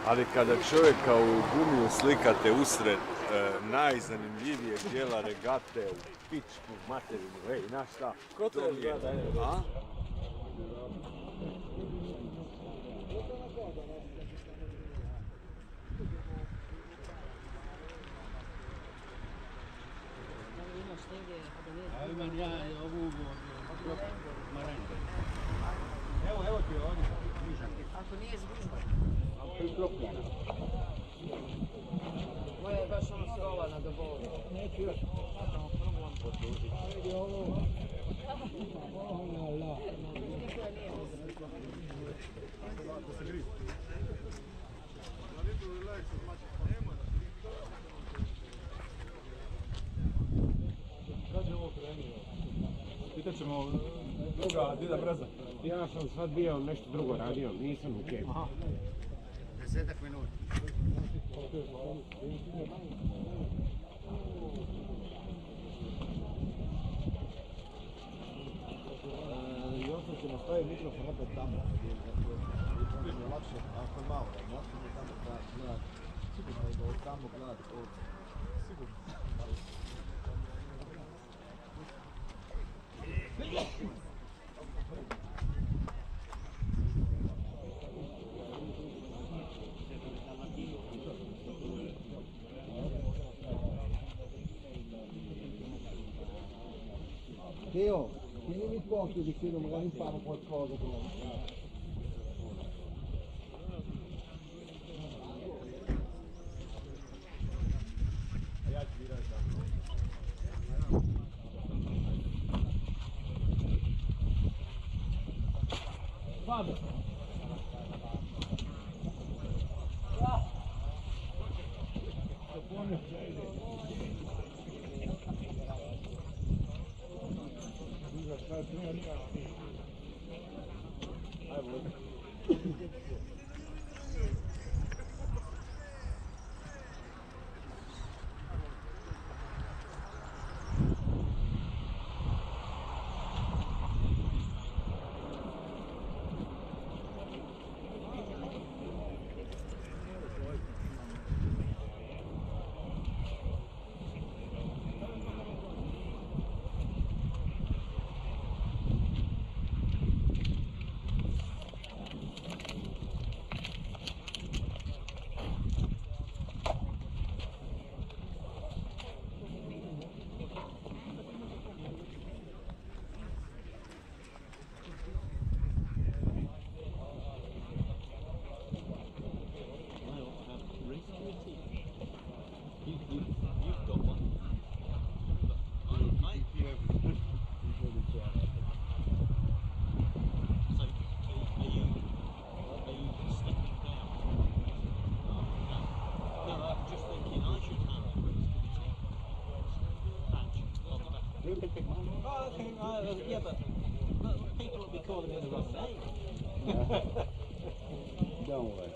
Ali kada čovjeka u gumiju slikate usred najzanimljivijeg dijela regate u pičku materinu, ej, znaš šta? Ko to je? A? Imam ja ovu evo ti ovdje. Ako nije zgužba. Priklopljena. Moja je baš ono srovana do boli. Neću još. Samo probam poslužiti. Ajde ovo. Nikoja nije Kad je ovo krenio? Pitat ćemo druga Dida Breza. Ja sam sad bio nešto drugo radio, nisam u kepu. 10 minuta. I osam ćemo staviti mikrofon opet tamo. Je lakše, ako je malo, lakše je tamo gledati. Sigurno je tamo gledati ovdje. Sigurno. Teo, tienimi il posto vicino, magari imparo qualcosa. Vado. Yeah, but people will be calling me the wrong name. Don't worry.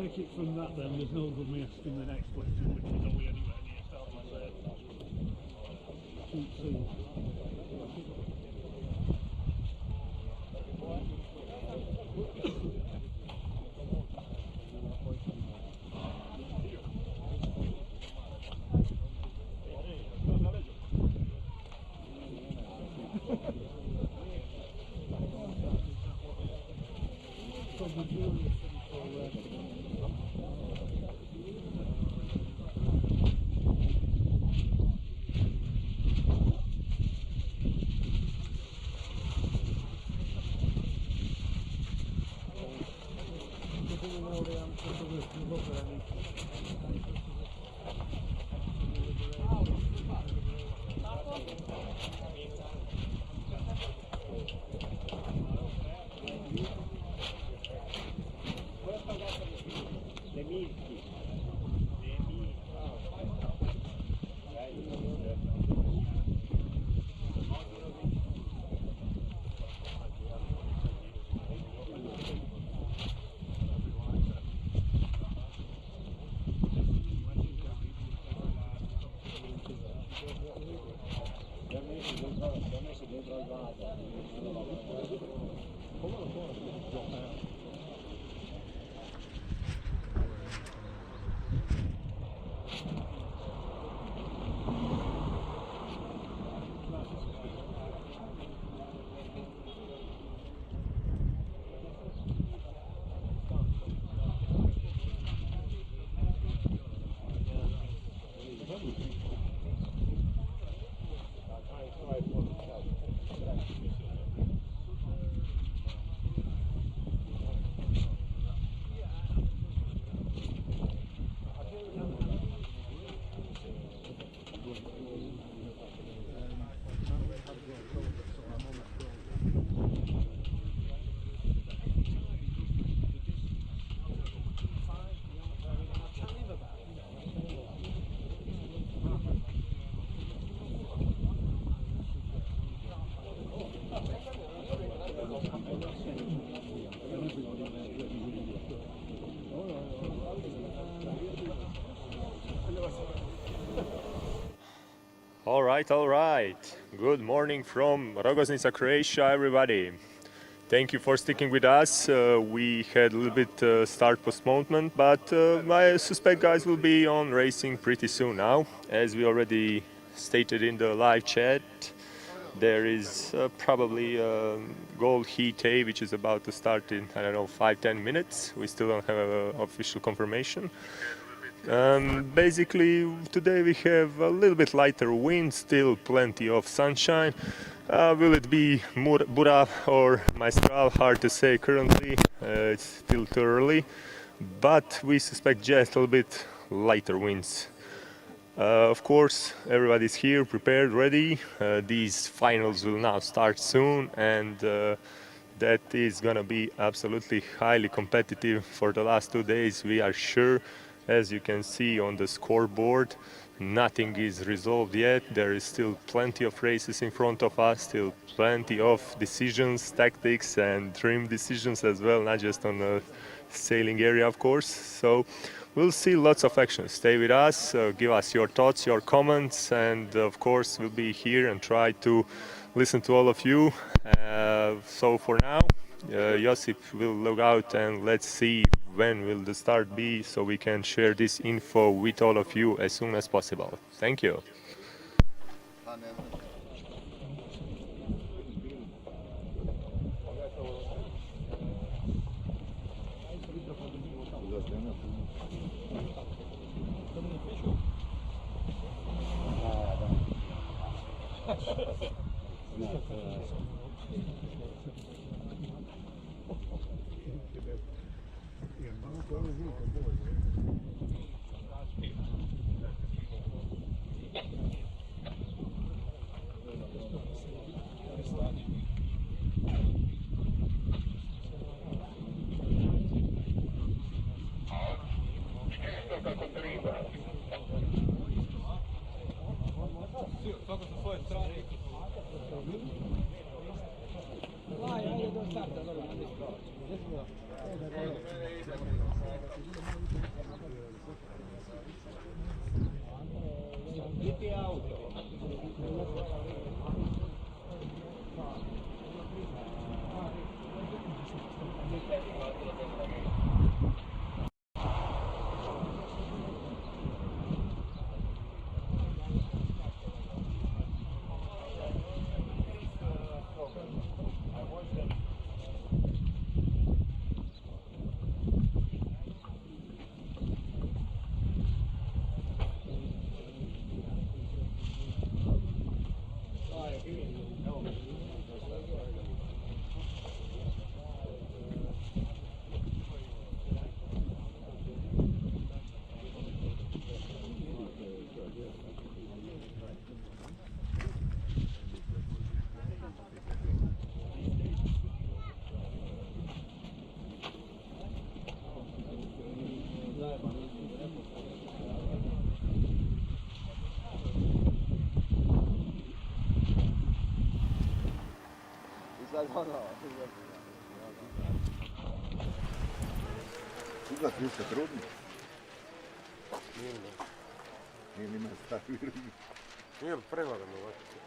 take it from that then, there's no good me asking the next question, which is, are we anywhere near starting sail? Keep seeing. All right. Good morning from Rogoznica, Croatia, everybody. Thank you for sticking with us. We had a little bit start postponement, but I suspect guys will be on racing pretty soon now. As we already stated in the live chat, there is probably a gold heat A, which is about to start in, I don't know, 5-10 minutes. We still don't have official confirmation. Basically, today we have a little bit lighter wind, still plenty of sunshine. Will it be Bura or Maestral? Hard to say currently. It's still too early, but we suspect just a little bit lighter winds. Of course, everybody's here, prepared, ready. These finals will now start soon, and that is gonna be absolutely highly competitive for the last 2 days, we are sure. As you can see on the scoreboard, nothing is resolved yet. There is still plenty of races in front of us, still plenty of decisions, tactics and dream decisions as well, not just on the sailing area, of course. So we'll see lots of action. Stay with us, give us your thoughts, your comments, and of course we'll be here and try to listen to all of you. So for now, Josip will log out and let's see when will the start be, so we can share this info with all of you as soon as possible. Thank you. Izgled više trudni. Nije nima stavili. Nije prevarano ovako.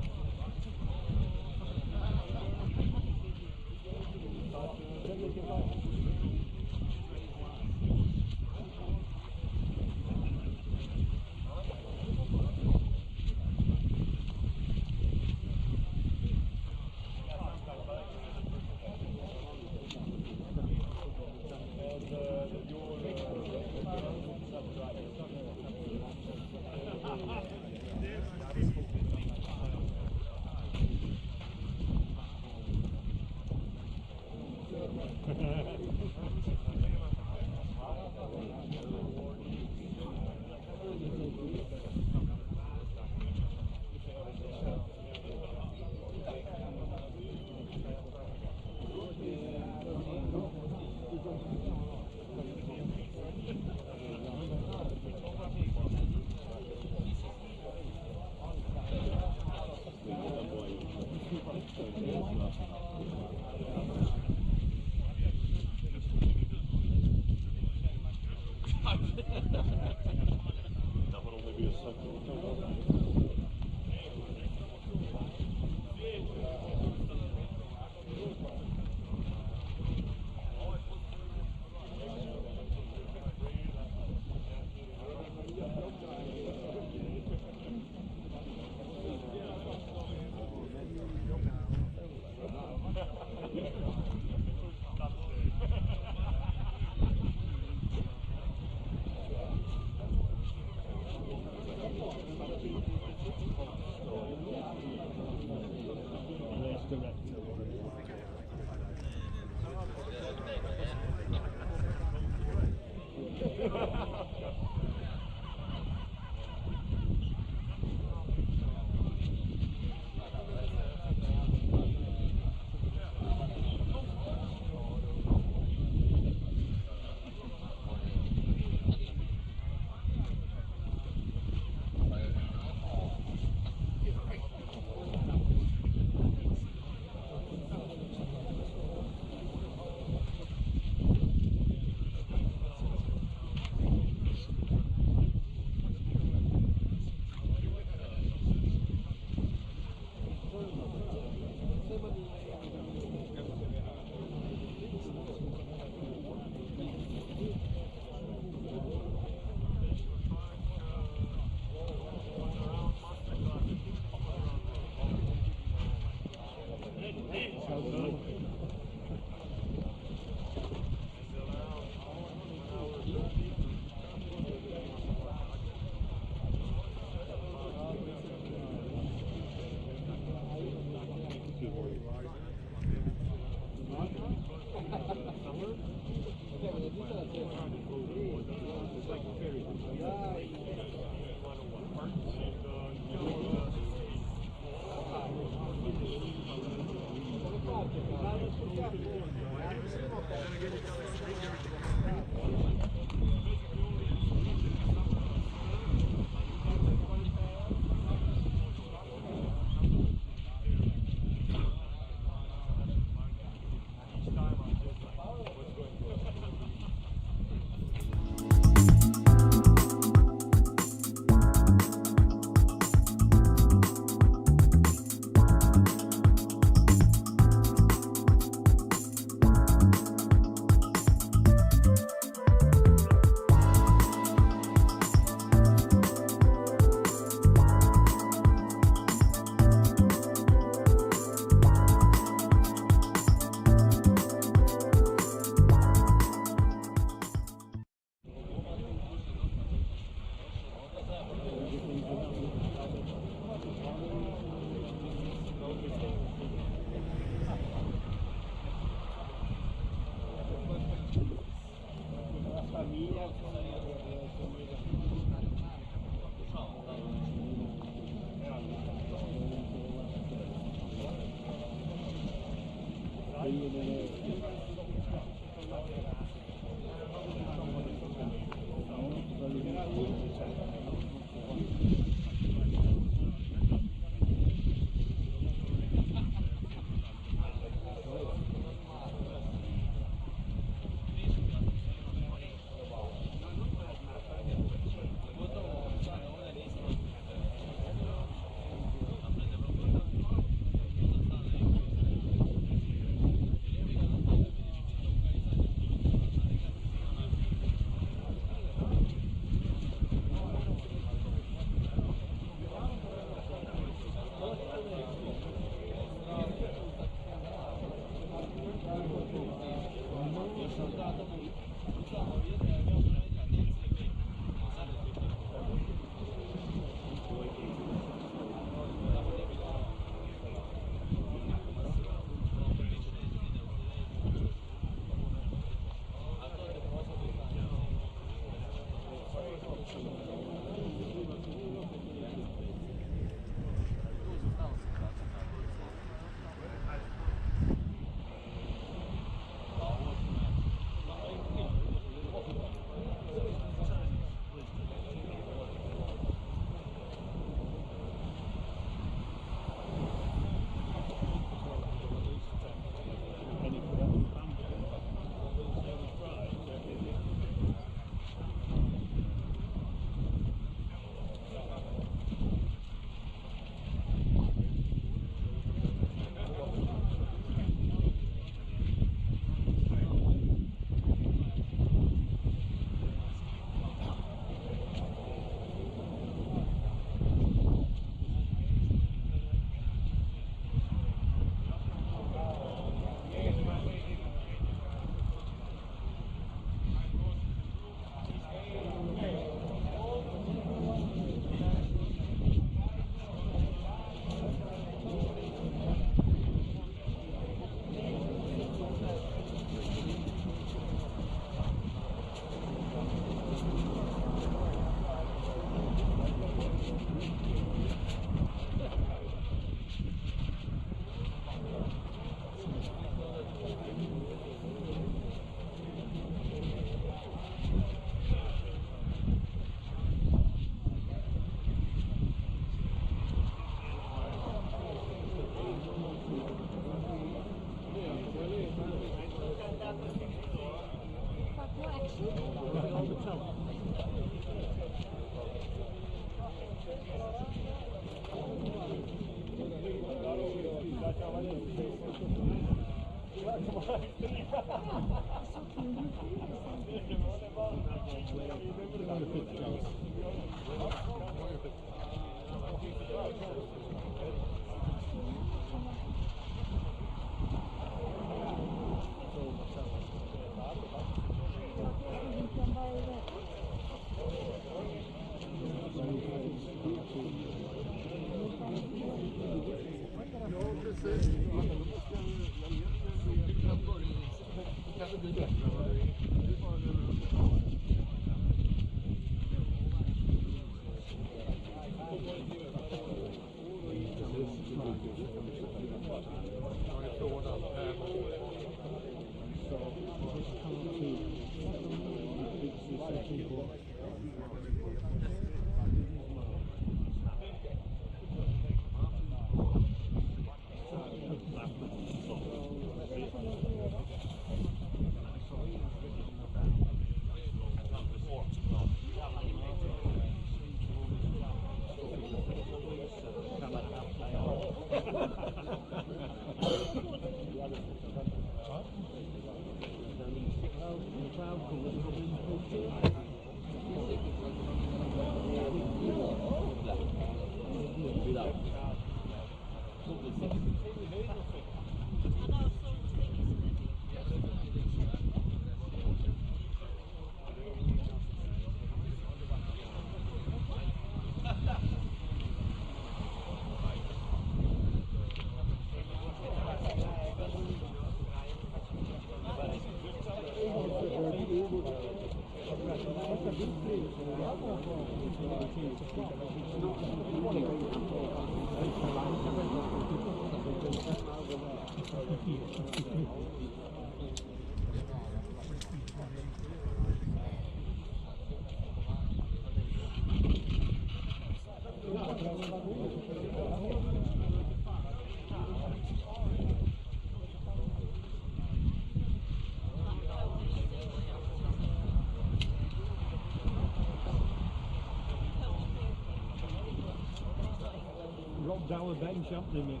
Robbed our bench, haven't they, mate?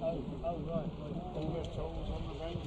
Oh, right. All the tools on the bench.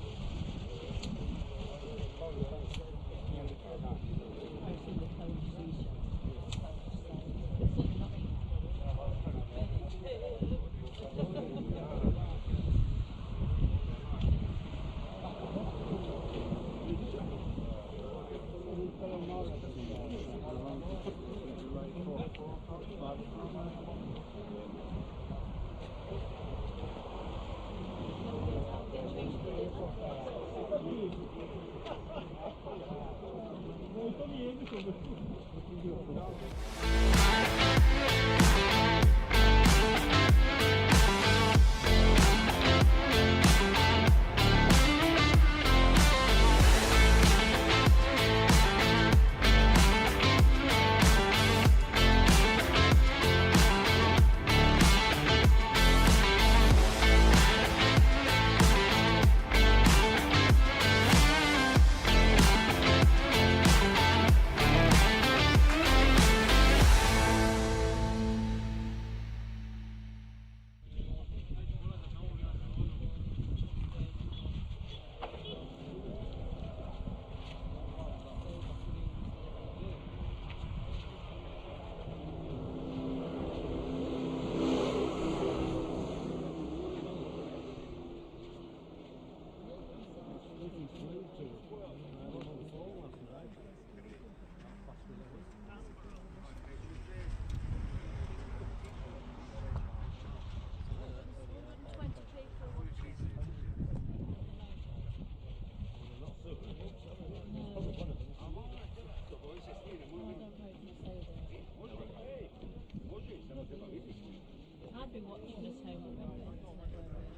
I've been watching this home on the internet where we are.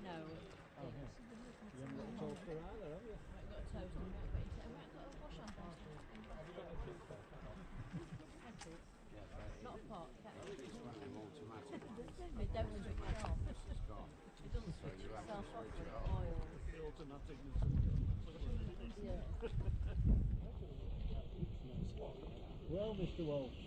No. You haven't got a toaster either, have you? I've got a toast and I've got a wash on toast. Not a pot, kettle. It don't drink it off. It doesn't switch itself off with oil. Yeah. Well, Mr. Walsh.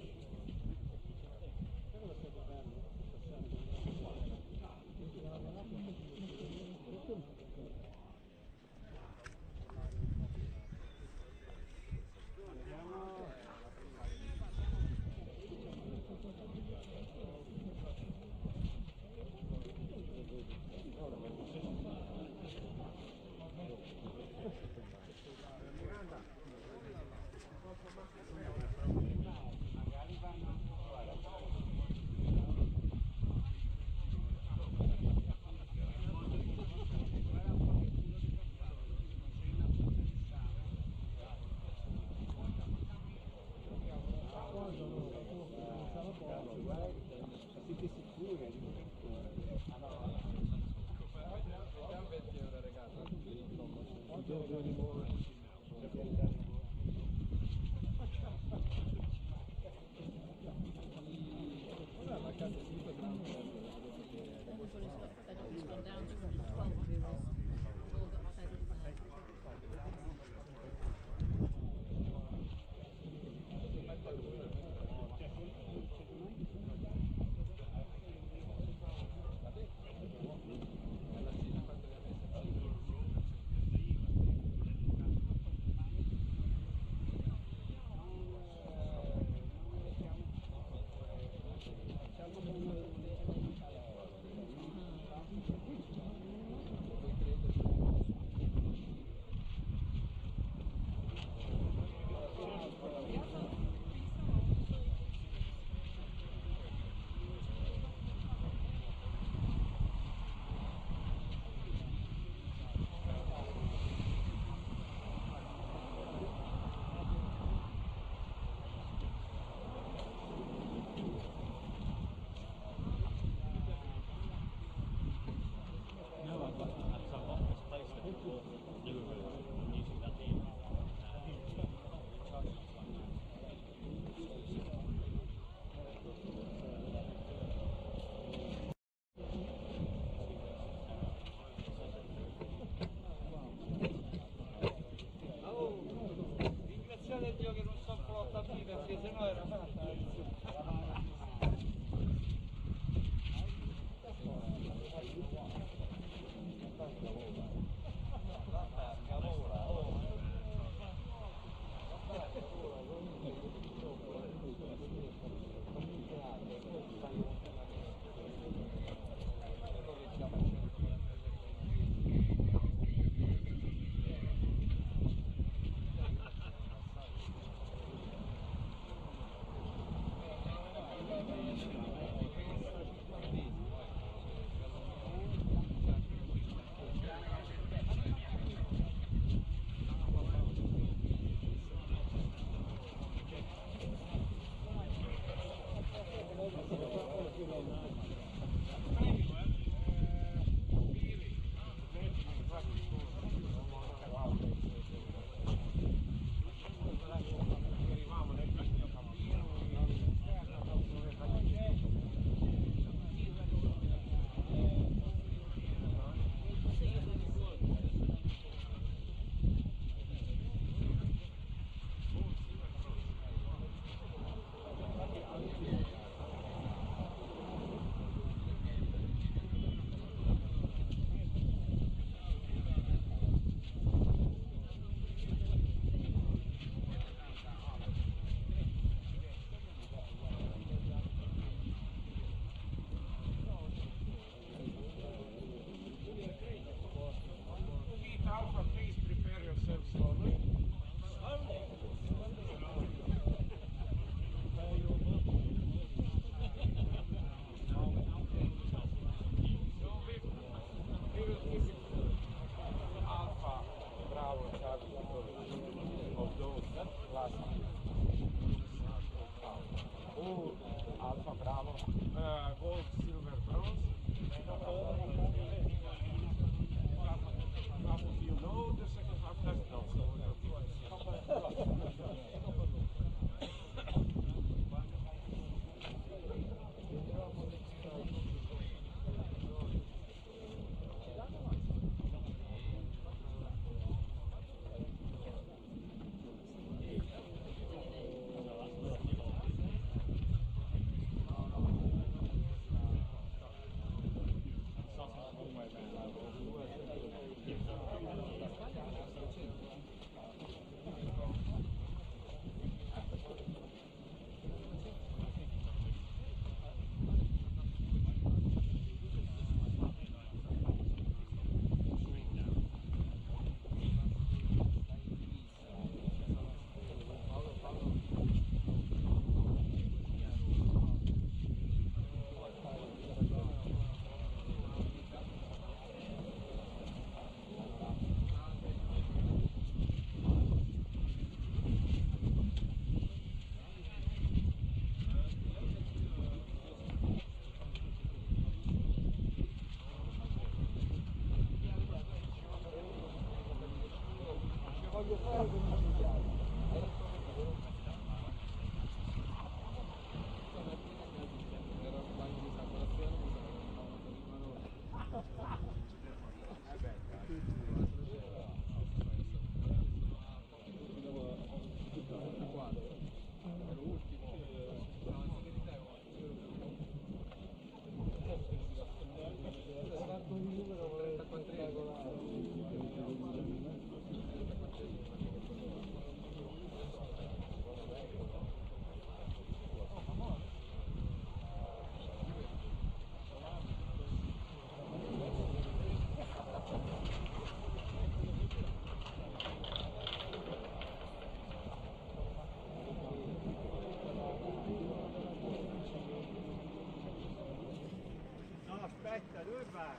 Aspetta, dove vai?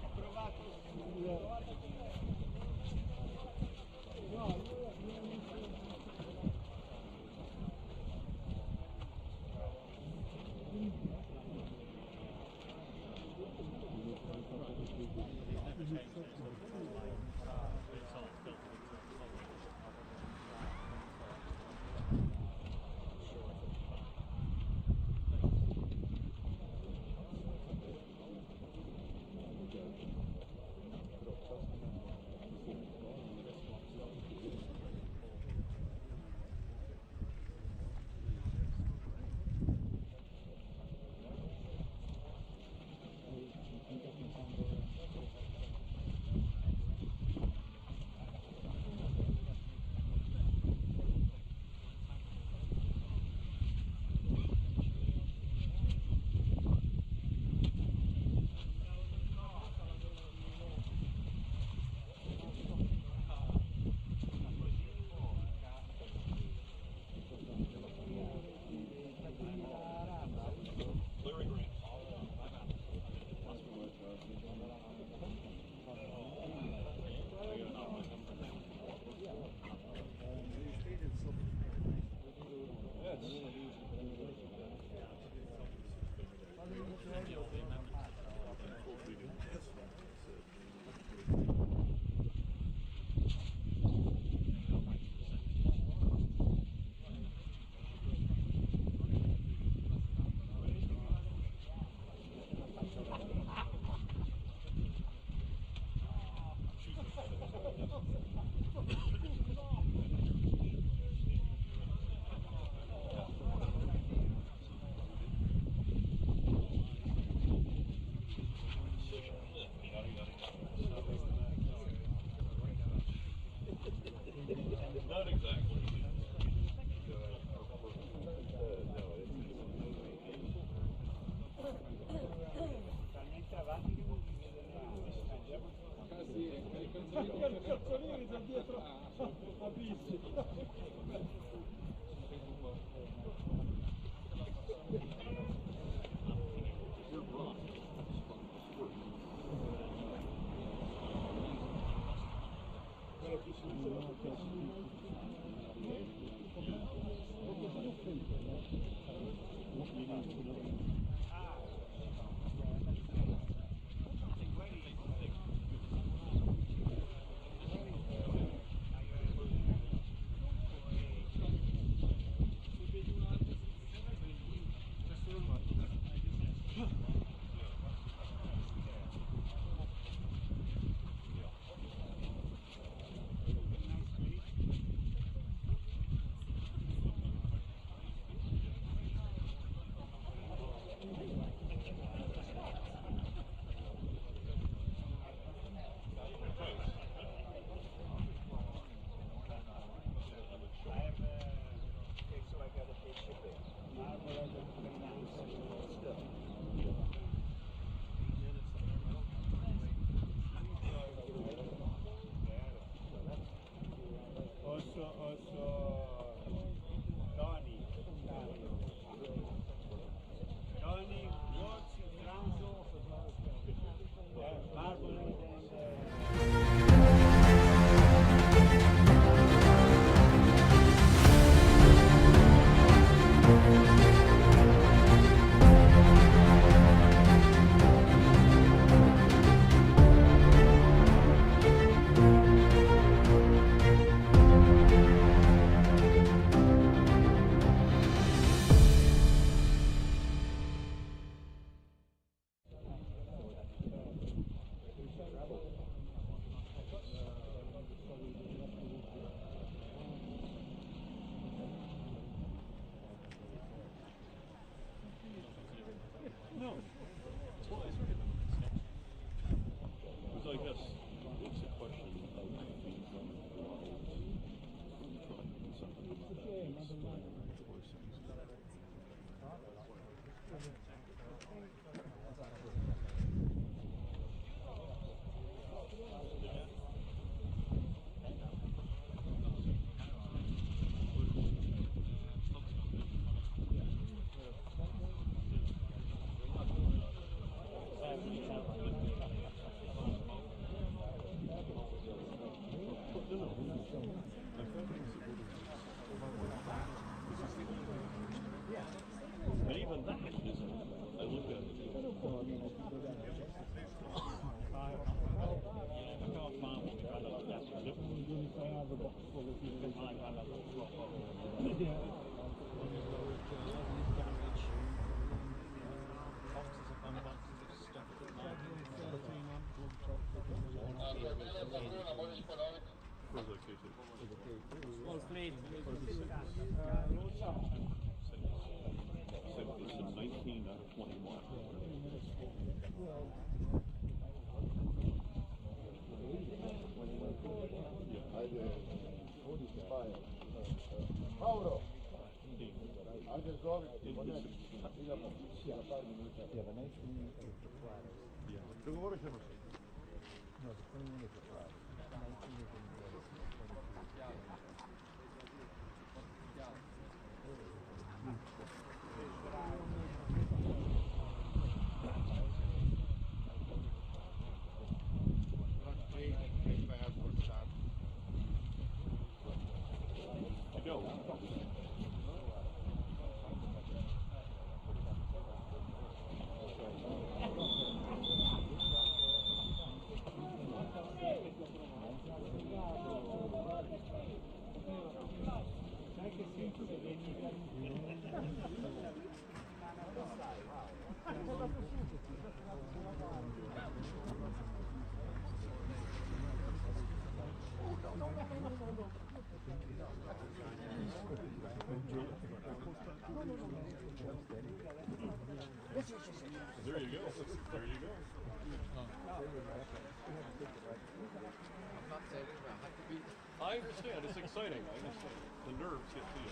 Ho provato. Small fleet. It's a 19 out of 21. Mauro, anche il gol, idemo, da par minuta. Dogovorit ćemo se. There you go. There you go. I understand. It's exciting. I understand. The nerves get to you.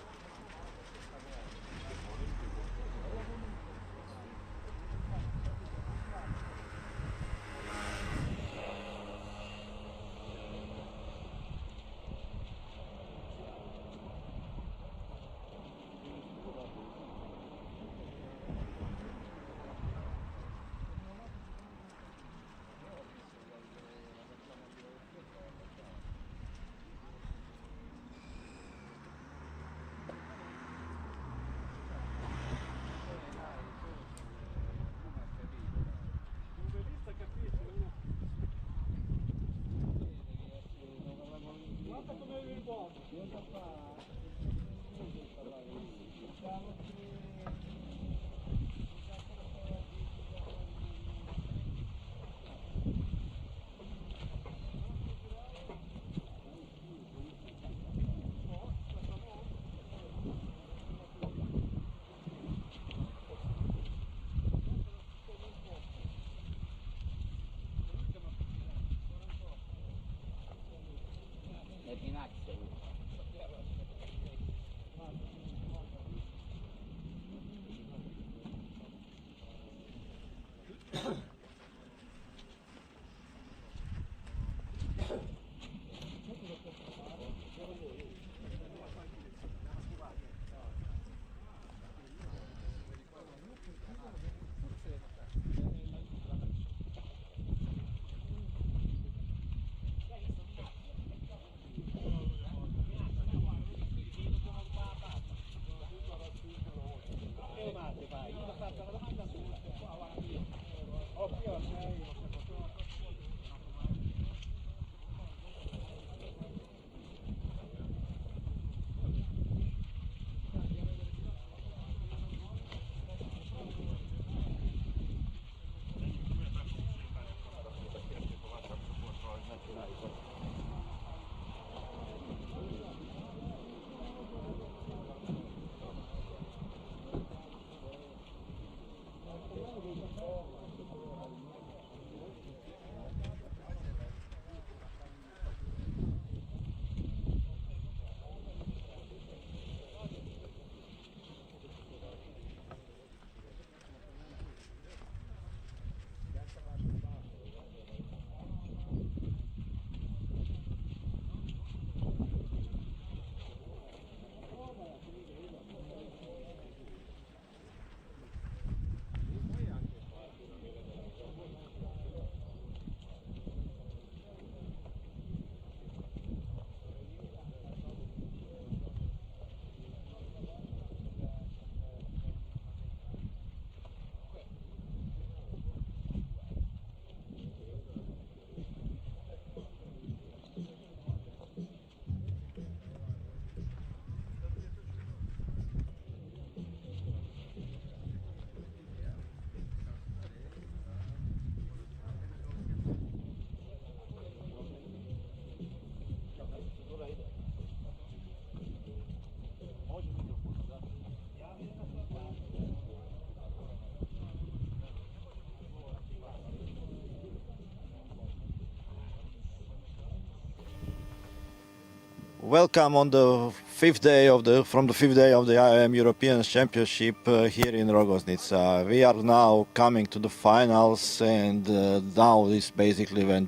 Welcome on the fifth day of the IOM European Championship here in Rogoznica. We are now coming to the finals, and now is basically when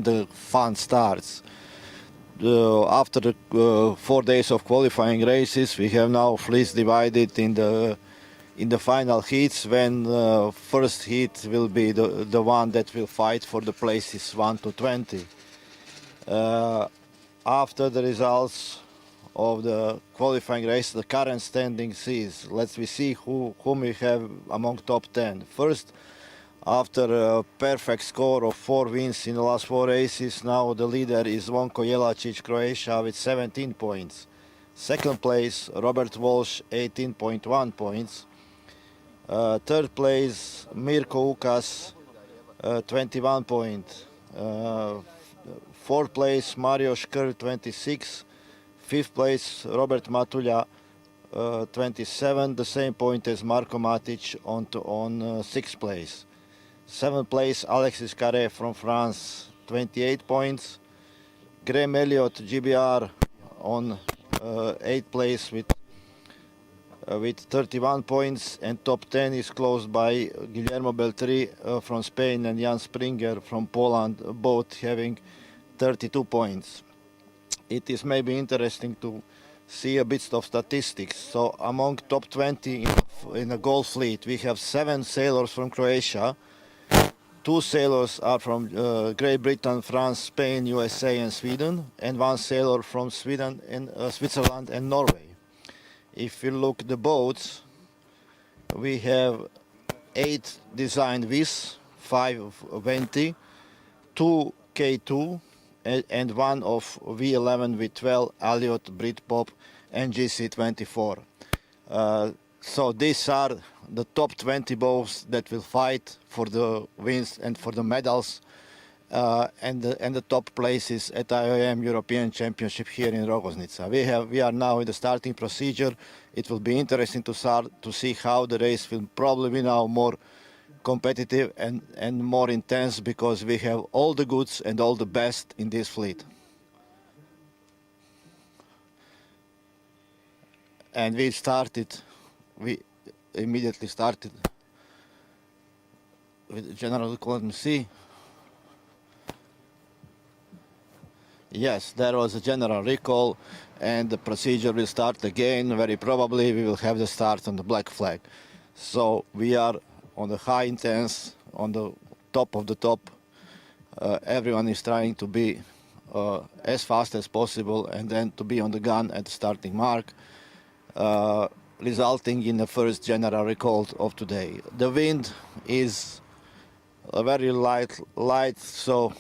the fun starts. After the 4 days of qualifying races, we have now fleets divided in the final heats. When first heat will be the one that will fight for the places 1 to 20. After the results of the qualifying race, the current standings is, let's see whom we have among top 10. First, after a perfect score of 4 wins in the last 4 races, now the leader is Zvonko Jelačić, Croatia, with 17 points. Second place, Robert Walsh, 18.1 points. Third place, Mirko Ukas, 21 points. Fourth place, Mario Škrl, 26. Fifth place, Robert Matulja, 27, the same point as Marko Matic on sixth place. Seventh place, Alexis Carré from France, 28 points. Graham Elliott, GBR, on eighth place with 31 points, and top 10 is closed by Guillermo Beltri from Spain and Jan Springer from Poland, both having 32 points. It is maybe interesting to see a bit of statistics. So among top 20 in the Gulf fleet, we have 7 sailors from Croatia, 2 sailors are from Great Britain, France, Spain, USA and Sweden, and 1 sailor from Sweden and Switzerland and Norway. If you look at the boats, we have 8 designed Vis, 5 Venti, 2 K2, and 1 of V11 with 12 Elliott, Britpop and GC24. So these are the top 20 boats that will fight for the wins and for the medals and the top places at IOM European Championship here in Rogoznica. We are now in the starting procedure. It will be interesting to see how the race will probably be now more competitive and more intense, because we have all the goods and all the best in this fleet. And we immediately started with general recall. Let me see. Yes, there was a general recall, and the procedure will start again. Very probably we will have the start on the black flag. So we are on the high intense, on the top of the top. Everyone is trying to be as fast as possible and then to be on the gun at the starting mark, resulting in the first general recall of today. The wind is very light, so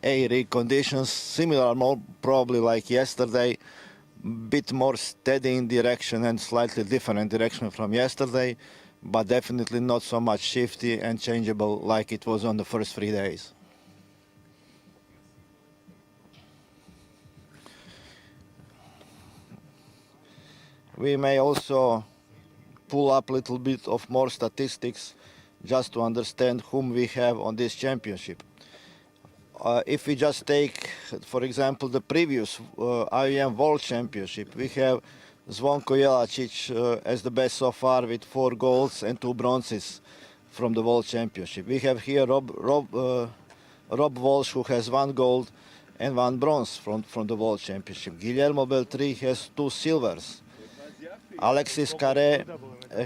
airy conditions, similar, more probably like yesterday, bit more steady in direction and slightly different direction from yesterday, but definitely not so much shifty and changeable like it was on the first 3 days. We may also pull up a little bit of more statistics just to understand whom we have on this championship. If we just take, for example, the previous IOM World Championship, we have Zvonko Jelačić as the best so far with 4 golds and 2 bronzes from the World Championship. We have here Rob Walsh, who has 1 gold and 1 bronze from the World Championship. Guillermo Beltri has 2 silvers. Alexis Carré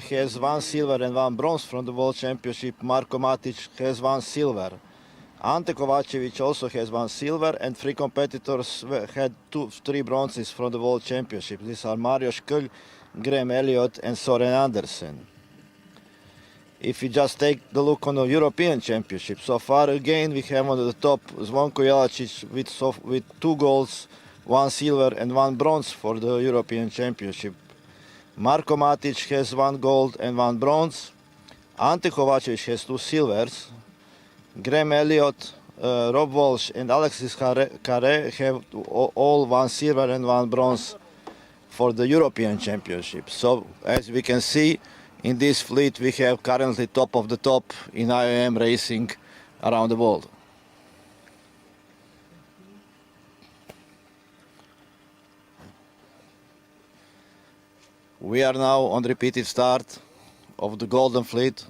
has 1 silver and 1 bronze from the World Championship. Marko Matic has 1 silver. Ante Kovačević also has 1 silver, and 3 competitors had 3 bronzes from the World Championship. These are Mario Škrl, Graham Elliott and Soren Andersen. If you just take the look on the European Championship, so far again we have on the top Zvonko Jelačić with 2 golds, 1 silver and 1 bronze for the European Championship. Marko Matic has 1 gold and 1 bronze. Ante Kovačević has 2 silvers. Graham Elliott, Rob Walsh and Alexis Carré have all 1 silver and 1 bronze for the European Championship. So as we can see, in this fleet we have currently top of the top in IOM racing around the world. We are now on repeated start of the Golden Fleet.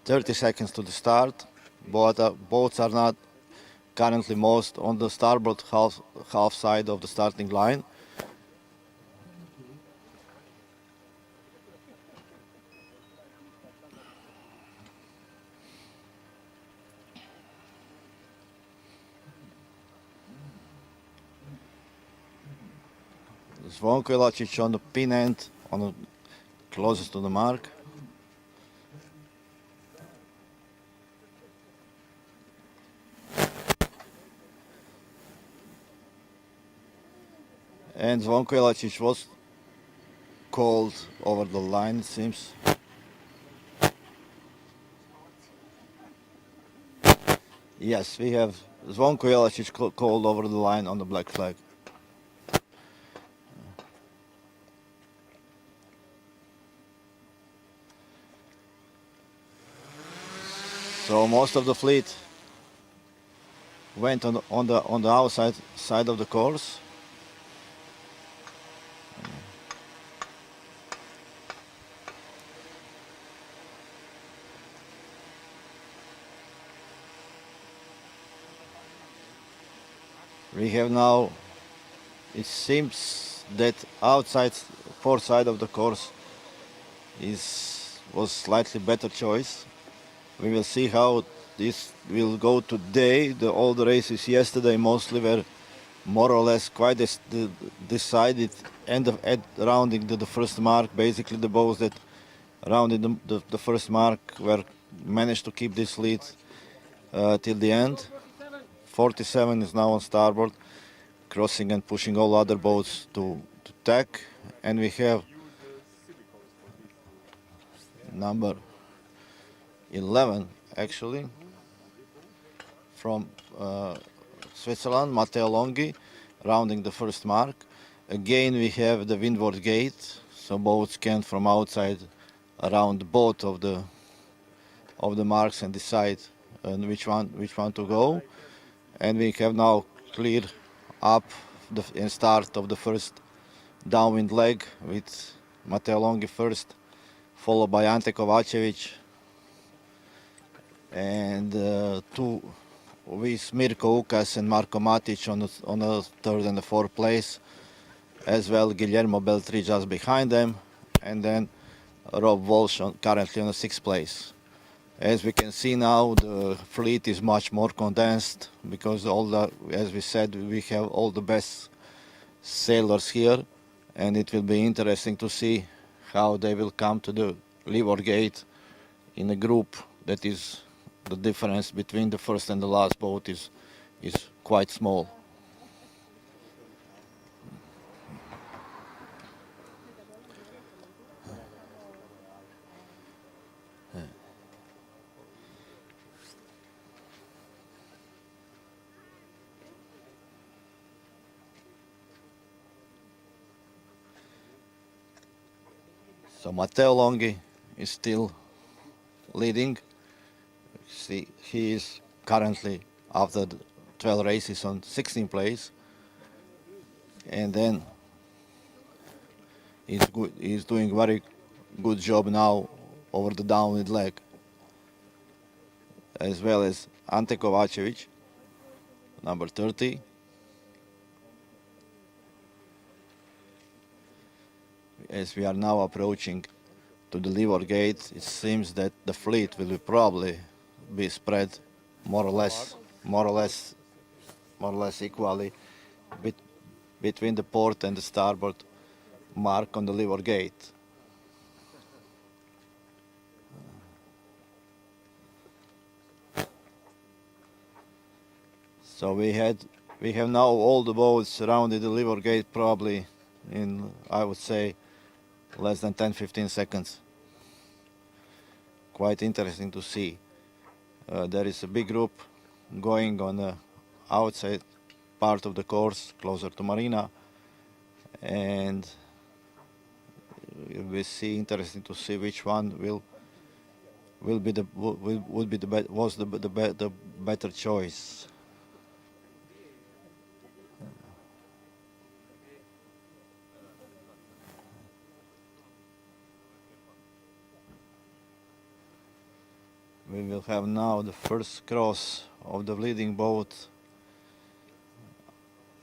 "30 seconds to the start. Boats are not currently most on the starboard half side of the starting line. Zvonko Ilačić on the pin end, on the closest to the mark. And Zvonko Ilačić was called over the line, it seems. Yes, we have Zvonko Ilačić called over the line on the black flag. So most of the fleet went on the outside side of the course. We have now, it seems that outside port side of the course was slightly better choice. We will see how this will go today. All the races yesterday mostly were more or less quite decided at rounding the first mark. Basically the boats that rounded the first mark managed to keep this lead till the end. 47 is now on starboard, crossing and pushing all other boats to tack. And we have number 11 actually from Switzerland, Matteo Longhi, rounding the first mark. Again we have the windward gate, so boats can from outside around both of the marks and decide which one to go. And we have now clear up the start of the first downwind leg with Matteo Longhi first, followed by Ante Kovačević, and two with Mirko Ukas and Marko Matic on the third and the fourth place, as well Guillermo Beltri just behind them, and then Rob Walsh currently on the sixth place. As we can see now, the fleet is much more condensed because as we said, we have all the best sailors here, and it will be interesting to see how they will come to the leeward gate in a group that is the difference between the first and the last boat is quite small. So Matteo Longhi is still leading. See, he is currently, after 12 races, on 16th place. And then he's doing very good job now over the downwind leg. As well as Ante Kovačević, number 30. As we are now approaching to the leeward gate, it seems that the fleet will probably be spread more or less equally between the port and the starboard mark on the leeward gate. So we have now all the boats surrounded the leeward gate probably in, I would say, less than 10-15 seconds. Quite interesting to see. There is a big group going on the outside part of the course, closer to Marina, and we see interesting to see which one will will be the would be the better choice. We will have now the first cross of the leading boat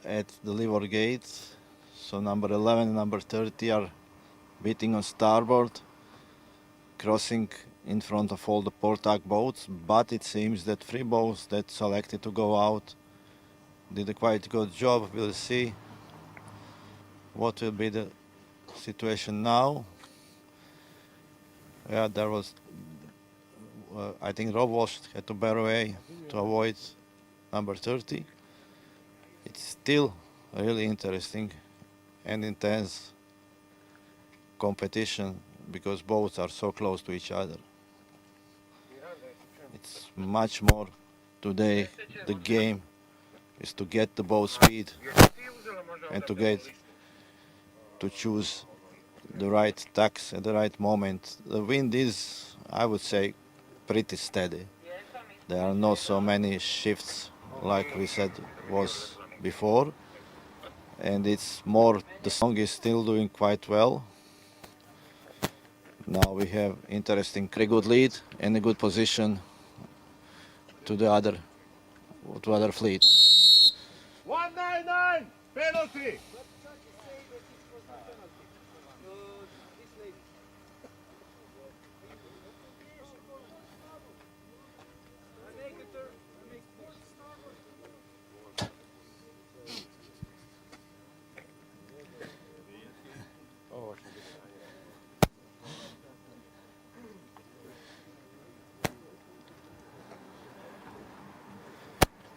at the leeward gate. So number 11 and number 30 are beating on starboard, crossing in front of all the portac boats, but it seems that 3 boats that selected to go out did a quite good job. We'll see what will be the situation now. Yeah, there was, I think Rob Walsh had to bear away to avoid number 30. It's still really interesting and intense competition because boats are so close to each other. It's much more today, the game is to get the boat speed and to choose the right tacks at the right moment. The wind is, I would say, pretty steady. There are not so many shifts like we said was before, and it's more, the song is still doing quite well. Now we have interesting, very good lead and a good position to the other fleet. 199 penalty.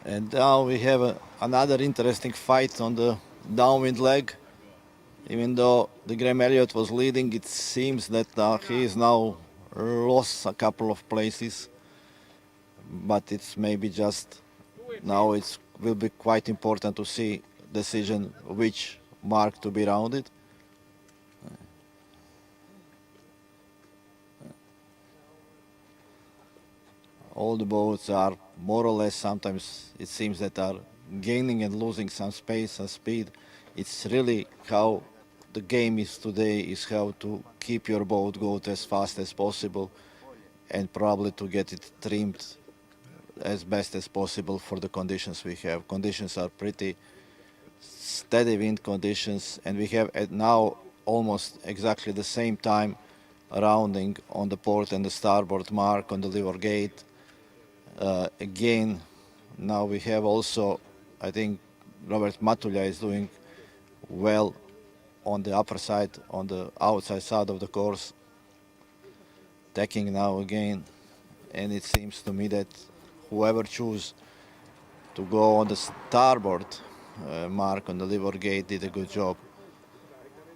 And now we have another interesting fight on the downwind leg. Even though the Graham Elliott was leading, it seems that he is now lost a couple of places. But it's maybe just now it will be quite important to see decision which mark to be rounded. All the boats are more or less, sometimes it seems that are gaining and losing some space and speed. It's really how the game is today, is how to keep your boat go as fast as possible and probably to get it trimmed as best as possible for the conditions we have. Conditions are pretty steady wind conditions, and we have at now almost exactly the same time rounding on the port and the starboard mark on the leeward gate. Again, now we have also, I think Robert Matulja is doing well on the upper side, on the outside side of the course, tacking now again, and it seems to me that whoever choose to go on the starboard mark on the leeward gate did a good job,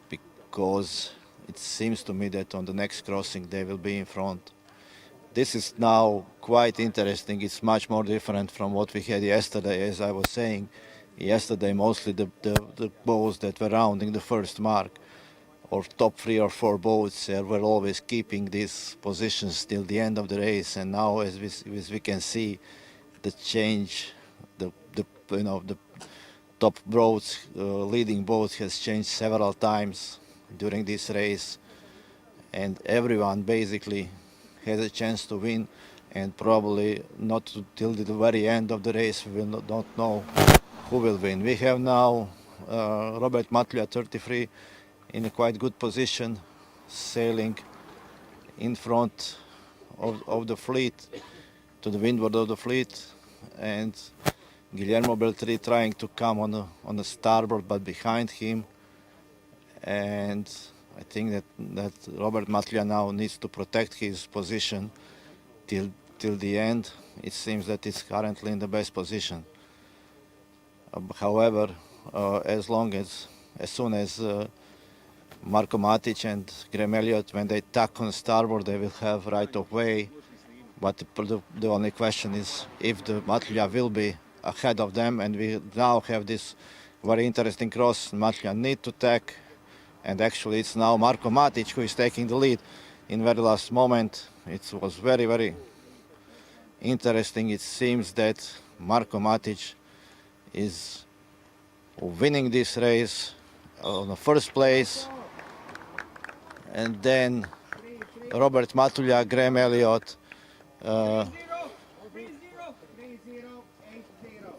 because it seems to me that on the next crossing they will be in front. This is now quite interesting. It's much more different from what we had yesterday. As I was saying, yesterday mostly the boats that were rounding the first mark, or top 3 or 4 boats, were always keeping these positions till the end of the race. And now, as we can see, the change, the top boats, leading boats has changed several times during this race, and everyone basically has a chance to win, and probably not till the very end of the race we will not know who will win. We have now Robert Matulja, 33, in a quite good position, sailing in front of the fleet, to the windward of the fleet, and Guillermo Beltri trying to come on the starboard, but behind him. And I think that Robert Matulja now needs to protect his position till the end. It seems that he's currently in the best position. However, as soon as Marko Matic and Graham Elliott, when they tack on starboard, they will have right of way. But the only question is if the Matulja will be ahead of them, and we now have this very interesting cross. Matulja need to tack, and actually it's now Marko Matic who is taking the lead. in very last moment. It was very, very interesting. It seems that Marko Matic is winning this race on the first place, and then Robert Matulja, Graham Elliott,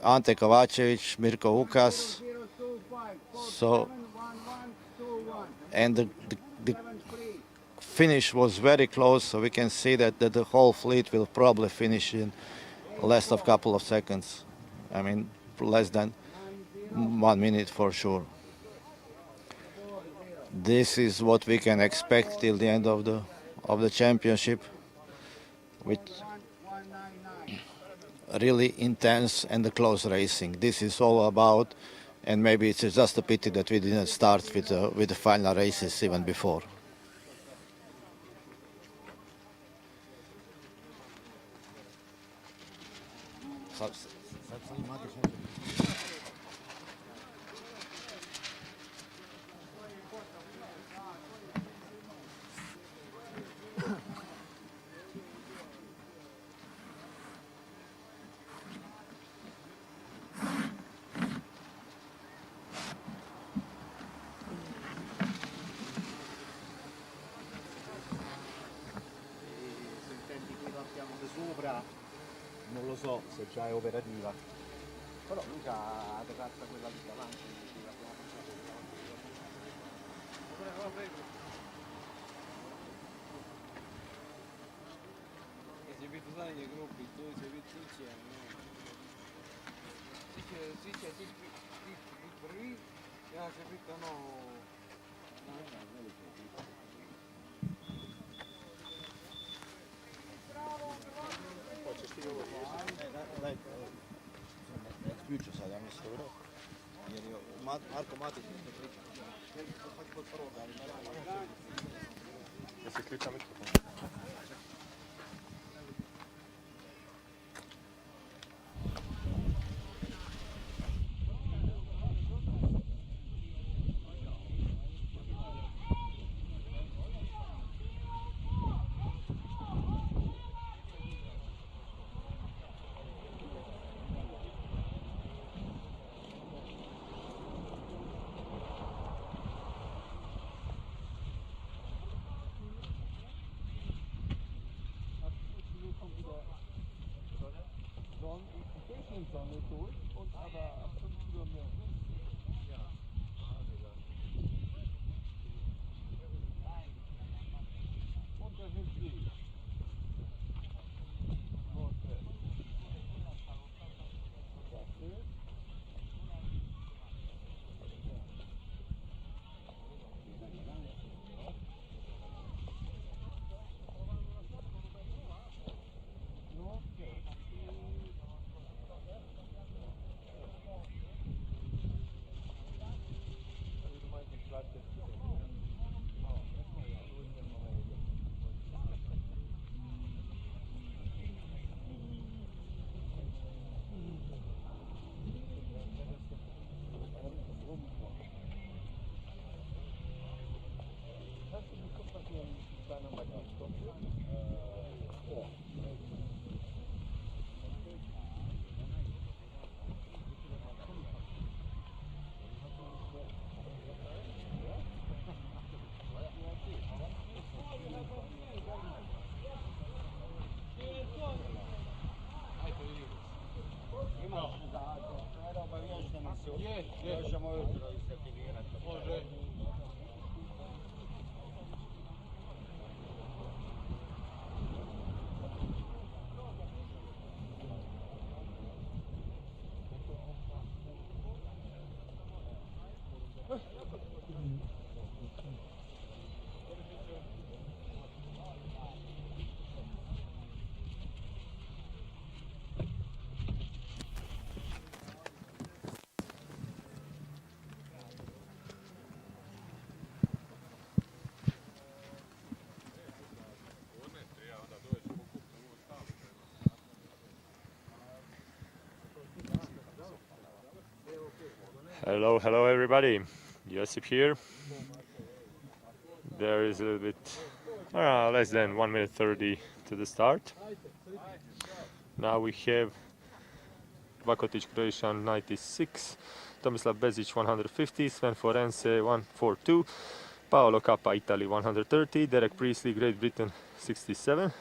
Ante Kovačević, Mirko Ukas. So, and the finish was very close, so we can see that the whole fleet will probably finish in less of a couple of seconds. I mean, less than 1 minute for sure. This is what we can expect till the end of the championship, with really intense and close racing. This is all about, and maybe it's just a pity that we didn't start with the final races even before. Non lo so se già è operativa, però lui ha la terrazza quella lì davanti, l'abbiamo passato. E si vede nei gruppi, tu si vede insieme, no? Sì, c'è di prvi, e la si vede no... Ključu sad, ja mislim dobro. Jer je Marko Matic ne priča. Da se ključa mikrofon. Hello everybody, Josip here. There is a little bit Less than 1 minute 30 to the start. Now we have Vakotic, Croatia 96, Tomislav Bezic 150, Sven Forense 142, Paolo Kappa, Italy 130, Derek Priestley, Great Britain 67.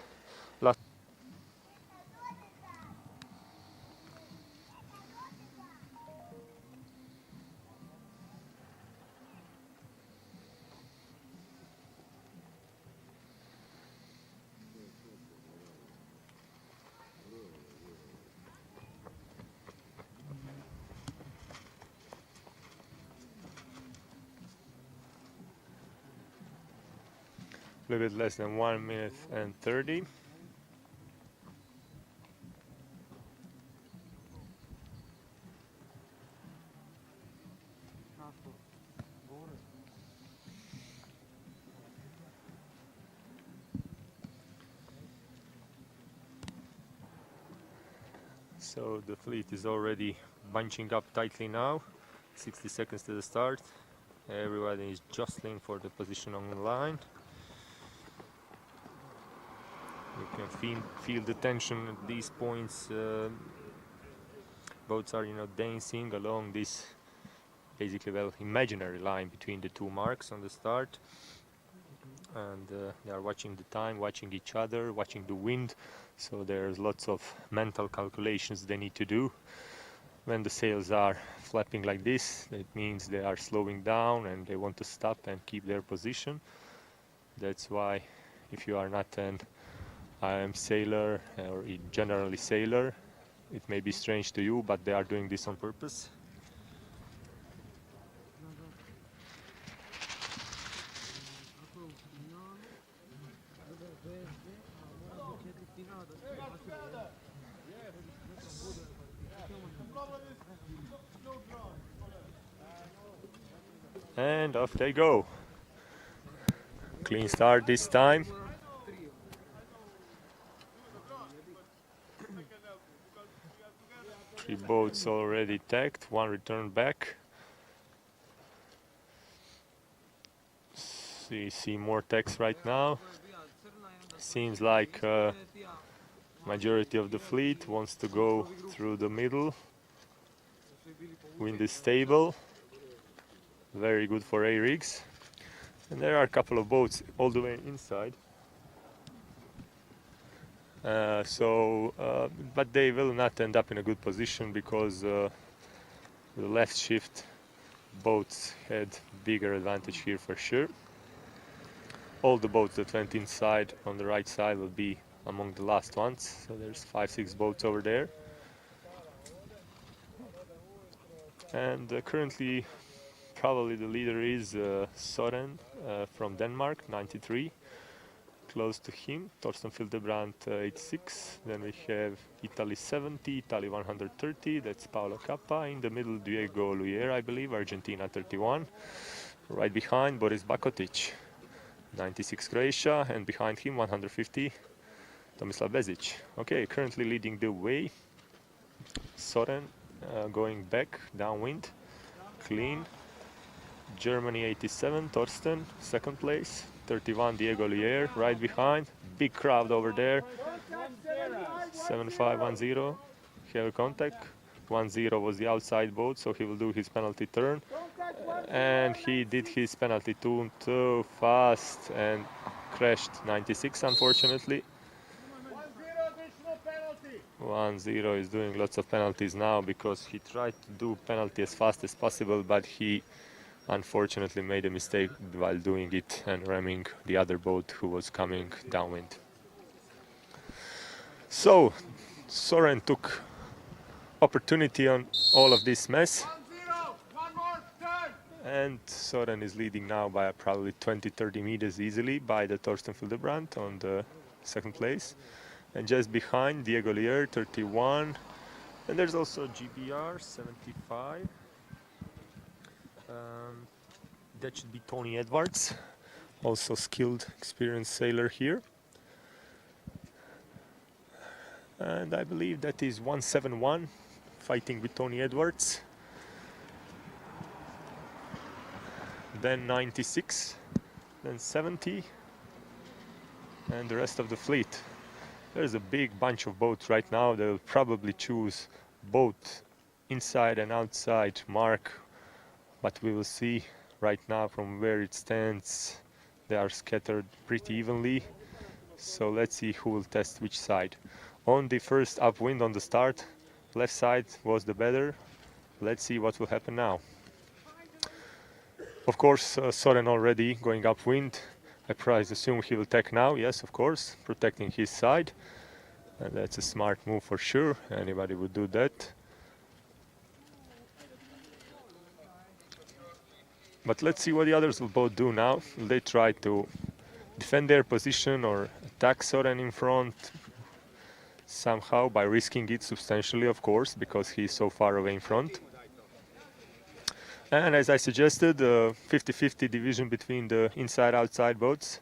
A little bit less than 1 minute and 30. So the fleet is already bunching up tightly now. 60 seconds to the start. Everybody is jostling for the position on the line. You can feel the tension at these points. Boats are, dancing along this basically, imaginary line between the two marks on the start. And they are watching the time, watching each other, watching the wind. So there's lots of mental calculations they need to do. When the sails are flapping like this, it means they are slowing down and they want to stop and keep their position. That's why if you are not an IOM sailor or generally sailor, it may be strange to you, but they are doing this on purpose. And off they go. Clean start this time. Three boats already tagged, one returned back. See more tags right now. Seems like majority of the fleet wants to go through the middle. Wind is stable. Very good for A-rigs. And there are a couple of boats all the way inside. But they will not end up in a good position because the left shift boats had bigger advantage here for sure. All the boats that went inside on the right side will be among the last ones. So there's 5-6 boats over there. And currently probably the leader is Soren from Denmark, 93. Close to him, Torsten Fildebrand, 86. Then we have Italy 70, Italy 130. That's Paolo Kappa. In the middle, Diego Luyer, I believe, Argentina 31. Right behind, Boris Bakotic, 96 Croatia. And behind him, 150, Tomislav Bezic. Okay, currently leading the way. Soren going back, downwind, clean. Germany 87, Torsten, second place. 31, Diego Luyer, right behind. Big crowd over there. 7510, have contact. 10 was the outside boat, so he will do his penalty turn. And he did his penalty turn too fast and crashed 96, unfortunately. 10 is doing lots of penalties now because he tried to do penalty as fast as possible, but he unfortunately made a mistake while doing it and ramming the other boat who was coming downwind. So Soren took opportunity on all of this mess. And Soren is leading now by probably 20-30 meters easily by the Torsten Fildebrand on the second place. And just behind, Diego Luyer, 31. And there's also GBR, 75. That should be Tony Edwards, also skilled, experienced sailor here. And I believe that is 171, fighting with Tony Edwards. Then 96, then 70. and the rest of the fleet. There's a big bunch of boats right now. They'll probably choose both inside and outside mark, but we will see. Right now from where it stands, they are scattered pretty evenly, so let's see who will test which side. On the first upwind on the start, left side was the better. Let's see what will happen now. Of course, Soren already going upwind. I assume he will tack now. Yes, of course, protecting his side. And that's a smart move for sure. Anybody would do that. But let's see what the others will both do now. Will they try to defend their position or attack Soren in front somehow by risking it substantially, of course, because he's so far away in front? And as I suggested, 50-50 division between the inside-outside boats.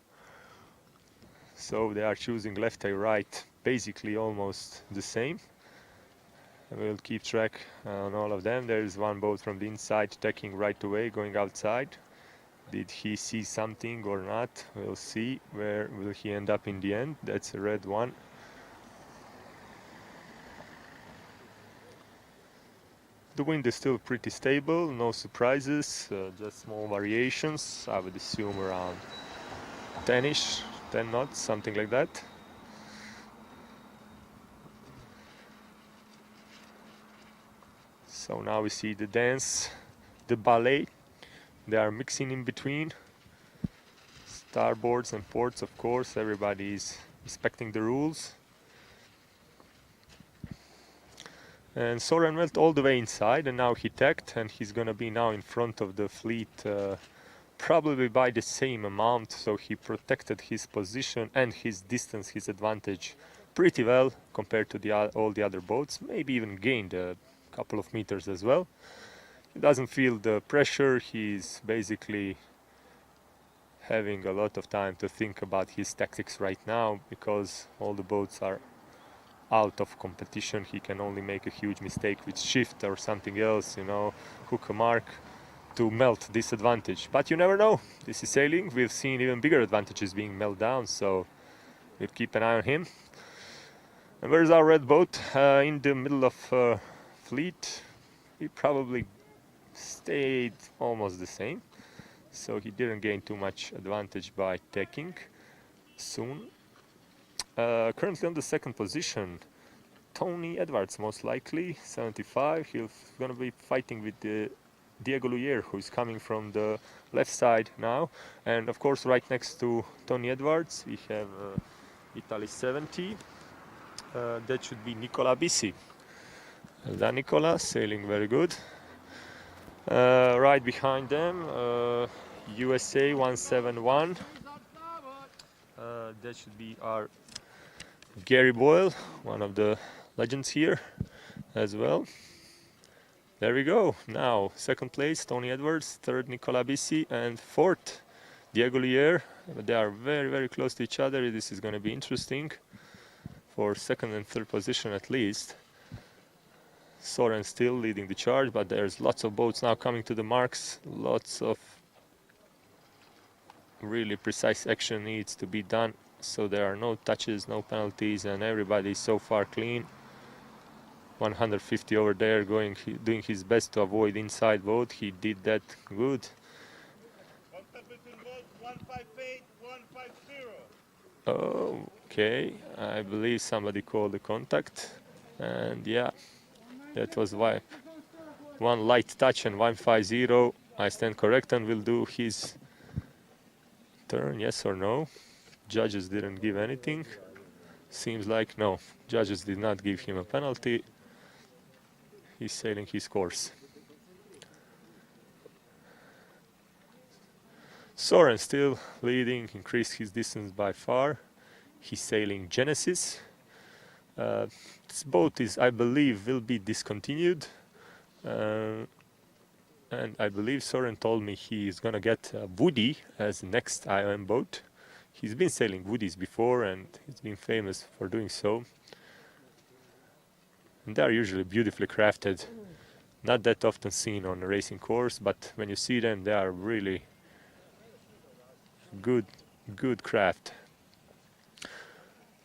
So they are choosing left and right, basically almost the same. We'll keep track on all of them. There is one boat from the inside tacking right away, going outside. Did he see something or not? We'll see. Where will he end up in the end? That's a red one. The wind is still pretty stable, no surprises, just small variations. I would assume around 10-ish, 10 knots, something like that. So now we see the dance, the ballet. They are mixing in between. Starboards and ports, of course, everybody is respecting the rules. And Soren went all the way inside, and now he tacked, and he's gonna be now in front of the fleet, probably by the same amount, so he protected his position and his distance, his advantage pretty well compared to all the other boats, maybe even gained a couple of meters as well. He doesn't feel the pressure, he's basically having a lot of time to think about his tactics right now, because all the boats are out of competition. He can only make a huge mistake with shift or something else, you know, hook a mark to melt this advantage. But you never know, this is sailing. We've seen even bigger advantages being melted down, so we'll keep an eye on him. And where's our red boat? In the middle of fleet. He probably stayed almost the same, so he didn't gain too much advantage by tacking soon. Currently on the second position, Tony Edwards, most likely 75. He's gonna be fighting with Diego Luyer, who is coming from the left side now. And of course, right next to Tony Edwards, we have Italy 70. That should be Nicola Bissi. Well done, Nicola, sailing very good. Right behind them, USA 171. That should be our Gary Boyle, one of the legends here as well. There we go. Now, second place, Tony Edwards, third, Nicola Bissi, and fourth, Diego Luyer. They are very, very close to each other. This is going to be interesting for second and third position at least. Soren still leading the charge, but there's lots of boats now coming to the marks. Lots of really precise action needs to be done, so there are no touches, no penalties, and everybody is so far clean. 150 over there, doing his best to avoid inside boat. He did that good. Okay, I believe somebody called the contact, and yeah, that was why. One light touch and 150. I stand correct and will do his turn, yes or no. Judges didn't give anything. Seems like no, judges did not give him a penalty. He's sailing his course. Soren still leading, increased his distance by far. He's sailing Genesis. This boat is, I believe, will be discontinued. And I believe Soren told me he is gonna get Woody as next IOM boat. He's been sailing Woodies before and he's been famous for doing so. And they are usually beautifully crafted. Not that often seen on a racing course, but when you see them, they are really good craft.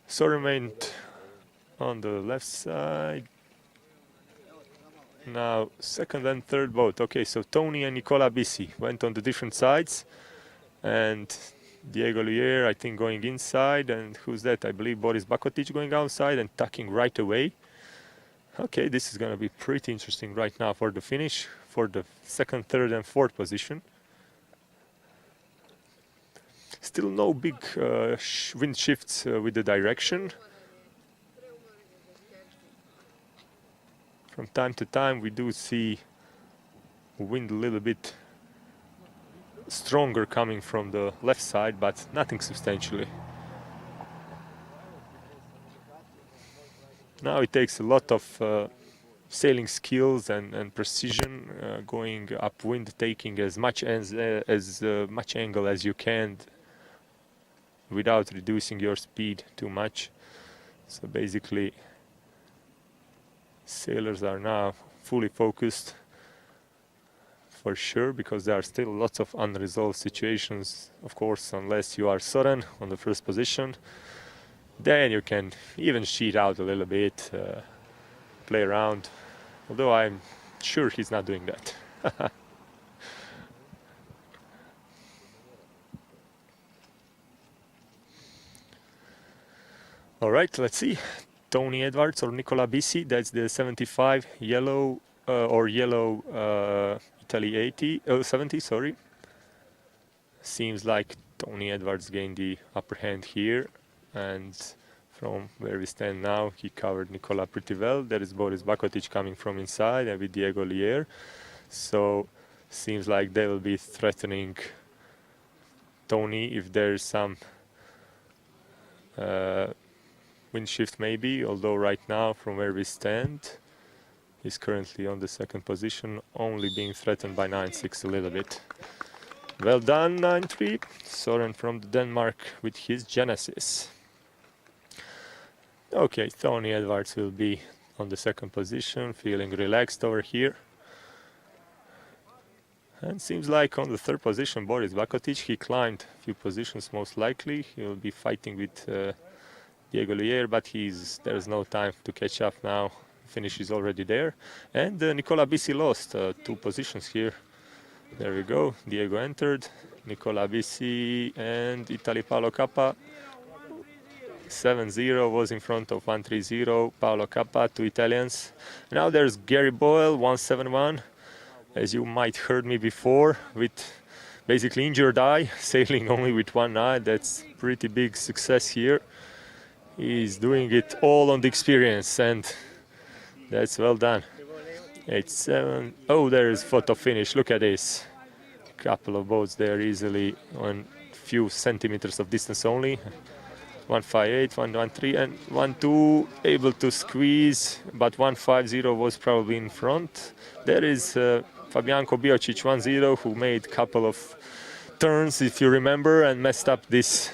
So remained on the left side. Now second and third boat. Okay, so Tony and Nicola Bisi went on the different sides, and Diego Lier, I think, going inside, and who's that? I believe Boris Bakotic going outside and tucking right away. Okay, this is going to be pretty interesting right now for the finish, for the second, third and fourth position. Still no big wind shifts with the direction. From time to time we do see wind a little bit stronger coming from the left side, but nothing substantially. Now it takes a lot of sailing skills and precision, going upwind, taking as much much angle as you can without reducing your speed too much. So basically sailors are now fully focused for sure, because there are still lots of unresolved situations, of course, unless you are Soren on the first position. Then you can even cheat out a little bit, play around, although I'm sure he's not doing that. All right, let's see. Tony Edwards or Nicola Bisi, that's the 75 yellow Italy 70, sorry. Seems like Tony Edwards gained the upper hand here, and from where we stand now, he covered Nicola pretty well. There is Boris Bakotic coming from inside, and with Diego Lier. So seems like they will be threatening Tony if there's some wind shift maybe, although right now from where we stand he's currently on the second position, only being threatened by 9-6 a little bit. Well done, 9-3. Soren from Denmark with his Genesis. Okay, Tony Edwards will be on the second position, feeling relaxed over here. And seems like on the third position, Boris Bakotic, he climbed a few positions most likely. He will be fighting with Diego Lier, but there's no time to catch up now. Finish is already there. And Nicola Bisi lost 2 positions here. There we go. Diego entered. Nicola Bisi and Italy Paolo Kappa. 7-0 was in front of 1-3-0. Paolo Kappa, 2 Italians. Now there's Gary Boyle, 1-7-1. As you might heard me before, with basically injured eye, sailing only with one eye. That's pretty big success here. He's doing it all on the experience, and that's well done. 8-7. Oh, there is photo finish. Look at this. Couple of boats there easily on few centimeters of distance only. 158, 113, and 12 able to squeeze, but 150 was probably in front. There is Fabianco Biocic 10, who made a couple of turns, if you remember, and messed up this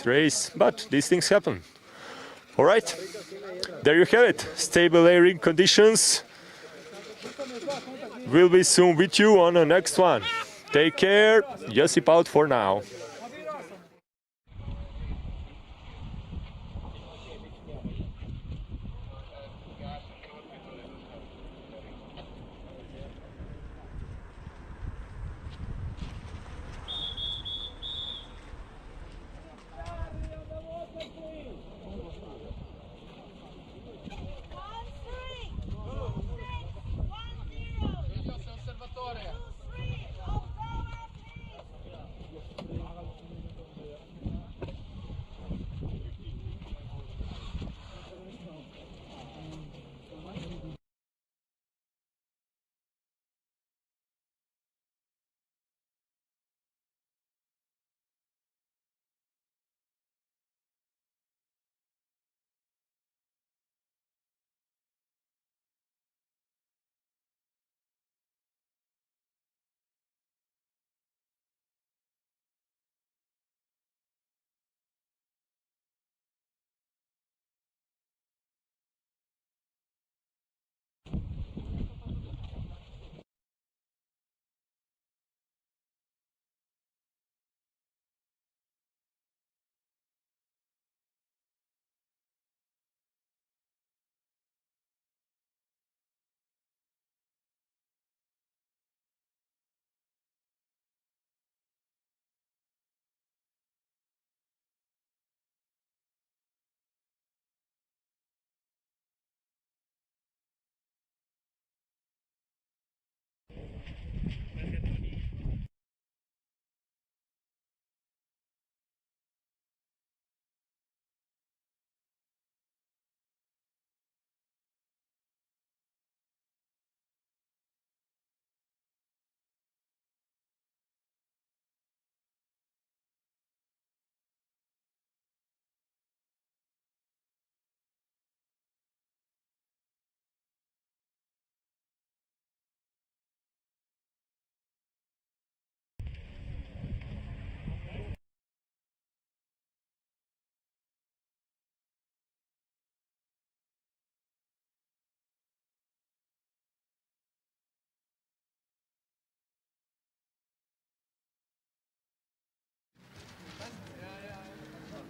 race. But these things happen. All right, there you have it. Stable airing conditions. We'll be soon with you on the next one. Take care. Josip out for now. Osservatore.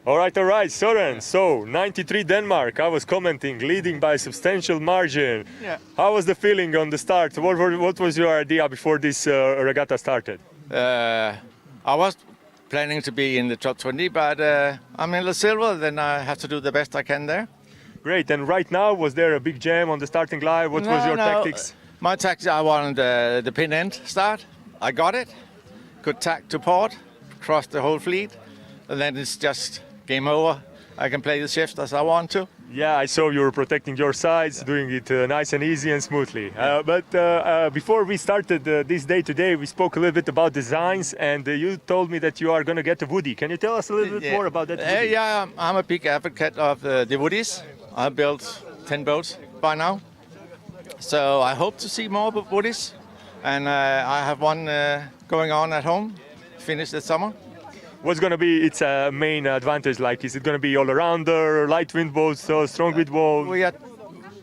All right, Soren. So 93 Denmark. I was commenting, leading by a substantial margin. Yeah. How was the feeling on the start? What was your idea before this regatta started? I was planning to be in the top 20, but I'm in the silver, then I have to do the best I can there. Great. And right now, was there a big jam on the starting line? What was your tactics? My tactics, I wanted the pin end start. I got it. Good tack to port, crossed the whole fleet, and then it's just game over. I can play the shift as I want to. Yeah, I saw you were protecting your sides, doing it nice and easy and smoothly. But before we started this day today, we spoke a little bit about designs, and you told me that you are going to get a woody. Can you tell us a little bit more about that woody? Yeah, I'm a big advocate of the woodies. I built 10 boats by now. So I hope to see more woodies. And I have one going on at home, finished this summer. What's going to be its main advantage? Like, is it going to be all-arounder, light wind boats, strong wind boat?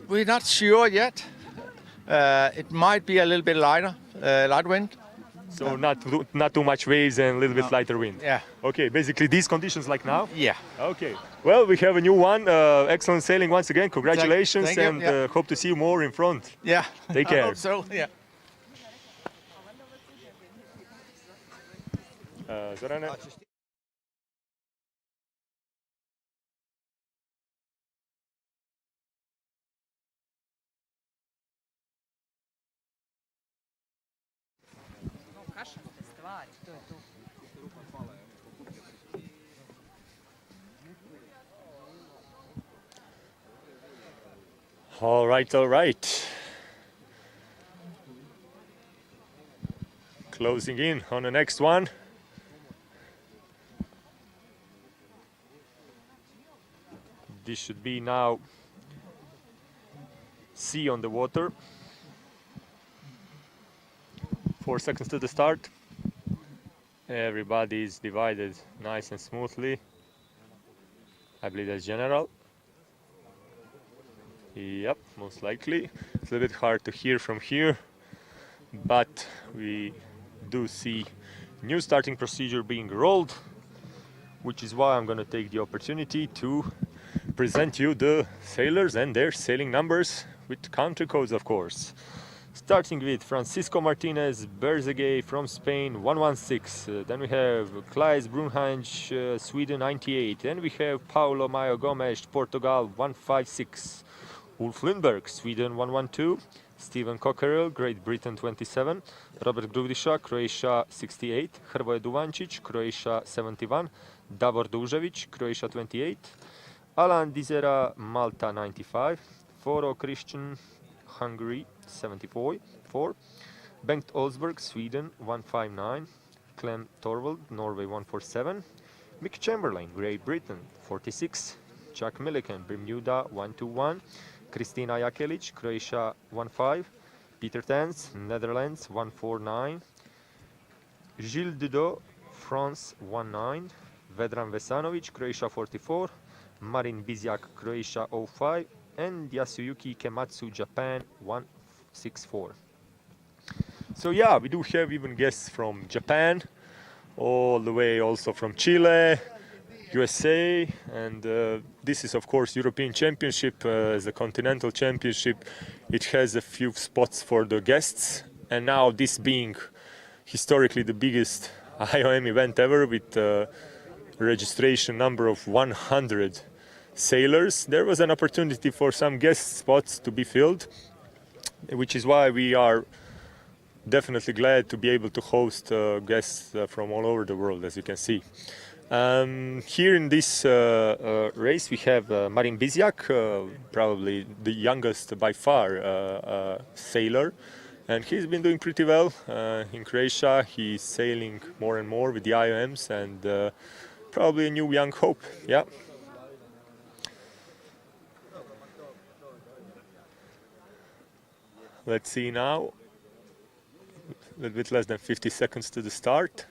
We're not sure yet. It might be a little bit lighter, light wind. So not too much waves and a little bit lighter wind. Yeah. Okay, basically these conditions like now? Yeah. Okay. Well, we have a new one. Excellent sailing once again. Congratulations. Thank you. And Yeah. Hope to see you more in front. Yeah. Take care. I hope so, yeah. Zorane? Kašaste stvari, to je to. All right. Closing in on the next one. This should be now C on the water. 4 seconds to the start. Everybody is divided nice and smoothly. I believe that's general. Yep, most likely. It's a little bit hard to hear from here, but we do see new starting procedure being rolled, which is why I'm going to take the opportunity to present you the sailors and their sailing numbers with country codes, of course. Starting with Francisco Martinez Berzegay from Spain, 116. Then we have Klaes Brunhans, Sweden, 98. Then we have Paulo Maio Gomes, Portugal, 156. Ulf Lindberg, Sweden, 112. Steven Cockerill, Great Britain, 27. Robert Grudisha, Croatia, 68. Hrvoje Duvančić, Croatia, 71. Davor Dužević, Croatia, 28. Alan Dizera, Malta, 95. Foro Christian, Hungary, 74. Bengt Olsberg, Sweden, 159. Clem Torvald, Norway, 147. Mick Chamberlain, Great Britain, 46. Chuck Milliken, Bermuda, 121. Kristina Jakelic, Croatia, 15. Peter Tans, Netherlands, 149. Gilles Dudot, France, 19. Vedran Vesanovic, Croatia, 44. Marin Biziak, Croatia, 05. And Yasuyuki Kematsu, Japan, 164. So yeah, we do have even guests from Japan, all the way also from Chile, USA, and this is of course European Championship as a continental championship. It has a few spots for the guests, and now this being historically the biggest IOM event ever with a registration number of 100 sailors, there was an opportunity for some guest spots to be filled, which is why we are definitely glad to be able to host guests from all over the world, as you can see. Here in this race we have Marin Biziak, probably the youngest by far sailor, and he's been doing pretty well in Croatia. He's sailing more and more with the IOMs, and probably a new young hope. Yeah. Let's see now, a little bit less than 50 seconds to the start.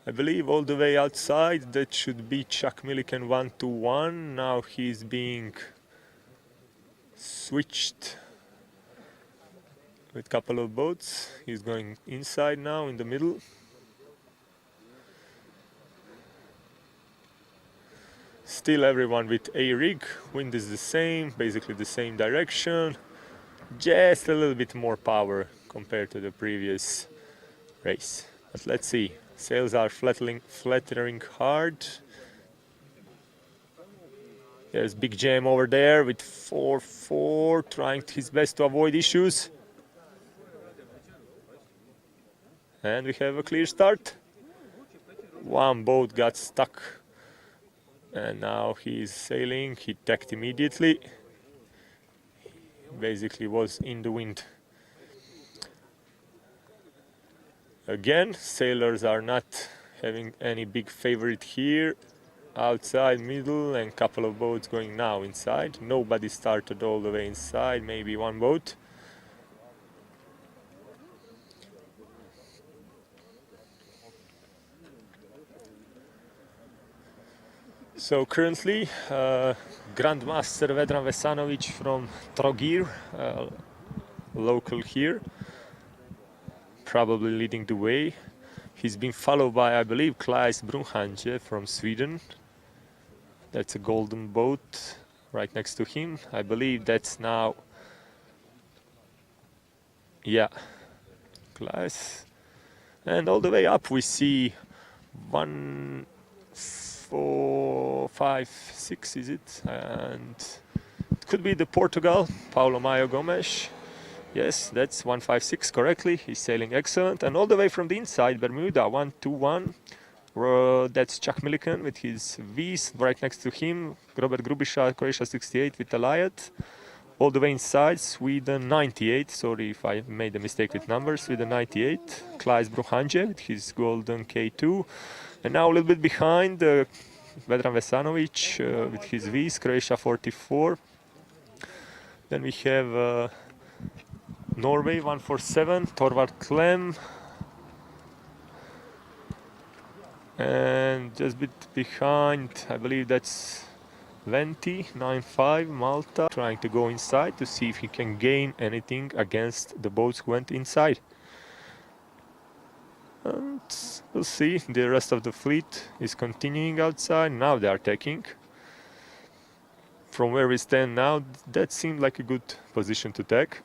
I believe all the way outside that should be Chuck Milliken 121. Now he's being switched with a couple of boats. He's going inside now in the middle. Still everyone with a rig. Wind is the same, basically the same direction. Just a little bit more power compared to the previous race. But let's see. Sails are fluttering hard. There's Big Jam over there with 4-4, trying his best to avoid issues. And we have a clear start. One boat got stuck. And now he's sailing. He tacked immediately. Basically was in the wind. Again, sailors are not having any big favorite here. Outside, middle, and couple of boats going now inside. Nobody started all the way inside, maybe one boat. So currently, Grandmaster Vedran Vesanovic from Trogir, local here, probably leading the way. He's been followed by, I believe, Klaes Brunhanje from Sweden. That's a golden boat right next to him. I believe that's now, yeah, Klaes. And all the way up we see 1, 4, 5, 6, is it? And it could be the Portugal, Paulo Maio Gomes. Yes, that's 156 correctly. He's sailing excellent. And all the way from the inside, Bermuda, 121. That's Chuck Millikan with his V's. Right next to him, Robert Grubisha, Croatia 68 with Alliot. All the way inside, Sweden 98. Sorry if I made a mistake with numbers. Sweden 98. Klaes Bruhanje with his golden K2. And now a little bit behind, Vedran Vesanovic with his V's, Croatia 44. Then we have Norway 147, Torvald Klem. And just a bit behind, I believe that's Venti 95, Malta, trying to go inside to see if he can gain anything against the boats who went inside. And we'll see. The rest of the fleet is continuing outside. Now they are taking. From where we stand now, that seemed like a good position to take.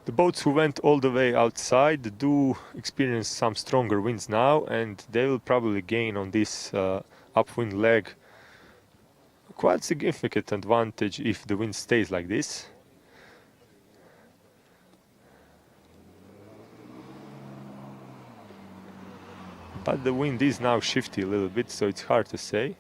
The boats who went all the way outside do experience some stronger winds now, and they will probably gain on this upwind leg quite significant advantage if the wind stays like this. But the wind is now shifty a little bit, so it's hard to say.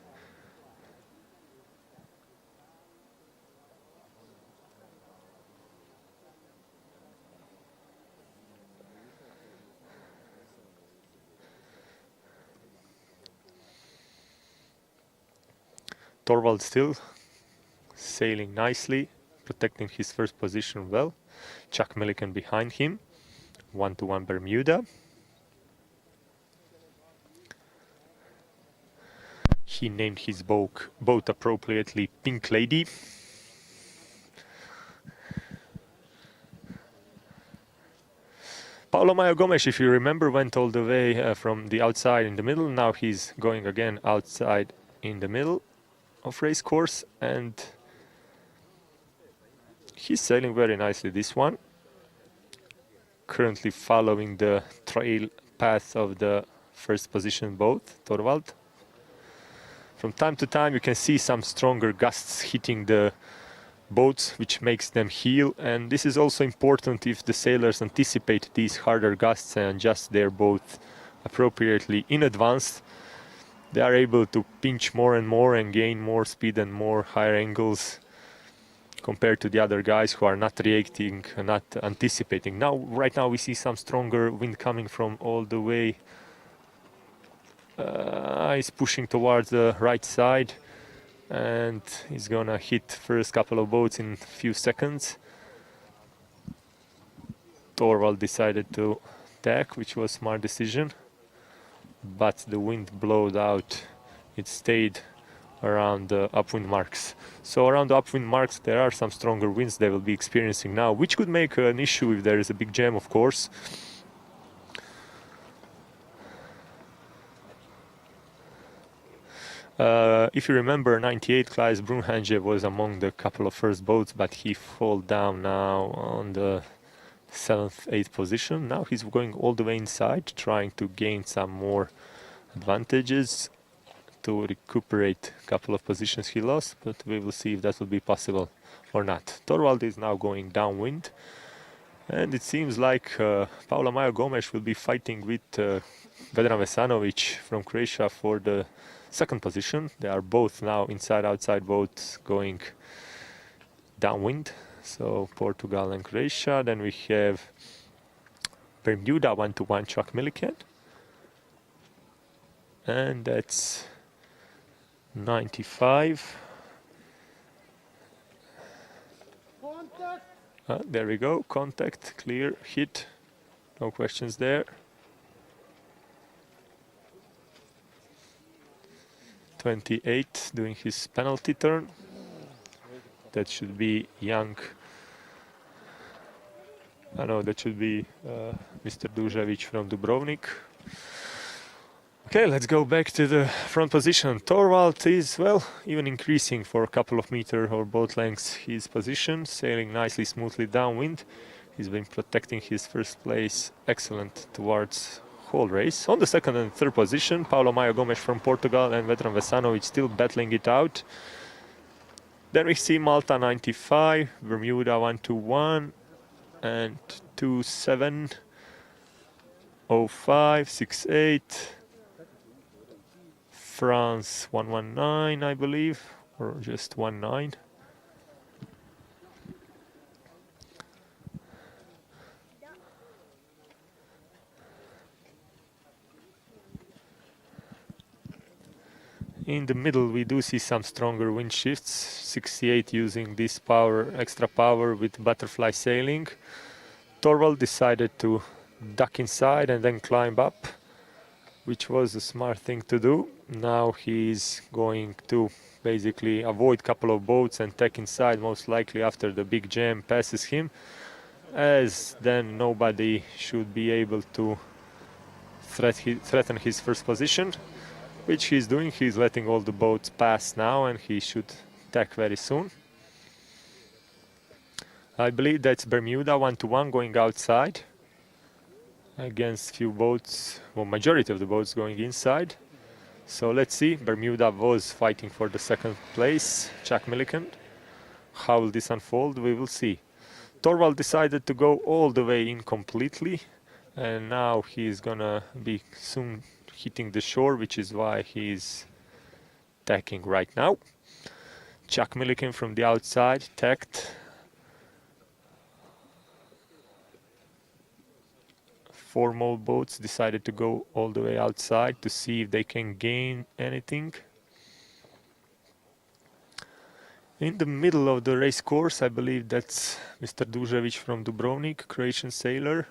Torvald still sailing nicely, protecting his first position well. Chuck Millikan behind him, 1-1 Bermuda. He named his boat appropriately Pink Lady. Paulo Maio Gomes, if you remember, went all the way from the outside in the middle. Now he's going again outside in the middle of race course, and he's sailing very nicely this one, currently following the trail path of the first position boat, Torvald. From time to time you can see some stronger gusts hitting the boats, which makes them heel, and this is also important if the sailors anticipate these harder gusts and adjust their boat appropriately in advance. They are able to pinch more and more and gain more speed and more higher angles compared to the other guys who are not reacting, not anticipating. Now, right now we see some stronger wind coming from all the way. He's pushing towards the right side and he's gonna hit first couple of boats in a few seconds. Torvald decided to tack, which was a smart decision. But the wind blowed out. It stayed around the upwind marks. So around the upwind marks there are some stronger winds they will be experiencing now, which could make an issue if there is a big jam, of course. If you remember, 98 Klaes Brunhanje was among the couple of first boats, but he fall down now on the 7th, 8th position. Now he's going all the way inside, trying to gain some more advantages to recuperate a couple of positions he lost, but we will see if that will be possible or not. Torvald is now going downwind, and it seems like Paolo Maio Gomes will be fighting with Vedran Vesanovic from Croatia for the 2nd position. They are both now inside-outside boats going downwind. So Portugal and Croatia. Then we have Bermuda 1-1 Chuck Milliken. And that's 95. There we go. Contact, clear, hit. No questions there. 28 doing his penalty turn. That should be young. That should be Mr. Dužević from Dubrovnik. Okay, let's go back to the front position. Torvald is, well, even increasing for a couple of meters or boat lengths his position, sailing nicely, smoothly downwind. He's been protecting his first place excellent towards whole race. On the 2nd and 3rd position, Paolo Maio Gomes from Portugal and Vedran Vesanovic still battling it out. Then we see Malta 95, Bermuda 1-1, and 27, 05, 68, France 119, I believe, or just 19. In the middle we do see some stronger wind shifts, 68 using this power, extra power with butterfly sailing. Torvald decided to duck inside and then climb up, which was a smart thing to do. Now he's going to basically avoid a couple of boats and tack inside, most likely after the big jam passes him, as then nobody should be able to threaten his first position. Which he's doing. He's letting all the boats pass now, and he should tack very soon. I believe that's Bermuda 1-1 going outside against few boats, well, majority of the boats going inside. So let's see. Bermuda was fighting for the 2nd place, Chuck Milliken. How will this unfold? We will see. Torvald decided to go all the way in completely, and now he's gonna be soon hitting the shore, which is why he's tacking right now. Chuck Milliken from the outside, tacked. Four more boats decided to go all the way outside to see if they can gain anything. In the middle of the race course, I believe that's Mr. Dužević from Dubrovnik, Croatian sailor.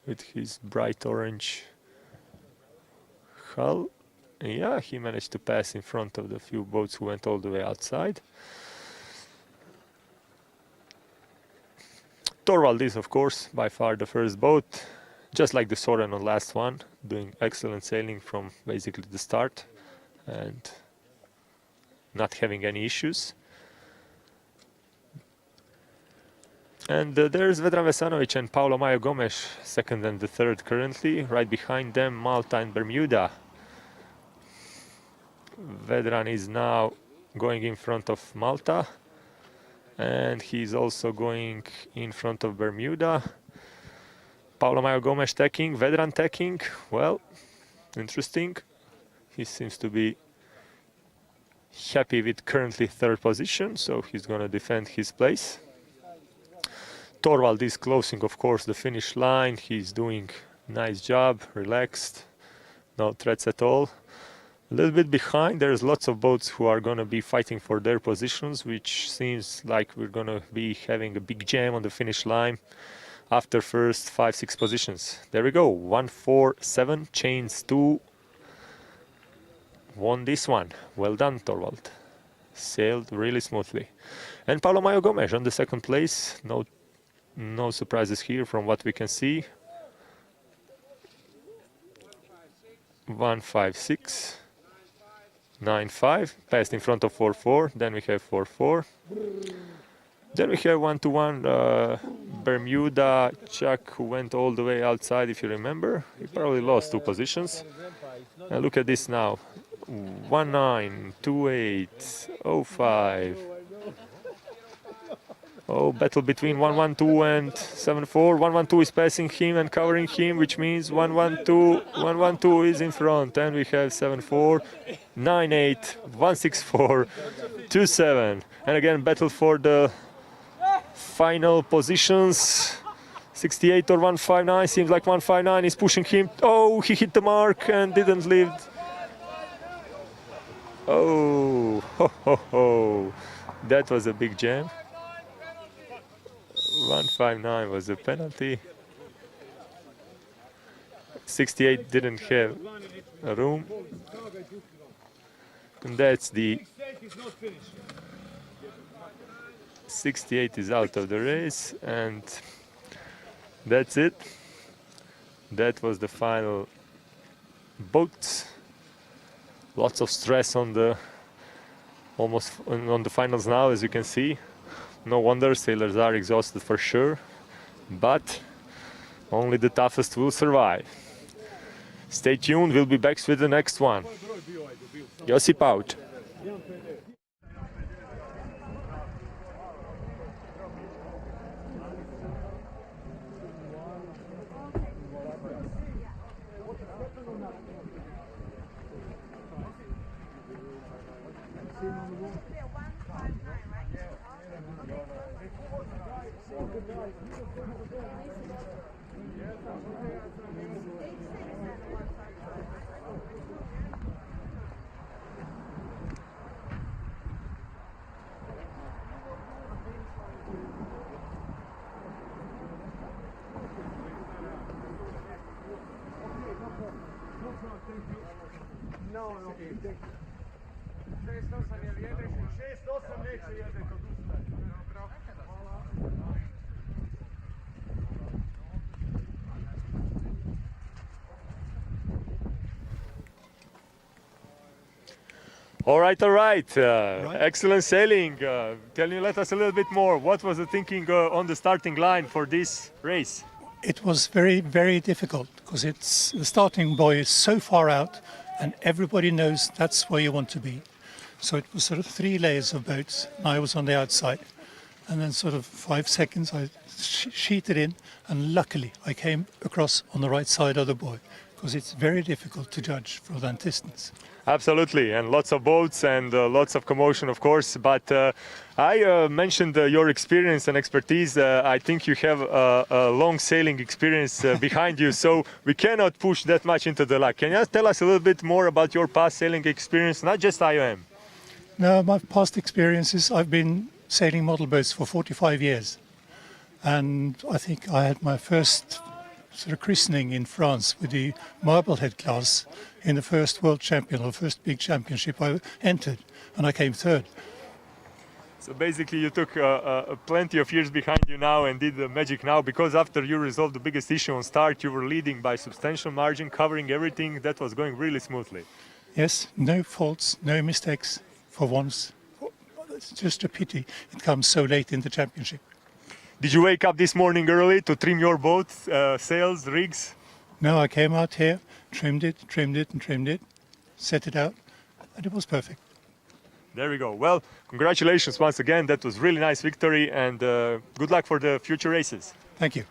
With his bright orange hull. Yeah, he managed to pass in front of the few boats who went all the way outside. Torvald is, of course, by far the first boat, just like the Soren on last one, doing excellent sailing from basically the start and not having any issues. And there's Vedran Vesanovic and Paolo Maio Gomes, 2nd and the 3rd currently. Right behind them, Malta and Bermuda. Vedran is now going in front of Malta. And he's also going in front of Bermuda. Paolo Maio Gomes tacking, Vedran tacking. Well, interesting. He seems to be happy with currently 3rd position, so he's going to defend his place. Torvald is closing, of course, the finish line. He's doing a nice job, relaxed, no threats at all. A little bit behind, there's lots of boats who are going to be fighting for their positions, which seems like we're going to be having a big jam on the finish line after first 5-6 positions. There we go, 1-4-7, chains 2. Won this one. Well done, Torvald. Sailed really smoothly. And Paolo Maio Gomes on the 2nd place. No surprises here from what we can see. 156, 95, passed in front of 44, then we have 44. Then we have 1-1 Bermuda Chuck, who went all the way outside, if you remember. He probably lost 2 positions. And look at this now. 19, 28, 05. Oh, battle between 112 and 74. 112 is passing him and covering him, which means 112 is in front. And we have 74, 98, 164, 27. And again, battle for the final positions. 68 or 159. Seems like 159 is pushing him. Oh, he hit the mark and didn't leave. Oh, ho, ho, ho. That was a big jam. 159 was a penalty. 68 didn't have a room. And that's the 68 is out of the race, and that's it. That was the final boat. Lots of stress on the finals now, as you can see. No wonder sailors are exhausted for sure, but only the toughest will survive. Stay tuned, we'll be back with the next one. Josip out. All right. Excellent sailing. Can you let us a little bit more? What was the thinking on the starting line for this race? It was very, very difficult because the starting buoy is so far out and everybody knows that's where you want to be. So it was sort of 3 layers of boats and I was on the outside. And then sort of 5 seconds I sheeted in, and luckily I came across on the right side of the buoy because it's very difficult to judge for that distance. Absolutely, and lots of boats and lots of commotion, of course. But I mentioned your experience and expertise. I think you have a long sailing experience behind you, so we cannot push that much into the luck. Can you tell us a little bit more about your past sailing experience, not just IOM? No, my past experiences, I've been sailing model boats for 45 years. And I think I had my first sort of christening in France with the Marblehead class in the first world champion or first big championship I entered, and I came third. So basically you took plenty of years behind you now and did the magic now, because after you resolved the biggest issue on start, you were leading by substantial margin, covering everything. That was going really smoothly. Yes, no faults, no mistakes for once. It's just a pity it comes so late in the championship. Did you wake up this morning early to trim your boat, sails, rigs? No, I came out here, trimmed it, set it out, and it was perfect. There we go. Well, congratulations once again. That was really nice victory, and good luck for the future races. Thank you.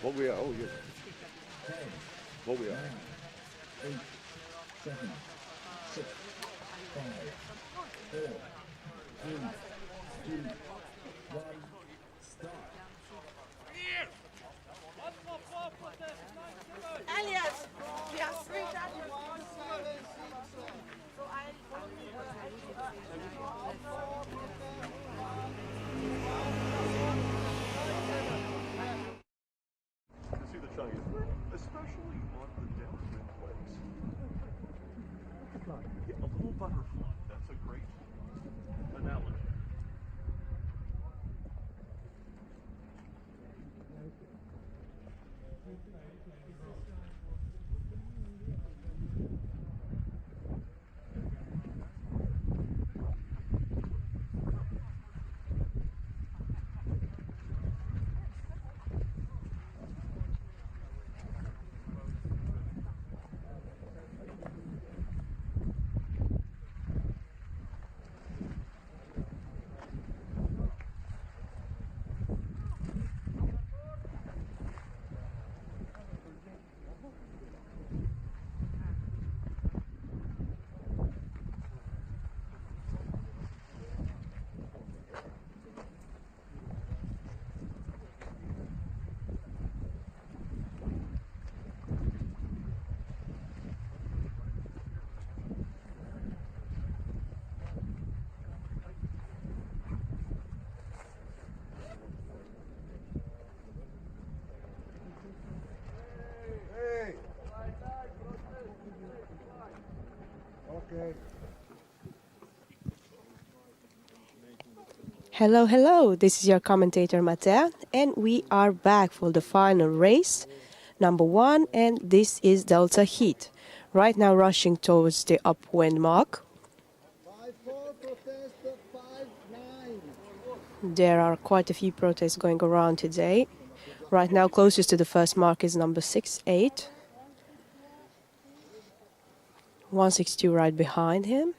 What we are? Oh, yes. What we are? 8, 7, 6, 5, 4, 3, 2, 1, start. Elias, we have 3 judges. So I only You see the Chinese, especially on the downwind waves. Yeah, a little butterfly. That's a great analogy. Hello, hello, this is your commentator Matea, and we are back for the final race, number 1, and this is Delta Heat. Right now rushing towards the upwind mark. 5-4 protest 5-9. There are quite a few protests going around today. Right now closest to the first mark is number 6-8. 162 right behind him.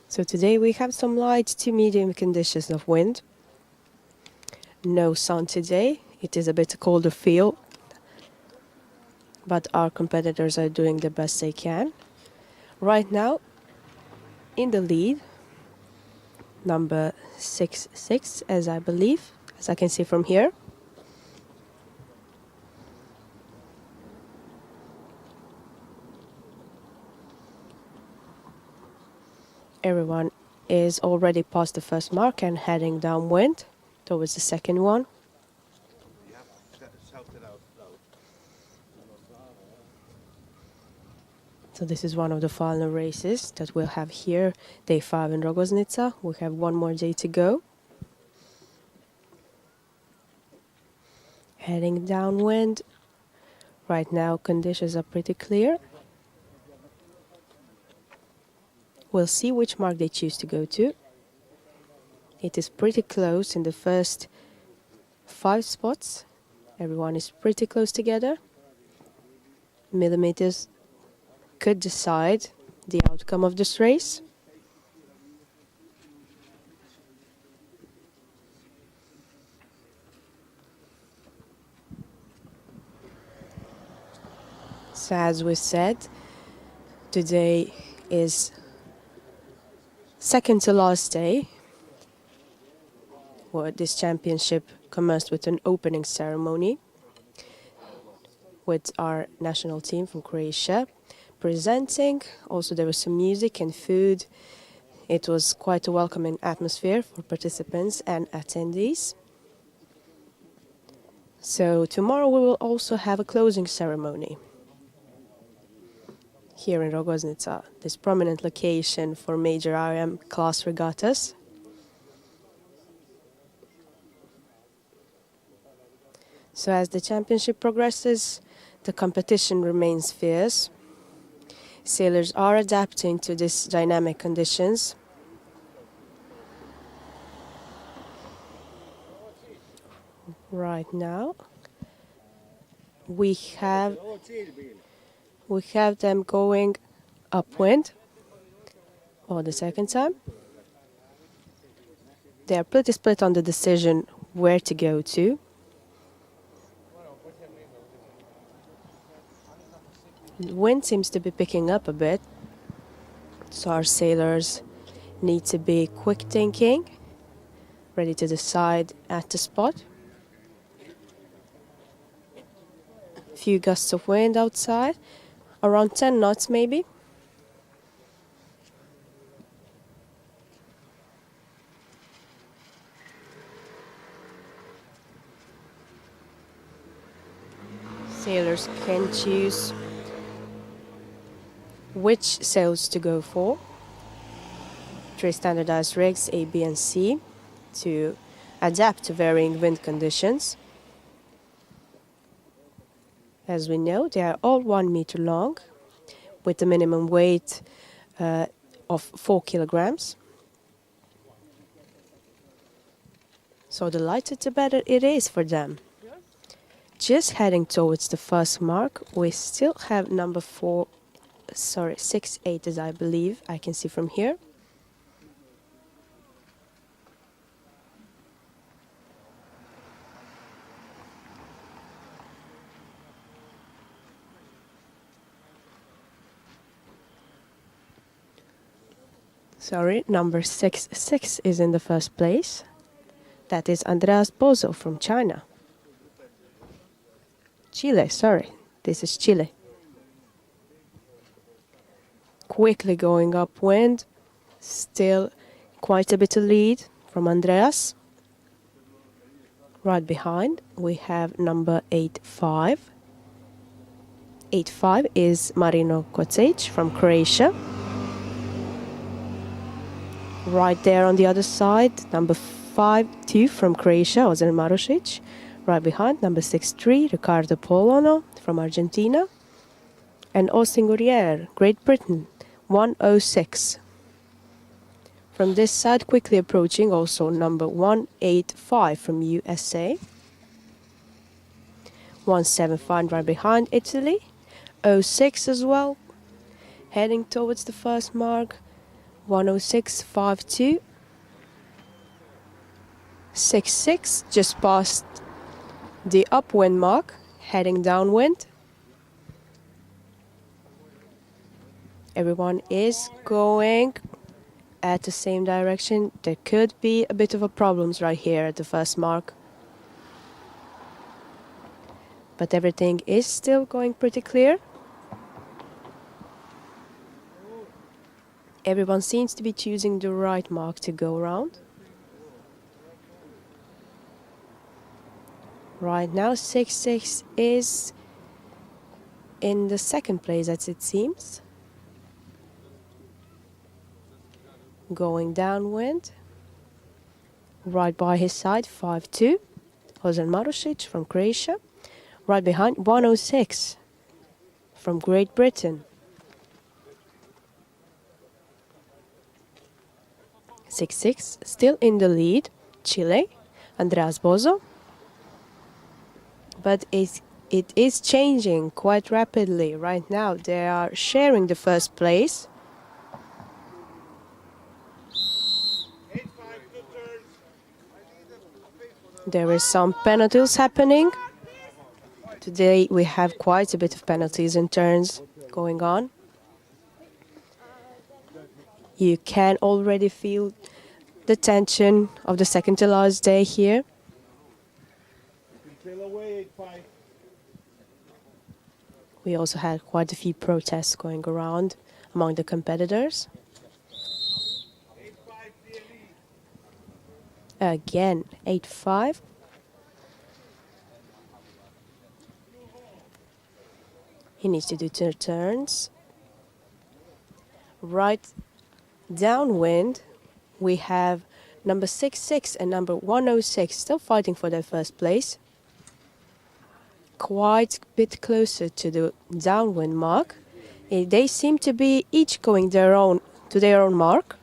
So today we have some light to medium conditions of wind. No sun today. It is a bit colder feel. But our competitors are doing the best they can. Right now, in the lead, number 6-6, as I believe, as I can see from here. Everyone is already past the first mark and heading downwind. towards the second one. So this is one of the final races that we'll have here, day 5 in Rogoznica. We have one more day to go. Heading downwind. Right now conditions are pretty clear. We'll see which mark they choose to go to. It is pretty close in the first 5 spots. Everyone is pretty close together. Millimeters could decide the outcome of this race. So as we said, today is second to last day. Where this championship commenced with an opening ceremony with our national team from Croatia presenting. Also there was some music and food. It was quite a welcoming atmosphere for participants and attendees. So tomorrow we will also have a closing ceremony here in Rogoznica, this prominent location for major IOM class regattas. So as the championship progresses, the competition remains fierce. Sailors are adapting to these dynamic conditions. Right now, we have them going upwind for the second time. They are pretty split on the decision where to go to. The wind seems to be picking up a bit, so our sailors need to be quick thinking, ready to decide at the spot. Few gusts of wind outside, around 10 knots maybe. Sailors can choose which sails to go for. 3 standardized rigs, A, B and C, to adapt to varying wind conditions. As we know, they are all 1 meter long, with a minimum weight of 4 kilograms. So the lighter the better it is for them. Just heading towards the first mark, we still have number 6-8 as I believe I can see from here. Sorry, number 6 is in the first place. That is Andreas Bozo from China. Chile, sorry, this is Chile. Quickly going upwind, still quite a bit of lead from Andreas. Right behind we have number 8-5. 8-5 is Marino Kocic from Croatia. Right there on the other side, number 5-2 from Croatia, Ozan Marušić. Right behind, number 6-3, Ricardo Polono from Argentina. And Austin Gourier, Great Britain, 106. From this side, quickly approaching, also number 185 from USA. 175 right behind, Italy. 06 as well, heading towards the first mark. 106.52. 66 just past the upwind mark, heading downwind. Everyone is going at the same direction. There could be a bit of a problems right here at the first mark. But everything is still going pretty clear. Everyone seems to be choosing the right mark to go around. Right now 6-6 is in the second place, as it seems. Going downwind. Right by his side, 5-2. Ozan Marušić from Croatia. Right behind, 106 from Great Britain. 6-6, still in the lead, Chile, Andreas Bozo. But it is changing quite rapidly. Right now they are sharing the first place. There is some penalties happening. Today we have quite a bit of penalties and turns going on. You can already feel the tension of the second to last day here. We also had quite a few protests going around among the competitors. Again, 8-5. He needs to do 2 turns. Right downwind, we have number 6-6 and number 106 still fighting for their first place. Quite a bit closer to the downwind mark. They seem to be each going to their own mark.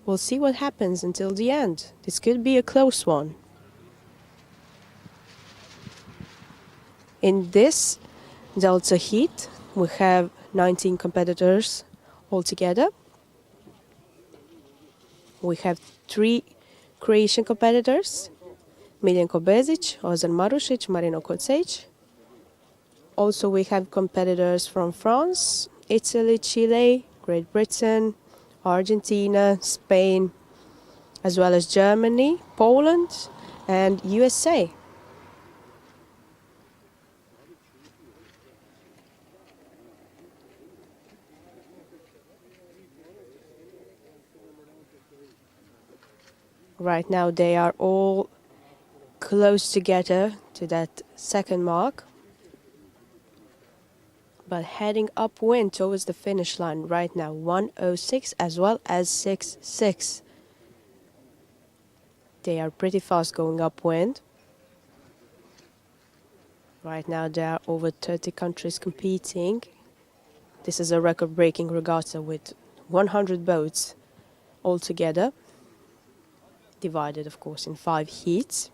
We'll see what happens until the end. This could be a close one. In this Delta heat, we have 19 competitors altogether. We have 3 Croatian competitors, Miljenko Bezic, Ozan Marušić, Marino Kocic. Also we have competitors from France, Italy, Chile, Great Britain, Argentina, Spain, as well as Germany, Poland, and USA. Right now they are all close together to that second mark, but heading upwind towards the finish line right now, 106 as well as 6-6. They are pretty fast going upwind. Right now there are over 30 countries competing. This is a record-breaking regatta with 100 boats altogether, divided of course in 5 heats.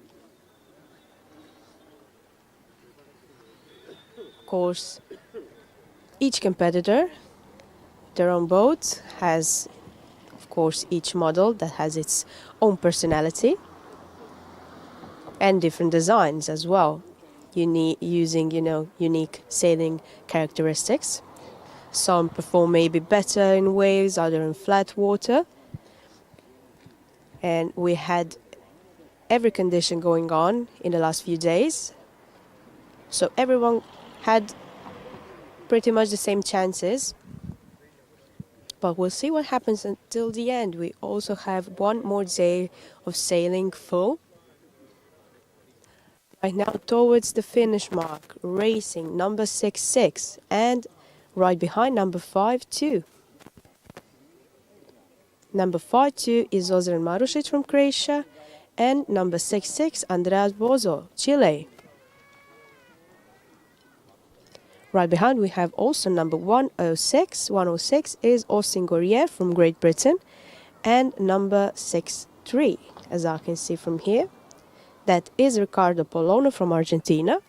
Of course, each competitor, their own boat, has of course each model that has its own personality and different designs as well, using unique sailing characteristics. Some perform maybe better in waves, other in flat water. And we had every condition going on in the last few days, so everyone had pretty much the same chances. But we'll see what happens until the end. We also have one more day of sailing full. Right now towards the finish mark, racing number 6-6 and right behind number 5-2. Number 5-2 is Ozan Marušić from Croatia and number 6-6 Andreas Bozo, Chile. Right behind we have also number 106. 106 is Austin Gourier from Great Britain and number 6-3, as I can see from here. That is Ricardo Polono from Argentina.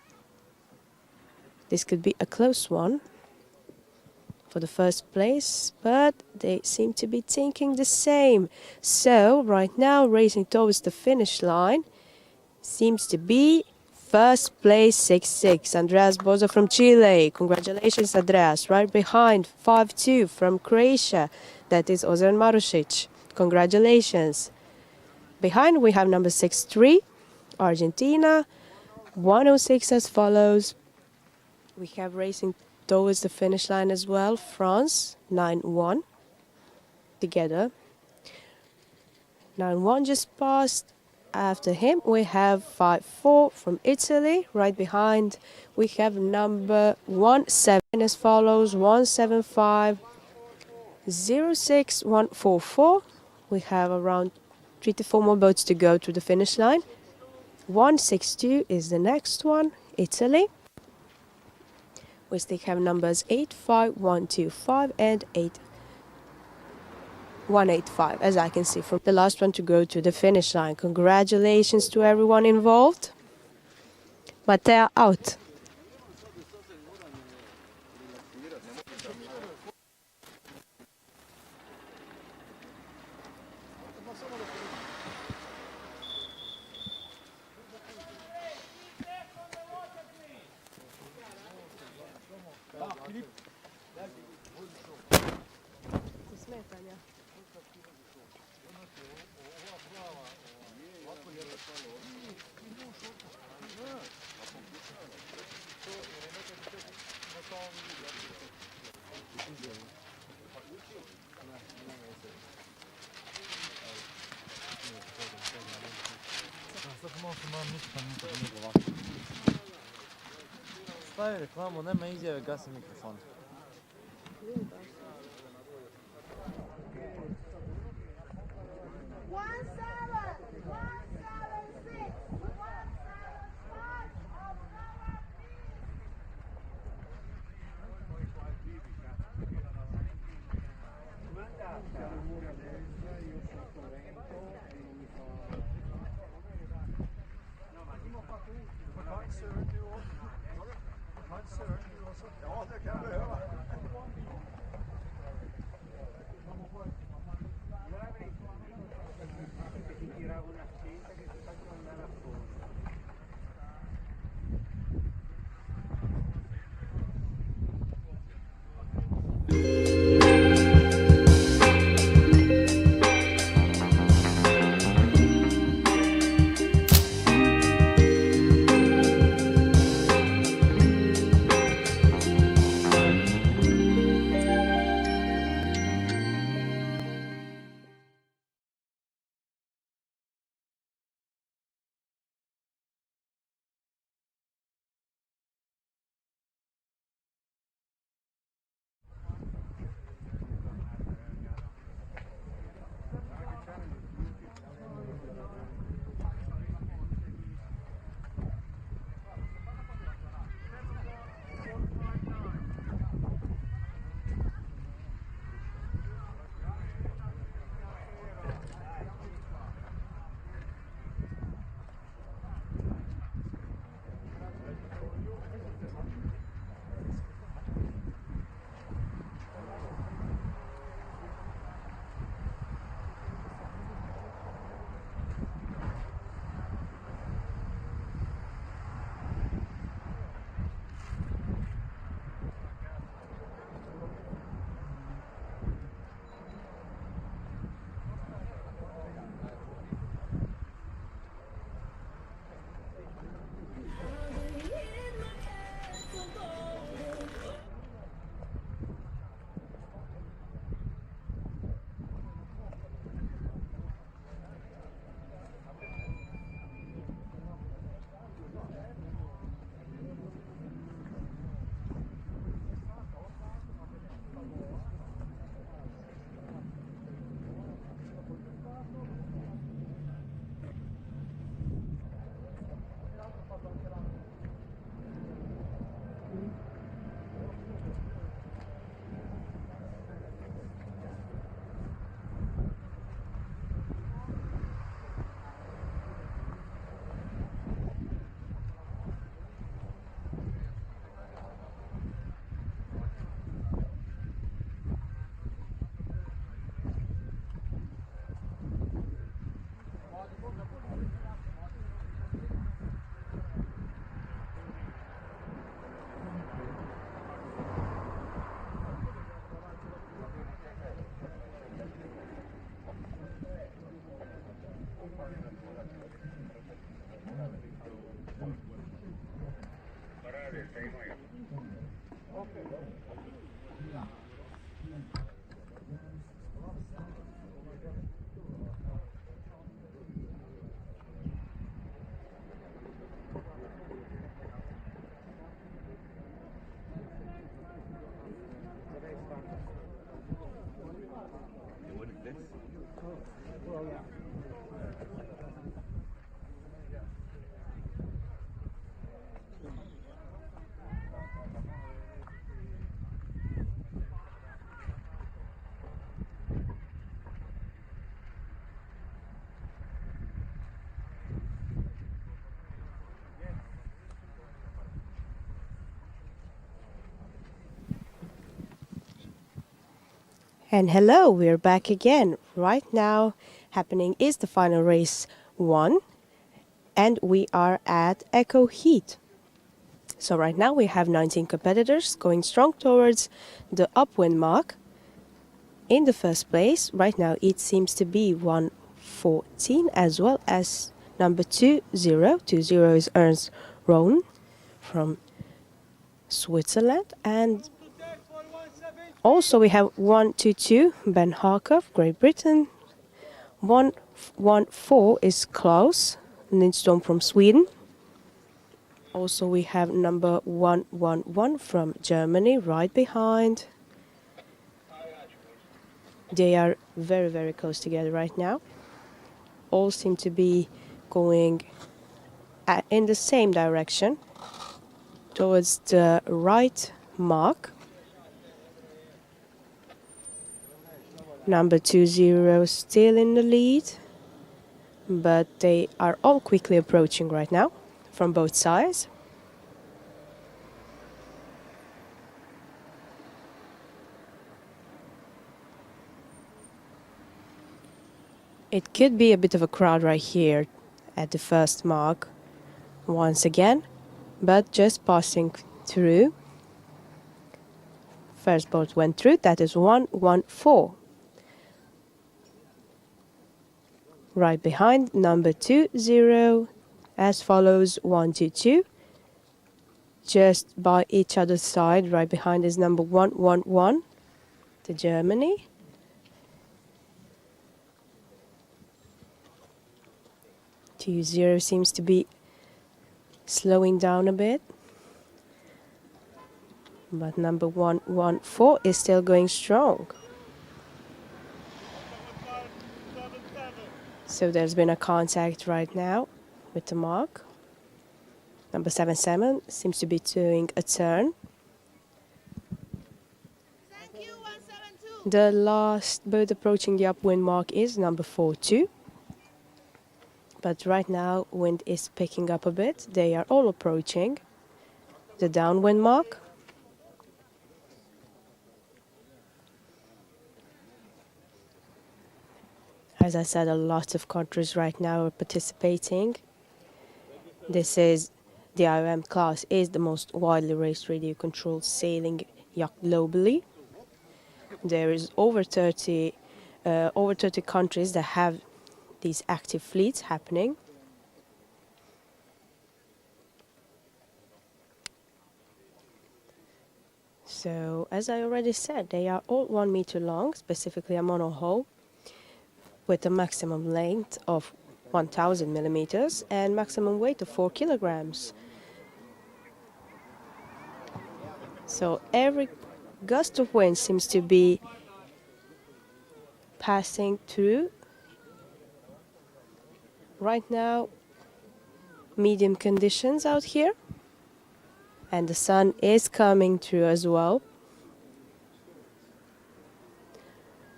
This could be a close one for the first place, but they seem to be thinking the same. So right now racing towards the finish line seems to be first place 6-6, Andreas Bozo from Chile. Congratulations, Andreas. Right behind 5-2 from Croatia, that is Ozan Marušić. Congratulations. Behind we have number 6-3, Argentina. 106 as follows. We have racing towards the finish line as well, France, 9-1 together. 9-1 just passed After him, we have 5-4 from Italy. Right behind, we have number 1-7 as follows: 1-7-5, 0-6-1-4-4. We have around 3 to 4 more boats to go to the finish line. 1-6-2 is the next one, Italy. We still have numbers 8-5-1-2-5 and 8-1-8-5, as I can see from the last one to go to the finish line. Congratulations to everyone involved. Matea out. Stavi reklamu, nema izjave, gasi mikrofon. Ja, det kan jag behöva. And hello, we're back again. Right now, happening is the final race 1, and we are at Echo Heat. So right now we have 19 competitors going strong towards the upwind mark. In the first place, right now it seems to be 1:14, as well as number 20. 20 is Ernst Rohn from Switzerland, and also we have 122 Ben Harker, Great Britain. 114 is Klaus Lindström from Sweden. Also we have number 111 from Germany right behind. They are very, very close together right now. All seem to be going in the same direction towards the right mark. Number 20 still in the lead, but they are all quickly approaching right now from both sides. It could be a bit of a crowd right here at the first mark once again, but just passing through. First boat went through, that is 114. Right behind, number 20, as follows 122. Just by each other's side, right behind is number 111, to Germany. Zero seems to be slowing down a bit, but number 114 is still going strong. So there's been a contact right now with the mark. Number 77 seems to be doing a turn. The last boat approaching the upwind mark is number 42. But right now, wind is picking up a bit. They are all approaching the downwind mark. As I said, a lot of countries right now are participating. This is the IOM class is the most widely raced radio-controlled sailing yacht globally. There is over 30 countries that have these active fleets happening. So, as I already said, they are all 1 meter long, specifically a monohull, with a maximum length of 1000 millimeters and maximum weight of 4 kilograms. So every gust of wind seems to be passing through. Right now, medium conditions out here, and the sun is coming through as well.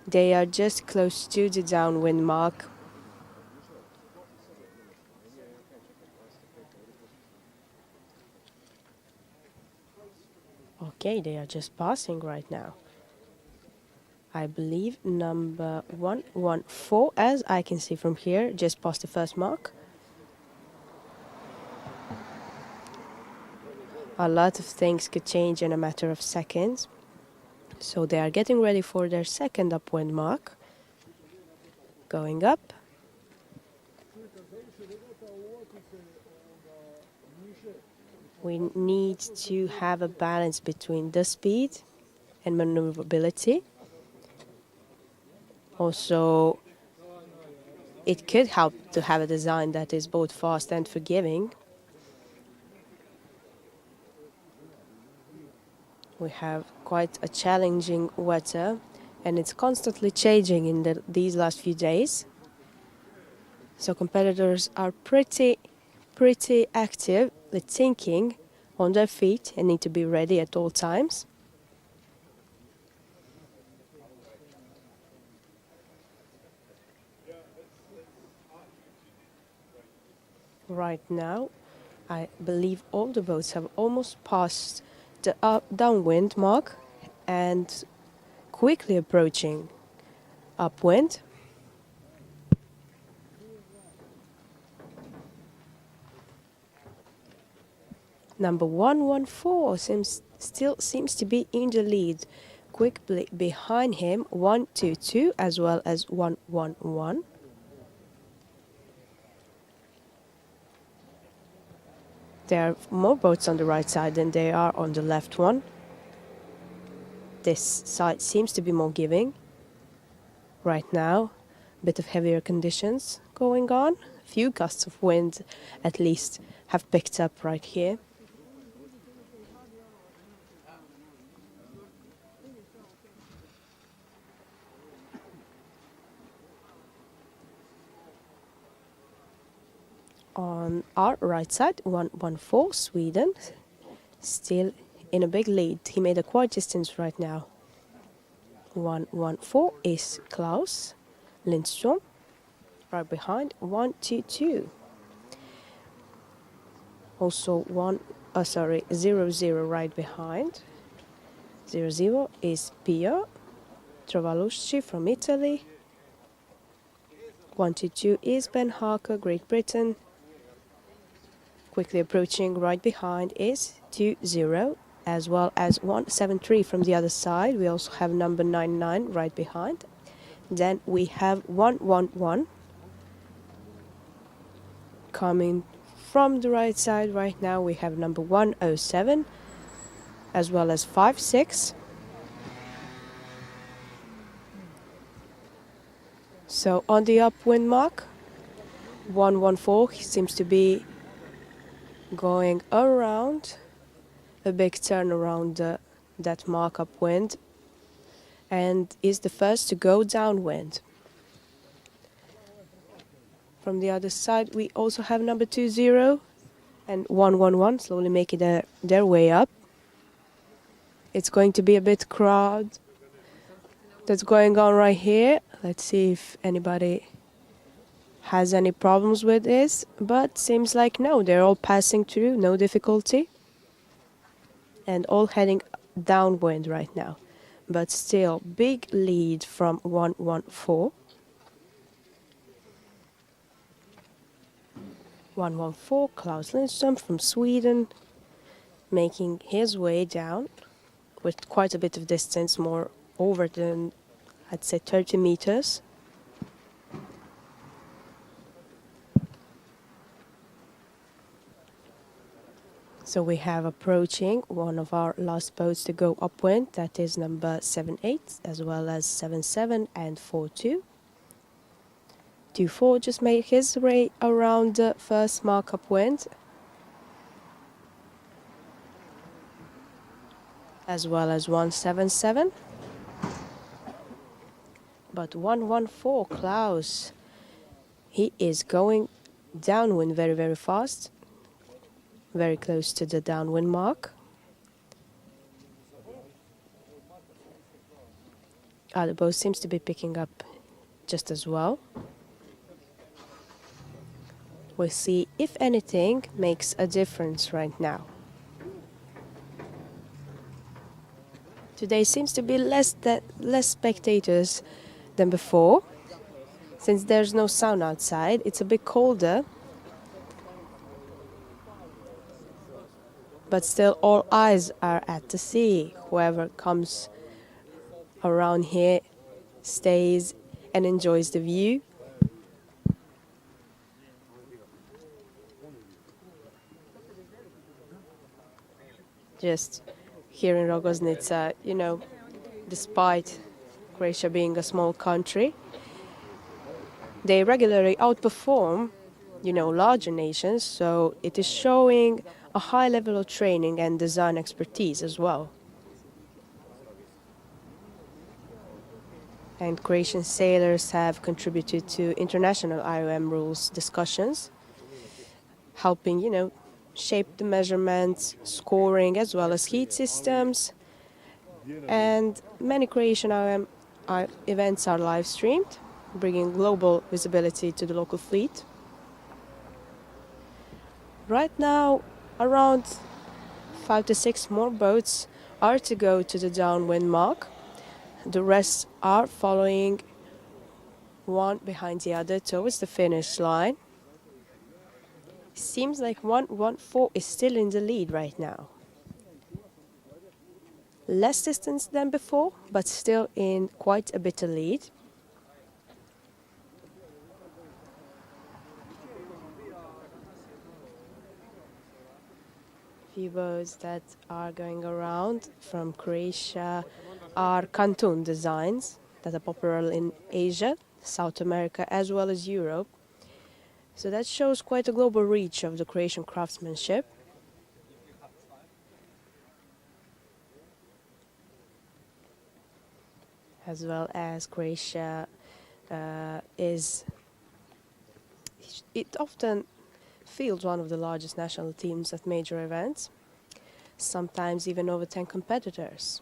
They are just close to the downwind mark. Okay, they are just passing right now. I believe number 114, as I can see from here, just passed the first mark. A lot of things could change in a matter of seconds. So they are getting ready for their second upwind mark. Going up. We need to have a balance between the speed and maneuverability. Also, it could help to have a design that is both fast and forgiving. We have quite a challenging weather, and it's constantly changing in these last few days. So competitors are pretty active, thinking on their feet and need to be ready at all times. Right now, I believe all the boats have almost passed the downwind mark, and quickly approaching upwind. Number 114 still seems to be in the lead. Quickly behind him, 122 as well as 111. There are more boats on the right side than there are on the left one. This side seems to be more giving. Right now, a bit of heavier conditions going on. A few gusts of wind at least have picked up right here. On our right side, 114, Sweden, still in a big lead. He made a quite distance right now. 114 is Klaus Lindström, right behind 122. Also 00 right behind. 00 is Pio Travalusci from Italy. 122 is Ben Harker, Great Britain. Quickly approaching right behind is 20, as well as 173 from the other side. We also have number 99 right behind. Then we have 111 coming from the right side right now. We have number 107, as well as 56. So on the upwind mark, 114 seems to be going around a big turn around that mark upwind, and is the first to go downwind. From the other side, we also have number 20 and 111 slowly making their way up. It's going to be a bit crowd that's going on right here. Let's see if anybody has any problems with this, but seems like no, they're all passing through, no difficulty, and all heading downwind right now. But still, big lead from 114. 114, Klaus Lindström from Sweden, making his way down with quite a bit of distance, more over than, I'd say, 30 meters. So we have approaching one of our last boats to go upwind, that is number 78, as well as 77 and 42. 24 just made his way around the first mark upwind, as well as 177. But 114, Klaus, he is going downwind very, very fast. Very close to the downwind mark. The boat seems to be picking up just as well. We'll see if anything makes a difference right now. Today seems to be less spectators than before. Since there's no sun outside, it's a bit colder. But still, all eyes are at the sea. Whoever comes around here stays and enjoys the view. Just here in Rogoznica, you know, despite Croatia being a small country, they regularly outperform, you know, larger nations. So it is showing a high level of training and design expertise as well. And Croatian sailors have contributed to international IOM rules discussions, helping, you know, shape the measurements, scoring, as well as heat systems. And many Croatian IOM events are live streamed, bringing global visibility to the local fleet. Right now, around 5 to 6 more boats are to go to the downwind mark. the rest are following one behind the other towards the finish line. Seems like 114 is still in the lead right now. Less distance than before, but still in quite a bit of lead. Few boats that are going around from Croatia are canton designs that are popular in Asia, South America, as well as Europe. So that shows quite a global reach of the Croatian craftsmanship. As well as Croatia it often fields one of the largest national teams at major events, sometimes even over 10 competitors.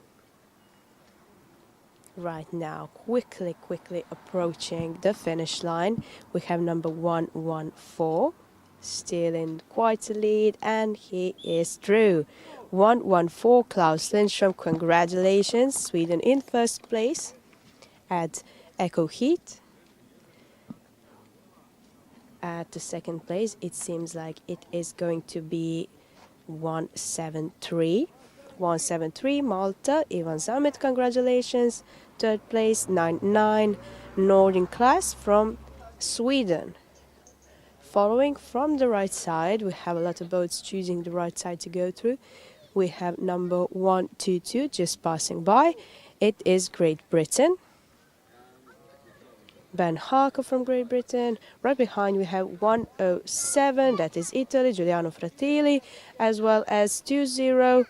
Right now, quickly approaching the finish line, we have number 114, still in quite a lead, and he is through. 114, Klaus Lindström, congratulations, Sweden in first place at Echo Heat. At the second place, it seems like it is going to be 173. 173, Malta, Ivan Zamet, congratulations. Third place, 99, Northern class from Sweden. Following from the right side, we have a lot of boats choosing the right side to go through. We have number 122 just passing by. It is Great Britain. Ben Harker from Great Britain. Right behind we have 107, that is Italy, Giuliano Fratelli, as well as 20.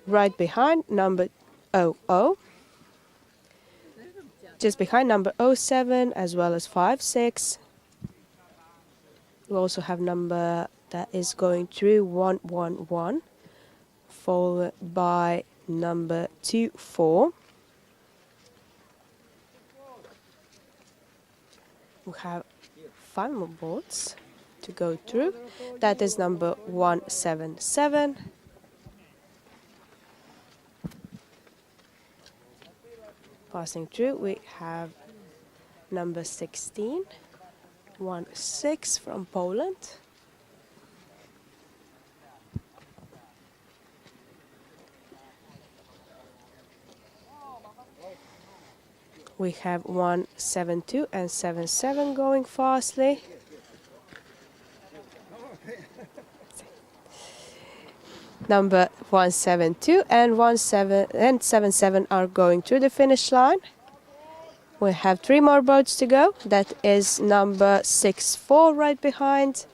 Right behind number 00. Just behind number 07, as well as 56. We also have number that is going through 111, followed by number 24. We have 5 more boats to go through. That is number 177. Passing through, we have number 16, 16 from Poland. We have 172 and 77 going fastly. Number 172 and 77 are going to the finish line. We have 3 more boats to go. That is number 64 right behind.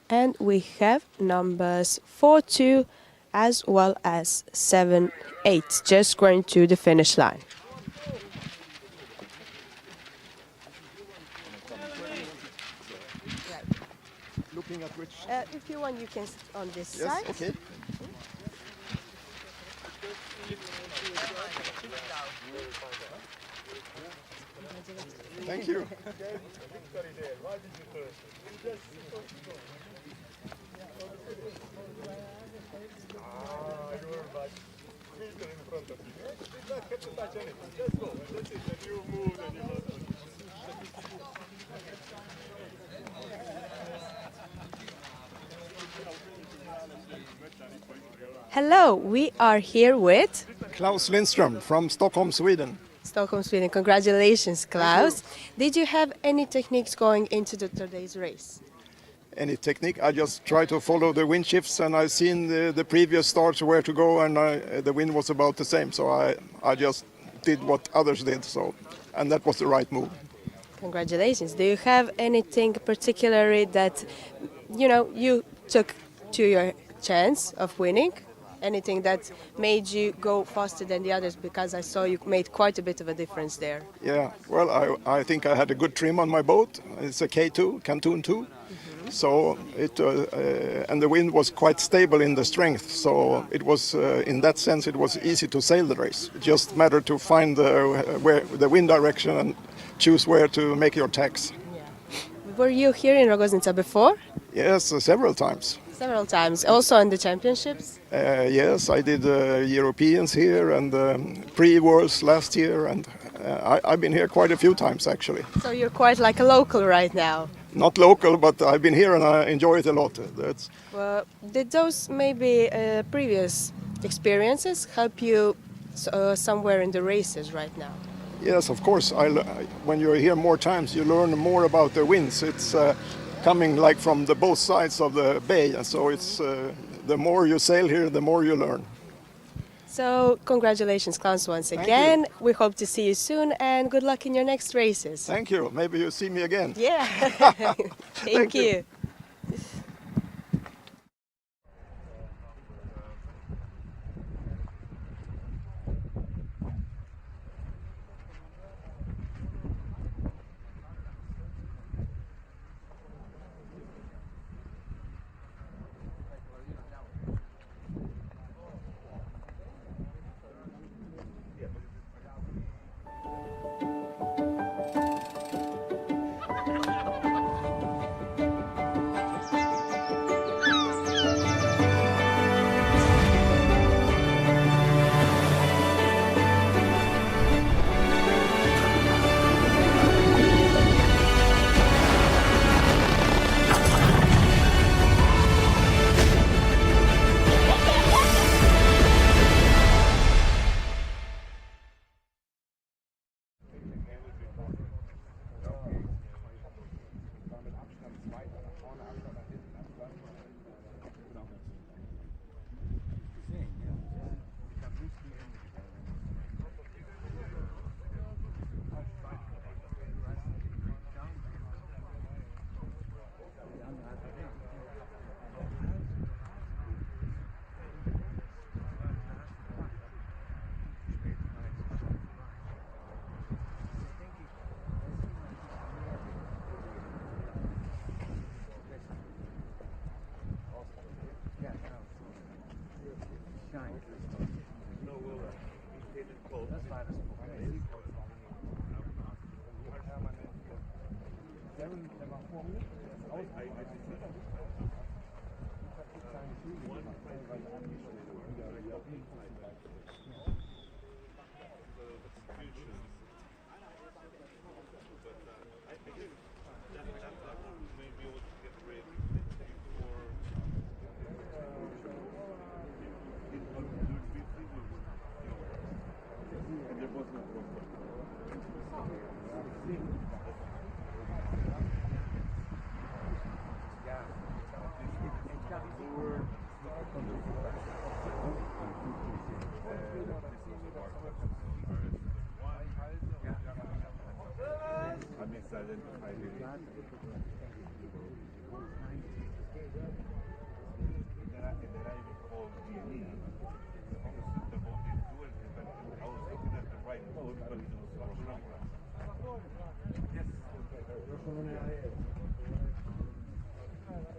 And we have numbers 42 as well as 78 just going to the finish line. Looking at which? If you want, you can sit on this yes, side. Okay. Thank you. Hello, we are here with Klaus Lindström from Stockholm, Sweden. Stockholm, Sweden. Congratulations, Klaus. Did you have any techniques going into today's race? Any technique? I just try to follow the wind shifts, and I've seen the previous starts where to go, and the wind was about the same, so I just did what others did, and that was the right move. Congratulations. Do you have anything particularly that you took to your chance of winning? Anything that made you go faster than the others? Because I saw you made quite a bit of a difference there. Yeah, well, I think I had a good trim on my boat. It's a K2, Canton 2, So and the wind was quite stable in the strength. So it was in that sense it was easy to sail the race. It just mattered to find where the wind direction and choose where to make your tacks. Were you here in Rogoznica before? Yes, several times. Several times. Also in the championships? Yes, I did Europeans here and pre-Worlds last year, and I've been here quite a few times actually. So you're quite like a local right now. Not local, but I've been here and I enjoy it a lot. Well, did those maybe previous experiences help you somewhere in the races right now? Yes, of course. When you're here more times, you learn more about the winds. It's coming like from both sides of the bay, and so it's the more you sail here, the more you learn. So congratulations, Klaus, once again. We hope to see you soon, and good luck in your next races. Thank you. Maybe you'll see me again. Yeah. Thank you.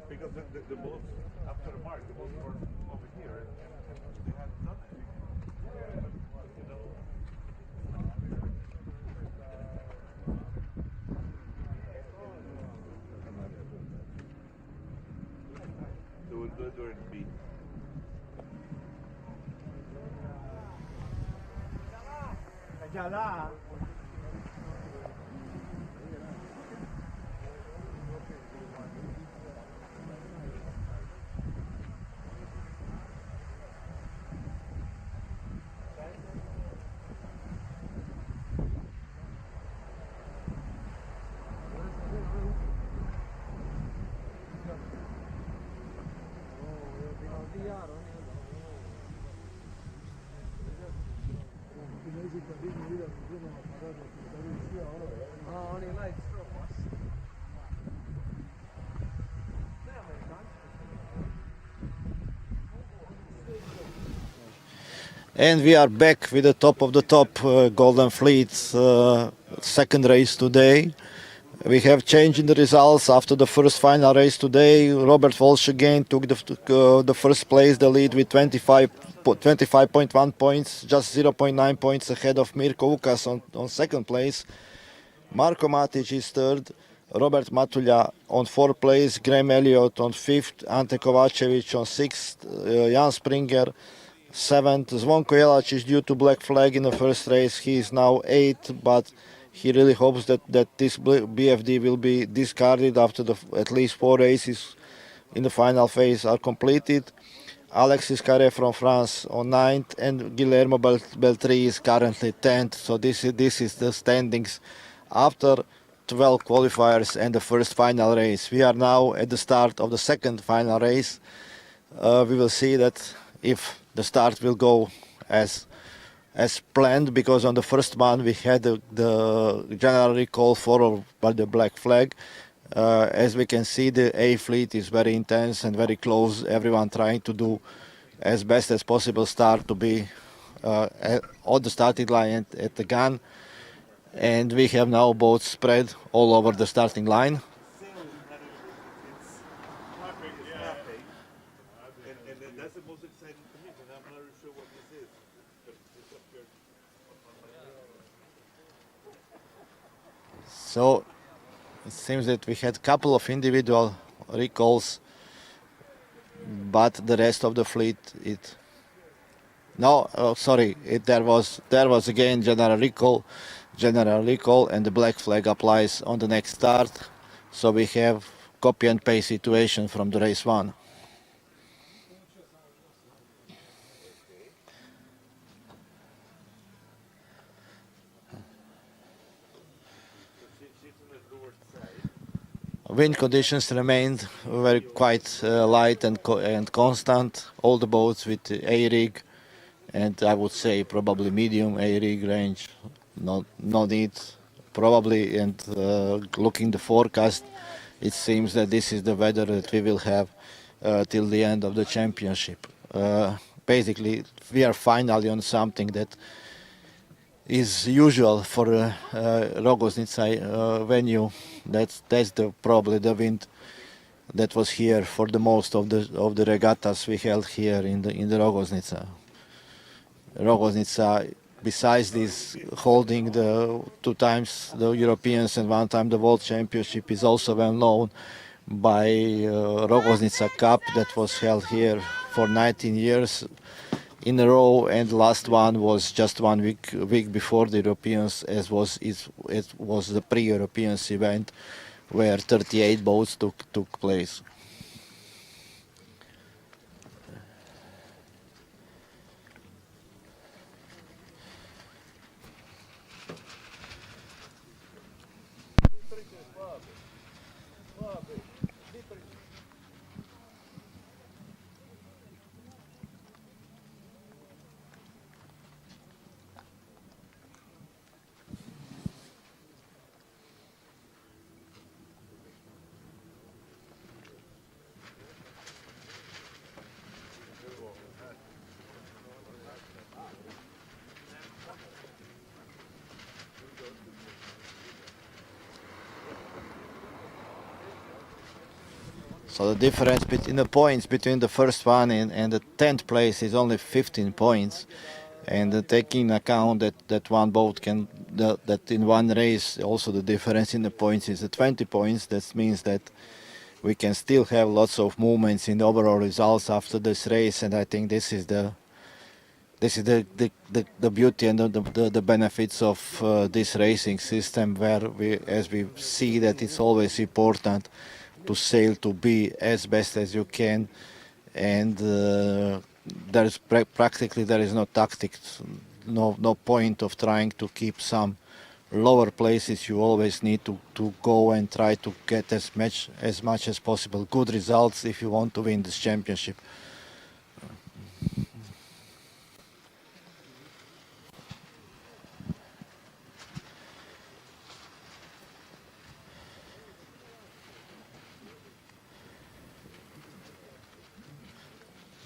Because the boats, after the mark, the boats were over here and they hadn't done anything. They will do it during the beat. And we are back with the top of the top Golden Fleet second race today. We have change in the results after the first final race today. Robert Walsh again took the first place, the lead with 25.1 points, just 0.9 points ahead of Mirko Ukas on second place. Marko Matic is third, Robert Matulja on fourth place, Graham Elliott on fifth, Ante Kovacevic on sixth, Jan Springer seventh. Zvonko Jelac is due to black flag in the first race. He is now eighth, but he really hopes that this BFD will be discarded after at least 4 races in the final phase are completed. Alexis Carré from France on 9th, and Guillermo Beltri is currently 10th. So this is the standings after 12 qualifiers and the first final race. We are now at the start of the second final race. We will see that if the start will go as planned, because on the first one we had the general recall followed by the black flag. As we can see, the A fleet is very intense and very close. Everyone trying to do as best as possible start to be on the starting line at the gun. And we have now boats spread all over the starting line. So it seems that we had a couple of individual recalls, but the rest of the fleet, there was again general recall, and the black flag applies on the next start. So we have copy and paste situation from the race 1. Wind conditions remained very quite light and constant. All the boats with A-rig, and I would say probably medium A-rig range, no need probably. And looking the forecast, it seems that this is the weather that we will have till the end of the championship. Basically, we are finally on something that is usual for Rogoznica venue. That's probably the wind that was here for the most of the regattas we held here in the Rogoznica. Rogoznica, besides this holding the 2 times the Europeans and 1 time the World Championship, is also well known by Rogoznica Cup that was held here for 19 years in a row, and the last one was just 1 week before the Europeans, it was the pre-Europeans event where 38 boats took place. So the difference in the points between the first one and the 10th place is only 15 points. And taking account that one boat that in one race, also the difference in the points is 20 points. That means that we can still have lots of movements in the overall results after this race. And I think this is the beauty and the benefits of this racing system, where as we see that it's always important to sail to be as best as you can, and there is no tactics, no point of trying to keep some lower places. You always need to go and try to get as much as possible good results if you want to win this championship.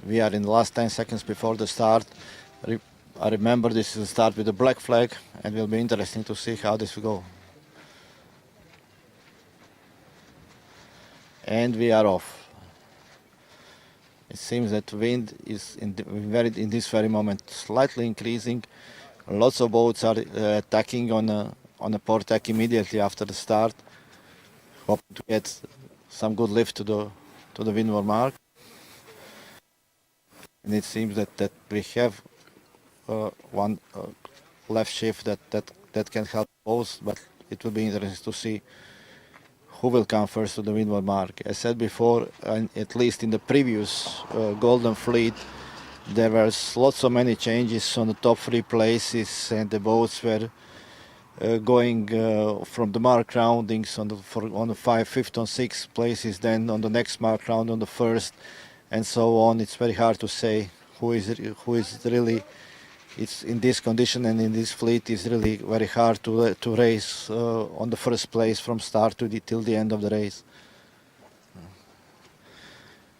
We are in the last 10 seconds before the start. I remember this is the start with the black flag, and it will be interesting to see how this will go. and we are off. It seems that wind is in this very moment slightly increasing. Lots of boats are attacking on a port tack immediately after the start, hoping to get some good lift to the windward mark. And it seems that we have one left shift that can help both, but it will be interesting to see who will come first to the windward mark. As said before, at least in the previous Golden Fleet, there were lots of many changes on the top 3 places, and the boats were going from the mark roundings on the 5th, 5th, and 6th places, then on the next mark round on the 1st, and so on. It's very hard to say who is really. It's in this condition and in this fleet is really very hard to race on the first place from start till the end of the race.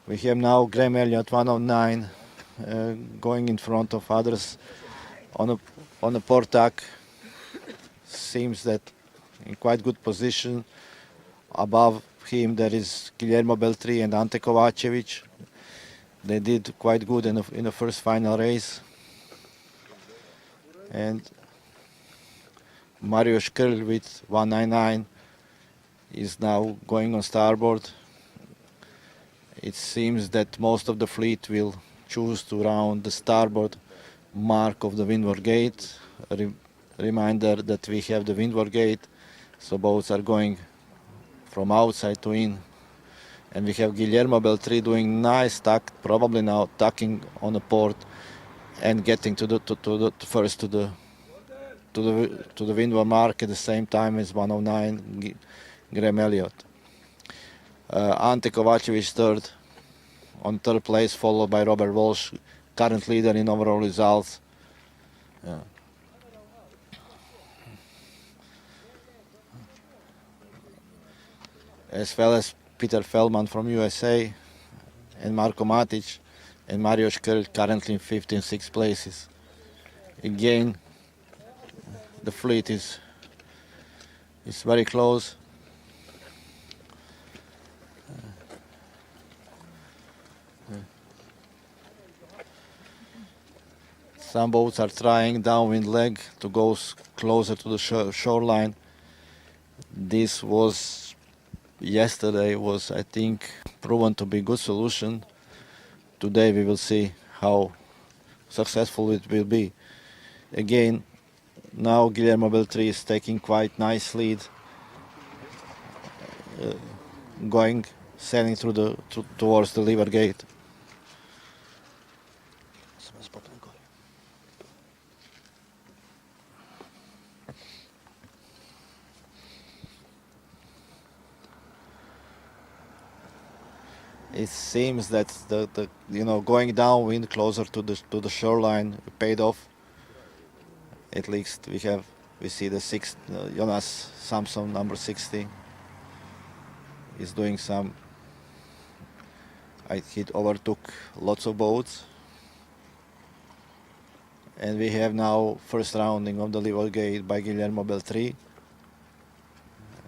We have now Graham Elliott 109 going in front of others on a port tack. Seems that in quite good position. Above him there is Guillermo Beltri and Ante Kovacevic. They did quite good in the first final race. And Mario Škrl with 199 is now going on starboard. It seems that most of the fleet will choose to round the starboard mark of the windward gate. Reminder that we have the windward gate, so boats are going from outside to in. And we have Guillermo Beltri doing nice tack, probably now tacking on the port and getting to the windward mark at the same time as 109 Graham Elliott. Ante Kovacevic third, on third place, followed by Robert Walsh, current leader in overall results. As well as Peter Feldman from USA and Marko Matic and Mario Škrl currently in 5th and 6th places. Again, the fleet is very close. Some boats are trying downwind leg to go closer to the shoreline. This was yesterday was, I think, proven to be a good solution. Today we will see how successful it will be. Again, now Guillermo Beltri is taking quite nice lead, sailing towards the leeward gate. It seems that the going downwind closer to the shoreline paid off. At least we see the sixth Jonas Samson, number 60, is doing some. He overtook lots of boats, and we have now first rounding of the leeward gate by Guillermo Beltri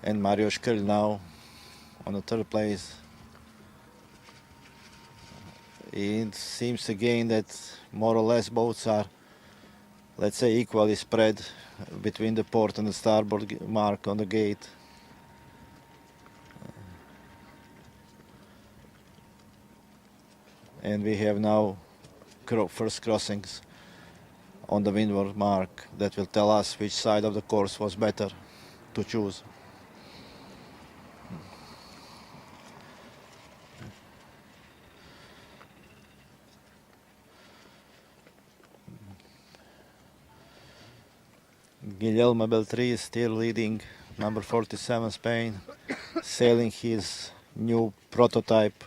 and Mario Škrl now on the third place. It seems again that more or less boats are, let's say, equally spread between the port and the starboard mark on the gate. And we have now first crossings on the windward mark that will tell us which side of the course was better to choose. Guillermo Beltri is still leading, number 47 Spain, sailing his new prototype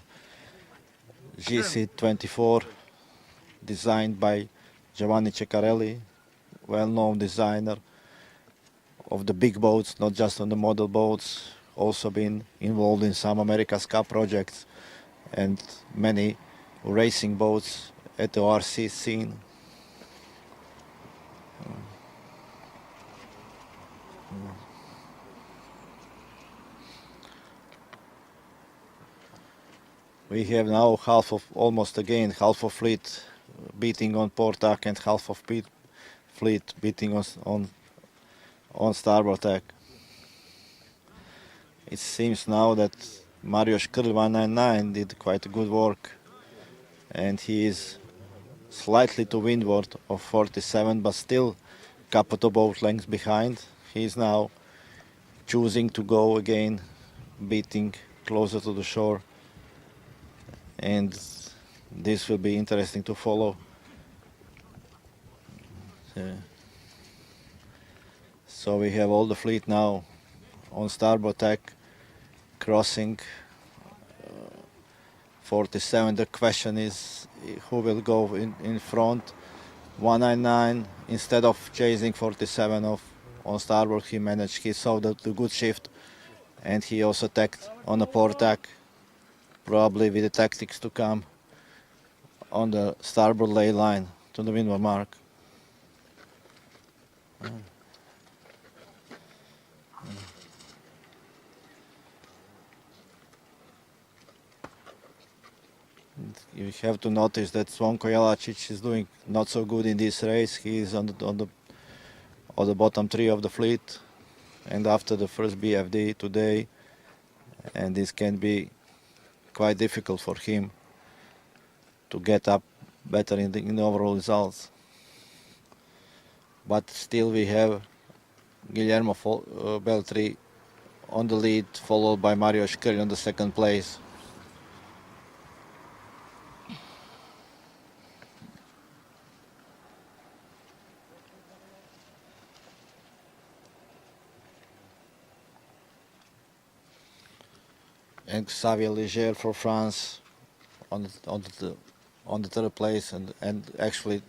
GC24, designed by Giovanni Ceccarelli, well-known designer of the big boats, not just on the model boats, also been involved in some America's Cup projects and many racing boats at the RC scene. We have now almost again half of fleet beating on port tack and half of fleet beating on starboard tack. It seems now that Mario Škrl 199 did quite good work, and he is slightly to windward of 47, but still couple of boat lengths behind. He is now choosing to go again, beating closer to the shore, and this will be interesting to follow. So we have all the fleet now on starboard tack, crossing 47. The question is who will go in front. 199, instead of chasing 47 on starboard, he saw the good shift, and he also tacked on the port tack, probably with the tactics to come on the starboard lay line to the windward mark. You have to notice that Zvonko Jelačić is doing not so good in this race. He is on the bottom 3 of the fleet, and after the first BFD today, and this can be quite difficult for him to get up better in the overall results. But still we have Guillermo Beltri on the lead, followed by Mario Škrl on the second place. And Xavier Leger for France on the third place, and actually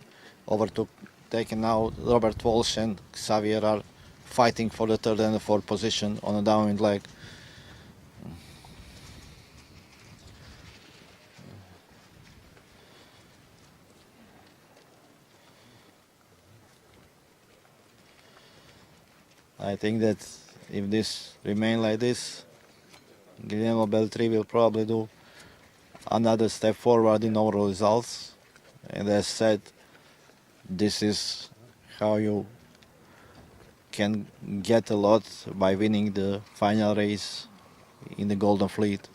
taken now Robert Walsh and Xavier are fighting for the third and the fourth position on a downwind leg. I think that if this remains like this, Guillermo Beltri will probably do another step forward in overall results. And as said, this is how you can get a lot by winning the final race in the Golden Fleet.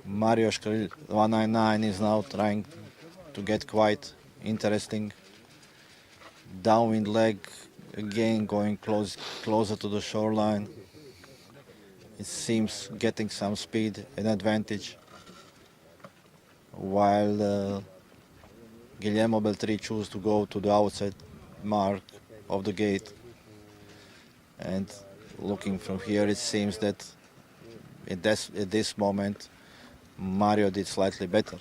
Mario Škrl 199 is now trying to get quite interesting downwind leg, again going closer to the shoreline. It seems getting some speed and advantage, while Guillermo Beltri chose to go to the outside mark of the gate. And looking from here, it seems that at this moment Mario did slightly better.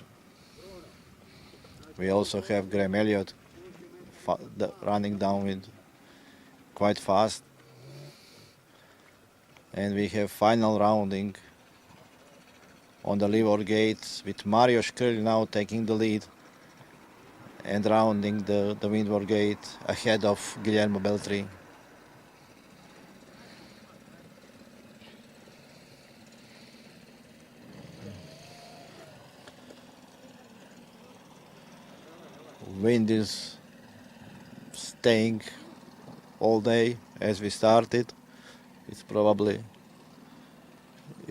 We also have Graham Elliott running downwind quite fast. And we have final rounding on the leeward gate with Mario Škrl now taking the lead and rounding the windward gate ahead of Guillermo Beltri. Wind is staying all day as we started. It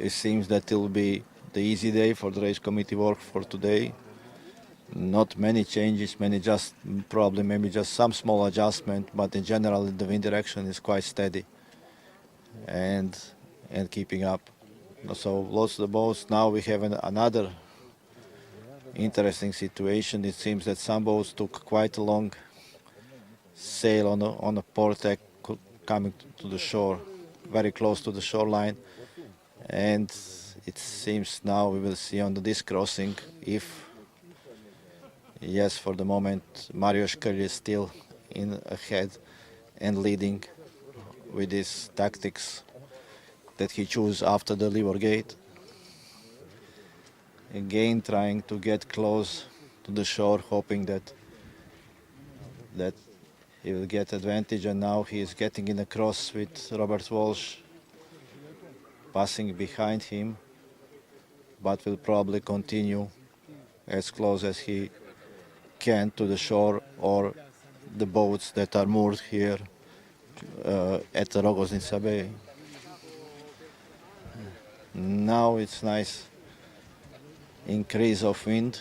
seems that it will be the easy day for the race committee work for today. Not many changes, maybe just some small adjustment, but in general the wind direction is quite steady and keeping up. So lots of the boats. Now we have another interesting situation. It seems that some boats took quite a long sail on a port deck coming to the shore, very close to the shoreline, and it seems now we will see on this crossing if, yes, for the moment Mario Škrl is still ahead and leading with his tactics that he chose after the leeward gate. again trying to get close to the shore, hoping that he will get advantage. And now he is getting in a cross with Robert Walsh passing behind him, but will probably continue as close as he can to the shore or the boats that are moored here at the Rogoznica Bay. Now it's nice increase of wind,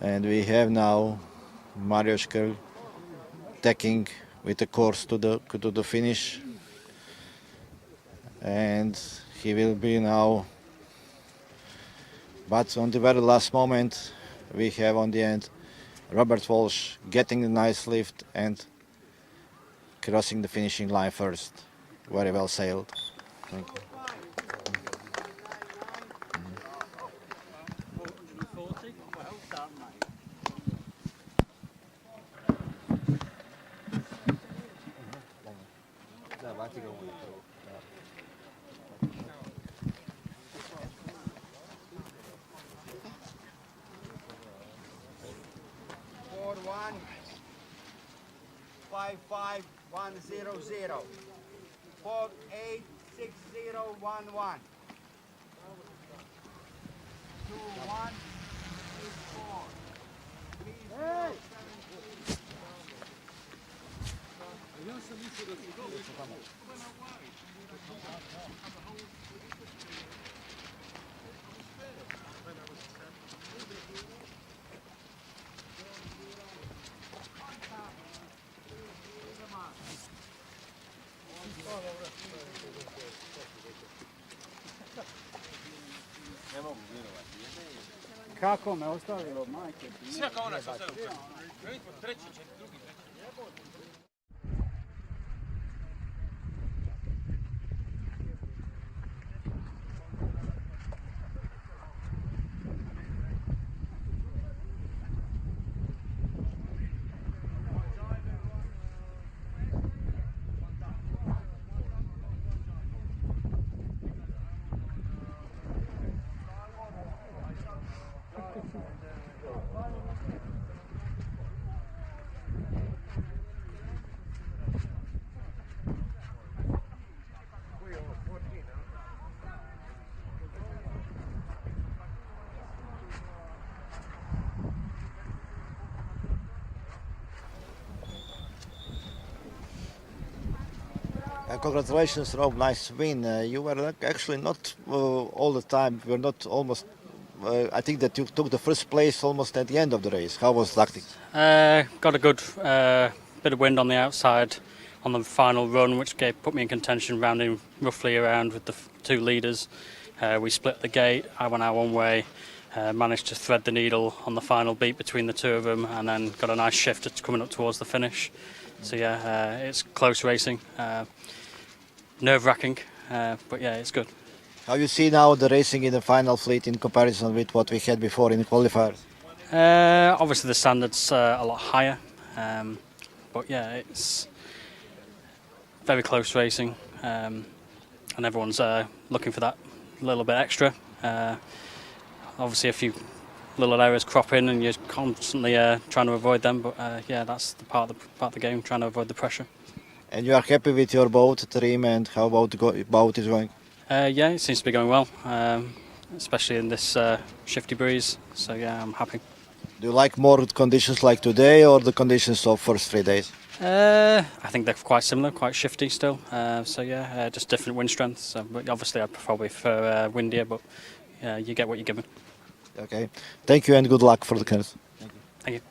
and we have now Marioška tacking with the course to the finish, and he will be now. But on the very last moment, we have on the end Robert Walsh getting a nice lift and crossing the finishing line first. Very well sailed. Thank you. One 55100 486011 2164 Hey! Ja sam mislio da su dobro. Kako me ostavilo, majke? Sve kao nas ostavilo. Treći, drugi. Congratulations, Rob. Nice win. You were actually not all the time. You were not almost. I think that you took the first place almost at the end of the race. How was tactics? Got a good bit of wind on the outside on the final run, which put me in contention, rounding roughly around with the two leaders. We split the gate. I went out one way, managed to thread the needle on the final beat between the two of them, and then got a nice shift coming up towards the finish. So yeah, it's close racing. Nerve-wracking, but yeah, it's good. How you see now the racing in the final fleet in comparison with what we had before in the qualifiers? Obviously the standard's a lot higher, but yeah, it's very close racing, and everyone's looking for that little bit extra. Obviously a few little errors crop in and you're constantly trying to avoid them, but yeah, that's the part of the game, trying to avoid the pressure. And you are happy with your boat, trim, and how about the boat is going? Yeah, it seems to be going well, especially in this shifty breeze, so yeah, I'm happy. Do you like more conditions like today or the conditions of first 3 days? I think they're quite similar, quite shifty still, so yeah, just different wind strengths. So, but obviously I probably prefer windier, but you get what you're given. Okay, thank you and good luck for the canoes. Thank you.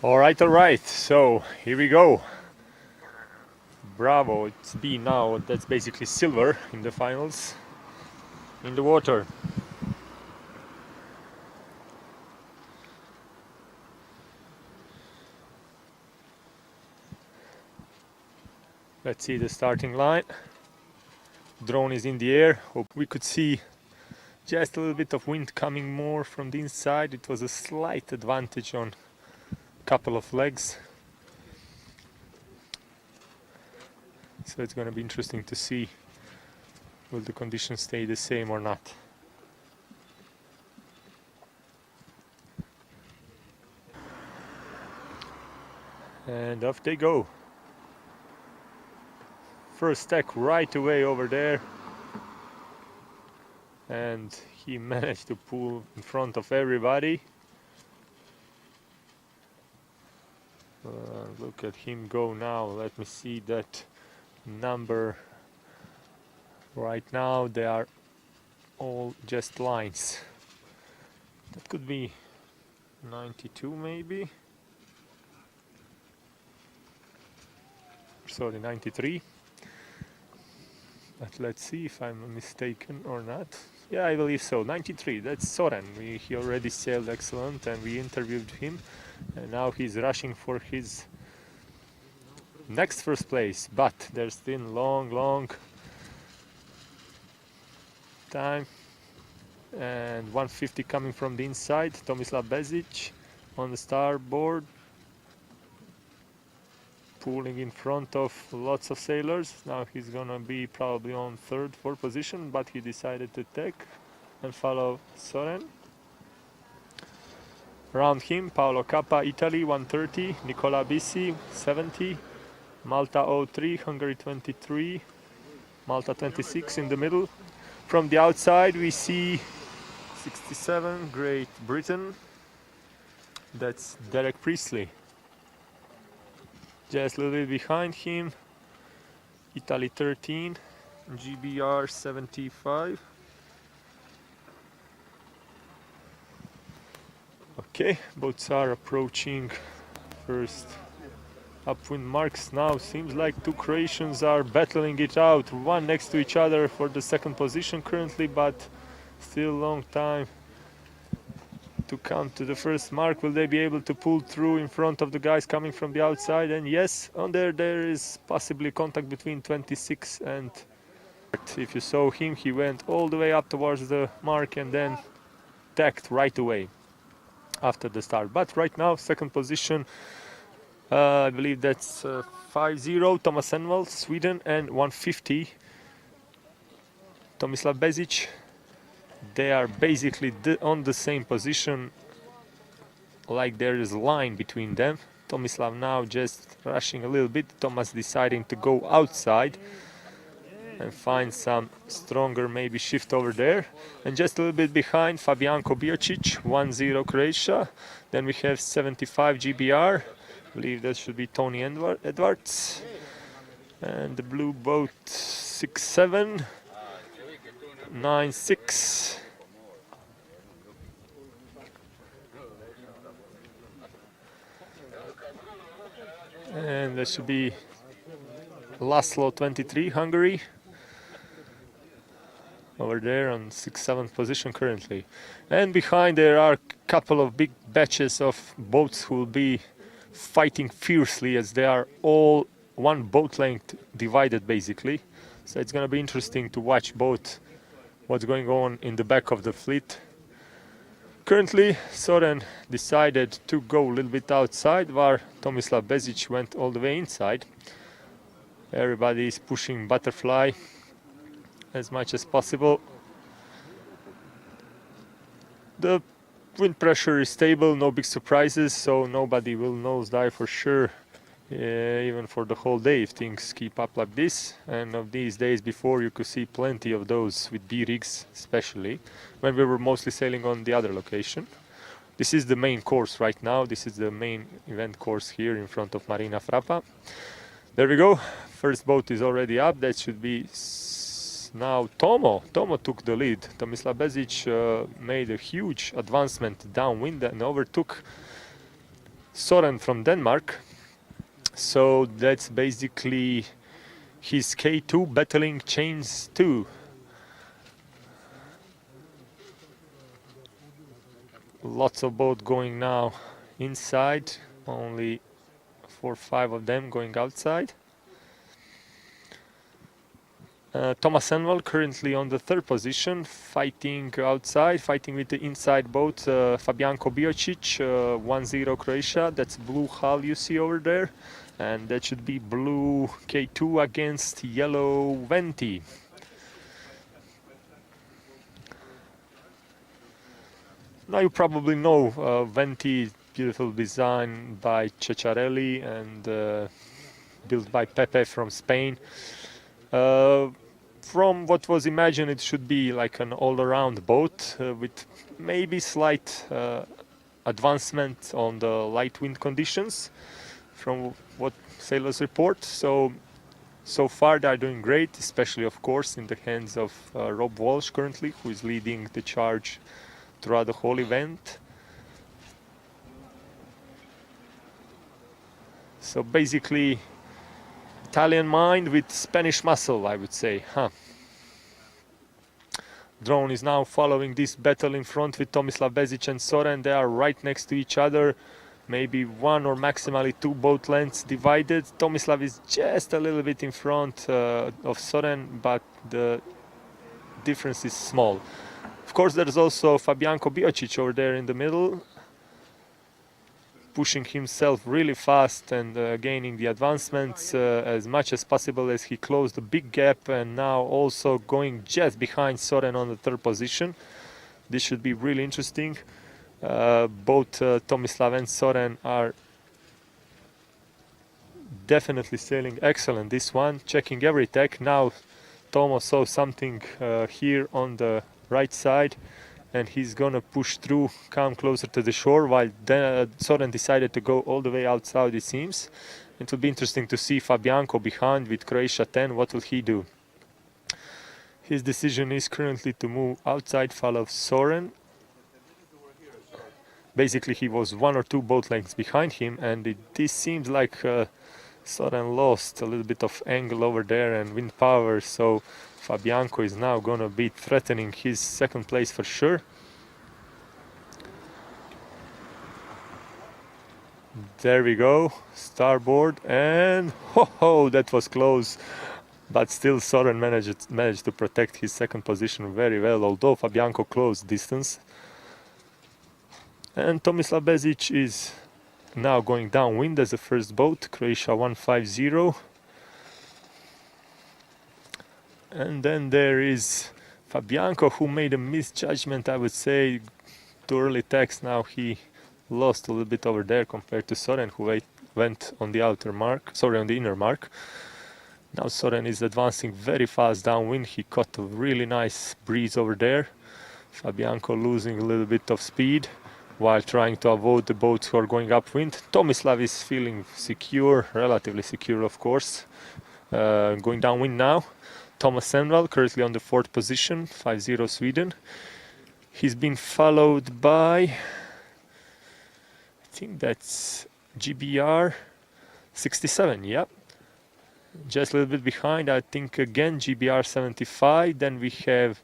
All right. So here we go. Bravo, it's B now. That's basically silver in the finals. In the water. Let's see the starting line. Drone is in the air. Hope we could see just a little bit of wind coming more from the inside. It was a slight advantage on a couple of legs. So it's going to be interesting to see will the conditions stay the same or not. And off they go. First stack right away over there. And he managed to pull in front of everybody. Look at him go now. Let me see that number. Right now they are all just lines. That could be 92 maybe. Sorry, 93. But let's see if I'm mistaken or not. Yeah, I believe so. 93. That's Soren. He already sailed excellent and we interviewed him. And now he's rushing for his next first place. But there's still long time. And 150 coming from the inside. Tomislav Bezic on the starboard. Pulling in front of lots of sailors. Now he's gonna be probably on third, fourth position, but he decided to take and follow Soren. Around him, Paolo Cappa, Italy, 130, Nicola Bisi, 70, Malta 03, Hungary 23, Malta 26 in the middle. From the outside we see 67, Great Britain. That's Derek Priestley. Just a little bit behind him, Italy 13, GBR 75. Okay, boats are approaching first upwind marks now. Seems like two Croatians are battling it out, one next to each other for the second position currently, but still long time to come to the first mark. Will they be able to pull through in front of the guys coming from the outside? And yes, on there is possibly contact between 26 and... If you saw him, he went all the way up towards the mark and then tacked right away after the start. But right now, second position, I believe that's 5-0, Thomas Envall, Sweden, and 150, Tomislav Bezic. They are basically on the same position, like there is a line between them. Tomislav now just rushing a little bit, Thomas deciding to go outside and find some stronger maybe shift over there. And just a little bit behind, Fabianko Biocic, 1-0 Croatia. Then we have 75 GBR, I believe that should be Tony Edwards. And the blue boat 6-7. 9-6. And that should be Laszlo 23, Hungary. Over there on 6th-7th position currently. And behind there are a couple of big batches of boats who will be fighting fiercely, as they are all one boat length divided basically. So it's going to be interesting to watch both what's going on in the back of the fleet. Currently, Soren decided to go a little bit outside, while Tomislav Bezic went all the way inside. Everybody is pushing butterfly as much as possible. The wind pressure is stable, no big surprises, so nobody will nosedive for sure, even for the whole day if things keep up like this. And of these days before, you could see plenty of those with B-rigs, especially when we were mostly sailing on the other location. This is the main course right now. This is the main event course here in front of Marina Frappa. There we go. First boat is already up. That should be now Tomo. Tomo took the lead. Tomislav Bezic made a huge advancement downwind and overtook Soren from Denmark. So that's basically his K2 battling chains 2. Lots of boats going now inside, only 4 or 5 of them going outside. Thomas Envall currently on the 3rd position, fighting outside, fighting with the inside boat, Fabianko Biocic, 1-0 Croatia. That's blue hull you see over there. And that should be blue K2 against yellow Venti. Now you probably know Venti, beautiful design by Ceccarelli and built by Pepe from Spain. From what was imagined, it should be like an all-around boat with maybe slight advancement on the light wind conditions from what sailors report. So far they are doing great, especially of course in the hands of Rob Walsh currently, who is leading the charge throughout the whole event. So basically Italian mind with Spanish muscle, I would say, huh? Drone is now following this battle in front with Tomislav Bezic and Soren. They are right next to each other, maybe 1 or maximally 2 boat lengths divided. Tomislav is just a little bit in front of Soren, but the difference is small. Of course, there's also Fabianko Biocic over there in the middle, pushing himself really fast and gaining the advancements as much as possible as he closed the big gap, and now also going just behind Soren on the 3rd position. This should be really interesting. Both Tomislav and Soren are definitely sailing excellent this one, checking every tech. Now Tomo saw something here on the right side, and he's gonna push through, come closer to the shore, while Soren decided to go all the way outside, it seems. It will be interesting to see Fabianko behind with Croatia 10. What will he do? His decision is currently to move outside, follow Soren. Basically he was 1 or 2 boat lengths behind him, and this seems like Soren lost a little bit of angle over there and wind power, so Fabianko is now gonna be threatening his 2nd place for sure. There we go, starboard, and ho, that was close, but still Soren managed to protect his 2nd position very well, although Fabianko closed distance. And Tomislav Bezic is now going downwind as the 1st boat, Croatia 150. And then there is Fabianko, who made a misjudgment, I would say, too early tacks. Now he lost a little bit over there compared to Soren, who went on the outer mark, sorry, on the inner mark. Now Soren is advancing very fast downwind. He caught a really nice breeze over there. Fabianko losing a little bit of speed while trying to avoid the boats who are going upwind. Tomislav is feeling secure, relatively secure of course, going downwind now. Thomas Envall currently on the 4th position, 5-0 Sweden. He's been followed by, I think that's GBR 67, yep. Just a little bit behind, I think again GBR 75. Then we have,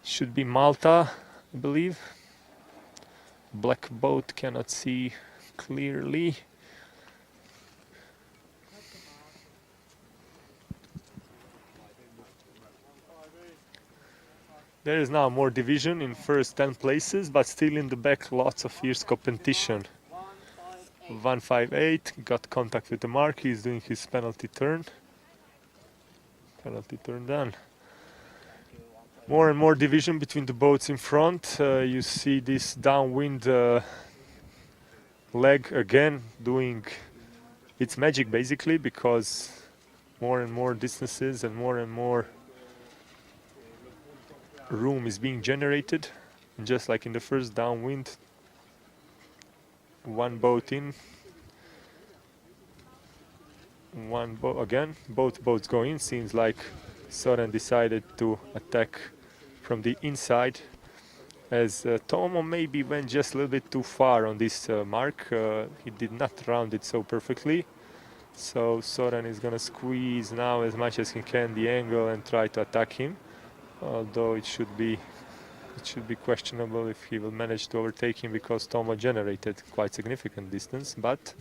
should be Malta, I believe. Black boat, cannot see clearly. There is now more division in first 10 places, but still in the back lots of fierce competition. 158 got contact with the mark. He's doing his penalty turn. Penalty turn done. More and more division between the boats in front. You see this downwind leg again doing its magic basically, because more and more distances and more room is being generated. And just like in the first downwind, one boat in, one boat again, both boats go in. Seems like Soren decided to attack from the inside as Tomo maybe went just a little bit too far on this mark. He did not round it so perfectly. So Soren is going to squeeze now as much as he can the angle and try to attack him. Although it should be questionable if he will manage to overtake him, because Tomo generated quite significant distance, but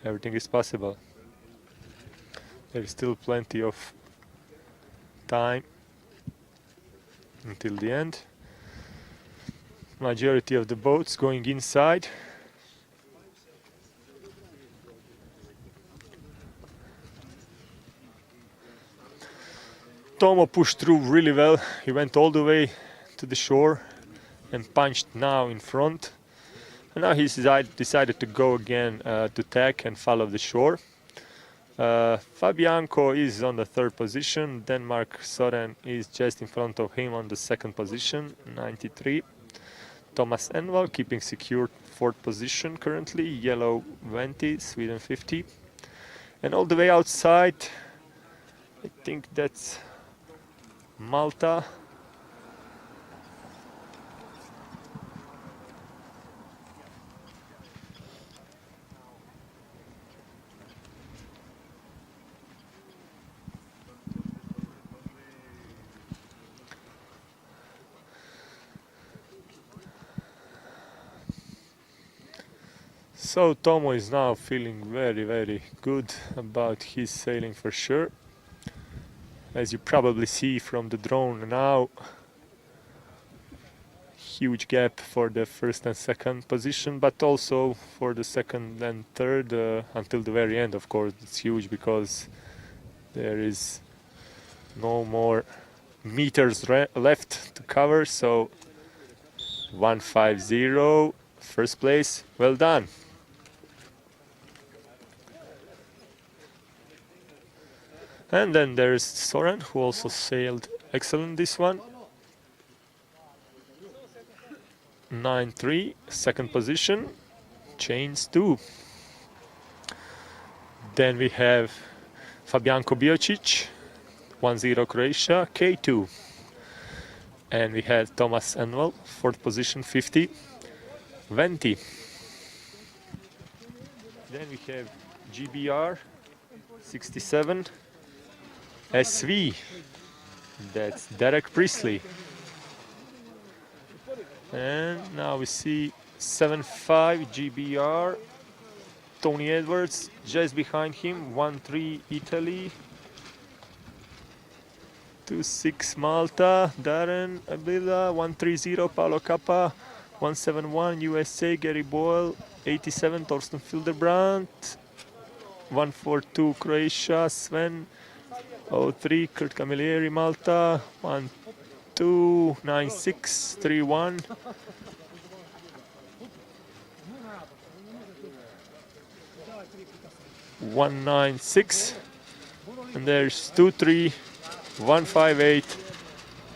everything is possible. There is still plenty of time until the end. Majority of the boats going inside. Tomo pushed through really well. He went all the way to the shore and punched now in front. And now he's decided to go again to tack and follow the shore. Fabianco is on the 3rd position. Denmark Soren is just in front of him on the 2nd position, 93. Thomas Envall keeping secure 4th position currently, yellow 20, Sweden 50. And all the way outside, I think that's Malta. So Tomo is now feeling very, very good about his sailing for sure. As you probably see from the drone now, huge gap for the 1st and 2nd position, but also for the 2nd and 3rd until the very end. Of course, it's huge because there is no more meters left to cover. So 150, 1st place, well done. And then there's Soren, who also sailed excellent this one. 9-3, 2nd position, chains 2. Then we have Fabianco Biocic, 1-0 Croatia, K2. And we have Thomas Envall, 4th position, 50, 20. Then we have GBR, 67. SV, that's Derek Priestley. And now we see 7-5 GBR, Tony Edwards just behind him, 1-3 Italy, 2-6 Malta, Darren Abila, 1-3-0 Paolo Kappa, 1-7-1 USA, Gary Boyle, 87 Torsten Filderbrandt, 1-4-2 Croatia, Sven, 03 Kurt Camilleri, Malta, 1-2, 9-6, 3-1. (196), and there's 2-3, 158,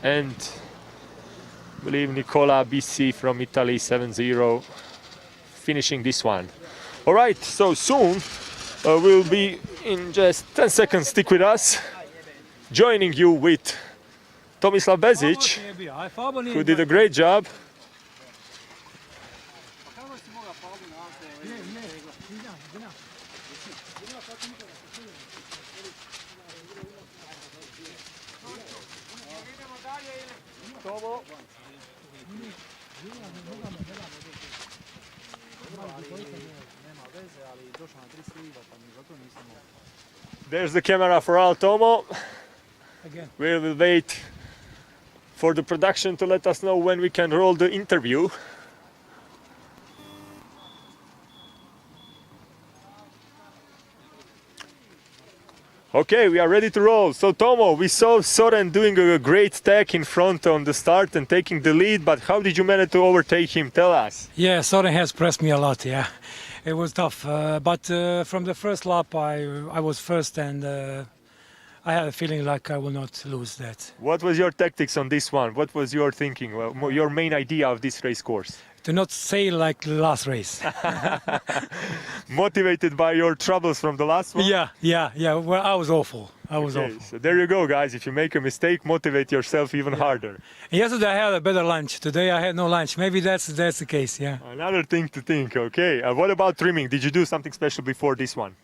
and I believe Nicola BC from Italy, 7-0, finishing this one. All right, so soon we'll be in just 10 seconds. Stick with us. Joining you with Tomislav Bezic, who did a great job. There's the camera for all, Tomo. Again. We will wait for the production to let us know when we can roll the interview. Okay, we are ready to roll. So Tomo, we saw Soren doing a great stack in front on the start and taking the lead, but how did you manage to overtake him? Tell us. Yeah, Soren has pressed me a lot, yeah. It was tough, but from the first lap I was first, and I had a feeling like I will not lose that. What was your tactics on this one? What was your thinking, your main idea of this race course? to not sail like the last race. Motivated by your troubles from the last one? Yeah. Well, I was awful. Okay, so there you go, guys. If you make a mistake, motivate yourself even harder. Yesterday I had a better lunch. Today I had no lunch. Maybe that's the case. Yeah. Another thing to think. Okay. What about trimming? Did you do something special before this one?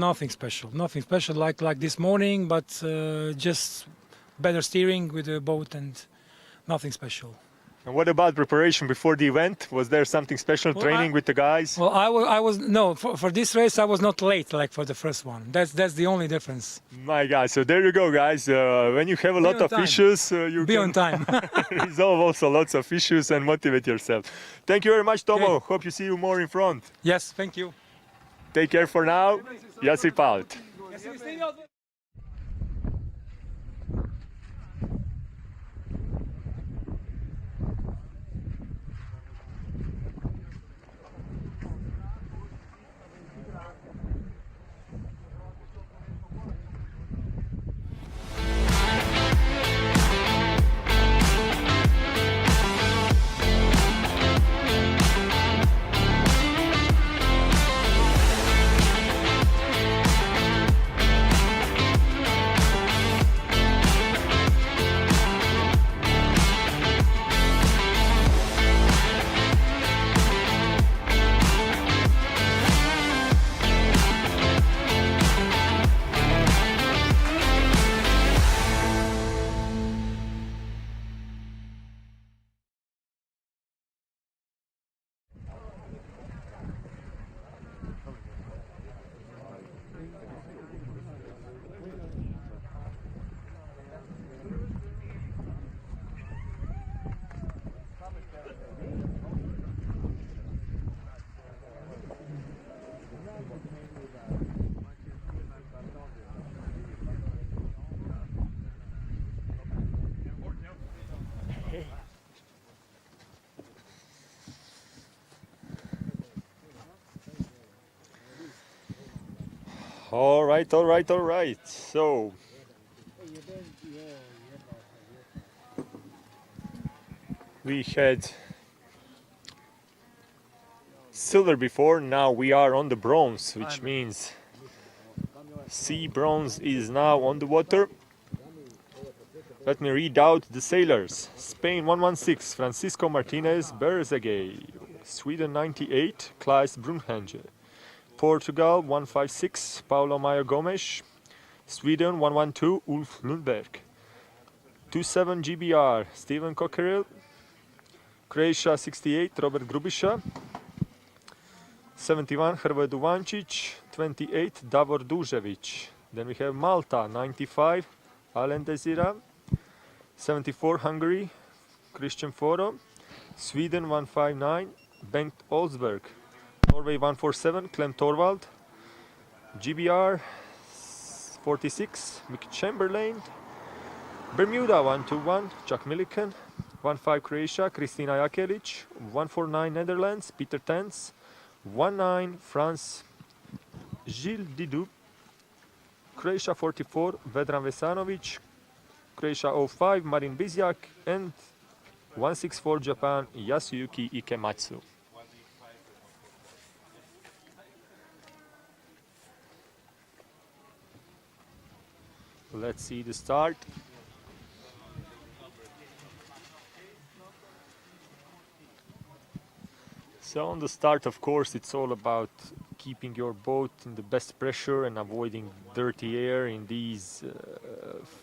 Nothing special. Nothing special like this morning, but just better steering with the boat and nothing special. And what about preparation before the event? Was there something special, training with the guys? Well, I was no for this race I was not late like for the first one. That's the only difference. My God, so there you go, guys. When you have a lot of issues, you be can on time. resolve also lots of issues and motivate yourself. Thank you very much, Tomo. Hope you see you more in front. Yes, thank you. Take care for now. Jasip out. All right. So we had silver before, now we are on the bronze, which means sea bronze is now on the water. Let me read out the sailors. Spain 116, Francisco Martinez Berzegay. Sweden 98, Klaes Brunhanje. Portugal 156, Paulo Maia Gomes. Sweden 112, Ulf Lundberg. 27 GBR, Steven Cockerill. Croatia 68, Robert Grubisha. 71, Hrvoje Duvančić. 28, Davor Dužević. Then we have Malta 95, Alen Desira. 74, Hungary, Christian Foro. Sweden 159, Bengt Olsberg. Norway 147, Clem Torvald. GBR 46, Mick Chamberlain. Bermuda 121, Chuck Milliken. 15 Croatia, Kristina Jakelic. 149 Netherlands, Peter Tens. 19 France, Gilles Didou. Croatia 44, Vedran Vesanovic. Croatia 05, Marin Bizjak. And 164 Japan, Yasuyuki Ikematsu. Let's see the start. So on the start, of course, it's all about keeping your boat in the best pressure and avoiding dirty air in these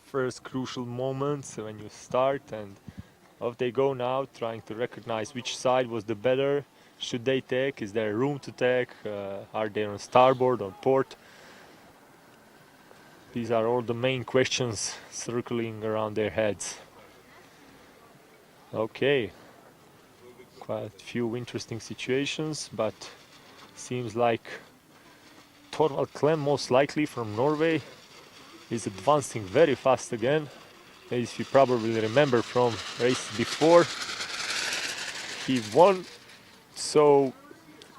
first crucial moments when you start. And off they go now, trying to recognize which side was the better. Should they take? Is there room to take? Are they on starboard or port? These are all the main questions circling around their heads. Okay, quite a few interesting situations, but seems like Torvald Klem, most likely from Norway, is advancing very fast again. As you probably remember from race before, he won. So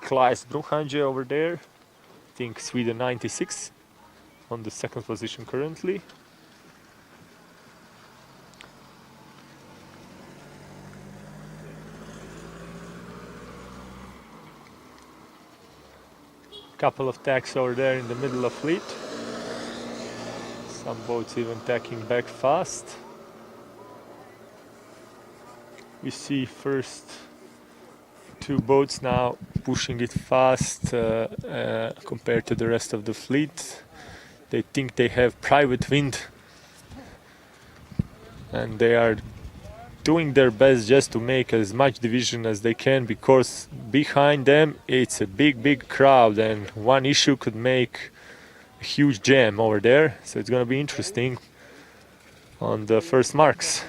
Klaes Brunhanje over there, I think Sweden 96. On the second position currently. Couple of tacks over there in the middle of fleet. Some boats even tacking back fast. We see first two boats now pushing it fast compared to the rest of the fleet. They think they have private wind and they are doing their best just to make as much division as they can, because behind them it's a big crowd and one issue could make a huge jam over there. So it's going to be interesting on the first marks.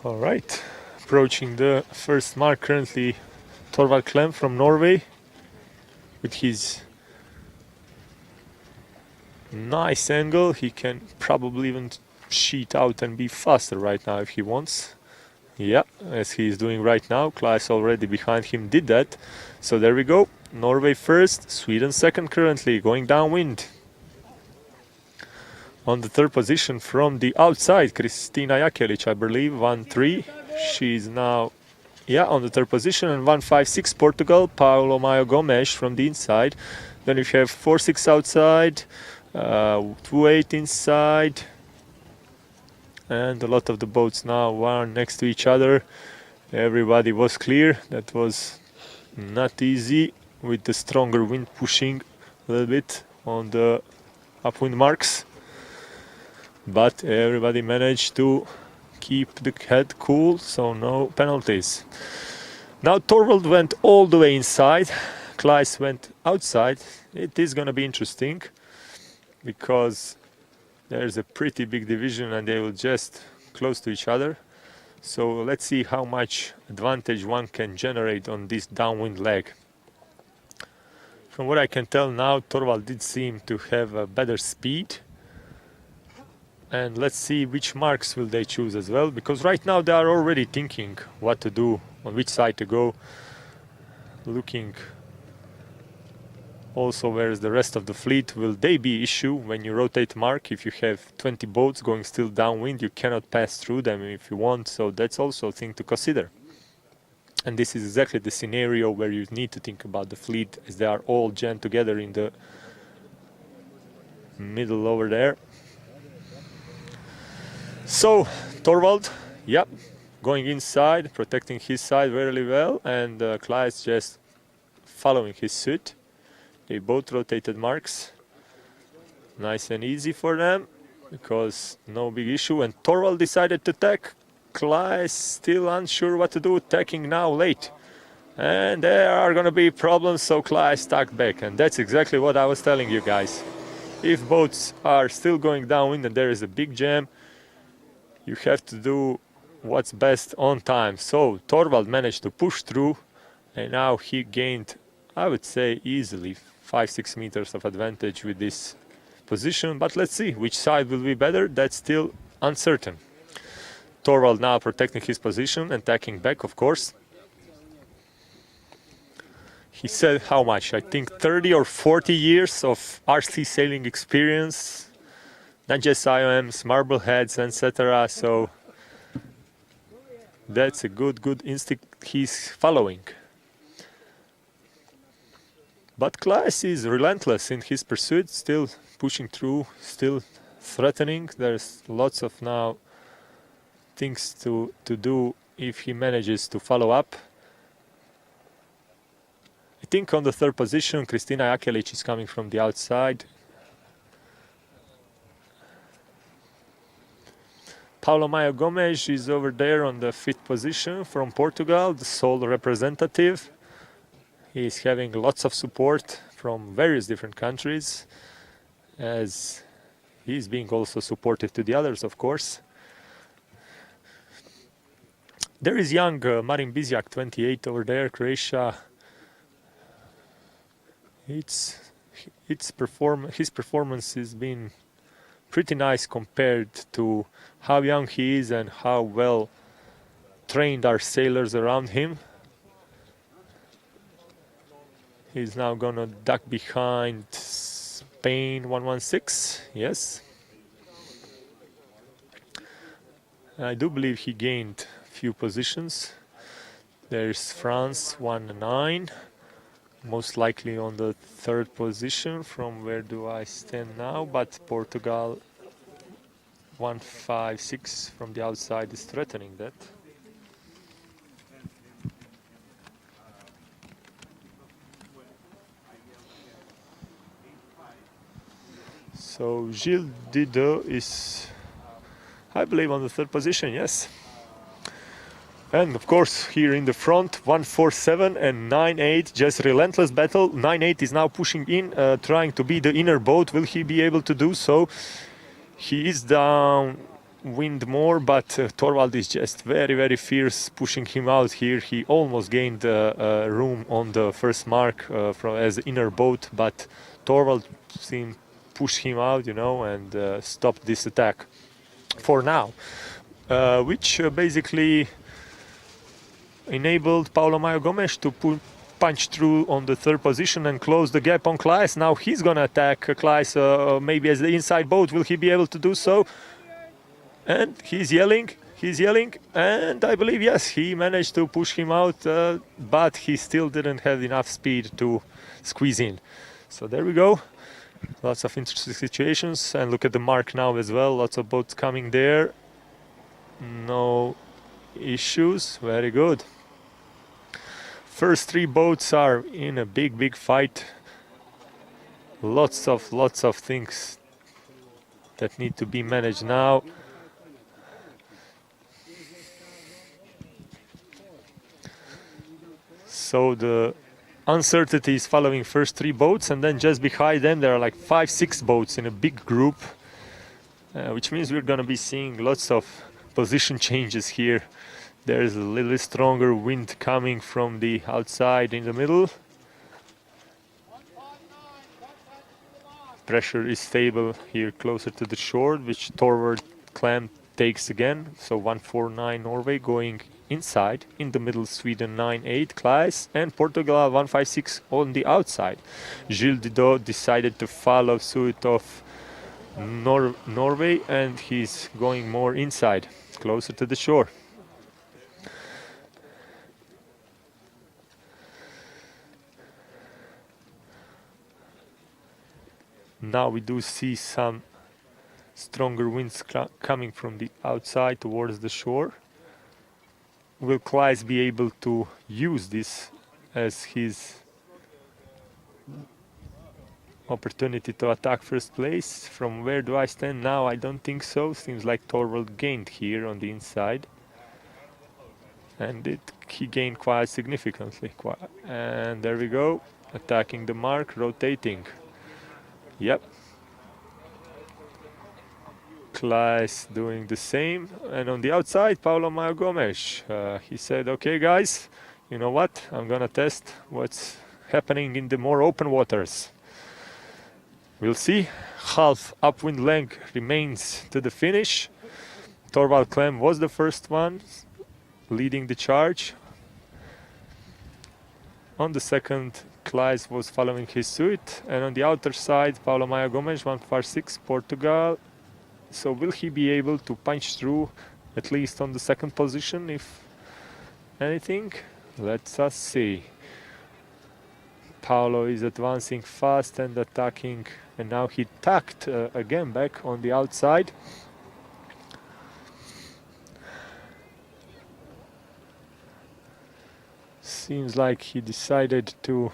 All right, approaching the first mark currently, Torvald Klem from Norway with his nice angle. He can probably even sheet out and be faster right now if he wants. Yeah, as he is doing right now. Klaas already behind him did that. So there we go. Norway first, Sweden second currently, going downwind. On the third position from the outside, Kristina Jakelic, I believe, 1-3. She's now, yeah, on the third position. And 1-5-6 Portugal, Paulo Maio Gomes from the inside. Then we have 4-6 outside, 2-8 inside. And a lot of the boats now are next to each other. Everybody was clear. That was not easy with the stronger wind pushing a little bit on the upwind marks. But everybody managed to keep the head cool, so no penalties. Now Torvald went all the way inside, Klaas went outside. It is going to be interesting because there's a pretty big division and they will just close to each other. So let's see how much advantage one can generate on this downwind leg. From what I can tell now, Torvald did seem to have a better speed. And let's see which marks will they choose as well, because right now they are already thinking what to do, on which side to go, looking also where is the rest of the fleet. Will they be issue when you rotate mark? If you have 20 boats going still downwind, you cannot pass through them if you want, so that's also a thing to consider. And this is exactly the scenario where you need to think about the fleet, as they are all jammed together in the middle over there. So Torvald, yep, going inside, protecting his side very well, and Klaas just following his suit. They both rotated marks. Nice and easy for them, because no big issue. And Torvald decided to tack. Klaas still unsure what to do, tacking now late. And there are going to be problems, so Klaas tacked back. And that's exactly what I was telling you guys. If boats are still going downwind and there is a big jam, you have to do what's best on time. So Torvald managed to push through, and now he gained, I would say, easily 5-6 meters of advantage with this position. But let's see which side will be better. That's still uncertain. Torvald now protecting his position and tacking back, of course. He said how much? I think 30 or 40 years of RC sailing experience. Not just IOMs, Marbleheads, etc. So that's a good instinct he's following. But Klaas is relentless in his pursuit, still pushing through, still threatening. There's lots of now things to do if he manages to follow up. I think on the third position, Kristina Jakelic is coming from the outside. Paulo Maio Gomes is over there on the fifth position from Portugal, the sole representative. He is having lots of support from various different countries, as he is being also supportive to the others, of course. There is young Marin Bizjak, 28, over there, Croatia. His performance has been pretty nice compared to how young he is and how well trained are sailors around him. He's now gonna duck behind Spain 116, yes. I do believe he gained a few positions. There's France 1-9, most likely on the third position. From where do I stand now? But Portugal 1-5-6 from the outside is threatening that. So Gilles Didot is, I believe, on the third position, yes. And of course, here in the front, 1-4-7 and 9-8, just relentless battle. 9-8 is now pushing in, trying to be the inner boat. Will he be able to do so? He is downwind more, but Torvald is just very, very fierce, pushing him out here. He almost gained room on the first mark as inner boat, but Torvald seemed push him out, you know, and stop this attack for now, which basically enabled Paulo Maio Gomes to punch through on the third position and close the gap on Klaes. Now he's gonna attack Klaes maybe as the inside boat. Will he be able to do so? And he's yelling, and I believe, yes, he managed to push him out, but he still didn't have enough speed to squeeze in. So there we go. Lots of interesting situations, and look at the mark now as well. Lots of boats coming there. No issues. Very good. First three boats are in a big fight. Lots of things that need to be managed now. So the uncertainty is following first three boats, and then just behind them there are like 5-6 boats in a big group, which means we're going to be seeing lots of position changes here. There's a little stronger wind coming from the outside in the middle. Pressure is stable here closer to the shore, which Torvald clamp takes again. So 149 Norway going inside, in the middle Sweden 9-8 Klaes, and Portugal 156 on the outside. Gilles Didot decided to follow suit of Norway, and he's going more inside, closer to the shore. Now we do see some stronger winds coming from the outside towards the shore. Will Klaes be able to use this as his opportunity to attack first place? From where do I stand now? I don't think so. Seems like Torvald gained here on the inside. And he gained quite significantly. And there we go. Attacking the mark, rotating. Yep. Klaes doing the same, and on the outside Paulo Maio Gomes, he said, okay guys, you know what, I'm gonna test what's happening in the more open waters. We'll see. Half upwind leg remains to the finish. Torvald Klem was the first one leading the charge. On the second, Klaes was following his suit, and on the outer side Paulo Maio Gomes 156 Portugal. So will he be able to punch through at least on the second position, if anything? Let us see. Paulo is advancing fast and attacking, and now he tacked again back on the outside. Seems like he decided to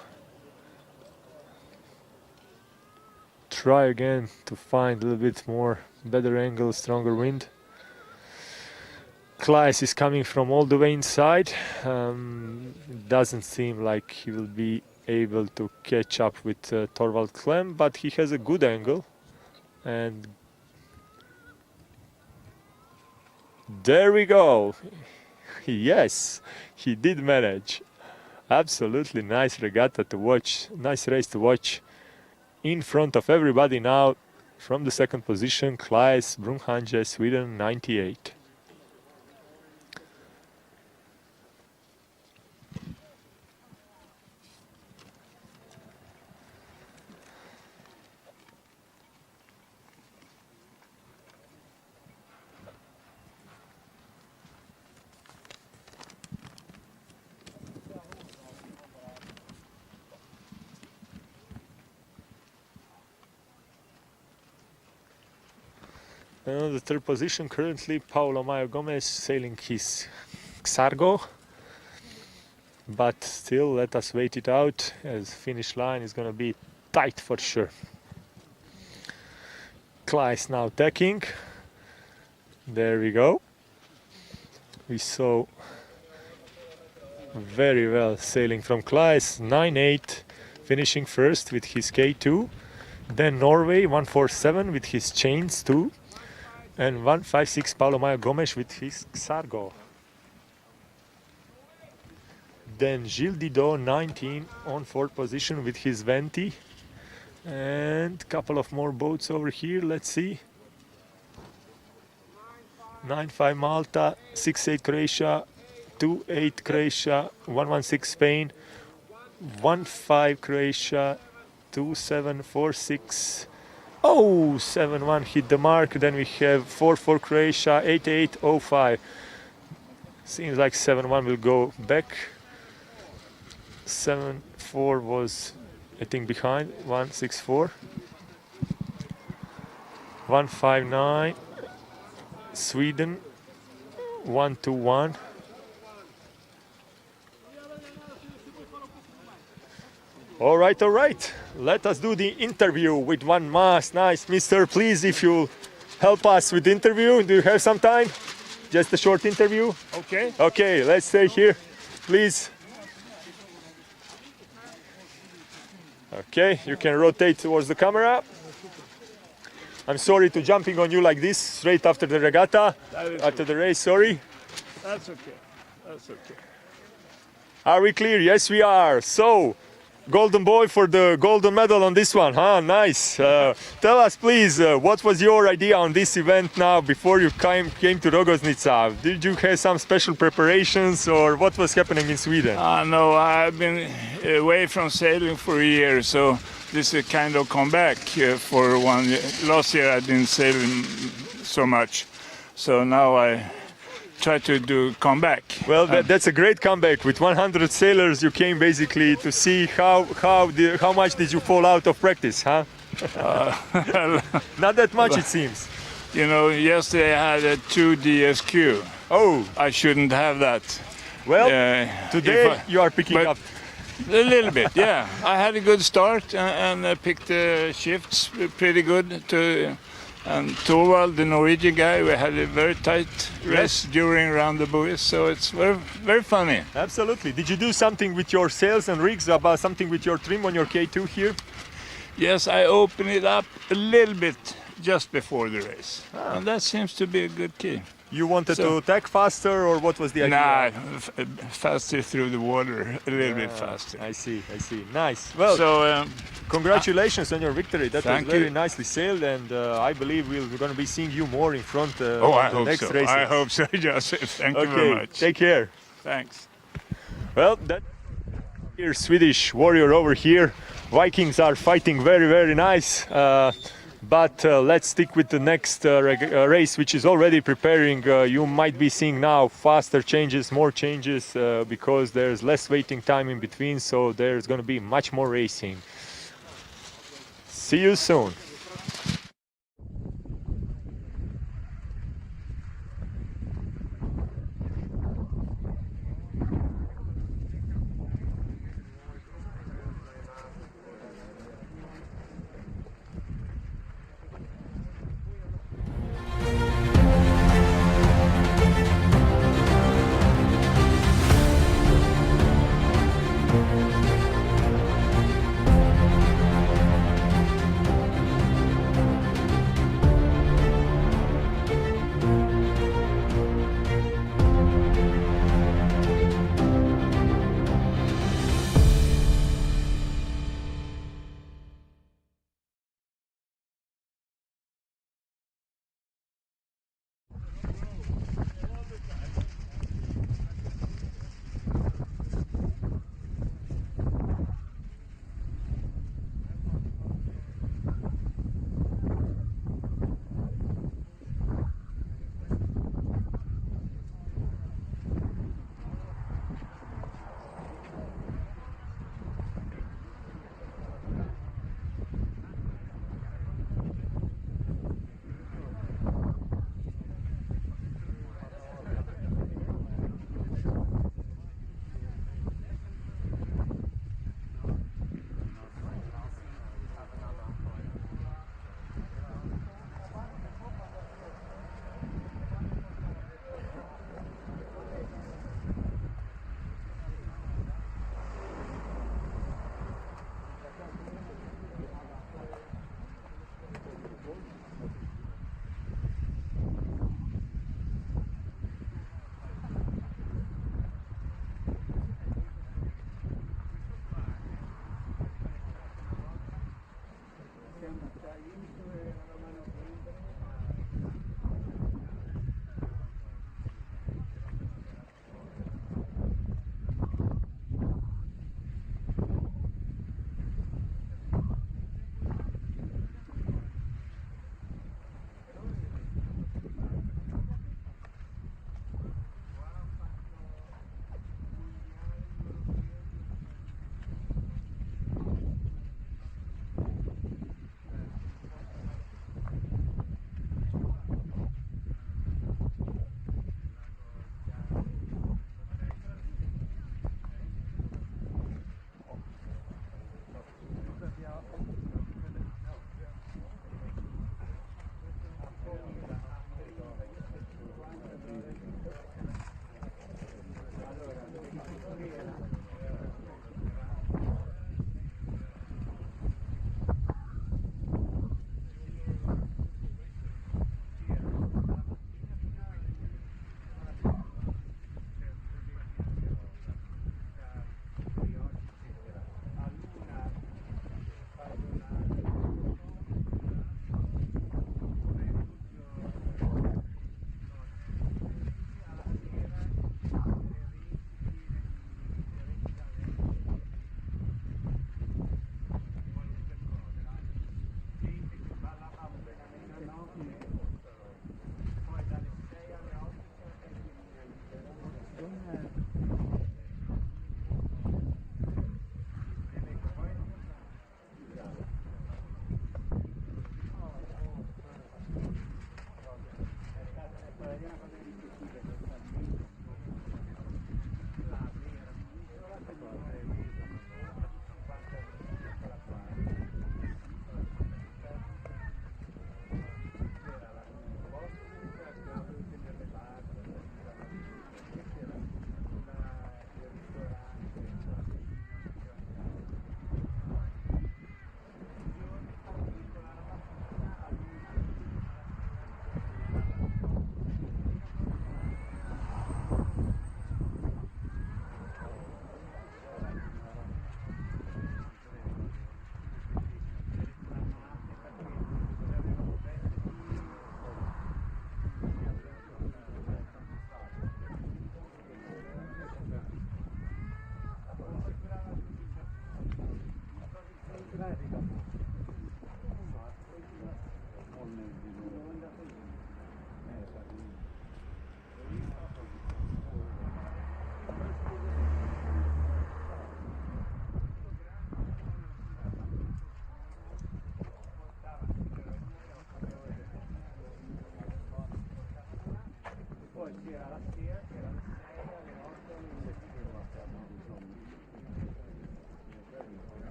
try again to find a little bit more better angle, stronger wind. Klaes is coming from all the way inside. Doesn't seem like he will be able to catch up with Torvald Klem, but he has a good angle. And there we go. Yes, he did manage. Absolutely nice regatta to watch, nice race to watch. In front of everybody now, from the second position, Klaes Brunhange, Sweden 98. The third position currently, Paulo Maio Gomes sailing his CRO. But still, let us wait it out, as finish line is going to be tight for sure. Klaes now tacking. There we go. We saw very well sailing from Klaes, 9-8, finishing first with his K2. Then Norway, 147 with his chains 2. And 156 Paulo Maio Gomes with his CRO. Then Gilles Didot, 19, on fourth position with his Venti. And a couple of more boats over here, let's see. 9-5 Malta, 6-8 Croatia, 2-8 Croatia, 1-1-6 Spain, 1-5 Croatia, 2-7, 4-6. Oh, 7-1 hit the mark. Then we have 4-4 Croatia, 8-8, 0-5. Seems like 7-1 will go back. 7-4 was, I think, behind. 1-6-4. 1-5-9. Sweden. 1-2-1. All right, all right. Let us do the interview with one mast. Nice, mister. Please, if you help us with the interview. Do you have some time? Just a short interview? Okay. Okay, let's stay here, please. Okay, you can rotate towards the camera. I'm sorry to jumping on you like this straight after the regatta, after the race, sorry. That's okay. That's okay. Are we clear? Yes, we are. So, golden boy for the golden medal on this one, huh? Nice. Tell us, please, what was your idea on this event now before you came to Rogoznica? Did you have some special preparations or what was happening in Sweden? No, I've been away from sailing for a year, so this is a kind of comeback for 1 year. Last year I didn't sail so much, so now I try to do comeback. Well, that's a great comeback. With 100 sailors, you came basically to see how much did you fall out of practice, huh? Not that much, it seems. You know, yesterday I had a 2 DSQ. Oh, I shouldn't have that. Well, today you are picking up. A little bit, yeah. I had a good start and I picked the shifts pretty good. And Torvald, the Norwegian guy, we had a very tight rest during around the buoys, so it's very, very funny. Absolutely. Did you do something with your sails and rigs, about something with your trim on your K2 here? Yes, I opened it up a little bit just before the race, and that seems to be a good key. You wanted to tack faster, or what was the idea? Nah, faster through the water, a little bit faster. I see, I see. Nice. Well, so congratulations on your victory. That was very nicely sailed, and I believe we're going to be seeing you more in front I of the hope next so. races. I hope so, Joseph. Thank you very much. Take care. Thanks. Well, that here Swedish warrior over here. Vikings are fighting very, very nice. But let's stick with the next race, which is already preparing. You might be seeing now faster changes, more changes, because there's less waiting time in between, so there's going to be much more racing. See you soon.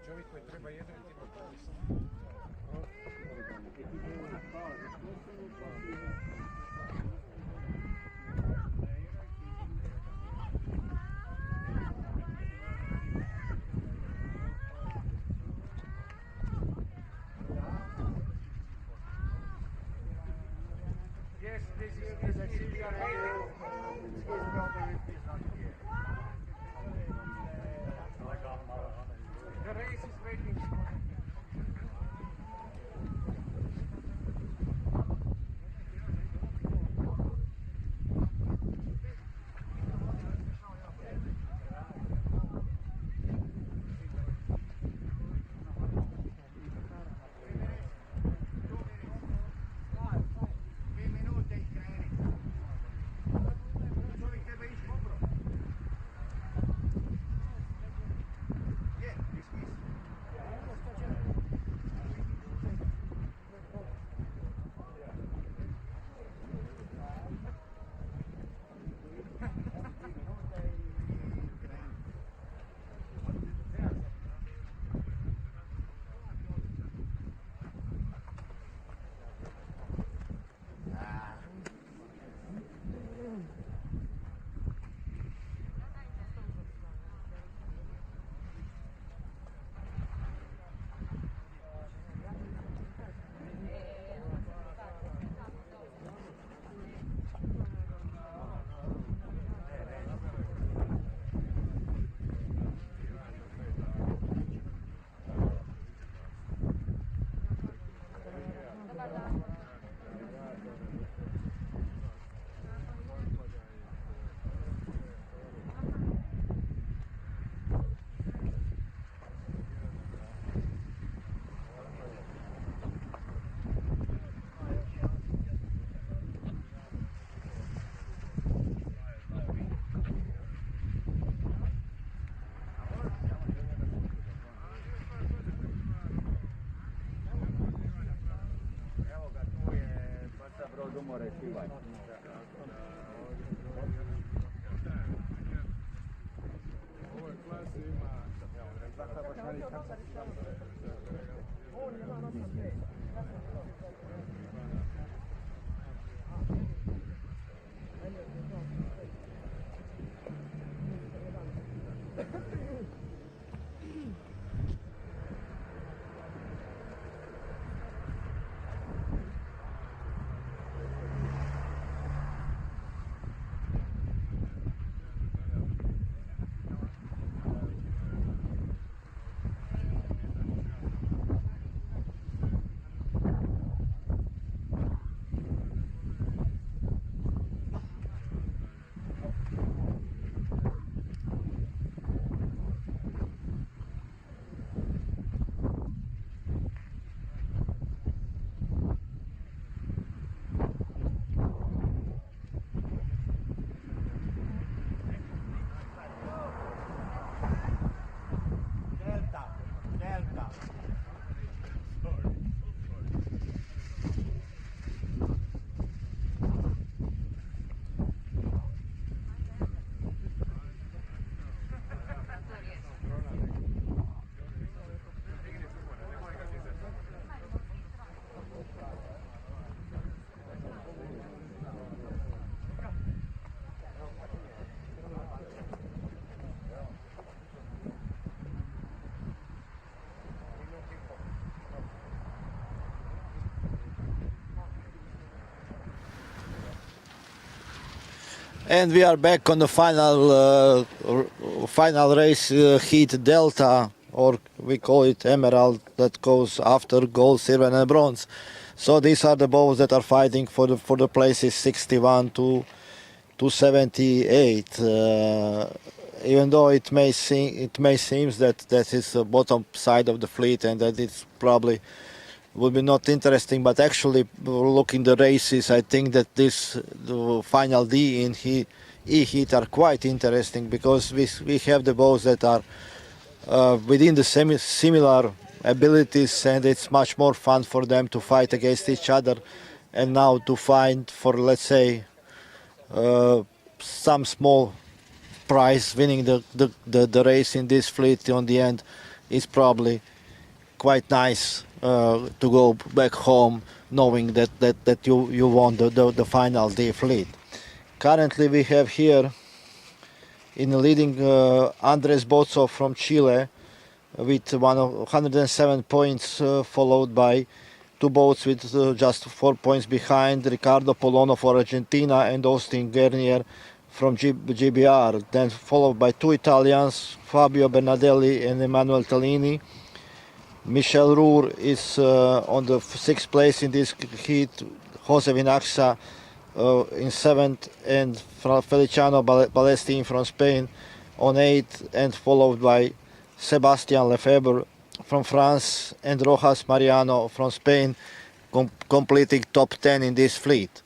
Čovjek koji treba jedan ima polis. Yes, this is a serious The race is waiting. And we are back on the final race, heat Delta, or we call it Emerald, that goes after gold, silver and bronze. So these are the boats that are fighting for the places 61 to 78. Even though it may seem that is the bottom side of the fleet and that it's probably would be not interesting, but actually looking the races, I think that the final D in E heat are quite interesting, because we have the boats that are within the similar abilities, and it's much more fun for them to fight against each other, and now to find for, let's say, some small prize winning the race in this fleet on the end is probably quite nice to go back home knowing that you won the final day fleet. Currently we have here in the leading Andres Bozo from Chile with 107 points, followed by two boats with just 4 points behind, Ricardo Polono for Argentina and Austin Guernier from GBR, then followed by two Italians, Fabio Bernadelli and Emanuele Tallini. Michel Roure is on the 6th place in this heat, Jose Vinaxa in 7th, and Feliciano Balestin from Spain on 8th, and followed by Sebastian Lefebvre from France and Rojas Mariano from Spain, completing top 10 in this fleet.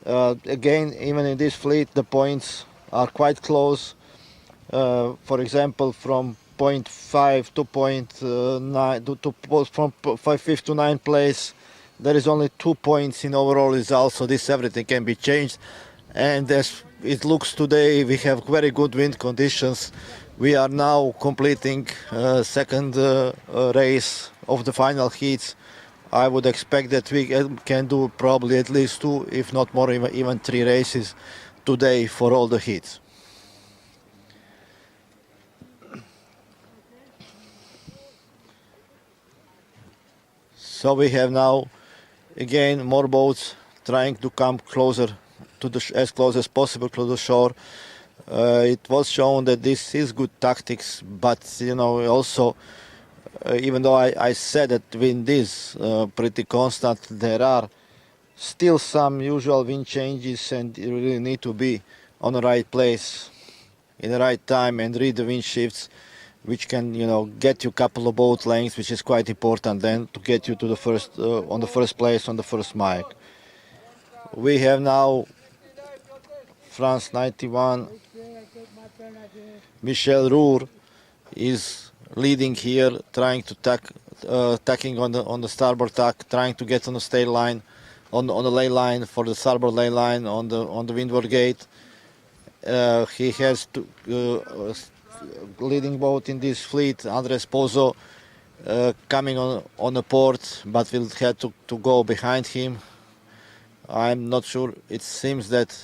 Again, even in this fleet, the points are quite close. For example, from 0.5 to 0.9, from 5th to 9th place, there is only 2 points in overall results, so this everything can be changed. And as it looks today, we have very good wind conditions. We are now completing second race of the final heats. I would expect that we can do probably at least 2, if not more, even 3 races today for all the heats. So we have now again more boats trying to come closer to as close as possible to the shore. It was shown that this is good tactics, but also even though I said that wind is pretty constant, there are still some usual wind changes, and you really need to be on the right place in the right time and read the wind shifts, which can get you a couple of boat lengths, which is quite important then to get you to the first on the first place on the first mile. We have now France 91. Michel Roure is leading here, trying to tacking on the starboard tack, trying to get on the stay line, on the lay line for the starboard lay line on the windward gate. He has leading boat in this fleet, Andres Pozo, coming on the port, but will have to go behind him. I'm not sure. It seems that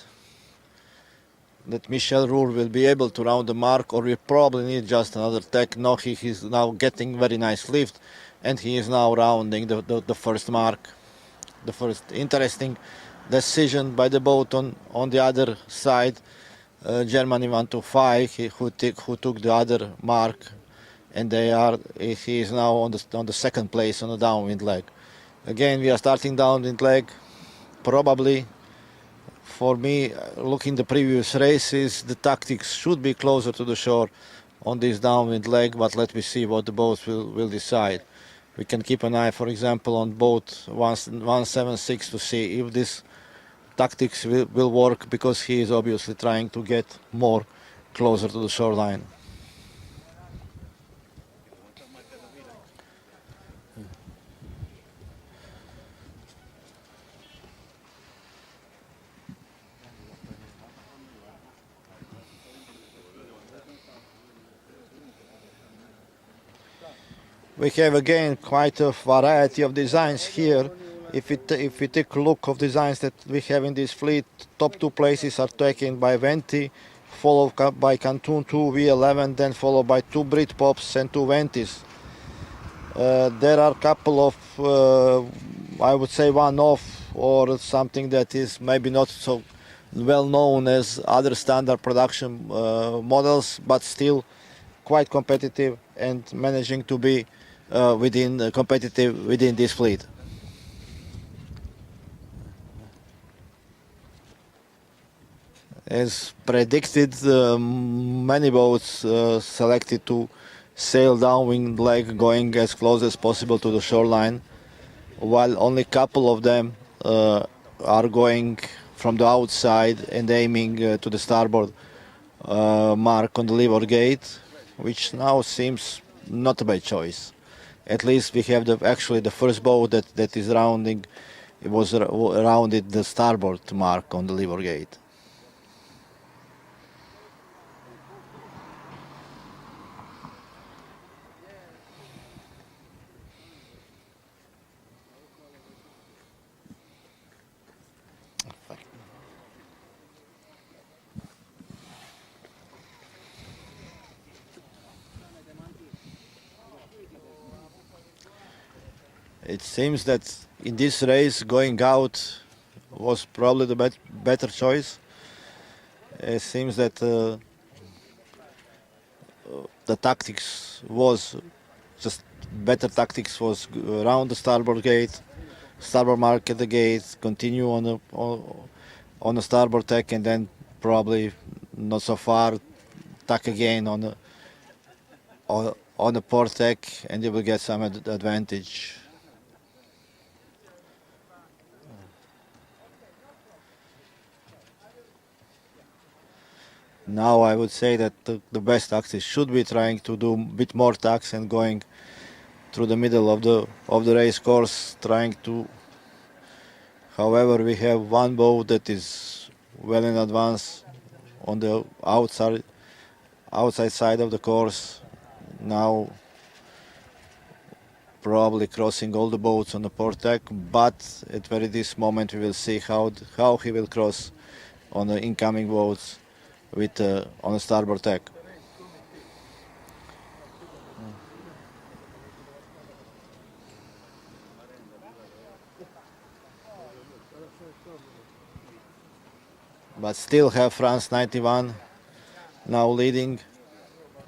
Michel Roure will be able to round the mark, or we probably need just another tack. No, he is now getting very nice lift, and he is now rounding the first mark. The first interesting decision by the boat on the other side, Germany 125, who took the other mark, and he is now on the second place on the downwind leg. Again, we are starting downwind leg. Probably, for me, looking the previous races, the tactics should be closer to the shore on this downwind leg, but let me see what the boats will decide. We can keep an eye, for example, on boat 176 to see if this tactics will work, because he is obviously trying to get more closer to the shoreline. We have again quite a variety of designs here. If we take a look of designs that we have in this fleet, top 2 places are taken by Venti, followed by Canton 2 V11, then followed by 2 Britpops and 2 Ventis. There are a couple of, I would say, one-off or something that is maybe not so well known as other standard production models, but still quite competitive and managing to be competitive within this fleet. As predicted, many boats selected to sail downwind leg, going as close as possible to the shoreline, while only a couple of them are going from the outside and aiming to the starboard mark on the leeward gate, which now seems not a bad choice. at least we have actually the first boat that is rounding. It was rounded the starboard mark on the lever gate. It seems that in this race going out was probably the better choice. It seems that the tactics was just better tactics was around the starboard gate, starboard mark at the gate, continue on the starboard tack, and then probably not so far tack again on the port tack, and you will get some advantage. Now I would say that the best tactics should be trying to do a bit more tacks and going through the middle of the race course, trying to. However, we have one boat that is well in advance on the outside side of the course. Now probably crossing all the boats on the port tack, but at very this moment we will see how he will cross on the incoming boats with on the starboard tack. But still have France 91 now leading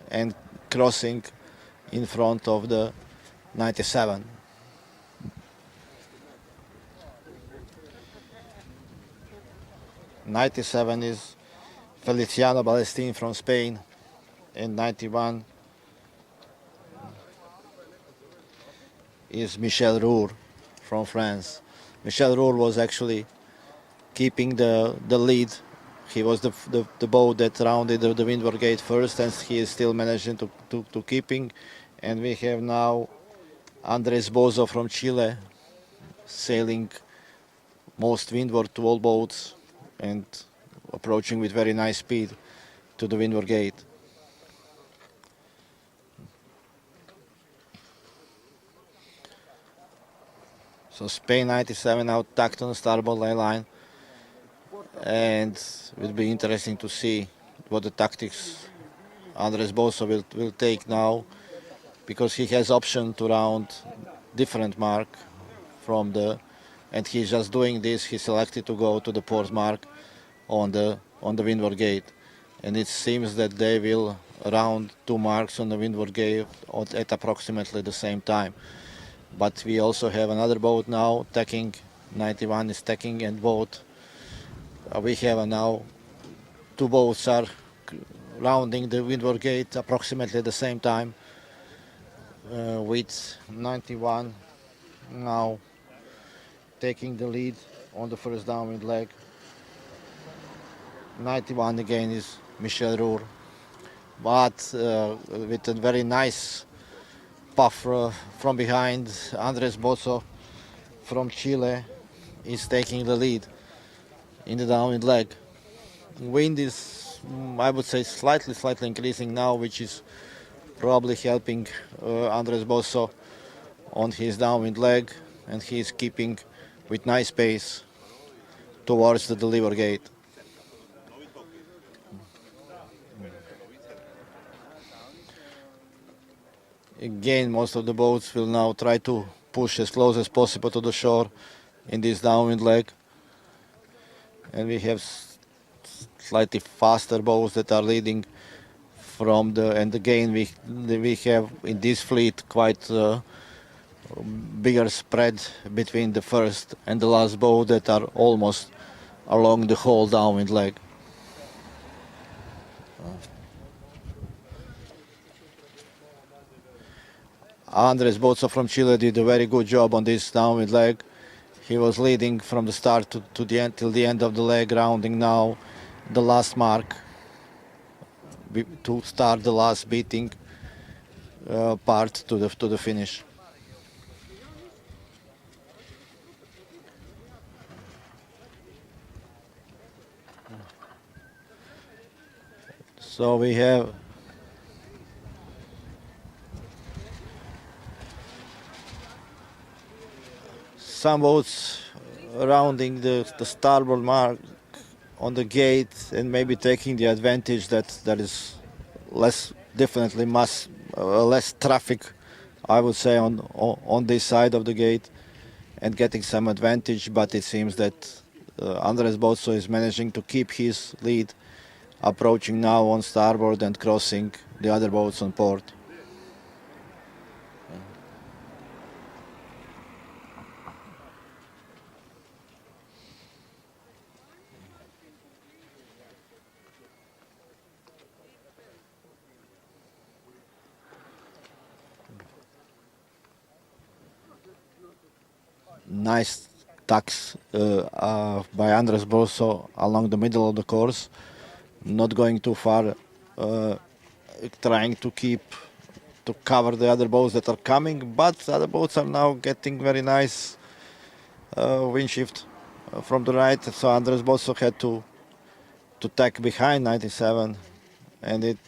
and crossing in front of the 97. '97 is Feliciano Balestin from Spain, and 91 is Michel Roure from France. Michel Roure was actually keeping the lead. He was the boat that rounded the windward gate first, and he is still managing to keeping. And we have now Andres Bozo from Chile sailing most windward to all boats and approaching with very nice speed to the windward gate. So Spain 97 out tacked on the starboard line, and it will be interesting to see what the tactics Andres Bozo will take now, because he has option to round different mark from the, and he's just doing this. He selected to go to the port mark on the windward gate, and it seems that they will round two marks on the windward gate at approximately the same time. But we also have another boat now tacking. 91 is tacking, and boat we have now two boats are rounding the windward gate approximately at the same time, with 91 now taking the lead on the first downwind leg. 91 again is Michel Roure, but with a very nice puff from behind. Andres Bozo from Chile is taking the lead in the downwind leg. Wind is, I would say, slightly increasing now, which is probably helping Andres Bozo on his downwind leg, and he is keeping with nice pace towards the deliver gate. Again, most of the boats will now try to push as close as possible to the shore in this downwind leg. And we have slightly faster boats that are leading from the, and again we have in this fleet quite bigger spread between the first and the last boat that are almost along the whole downwind leg. Andres Bozo from Chile did a very good job on this downwind leg. He was leading from the start to the end, till the end of the leg, rounding now the last mark to start the last beating part to the finish. So we have some boats rounding the starboard mark on the gate and maybe taking the advantage that there is less traffic, I would say, on this side of the gate, and getting some advantage. But it seems that Andres Bozo is managing to keep his lead, approaching now on starboard and crossing the other boats on port. Nice tacks by Andres Bozo along the middle of the course, not going too far, trying to cover the other boats that are coming, but the other boats are now getting very nice wind shift from the right, so Andres Bozo had to tack behind 97, and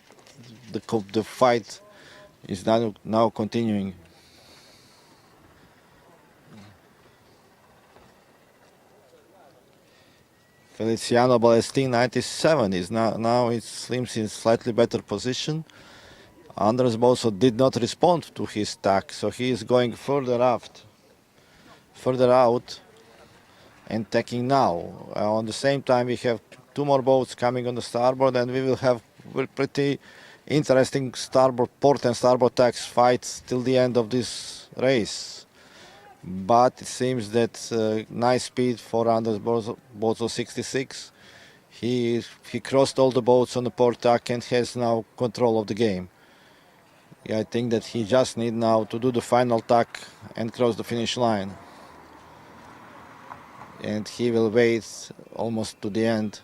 the fight is now continuing. Feliciano Balestin 97 is now it seems in slightly better position. Andres Bozo did not respond to his tack, so he is going further out, and tacking now. On the same time, we have two more boats coming on the starboard, and we will have pretty interesting port and starboard tacks fights till the end of this race. But it seems that nice speed for Andres Bozo 66. He crossed all the boats on the port tack and has now control of the game. I think that he just needs now to do the final tack and cross the finish line. And he will wait almost to the end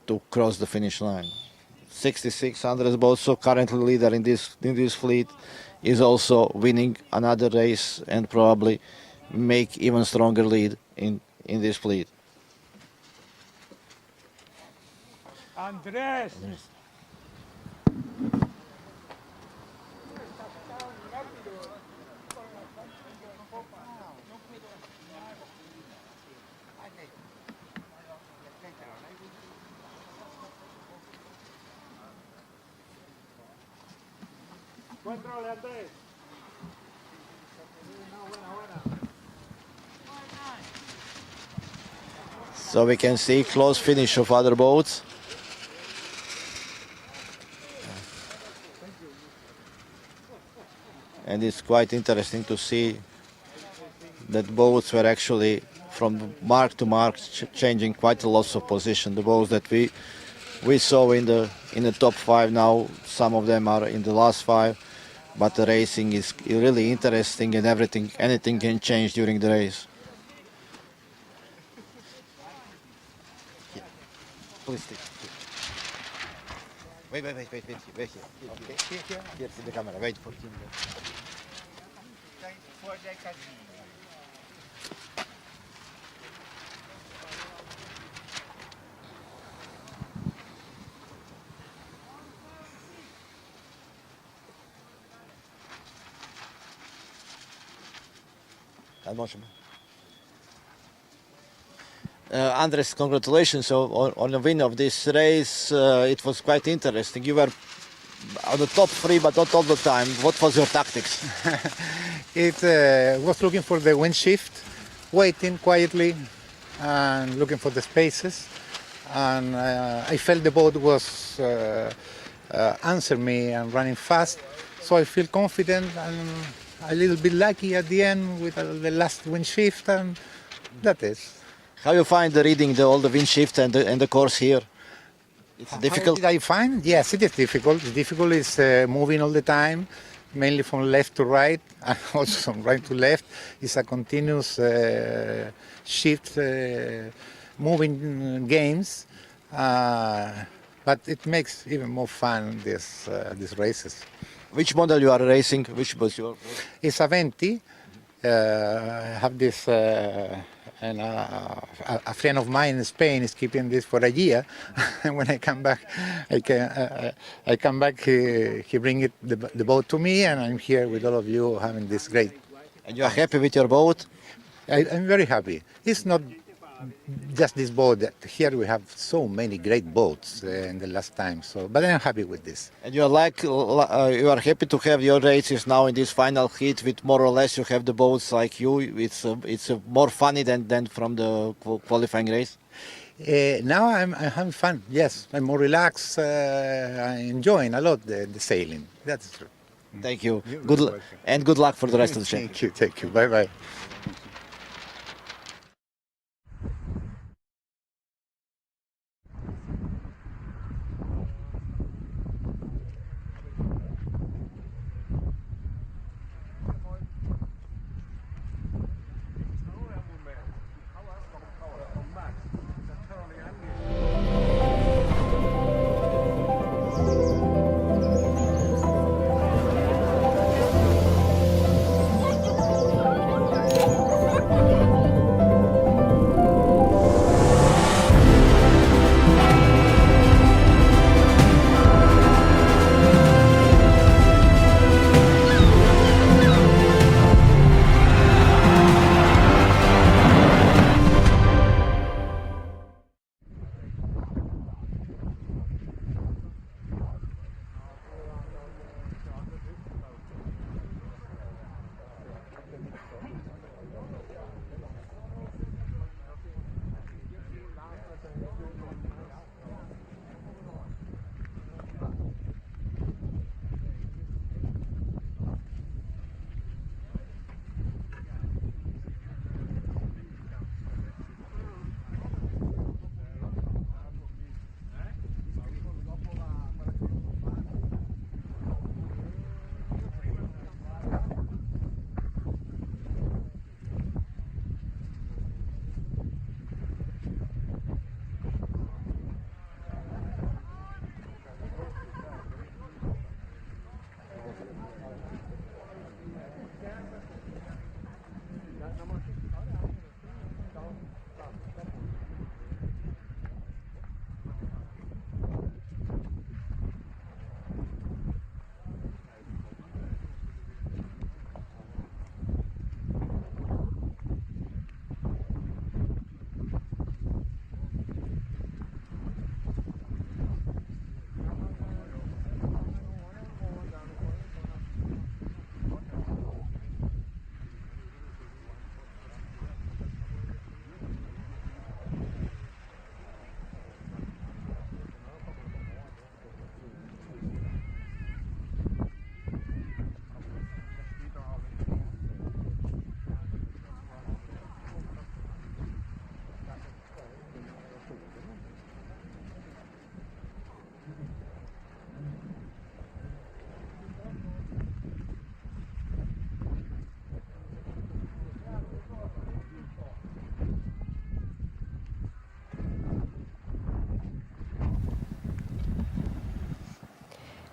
to cross the finish line. 66, Andres Bozo, currently leader in this fleet, is also winning another race and probably make even stronger lead in this fleet. Andres! So we can see close finish of other boats. And it's quite interesting to see that boats were actually from mark to mark changing quite a lot of position. The boats that we saw in the top 5 now, some of them are in the last 5, but the racing is really interesting, and anything can change during the race. Please stick. Wait here. Okay. Here's the camera. Wait for him. For JK. Andres, congratulations on the win of this race. It was quite interesting. You were on the top 3, but not all the time. What was your tactics? It was looking for the wind shift, waiting quietly and looking for the spaces. And I felt the boat was answering me and running fast. So I feel confident and a little bit lucky at the end with the last wind shift, and that is. How you find reading all the wind shift and the course here? It's difficult. How did I find? Yes, it is difficult. The difficult is moving all the time, mainly from left to right, and also from right to left. It's a continuous shift, moving games, but it makes even more fun these races. Which model you are racing? Which was your? It's a 20. I have this And a friend of mine in Spain is keeping this for a year. And when I come back, he bring the boat to me, and I'm here with all of you having this great. And you are happy with your boat? I'm very happy. It's not just this boat. Here we have so many great boats in the last time. But I'm happy with this. And you are happy to have your races now in this final heat with more or less you have the boats like you. It's more funny than from the qualifying race. Now I'm having fun. Yes, I'm more relaxed. I'm enjoying a lot the sailing. That's true. Thank you. Good luck for the rest of the show. Thank you. Bye bye.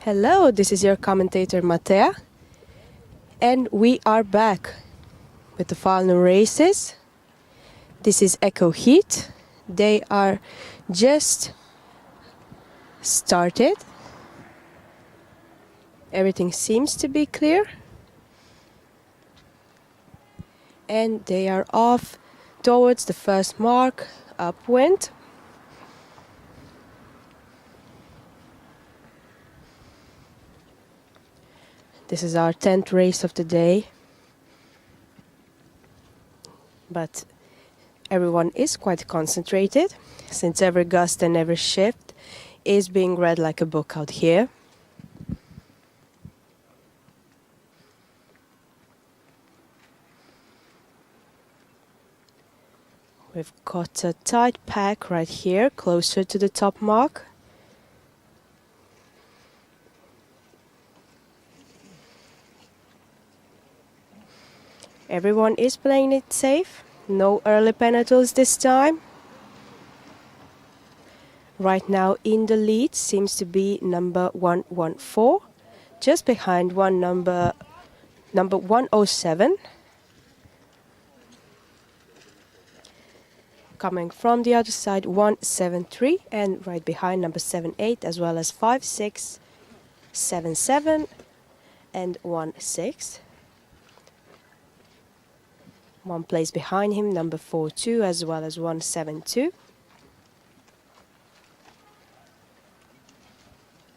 Hello, this is your commentator Matea, and we are back with the final races. This is Echo Heat. They are just started. Everything seems to be clear. And they are off towards the first mark, upwind. This is our 10th race of the day. But everyone is quite concentrated, since every gust and every shift is being read like a book out here. We've got a tight pack right here, closer to the top mark. Everyone is playing it safe. No early penalties this time. Right now in the lead seems to be number 114, just behind number 107. Coming from the other side, 173, and right behind number 78, as well as 56, 77, and 16. One place behind him, number 42, as well as 172.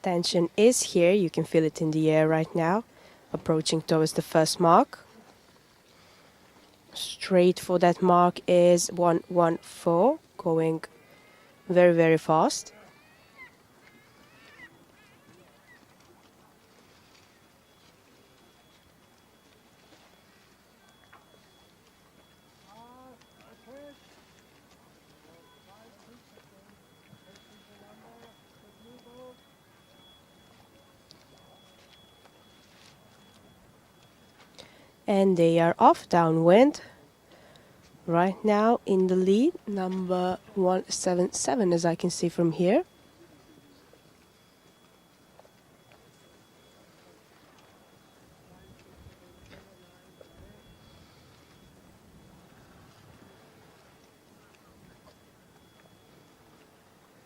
Tension is here, you can feel it in the air right now, approaching towards the first mark. Straight for that mark is 114, going very, very fast. And they are off downwind. Right now in the lead, number 177, as I can see from here.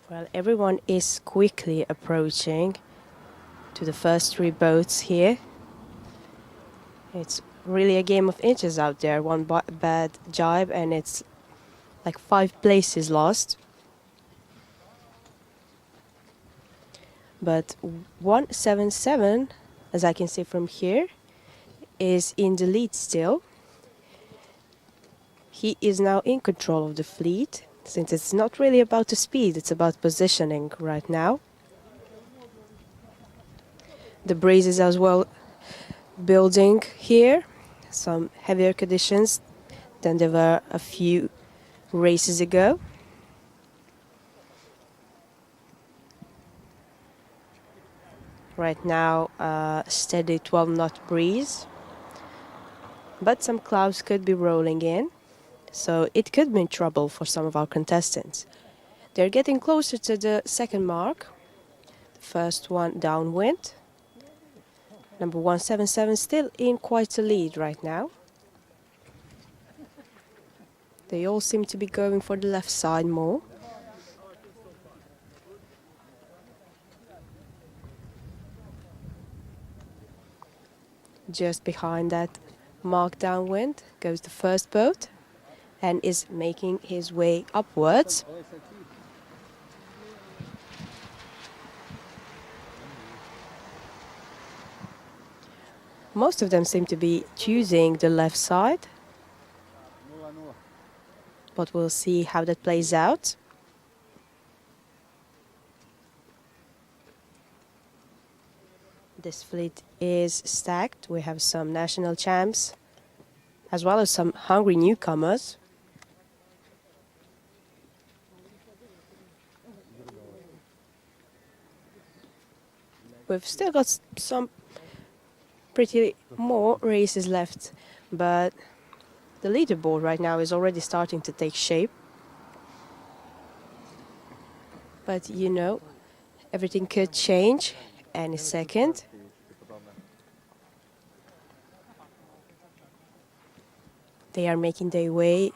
Well, everyone is quickly approaching to the first three boats here. It's really a game of inches out there. One bad jibe and it's like 5 places lost. But 177, as I can see from here, is in the lead still. He is now in control of the fleet, since it's not really about the speed, it's about positioning right now. The breeze is as well building here. Some heavier conditions than there were a few races ago. Right now, steady 12-knot breeze, but some clouds could be rolling in, so it could mean trouble for some of our contestants. They're getting closer to the second mark, the first one downwind. Number 177 still in quite a lead right now. They all seem to be going for the left side more. Just behind that mark downwind goes the first boat and is making his way upwards. Most of them seem to be choosing the left side, but we'll see how that plays out. This fleet is stacked. We have some national champs, as well as some hungry newcomers. We've still got some pretty more races left, but the leaderboard right now is already starting to take shape. But you know, everything could change any second. They are making their way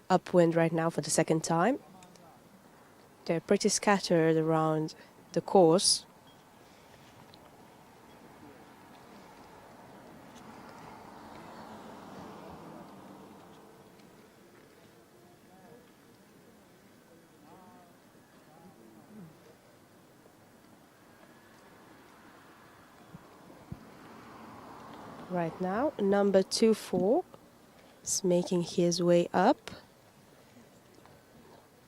upwind right now for the second time. They're pretty scattered around the course. Right now, number 24 is making his way up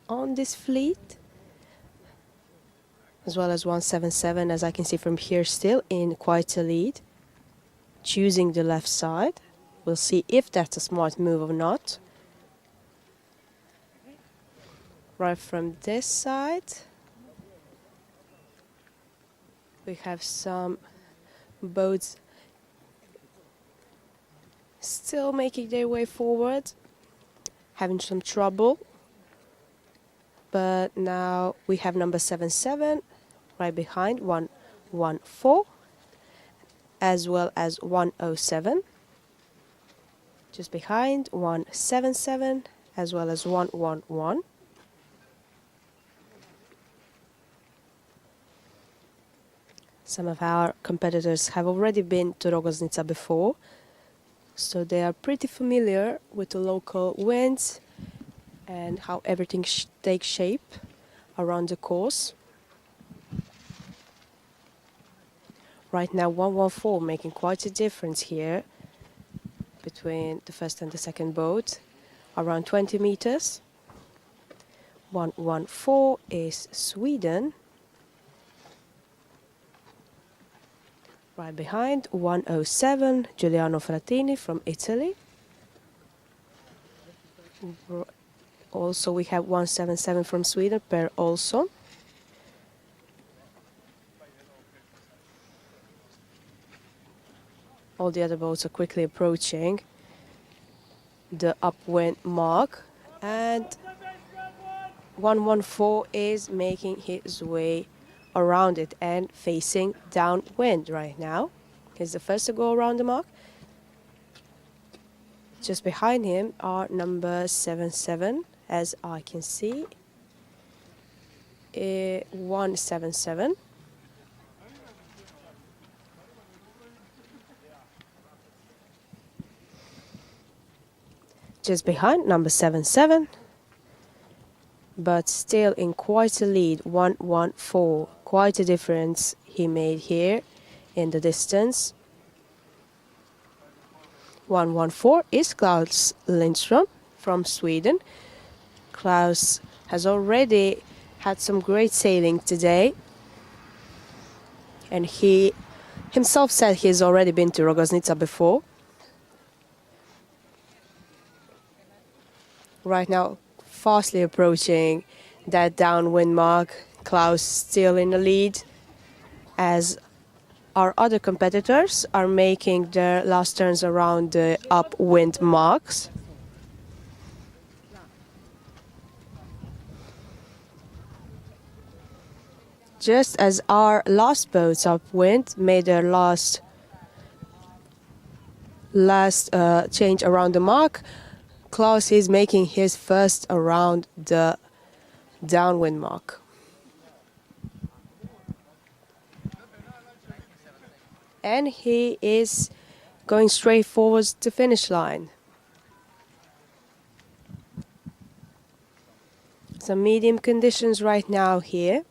on this fleet, as well as 177, as I can see from here, still in quite a lead, choosing the left side. We'll see if that's a smart move or not. Right from this side, we have some boats still making their way forward, having some trouble. But now we have number 77 right behind 114, as well as 107. Just behind 177, as well as 111. Some of our competitors have already been to Rogoznica before, so they are pretty familiar with the local winds and how everything takes shape around the course. Right now 114 making quite a difference here between the first and the second boat, around 20 meters. 114 is Sweden. Right behind 107 Giuliano Frattini from Italy. Also we have 177 from Sweden, Per Olsson. All the other boats are quickly approaching the upwind mark, and 114 is making his way around it and facing downwind right now. He's the first to go around the mark. Just behind him are number 77, as I can see. 177. Just behind number 77, but still in quite a lead. 114, quite a difference he made here in the distance. 114 is Klaus Lindström from Sweden. Klaus has already had some great sailing today, and he himself said he's already been to Rogoznica before. Right now, fastly approaching that downwind mark. Klaus still in the lead, as our other competitors are making their last turns around the upwind marks. Just as our last boats upwind made their last change around the mark, Klaus is making his first around the downwind mark. And he is going straight forward to the finish line. Some medium conditions right now here.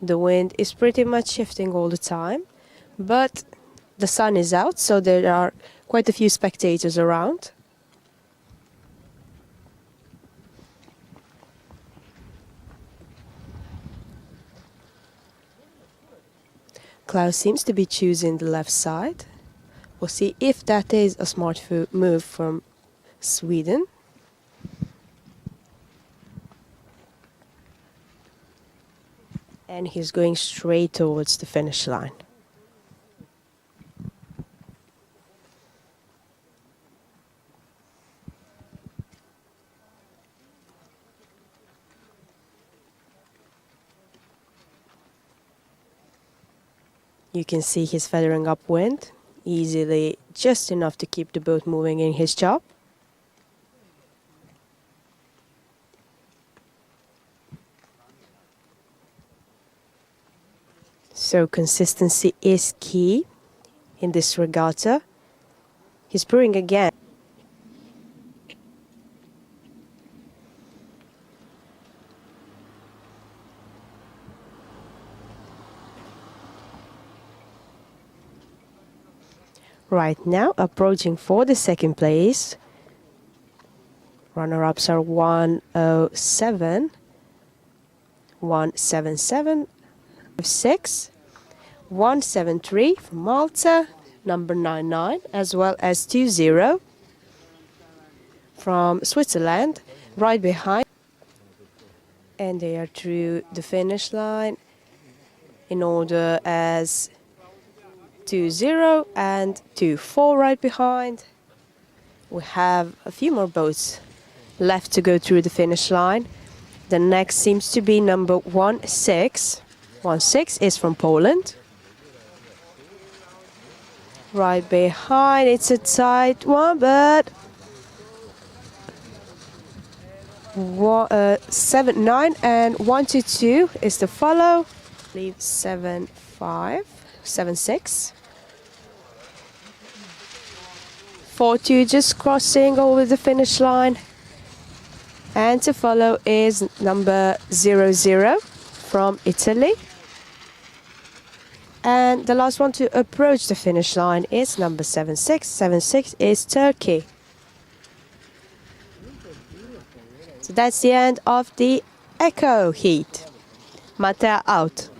The wind is pretty much shifting all the time, but the sun is out, so there are quite a few spectators around. Klaus seems to be choosing the left side. We'll see if that is a smart move from Sweden. And he's going straight towards the finish line. You can see he's feathering upwind, easily just enough to keep the boat moving in his job. So consistency is key in this regatta. He's brewing again. Right now, approaching for the second place. Runner-ups are 107, 177, 6, 173 from Malta, number 99, as well as 20 from Switzerland, right behind. And they are through the finish line in order as 20 and 24 right behind. We have a few more boats left to go through the finish line. The next seems to be number 16. 16 is from Poland. Right behind, it's a tight one, but 7-9 and 1-2 is the follow. Leave 7-5, 7-6. 4-2 just crossing over the finish line. And to follow is number 00 from Italy. And the last one to approach the finish line is number 76. 76 is Turkey. So that's the end of the Echo heat. Matea out.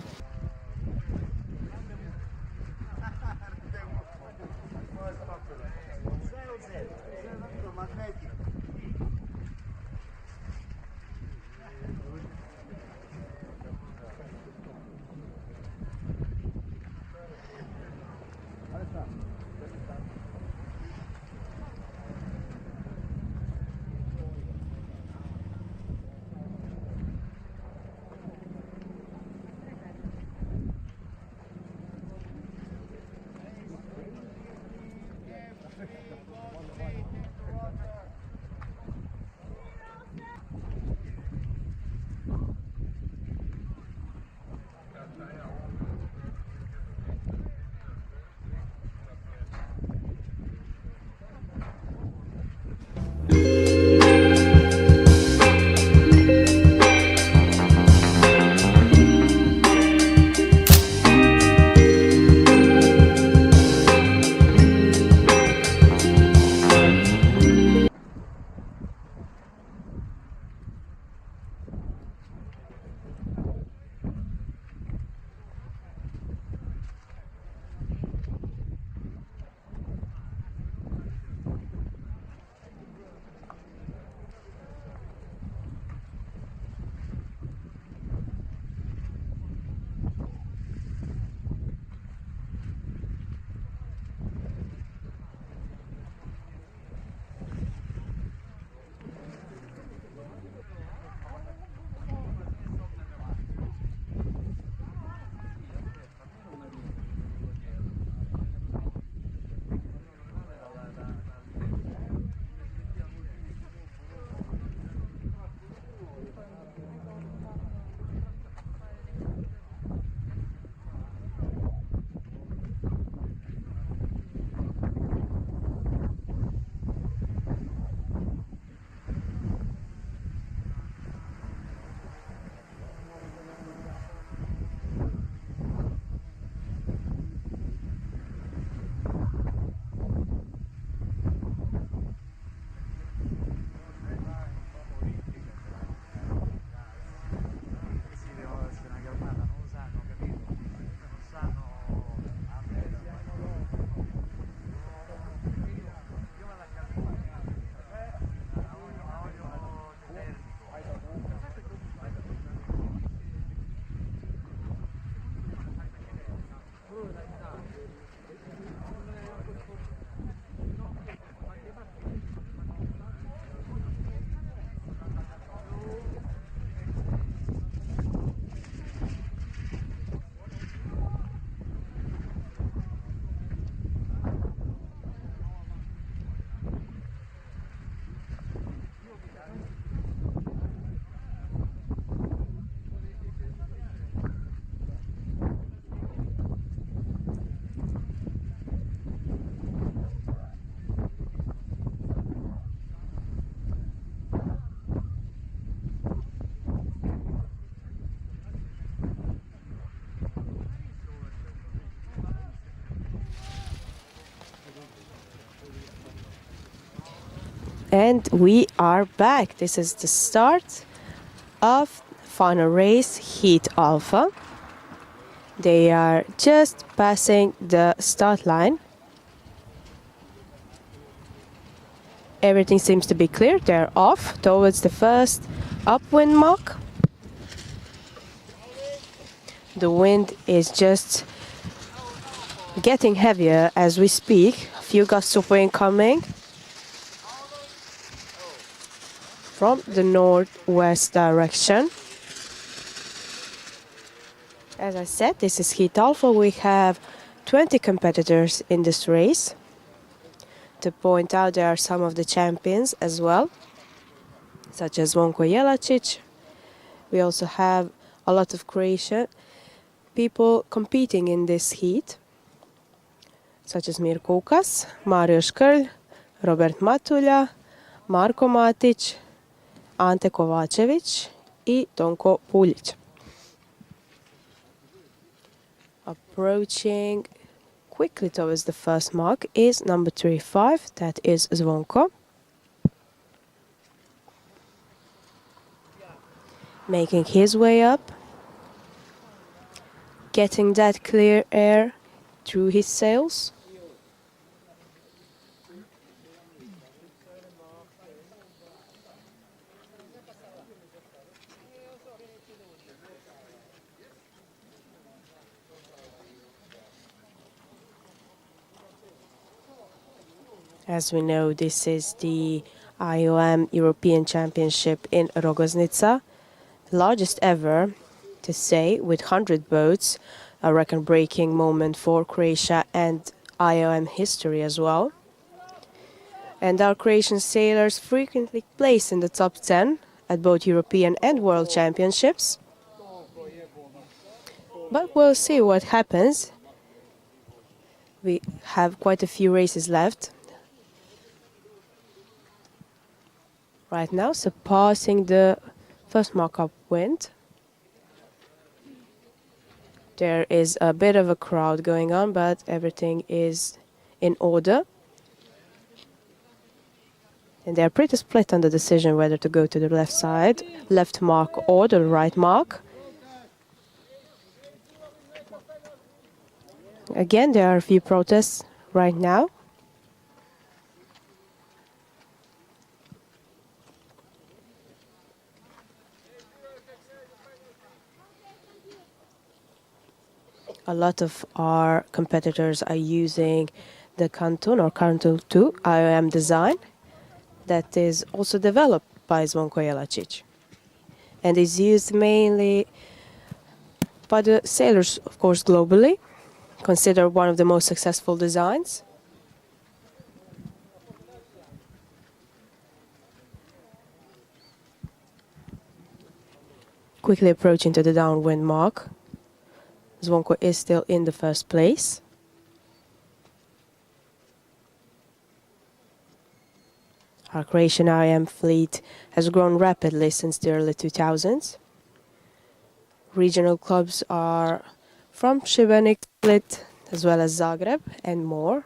And we are back. This is the start of final race, Heat Alpha. They are just passing the start line. Everything seems to be clear. They're off towards the first upwind mark. The wind is just getting heavier as we speak. A few gusts of wind coming from the northwest direction. As I said, this is Heat Alpha. We have 20 competitors in this race. To point out, there are some of the champions as well. such as Zvonko Jelačić. We also have a lot of Croatian people competing in this heat, such as Mirko Ukas, Mario Škrlj, Robert Matulja, Marko Matić, Ante Kovačević i Tonko Puljić. Approaching quickly towards the first mark is number 35, that is Zvonko. Making his way up, getting that clear air through his sails. As we know, this is the IOM European Championship in Rogoznica, largest ever to say, with 100 boats, a record-breaking moment for Croatia and IOM history as well. And our Croatian sailors frequently place in the top 10 at both European and World Championships. But we'll see what happens. We have quite a few races left right now, surpassing the first mark upwind. There is a bit of a crowd going on, but everything is in order. And they're pretty split on the decision whether to go to the left side, left mark, or the right mark. Again, there are a few protests right now. A lot of our competitors are using the Canton or Canton 2 IOM design that is also developed by Zvonko Jelačić and is used mainly by the sailors, of course, globally, considered one of the most successful designs. Quickly approaching to the downwind mark. Zvonko is still in the first place. Our Croatian IM fleet has grown rapidly since the early 2000s. Regional clubs are from Šibenik, Split, as well as Zagreb and more.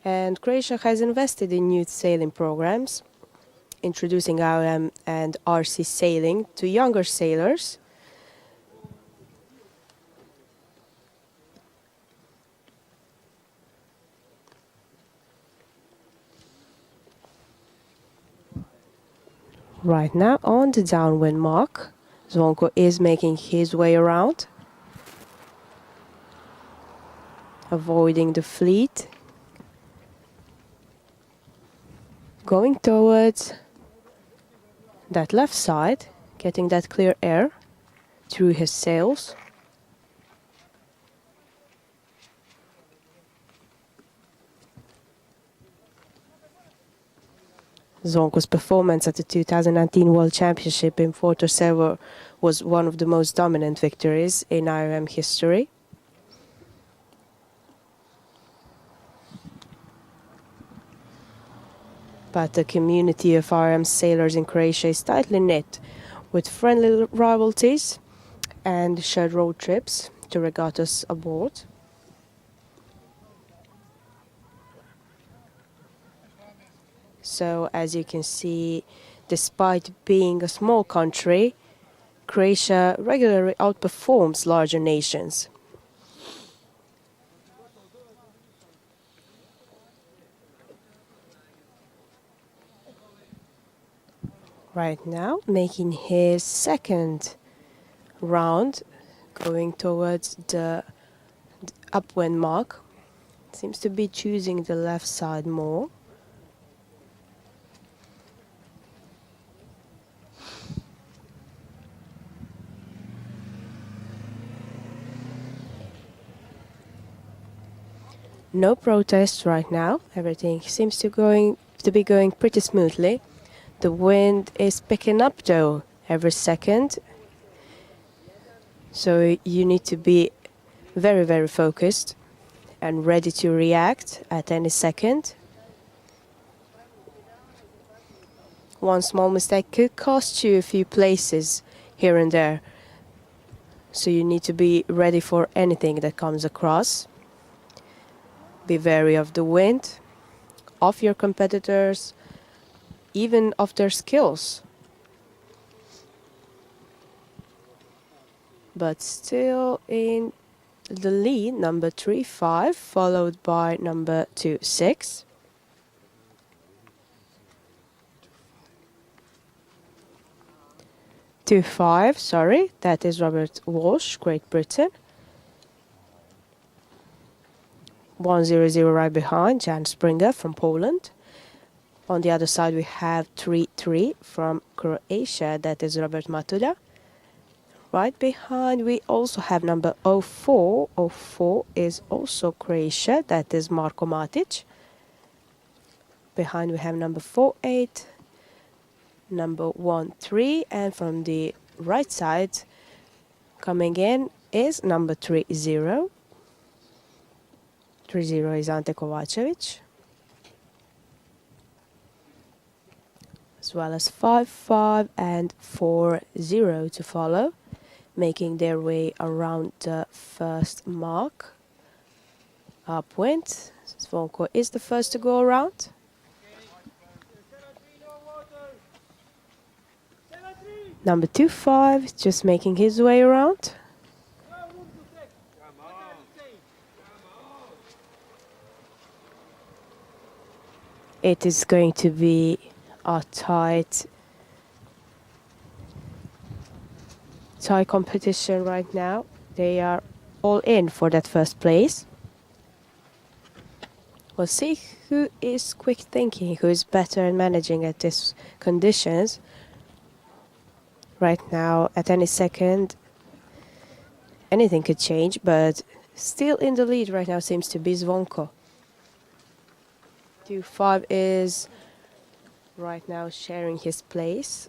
And Croatia has invested in youth sailing programs, introducing IOM and RC sailing to younger sailors. Right now on the downwind mark, Zvonko is making his way around, avoiding the fleet, going towards that left side, getting that clear air through his sails. Zvonko's performance at the 2019 World Championship in Porto Sever was one of the most dominant victories in IOM history. But the community of IOM sailors in Croatia is tightly knit, with friendly rivalries and shared road trips to regattas aboard. So, as you can see, despite being a small country, Croatia regularly outperforms larger nations. Right now, making his second round, going towards the upwind mark. Seems to be choosing the left side more. No protests right now. Everything seems to be going pretty smoothly. The wind is picking up though every second. So you need to be very, very focused and ready to react at any second. One small mistake could cost you a few places here and there. So you need to be ready for anything that comes across. Be wary of the wind, of your competitors, even of their skills. But still in the lead, number 3-5, followed by number 2-6. Sorry, that is Robert Walsh, Great Britain. 100 right behind, Jan Springer from Poland. On the other side we have 3-3 from Croatia, that is Robert Matula. Right behind we also have number 04. 04 is also Croatia, that is Marko Matic. Behind we have number 48, number 13, and from the right side coming in is number 30. 30 is Ante Kovacevic. As well as 5-5 and 4-0 to follow, making their way around the first mark. Upwind, Zvonko is the first to go around. Number 25 just making his way around. It is going to be a tight competition right now. They are all in for that first place. We'll see who is quick thinking, who is better at managing at these conditions. Right now, at any second, anything could change, but still in the lead right now seems to be Zvonko. 2-5 is right now sharing his place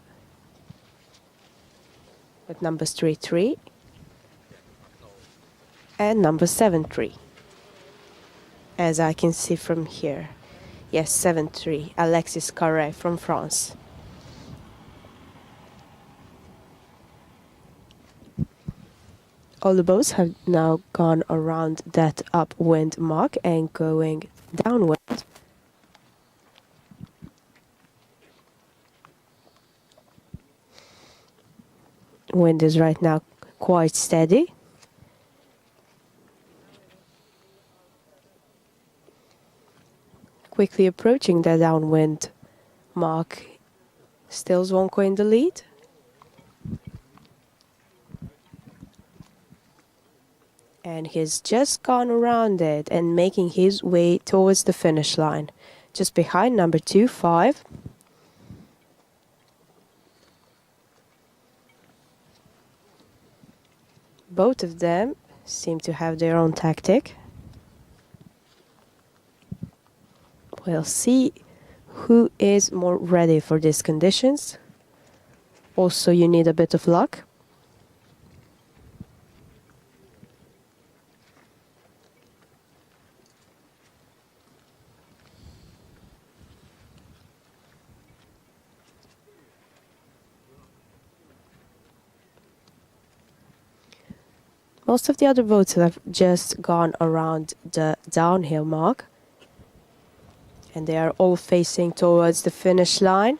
with numbers 3-3 and number 7-3, as I can see from here. Yes, 7-3, Alexis Carré from France. All the boats have now gone around that upwind mark and going downwind. Wind is right now quite steady. Quickly approaching the downwind mark. Still Zvonko in the lead. And he's just gone around it and making his way towards the finish line. Just behind number 2-5. Both of them seem to have their own tactic. We'll see who is more ready for these conditions. Also, you need a bit of luck. Most of the other boats have just gone around the downhill mark, and they are all facing towards the finish line.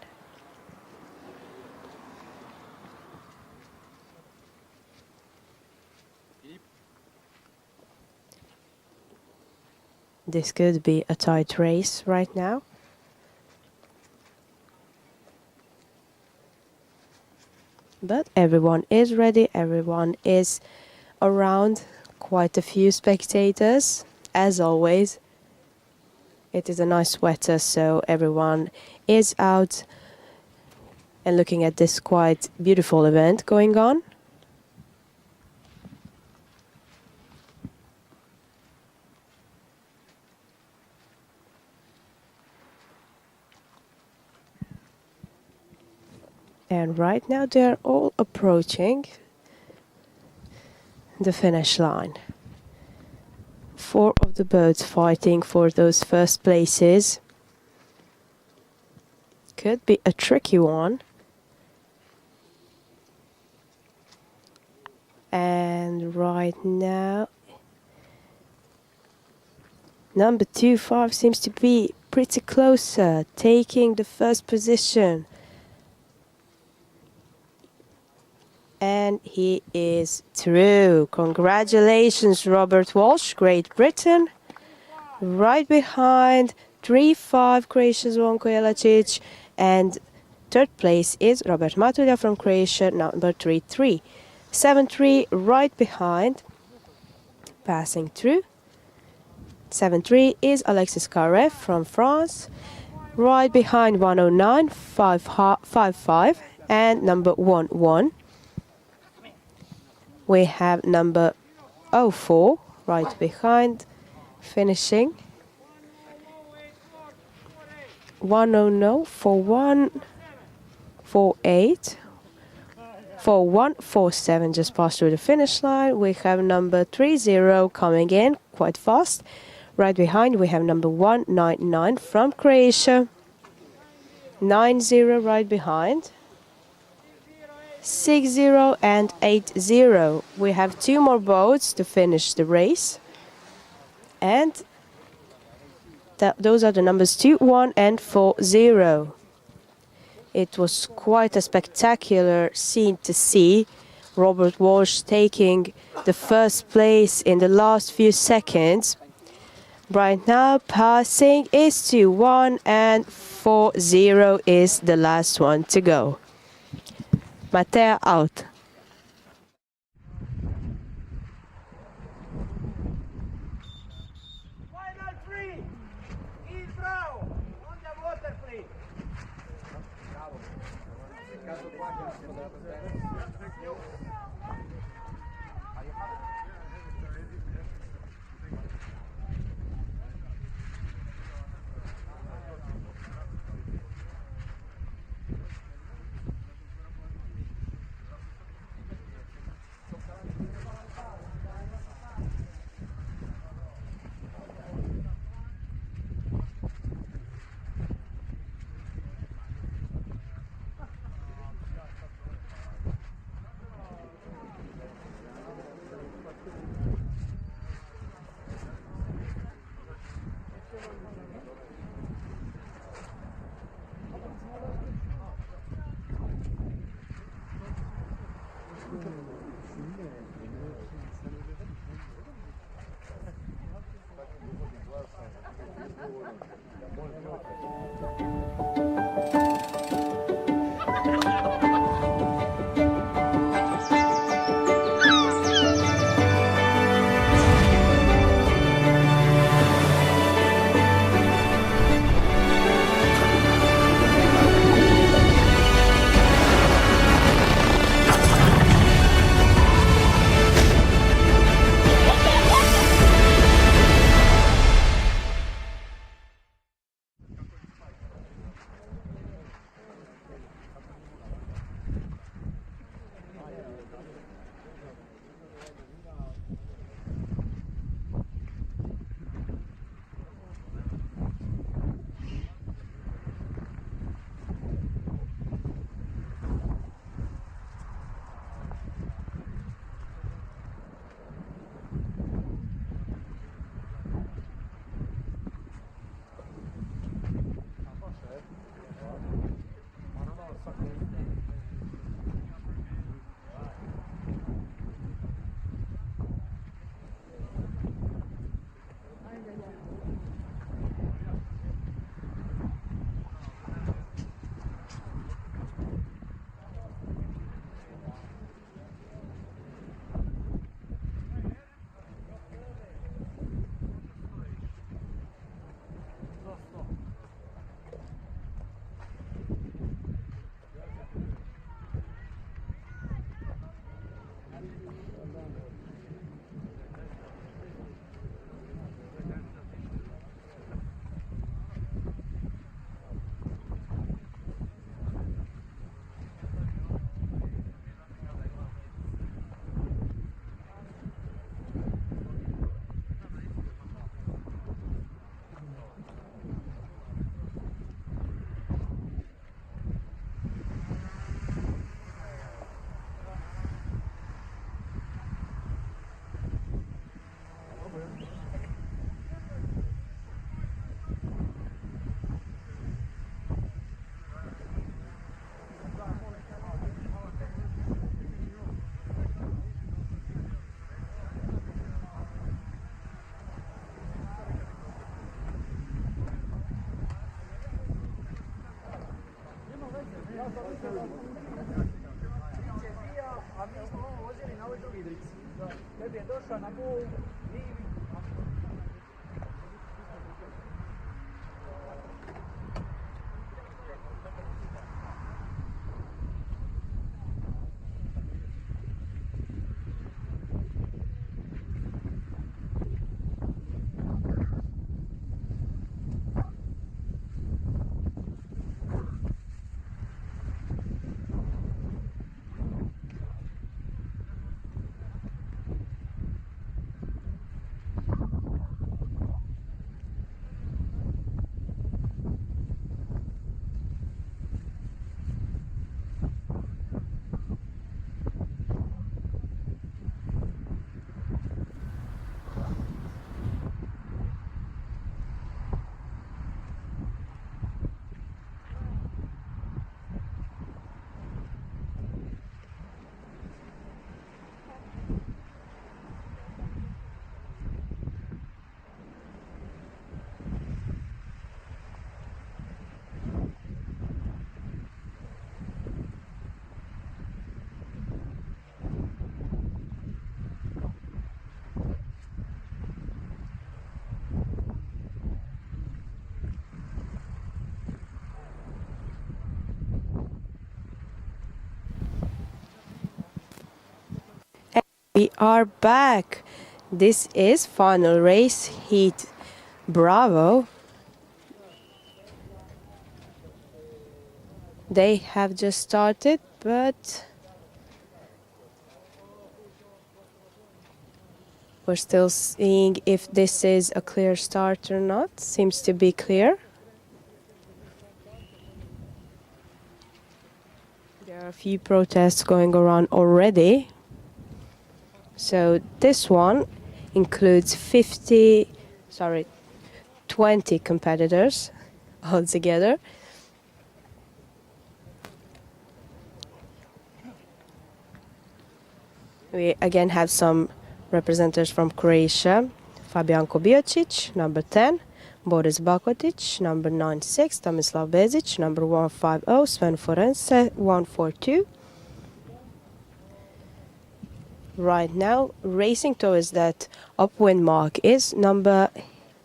This could be a tight race right now. But everyone is ready, everyone is around, quite a few spectators, as always. It is a nice weather, so everyone is out and looking at this quite beautiful event going on. And right now they're all approaching the finish line. 4 of the boats fighting for those first places. Could be a tricky one. And right now, number 25 seems to be pretty closer, taking the first position. And he is through. Congratulations, Robert Walsh, Great Britain. Right behind, 3-5, Croatia's Zvonko Jelačić. And third place is Robert Matulja from Croatia, number 3-3. 7-3 right behind, passing through. 7-3 is Alexis Karev from France. Right behind 109, 5-5, and number 1-1. We have number 04 right behind, finishing. 1-0, 4-1, 4-8. 4-1, 4-7 just passed through the finish line. We have number 30 coming in quite fast. Right behind we have number 199 from Croatia. 9-0 right behind. 6-0 and 8-0. We have 2 more boats to finish the race. And those are the numbers 2-1 and 4-0. It was quite a spectacular scene to see. Robert Walsh taking the first place in the last few seconds. Right now, passing is 2-1 and 4-0 is the last one to go. Matea out. Final 3. Intro. On the water, please. A mi smo ovo vozili na ovoj drugi drici. Tebi je došao na bol, livi. We are back. This is final race, heat Bravo. They have just started, but we're still seeing if this is a clear start or not. Seems to be clear. There are a few protests going around already. So this one includes 20 competitors altogether. We again have some representatives from Croatia. Fabijanko Biocic, number 10. Boris Bakotic, number 96. Tomislav Bezic, number 150. Sven Forense, 142. Right now, racing towards that upwind mark is number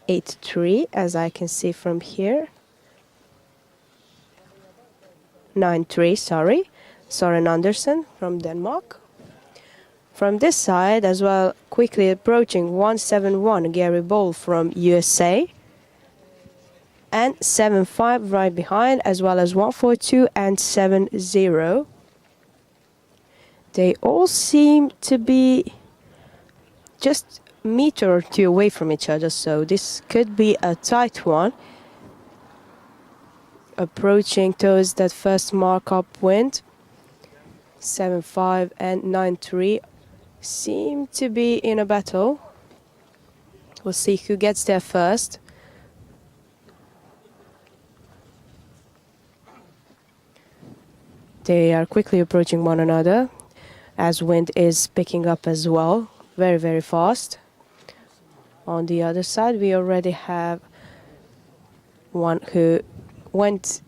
83, as I can see from here. 93, sorry. Soren Andersen from Denmark. From this side as well, quickly approaching 171, Gary Ball from USA. And 75 right behind, as well as 142 and 70. They all seem to be just a meter or two away from each other, so this could be a tight one. Approaching towards that first mark upwind, 7.5 and 9.3 seem to be in a battle. We'll see who gets there first. They are quickly approaching one another, as wind is picking up as well, very, very fast. On the other side, we already have one who went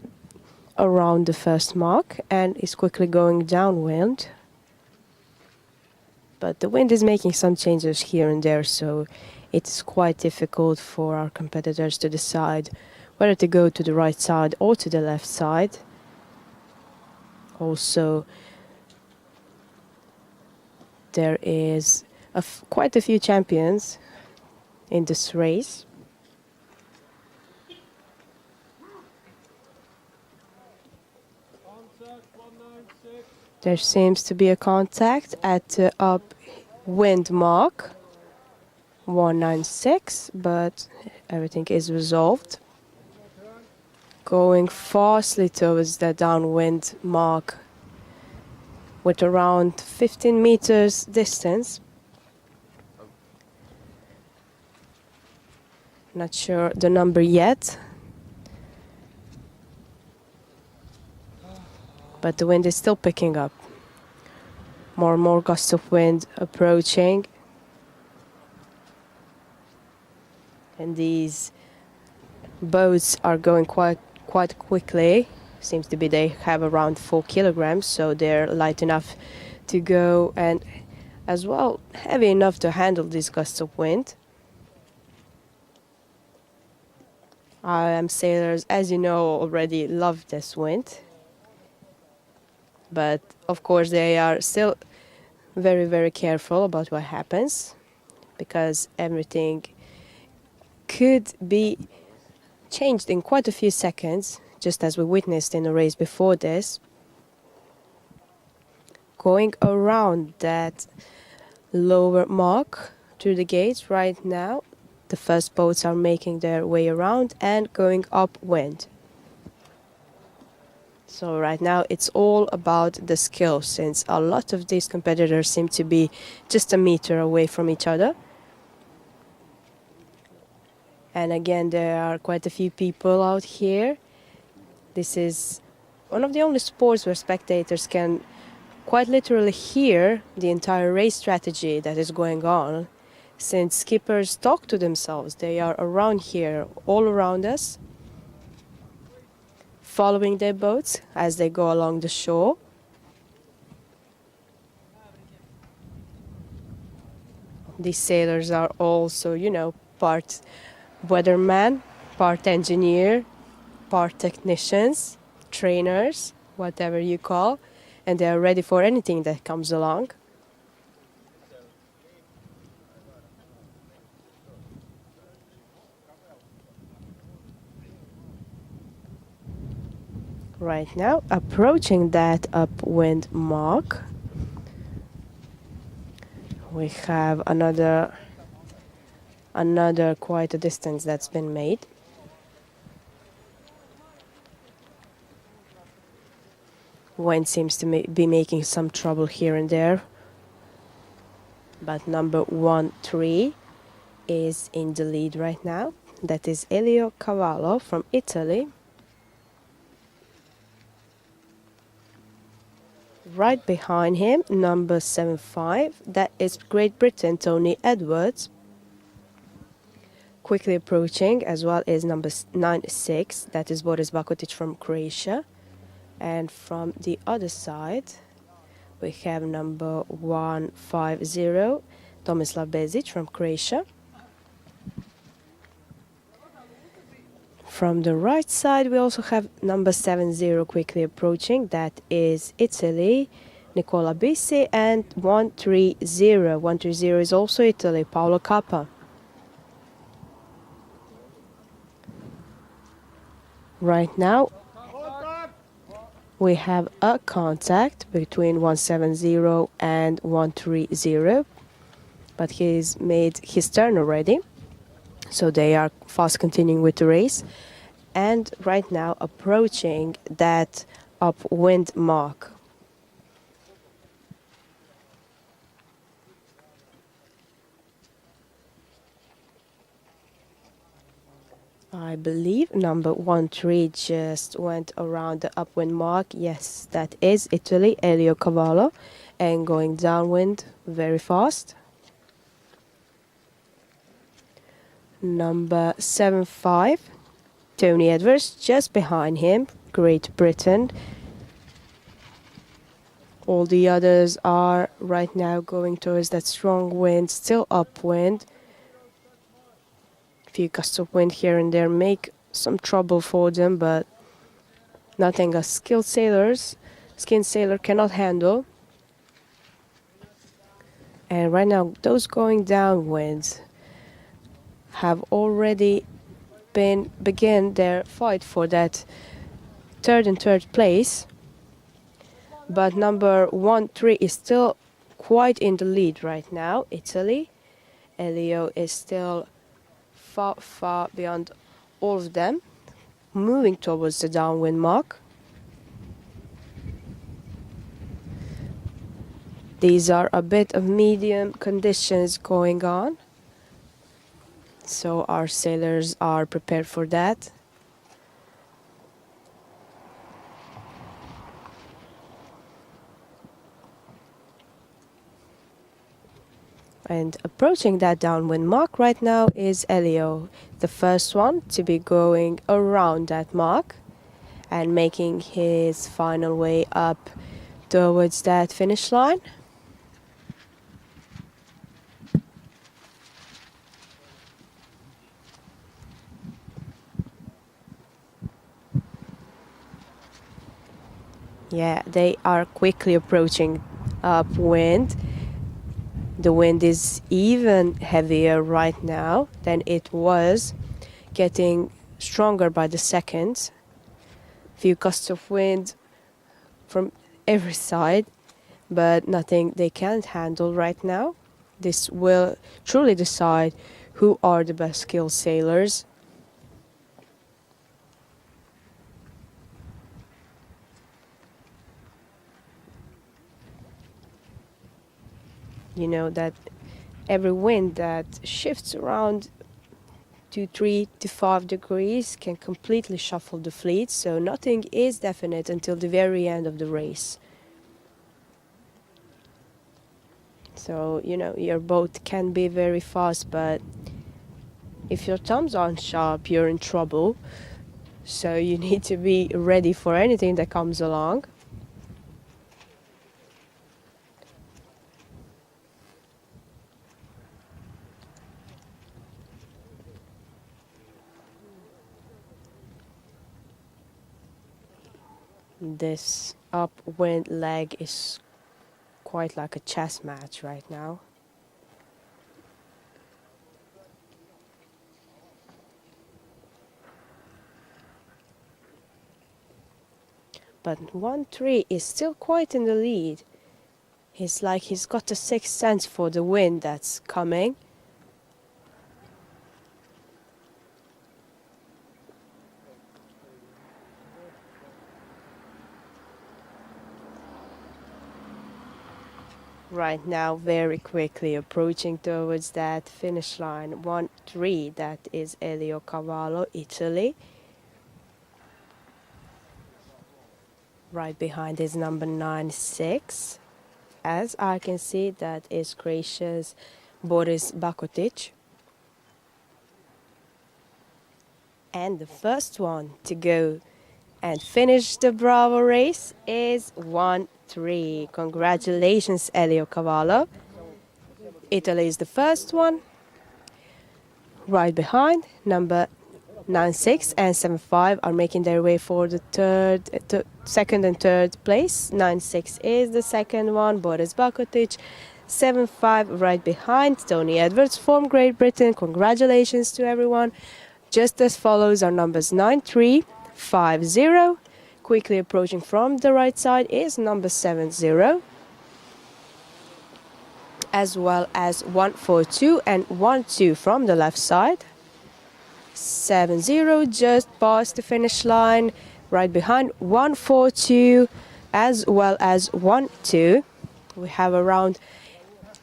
around the first mark and is quickly going downwind. But the wind is making some changes here and there, so it's quite difficult for our competitors to decide whether to go to the right side or to the left side. Also, there is quite a few champions in this race. There seems to be a contact at the upwind mark, 196, but everything is resolved. Going fastly towards the downwind mark with around 15 meters distance. Not sure the number yet. But the wind is still picking up. More and more gusts of wind approaching. And these boats are going quite quickly. Seems to be they have around 4 kilograms, so they're light enough to go and as well heavy enough to handle these gusts of wind. IOM sailors, as you know, already love this wind. But of course they are still very, very careful about what happens, because everything could be changed in quite a few seconds, just as we witnessed in the race before this. Going around that lower mark to the gates right now, the first boats are making their way around and going upwind. So right now it's all about the skill, since a lot of these competitors seem to be just a meter away from each other. And again, there are quite a few people out here. This is one of the only sports where spectators can quite literally hear the entire race strategy that is going on, since skippers talk to themselves. They are around here, all around us, following their boats as they go along the shore. These sailors are also, you know, part weatherman, part engineer, part technicians, trainers, whatever you call, and they are ready for anything that comes along. Right now, approaching that upwind mark, we have another quite a distance that's been made. Wind seems to be making some trouble here and there, but number 1-3 is in the lead right now. That is JK Val from Italy. Right behind him, number 7-5, that is Great Britain, Tony Edwards. Quickly approaching as well is number 9-6, that is Boris Bakotic from Croatia. And from the other side, we have number 150, Tomislav Bezic from Croatia. From the right side, we also have number 70 quickly approaching. That is Italy, Nicola Bisi, and 130. 130 is also Italy, Paolo Cappa. Right now, we have a contact between 170 and 130, but he's made his turn already, so they are fast continuing with the race, and right now approaching that upwind mark. I believe number 1-3 just went around the upwind mark. Yes, that is Italy, JK Val, and going downwind very fast. Number 7-5, Tony Edwards, just behind him, Great Britain. All the others are right now going towards that strong wind, still upwind. Few gusts of wind here and there make some trouble for them, but nothing a skilled sailor cannot handle. And right now, those going downwind have already begin their fight for that third place. But number 1-3 is still quite in the lead right now. Italy, Elio is still far beyond all of them, moving towards the downwind mark. These are a bit of medium conditions going on, so our sailors are prepared for that. And approaching that downwind mark right now is Elio, the first one to be going around that mark. and making his final way up towards that finish line. Yeah, they are quickly approaching upwind. The wind is even heavier right now than it was, getting stronger by the second. Few gusts of wind from every side, but nothing they can't handle right now. This will truly decide who are the best skilled sailors. You know that every wind that shifts around 2, 3 to 5 degrees can completely shuffle the fleet, so nothing is definite until the very end of the race. So, you know, your boat can be very fast, but if your thumbs aren't sharp, you're in trouble. So you need to be ready for anything that comes along. This upwind leg is quite like a chess match right now. But 1-3 is still quite in the lead. He's like he's got a sixth sense for the wind that's coming. Right now, very quickly approaching towards that finish line. 1-3, that is JK Val, Italy. Right behind is number 9-6. As I can see, that is Croatia's Boris Bakotic. And the first one to go and finish the Bravo race is 1-3. Congratulations, JK Val. Italy is the first one. Right behind, number 9-6 and 7-5 are making their way for the second and third place. 9-6 is the second one, Boris Bakotic. 7-5 right behind, Tony Edwards from Great Britain. Congratulations to everyone. Just as follows are numbers 9-3, 5-0. Quickly approaching from the right side is number 7-0. As well as 1-4-2 and 1-2 from the left side. 7-0 just past the finish line. Right behind 1-4-2 as well as 1-2. We have around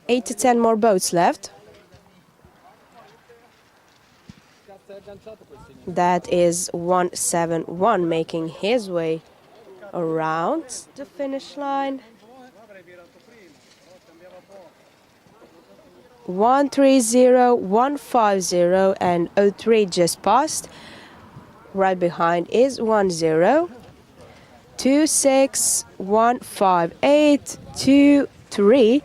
8 to 10 more boats left. That is 1-7-1 making his way around the finish line. 1-3-0, 1-5-0 and 0-3 just passed. Right behind is 1-0, 2-6, 1-5-8, 2-3,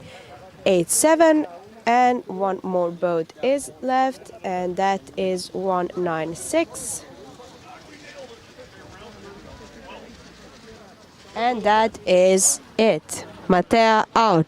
8-7. And one more boat is left, and that is 1-9-6. And that is it. Matea out.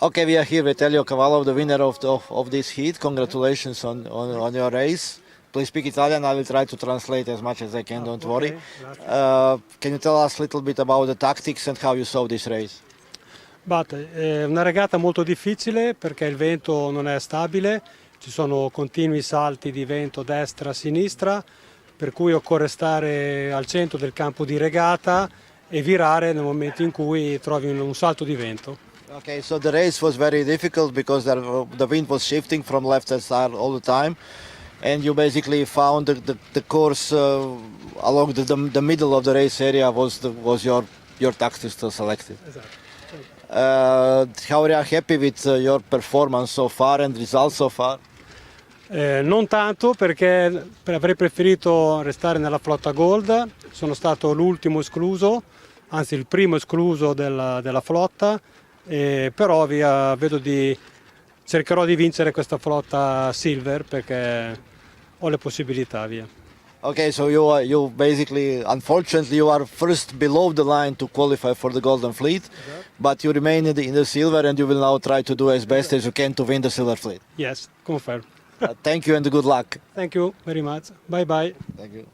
Okay, we are here with JK Val, the winner of this heat. Congratulations on your race. Please speak Italian. I will try to translate as much as I can. Don't worry. Can you tell us a little bit about the tactics and how you saw this race? È una regata molto difficile perché il vento non è stabile, ci sono continui salti di vento destra-sinistra, per cui occorre stare al centro del campo di regata e virare nel momento in cui trovi un salto di vento. Okay, so the race was very difficult because the wind was shifting from left and side all the time, and you basically found the course along the middle of the race area was your tactics to select it. How are you happy with your performance so far and results so far? Non tanto perché avrei preferito restare nella flotta Gold, sono stato l'ultimo escluso, anzi il primo escluso della flotta, però cercherò di vincere questa flotta Silver perché ho le possibilità. Okay, so you basically, unfortunately, you are first below the line to qualify for the Golden Fleet, but you remain in the silver and you will now try to do as best as you can to win the Silver Fleet. Yes, confirm. Thank you and good luck. Thank you very much. Bye bye. Thank you.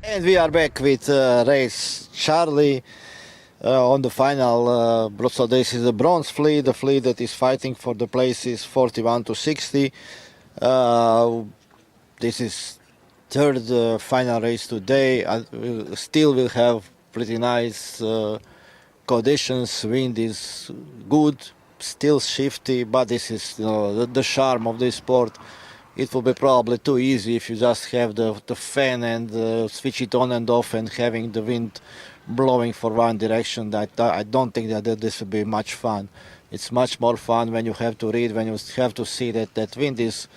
And we are back with race Charlie on the final. So this is the bronze fleet, the fleet that is fighting for the places 41 to 60. This is third final race today. We still will have pretty nice conditions. Wind is good, still shifty, but this is the charm of this sport. It will be probably too easy if you just have the fan and switch it on and off and having the wind blowing for one direction. I don't think that this will be much fun. It's much more fun when you have to read, when you have to see that wind is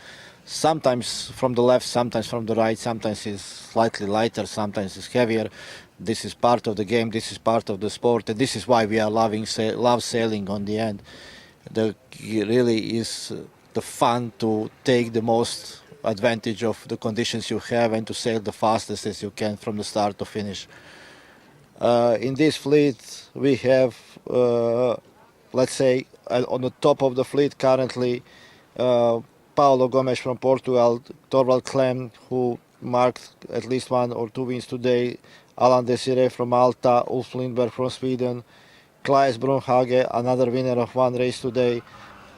sometimes from the left, sometimes from the right, sometimes is slightly lighter, sometimes it's heavier. This is part of the game, this is part of the sport, and this is why we are love sailing on the end. Really is the fun to take the most advantage of the conditions you have and to sail the fastest as you can from the start to finish. In this fleet we have, let's say, on the top of the fleet currently, Paulo Gomes from Portugal, Torvald Clem, who marked at least 1 or 2 wins today, Alan Desiree from Malta, Ulf Lindberg from Sweden, Klaes Brunhage, another winner of 1 race today,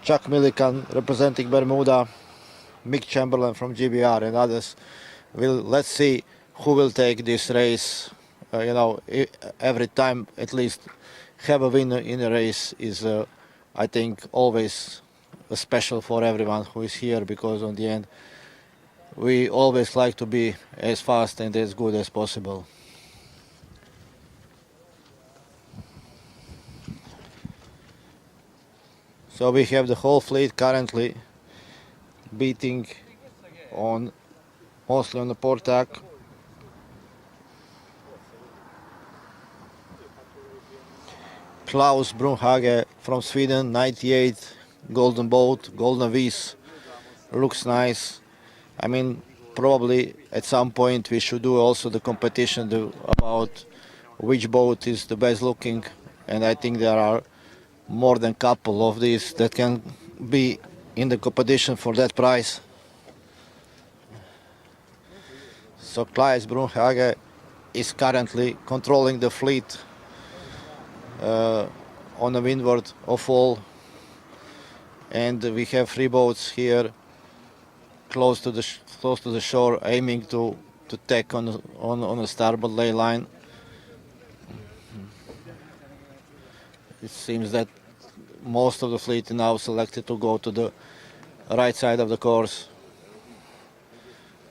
Chuck Millikan representing Bermuda, Mick Chamberlain from GBR and others. Let's see who will take this race. Every time at least have a win in a race is, I think, always special for everyone who is here, because on the end we always like to be as fast and as good as possible. So we have the whole fleet currently beating on mostly on the port tack. Klaus Brunhage from Sweden, 98, golden boat, golden V's, looks nice. I mean, probably at some point we should do also the competition about which boat is the best looking, and I think there are more than a couple of these that can be in the competition for that prize. So Klaus Brunhage is currently controlling the fleet on the windward of all, and we have 3 boats here close to the shore, aiming to tack on the starboard ley line. It seems that most of the fleet now selected to go to the right side of the course.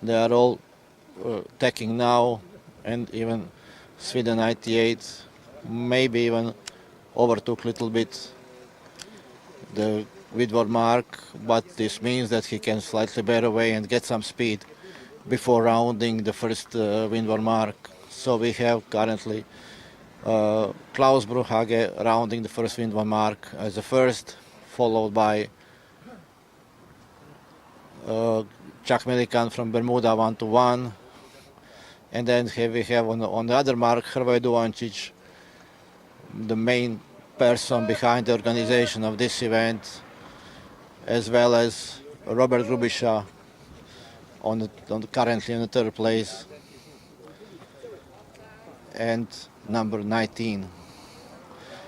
They are all tacking now, and even Sweden 98 maybe even overtook a little bit the windward mark, but this means that he can slightly bear away and get some speed before rounding the first windward mark. So we have currently Klaus Brunhage rounding the first windward mark as the first, followed by Čak Milikan from Bermuda 1-1, and then we have on the other mark Hrvoje Duvančić, the main person behind the organization of this event, as well as Robert Grubisha currently in the 3rd place, and number 19.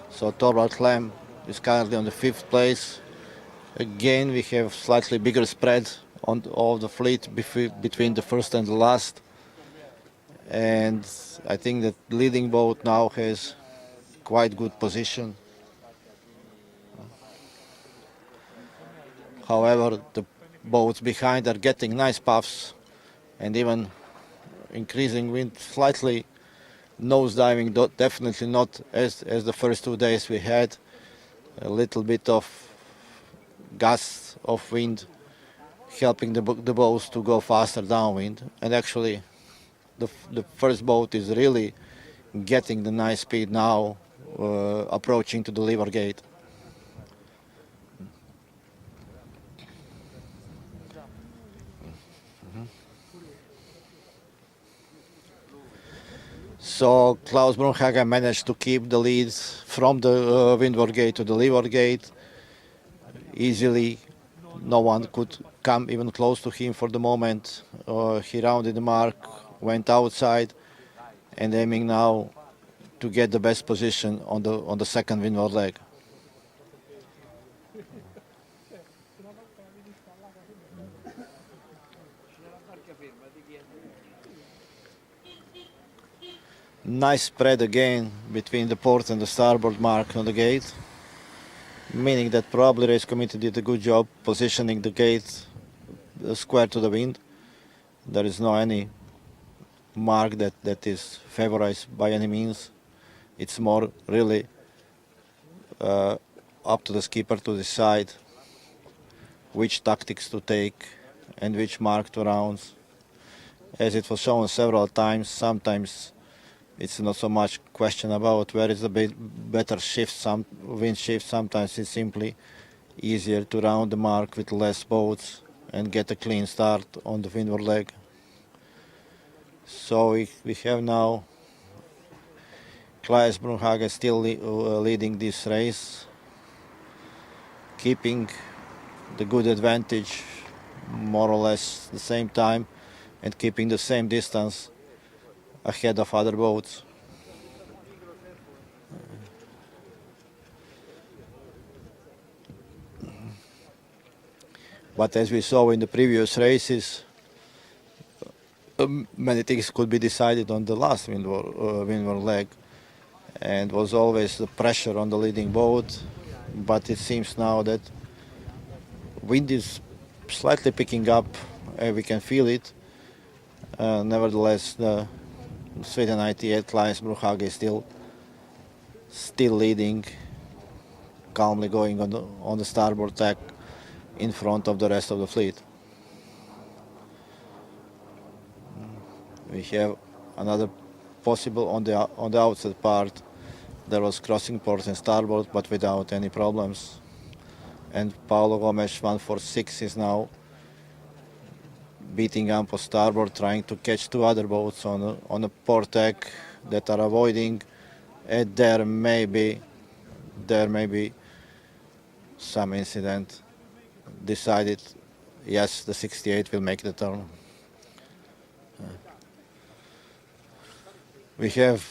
So Torvald Klem is currently on the 5th place. Again, we have slightly bigger spread on all the fleet between the first and the last, and I think that the leading boat now has quite good position. However, the boats behind are getting nice puffs and even increasing wind, slightly nosediving, definitely not as the first 2 days we had. A little bit of gusts of wind helping the boats to go faster downwind, and actually the first boat is really getting the nice speed now, approaching to the leeward gate. So Klaus Brunhage managed to keep the lead from the windward gate to the leeward gate easily. No one could come even close to him for the moment. He rounded the mark, went outside, and aiming now to get the best position on the second windward leg. Nice spread again between the port and the starboard mark on the gate, meaning that probably race committee did a good job positioning the gate square to the wind. There is no any mark that is favorized by any means. It's more really up to the skipper to decide which tactics to take and which mark to round. As it was shown several times, sometimes it's not so much question about where is the better shift, wind shift. Sometimes it's simply easier to round the mark with less boats and get a clean start on the windward leg. So we have now Klaus Brunhage still leading this race, keeping the good advantage more or less the same time and keeping the same distance ahead of other boats. But as we saw in the previous races, many things could be decided on the last windward leg, and was always the pressure on the leading boat. But it seems now that wind is slightly picking up, and we can feel it. Nevertheless, the Sweden 98 Klaus Brunhage is still leading calmly going on the starboard tack in front of the rest of the fleet. We have another possible on the outside part. There was crossing port and starboard, but without any problems. And Paulo Gomes 146 is now beating up on starboard, trying to catch two other boats on a port tack that are avoiding. And there may be some incident. Decided, yes, the 68 will make the turn. We have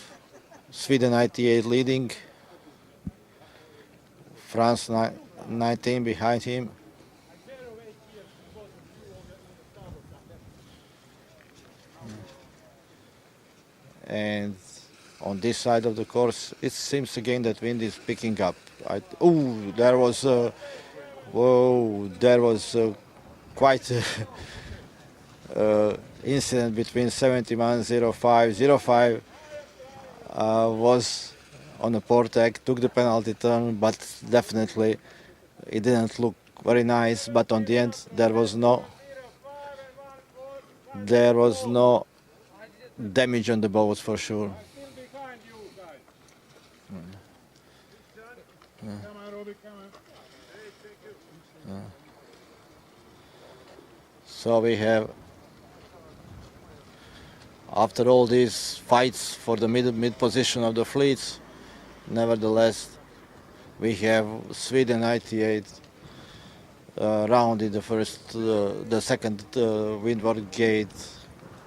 Sweden 98 leading, France 19 behind him. And on this side of the course, it seems again that wind is picking up. There was quite an incident between 71.05. Was on the port tack, took the penalty turn, but definitely it didn't look very nice. But on the end, there was no damage on the boats for sure. So we have, after all these fights for the mid position of the fleets, nevertheless, we have Sweden 98 rounded the second windward gate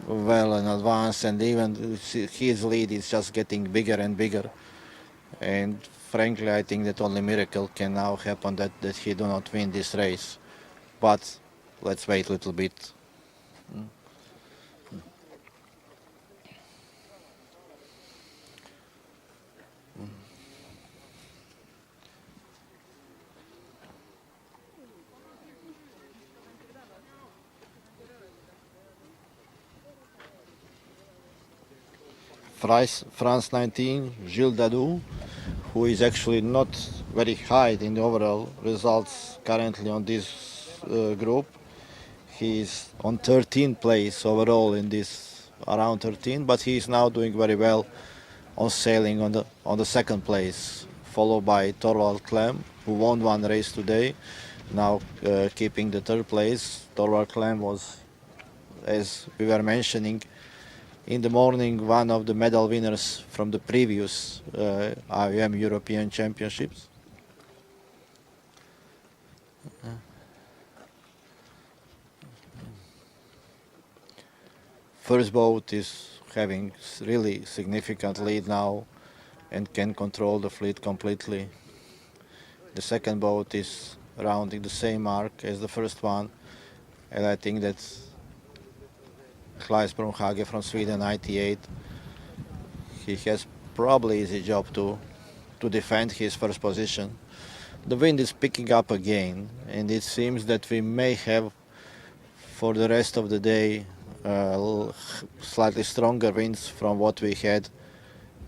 well in advance, and even his lead is just getting bigger and bigger. And frankly, I think that only miracle can now happen that he do not win this race. But let's wait a little bit. France 19, Gilles Dadou, who is actually not very high in the overall results currently on this group. He is on 13th place overall in this, around 13, but he is now doing very well on sailing on the second place, followed by Torvald Klem, who won one race today, now keeping the third place. Torvald Klem was, as we were mentioning, in the morning, one of the medal winners from the previous IOM European Championships. First boat is having really significant lead now and can control the fleet completely. The second boat is rounding the same mark as the first one, and I think that Klaes Brunhage from Sweden 98, he has probably easy job to defend his first position. The wind is picking up again, and it seems that we may have for the rest of the day slightly stronger winds from what we had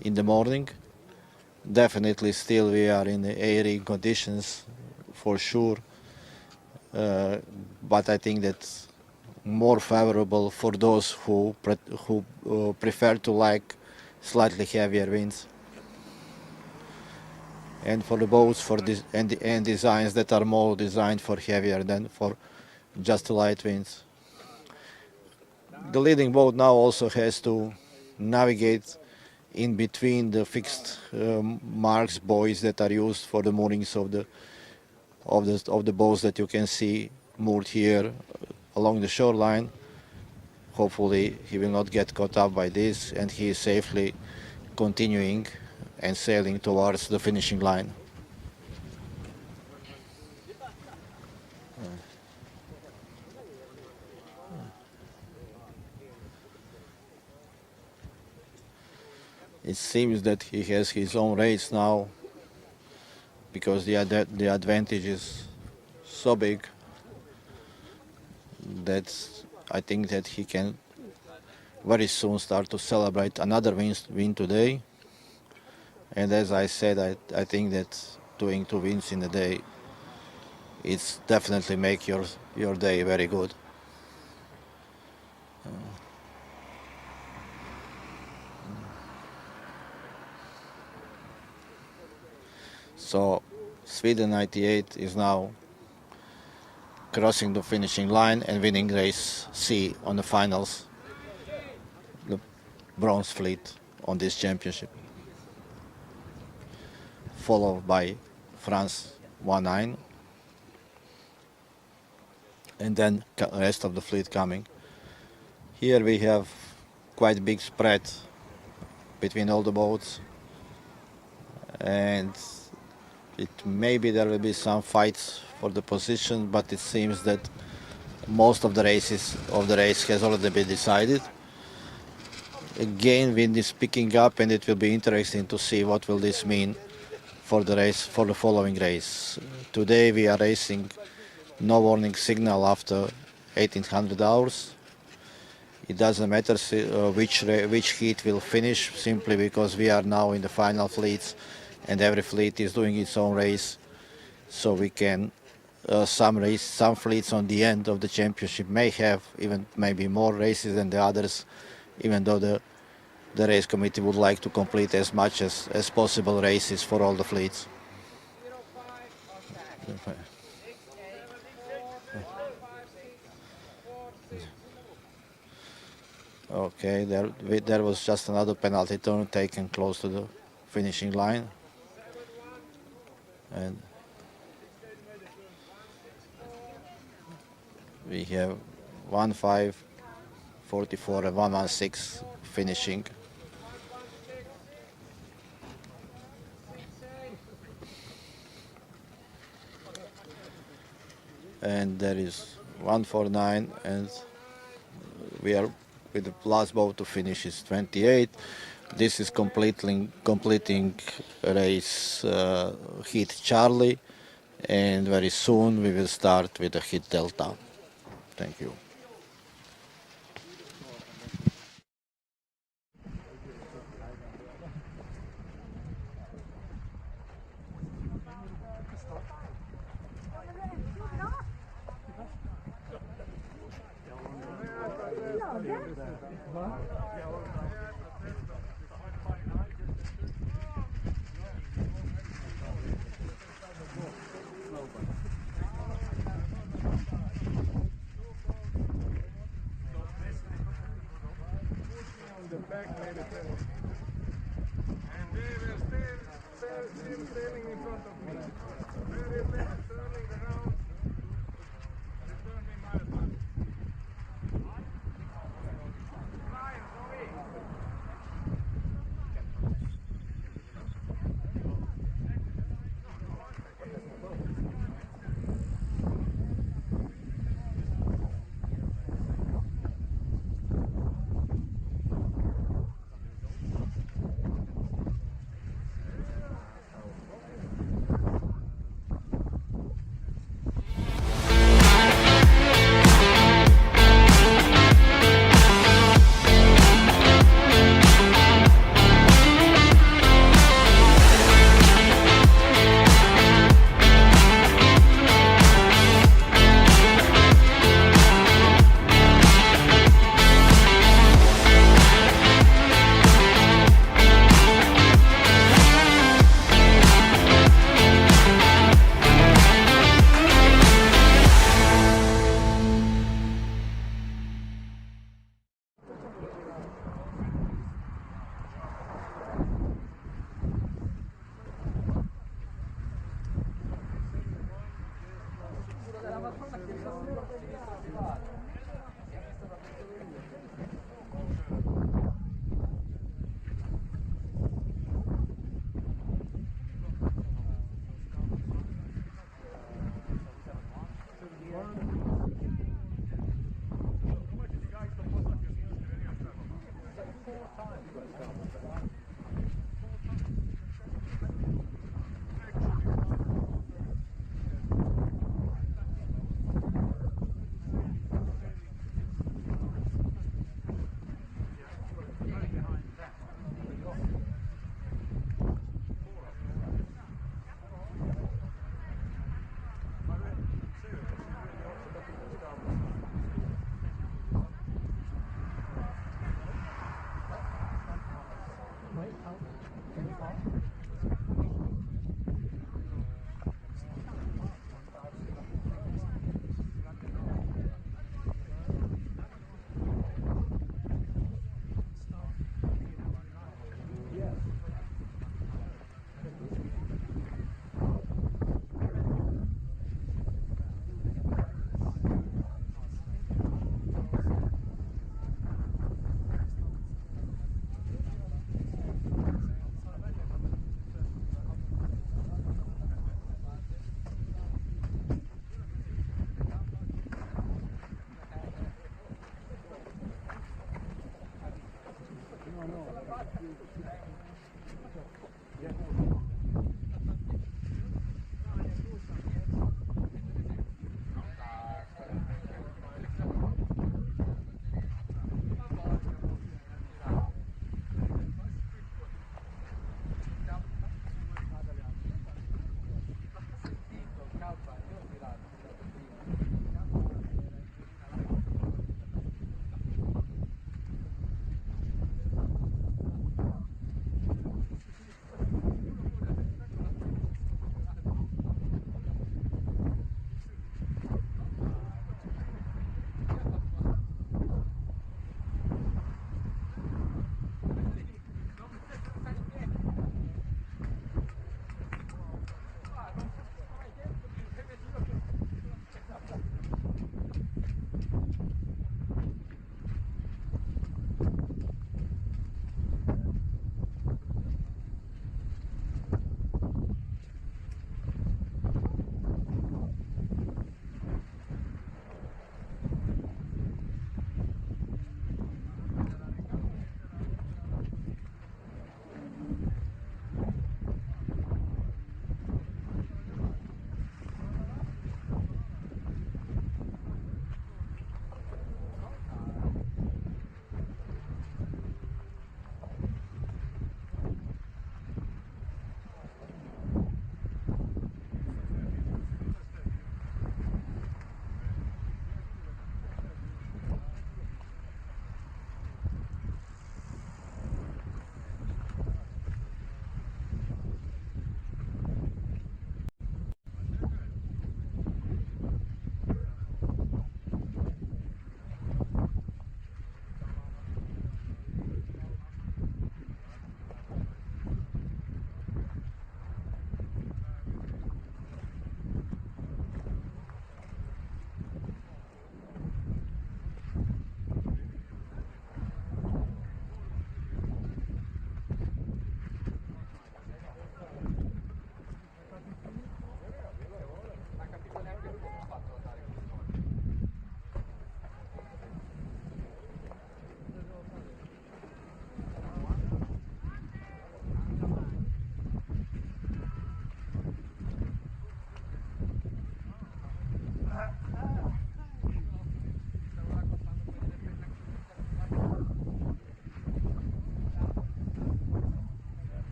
in the morning. Definitely still we are in the airy conditions for sure, but I think that more favorable for those who prefer to like slightly heavier winds, and for the boats for this and designs that are more designed for heavier than for just light winds. The leading boat now also has to navigate in between the fixed marks buoys that are used for the moorings of the boats that you can see moored here along the shoreline. Hopefully he will not get caught up by this, and he is safely continuing and sailing towards the finishing line. It seems that he has his own race now, because the advantage is so big that I think that he can very soon start to celebrate another win today. And as I said, I think that doing 2 wins in a day, it's definitely make your day very good. So Sweden 98 is now crossing the finishing line and winning race C on the finals, the bronze fleet on this championship, followed by France 19, and then the rest of the fleet coming. Here we have quite big spread between all the boats, and maybe there will be some fights for the position, but it seems that most of the race has already been decided. Again, wind is picking up, and it will be interesting to see what will this mean for the following race. Today we are racing no warning signal after 1800 hours. It doesn't matter which heat will finish, simply because we are now in the final fleets and every fleet is doing its own race. So we can, some fleets on the end of the championship may have even maybe more races than the others, even though the race committee would like to complete as much as possible races for all the fleets. Okay, there was just another penalty turn taken close to the finishing line. And we have 1.5, 44 and 1.16 finishing. And there is 1.49, and we are with the last boat to finish is 28. This is completing race heat Charlie, and very soon we will start with the heat Delta. Thank you.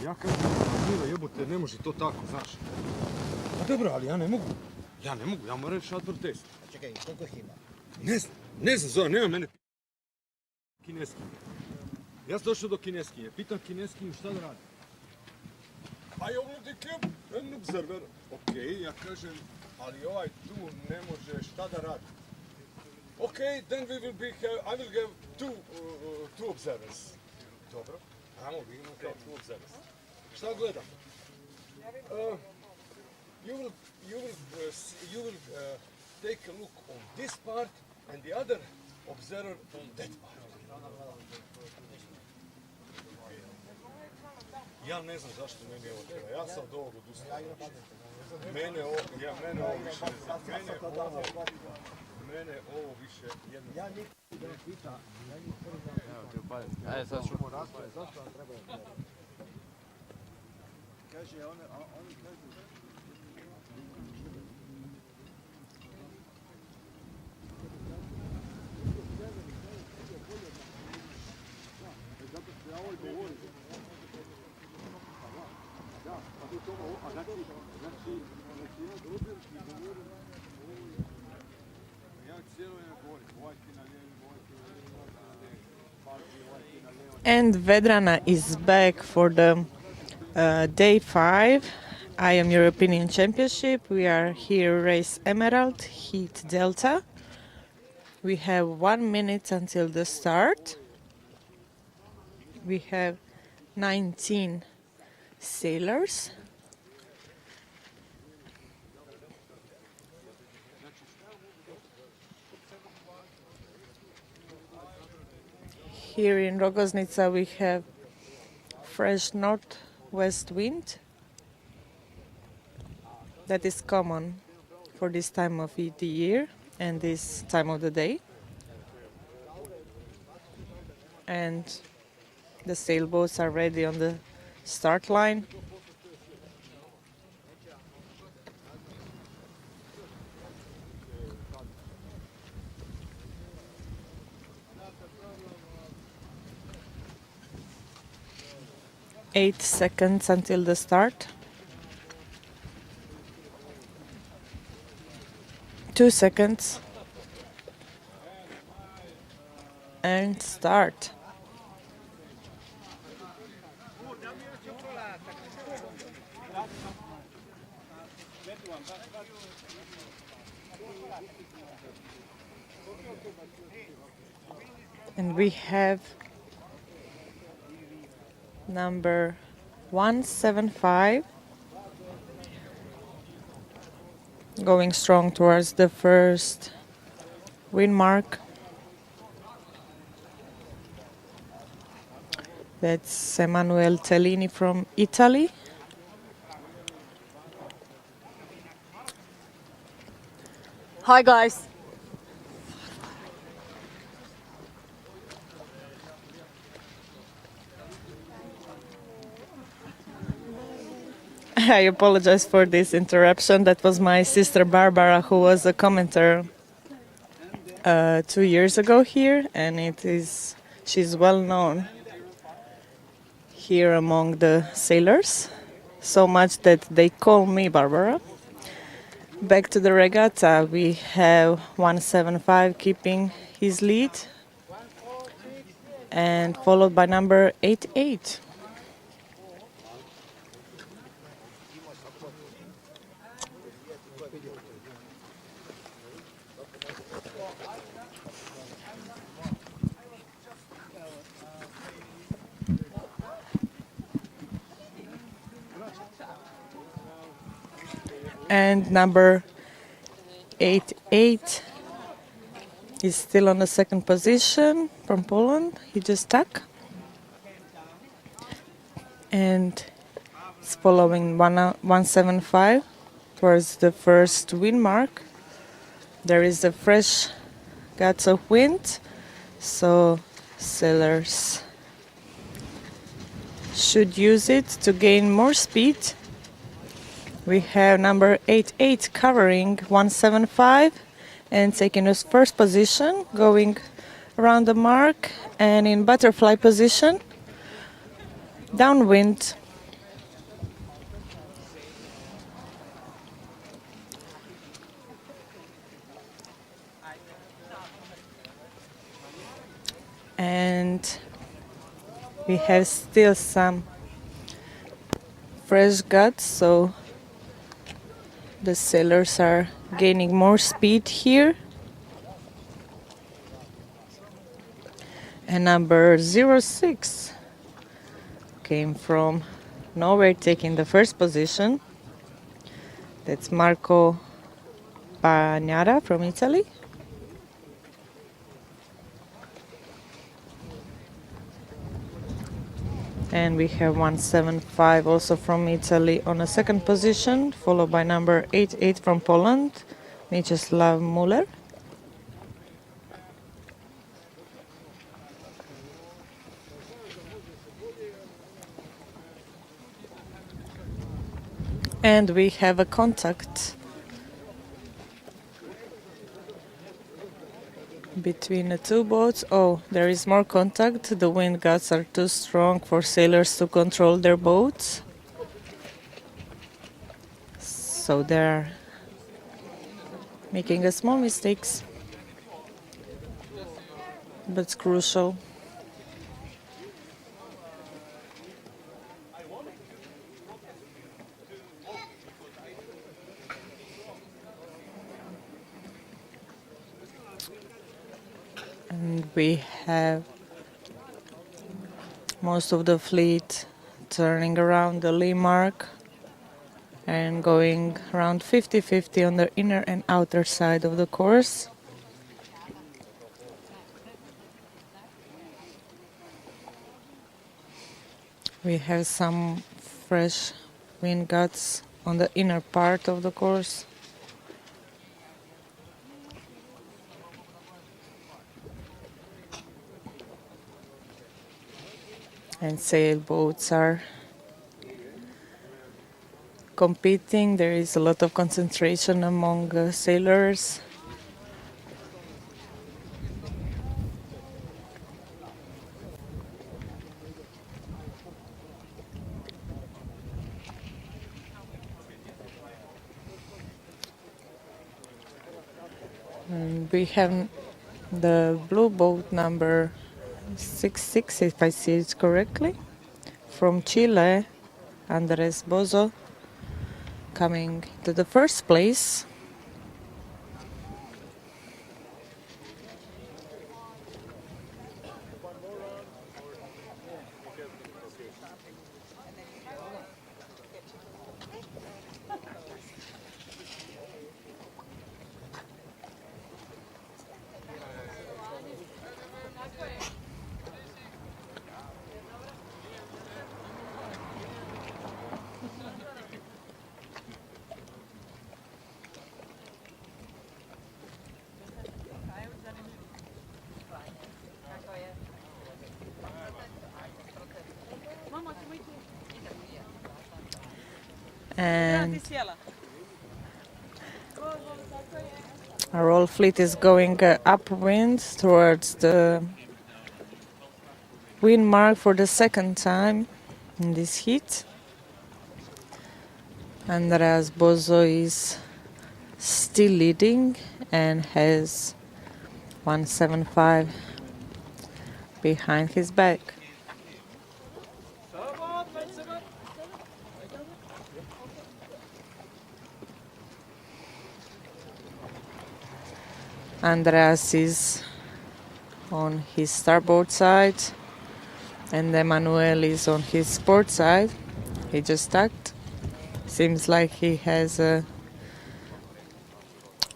Ja kažem, Miro, jebote, ne može to tako, znaš. Pa dobro, ali ja ne mogu. Ja ne mogu, ja moram reći šator test. Čekaj, koliko ih ima? Ne znam, Zoran, nema mene kineskinje. Ja sam došao do kineskinje, pitam kineskinju šta da radi. Pa je ovdje kljub, en observer. Okej, ja kažem, ali ovaj tu ne može šta da radi. Okay, then I will have two observers. Dobro, ajmo, vidimo kao two observers. Šta gledam? You will take a look on this part and the other observer on that part. Ja ne znam zašto meni ovo treba, ja sam od ovog odustao. Mene ovo više ne znam. Mene ovo više jedno... Ja nikad ne pita, Evo ti upadim. Ajde, sad ću. Zašto vam treba observer? Kaže, oni kažu... Zato što ja ovo govorim. And Vedrana is back for the day 5 IOM European Championship. We are here race Emerald, heat Delta. We have 1 minute until the start. We have 19 sailors. Here in Rogoznica we have fresh northwest wind. That is common for this time of the year and this time of the day. And the sailboats are ready on the start line. Eight seconds until the start. 2 seconds. And start. And we have number 175 going strong towards the first wind mark. That's Emanuele Tellini from Italy. Hi guys. I apologize for this interruption. That was my sister Barbara, who was a commentator 2 years ago here, and she's well known here among the sailors, so much that they call me Barbara. Back to the regatta, we have 175 keeping his lead, and followed by number 88. And number 88 is still on the second position from Poland. He just stuck. And it's following 175 towards the first wind mark. There is a fresh guts of wind, so sailors should use it to gain more speed. We have number 88 covering 175 and taking his first position, going around the mark and in butterfly position, downwind. And we have still some fresh guts, so the sailors are gaining more speed here. And number 06 came from Norway, taking the first position. That's Marco Bagnara from Italy. And we have 175 also from Italy on a second position, followed by number 88 from Poland, Mieczysław Muller. And we have a contact between the two boats. Oh, there is more contact. The wind gusts are too strong for sailors to control their boats. so they're making a small mistakes, but it's crucial. And we have most of the fleet turning around the lee mark and going around 50-50 on the inner and outer side of the course. We have some fresh wind gusts on the inner part of the course. And sailboats are competing. There is a lot of concentration among sailors. And we have the blue boat number 66, if I see it correctly, from Chile, Andres Bozo, coming to the first place. And our whole fleet is going upwind towards the wind mark for the second time in this heat. Andreas Bozo is still leading and has 175 behind his back. Andreas is on his starboard side and Emmanuel is on his port side. He just tacked. Seems like he has a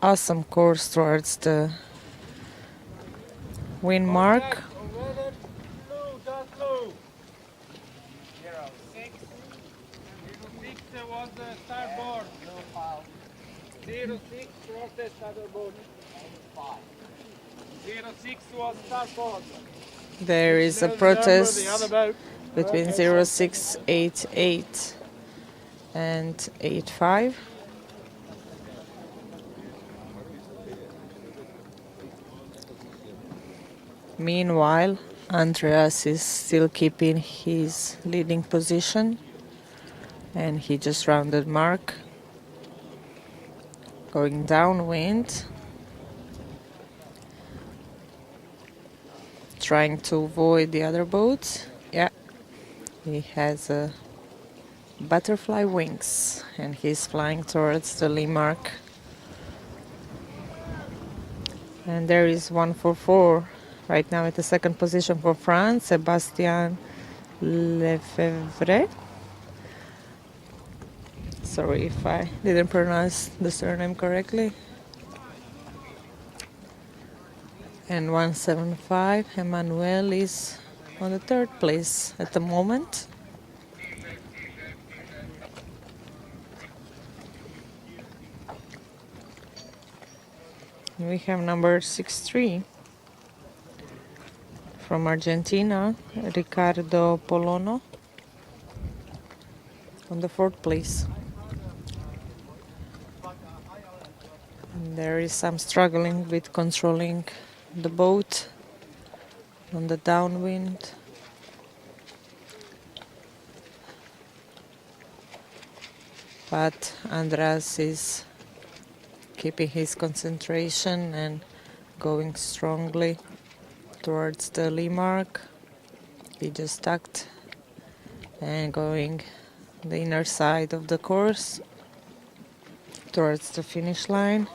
awesome course towards the wind mark. 06 was starboard. There is a protest between 0688 and 85. Meanwhile, Andreas is still keeping his leading position and he just rounded mark, going downwind, trying to avoid the other boats. Yeah, he has butterfly wings and he's flying towards the lee mark. And there is 144 right now at the second position for France, Sébastien Lefebvre. Sorry if I didn't pronounce the surname correctly. And 175, Emmanuel is on the third place at the moment. We have number 63 from Argentina, Ricardo Polono, on the fourth place. And there is some struggling with controlling the boat on the downwind. but Andreas is keeping his concentration and going strongly towards the lee mark. He just tucked and going the inner side of the course towards the finish line.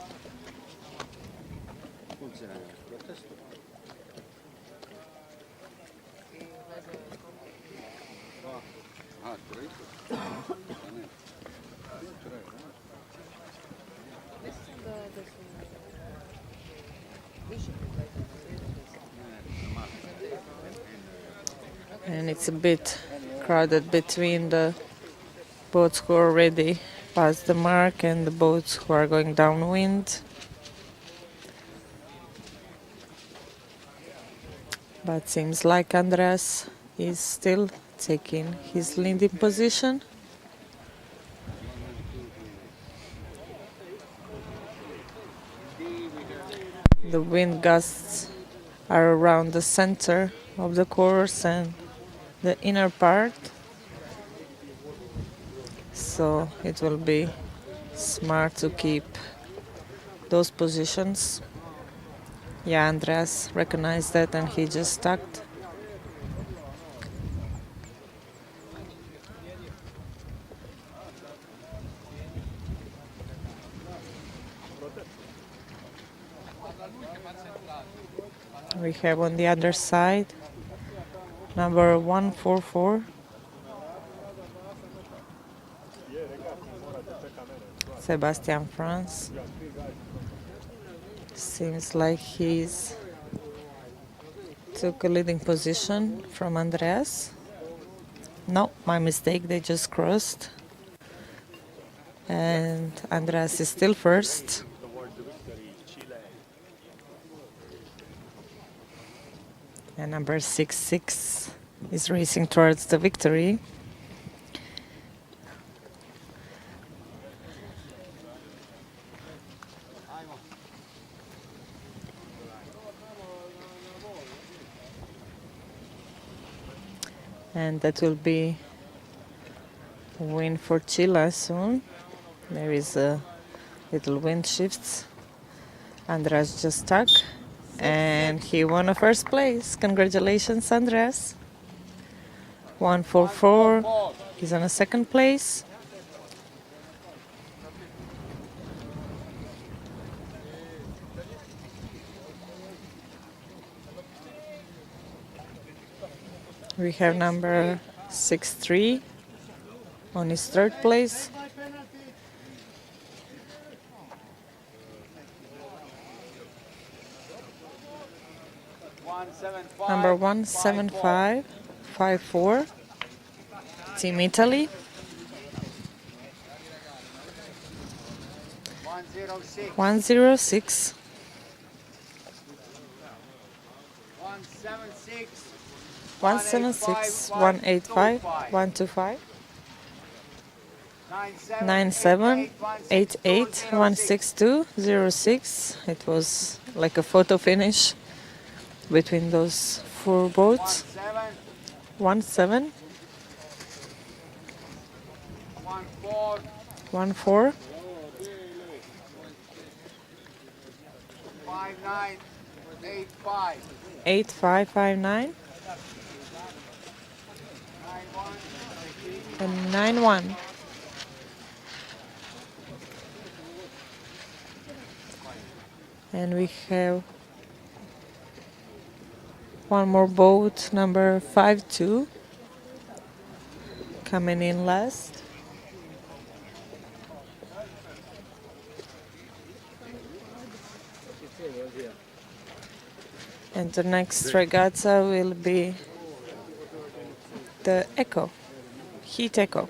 And it's a bit crowded between the boats who are already past the mark and the boats who are going downwind. But seems like Andreas is still taking his leading position. The wind gusts are around the center of the course and the inner part, so it will be smart to keep those positions. Yeah, Andreas recognized that and he just tucked. We have on the other side number 144, Sebastian France. Seems like he's took a leading position from Andreas. No, my mistake, they just crossed. And Andreas is still first. And number 66 is racing towards the victory. And that will be a win for Chile soon. There is a little wind shifts. Andreas just stuck. And he won a first place. Congratulations, Andreas. 144. He's on a second place. We have number 63 on his third place. Number 17554, Team Italy. 106. 176, 185, 125. 97, 88, 162, 06. It was like a photo finish between those four boats. 17, 14, 8559, and 91. And we have one more boat, number 52, coming in last. And the next regatta will be the Echo, Heat Echo.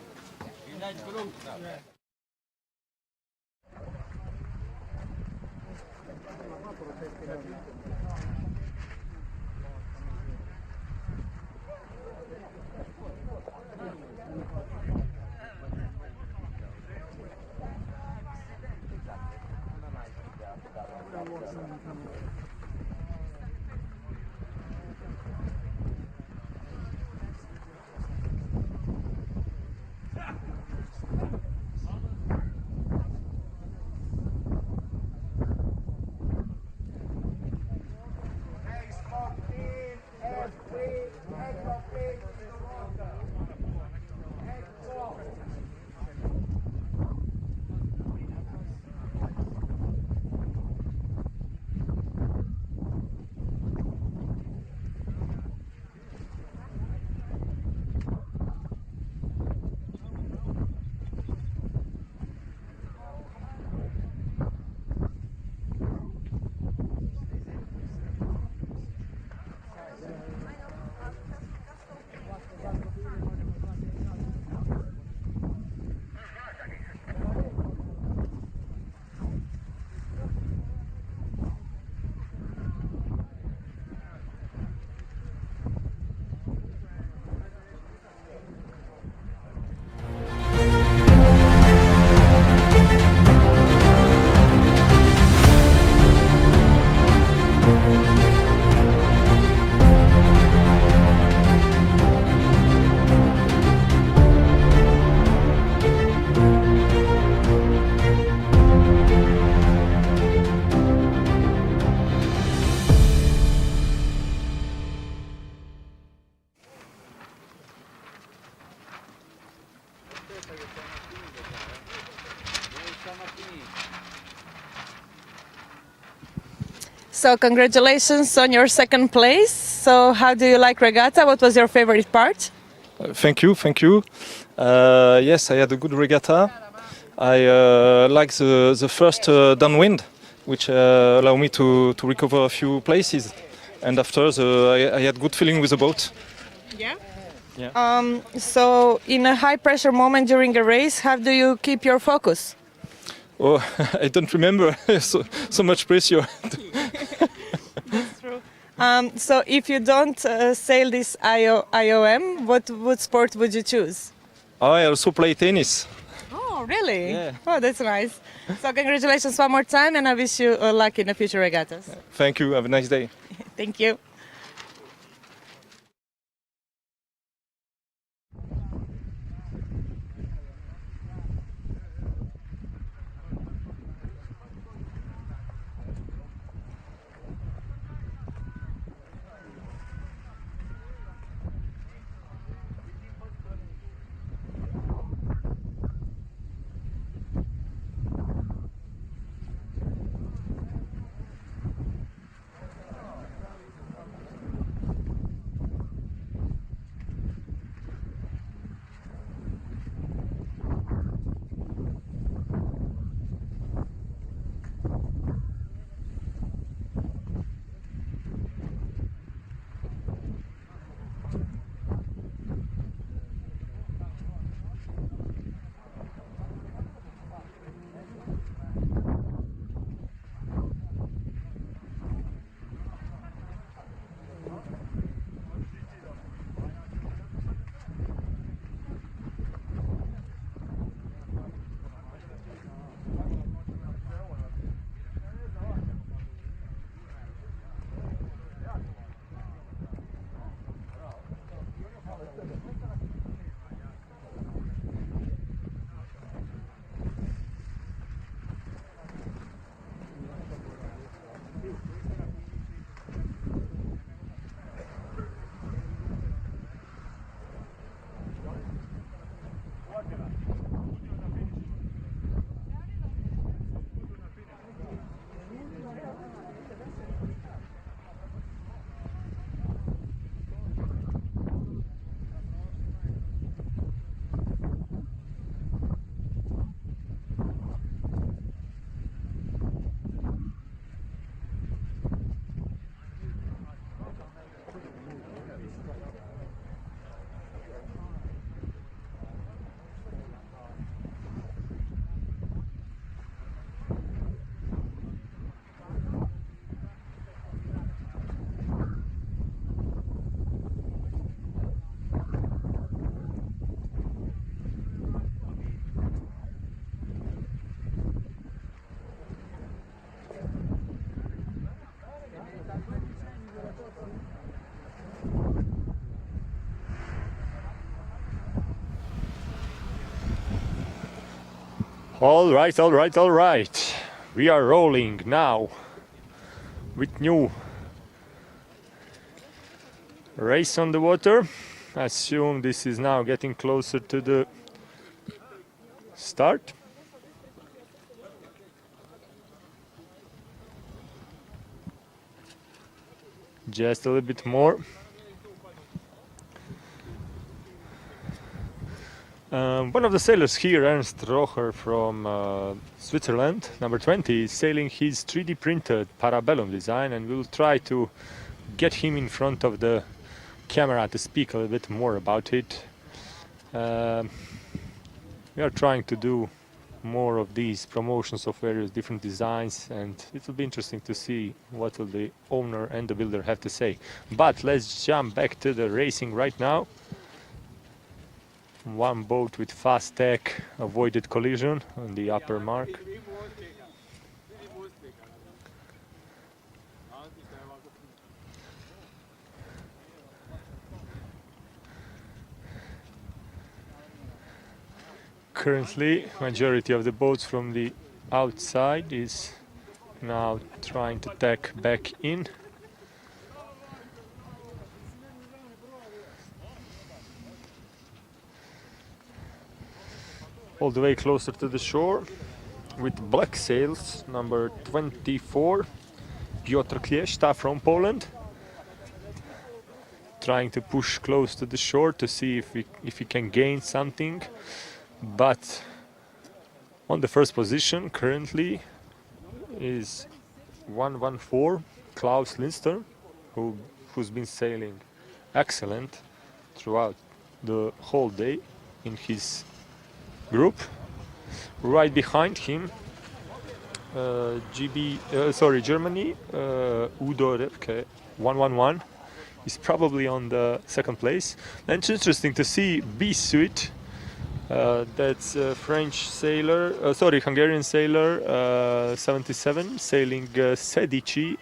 So congratulations on your second place. So how do you like regatta? What was your favorite part? Thank you. Yes, I had a good regatta. I like the first downwind, which allowed me to recover a few places. And after, I had good feeling with the boat. Yeah? Yeah. So in a high pressure moment during a race, how do you keep your focus? Oh, I don't remember so much pressure. That's true. So if you don't sail this IOM, what sport would you choose? I also play tennis. Oh, really? Yeah. Oh, that's nice. So congratulations one more time, and I wish you luck in the future regattas. Thank you. Have a nice day. Thank you. All right. We are rolling now with new race on the water. I assume this is now getting closer to the start. Just a little bit more. One of the sailors here, Ernst Rocher from Switzerland, number 20, is sailing his 3D printed Parabellum design, and we'll try to get him in front of the camera to speak a little bit more about it. We are trying to do more of these promotions of various different designs, and it will be interesting to see what will the owner and the builder have to say. But let's jump back to the racing right now. One boat with fast tech avoided collision on the upper mark. Currently, majority of the boats from the outside is now trying to tack back in. All the way closer to the shore with black sails, number 24 Piotr Klieszta from Poland, trying to push close to the shore to see if he can gain something. But on the first position currently is 114 Klaus Lindström, who's been sailing excellent throughout the whole day in his group. Right behind him, Germany, Udo Repke, 111, is probably on the second place. And it's interesting to see B suite. That's a French sailor, Hungarian sailor, 77, sailing Sedici.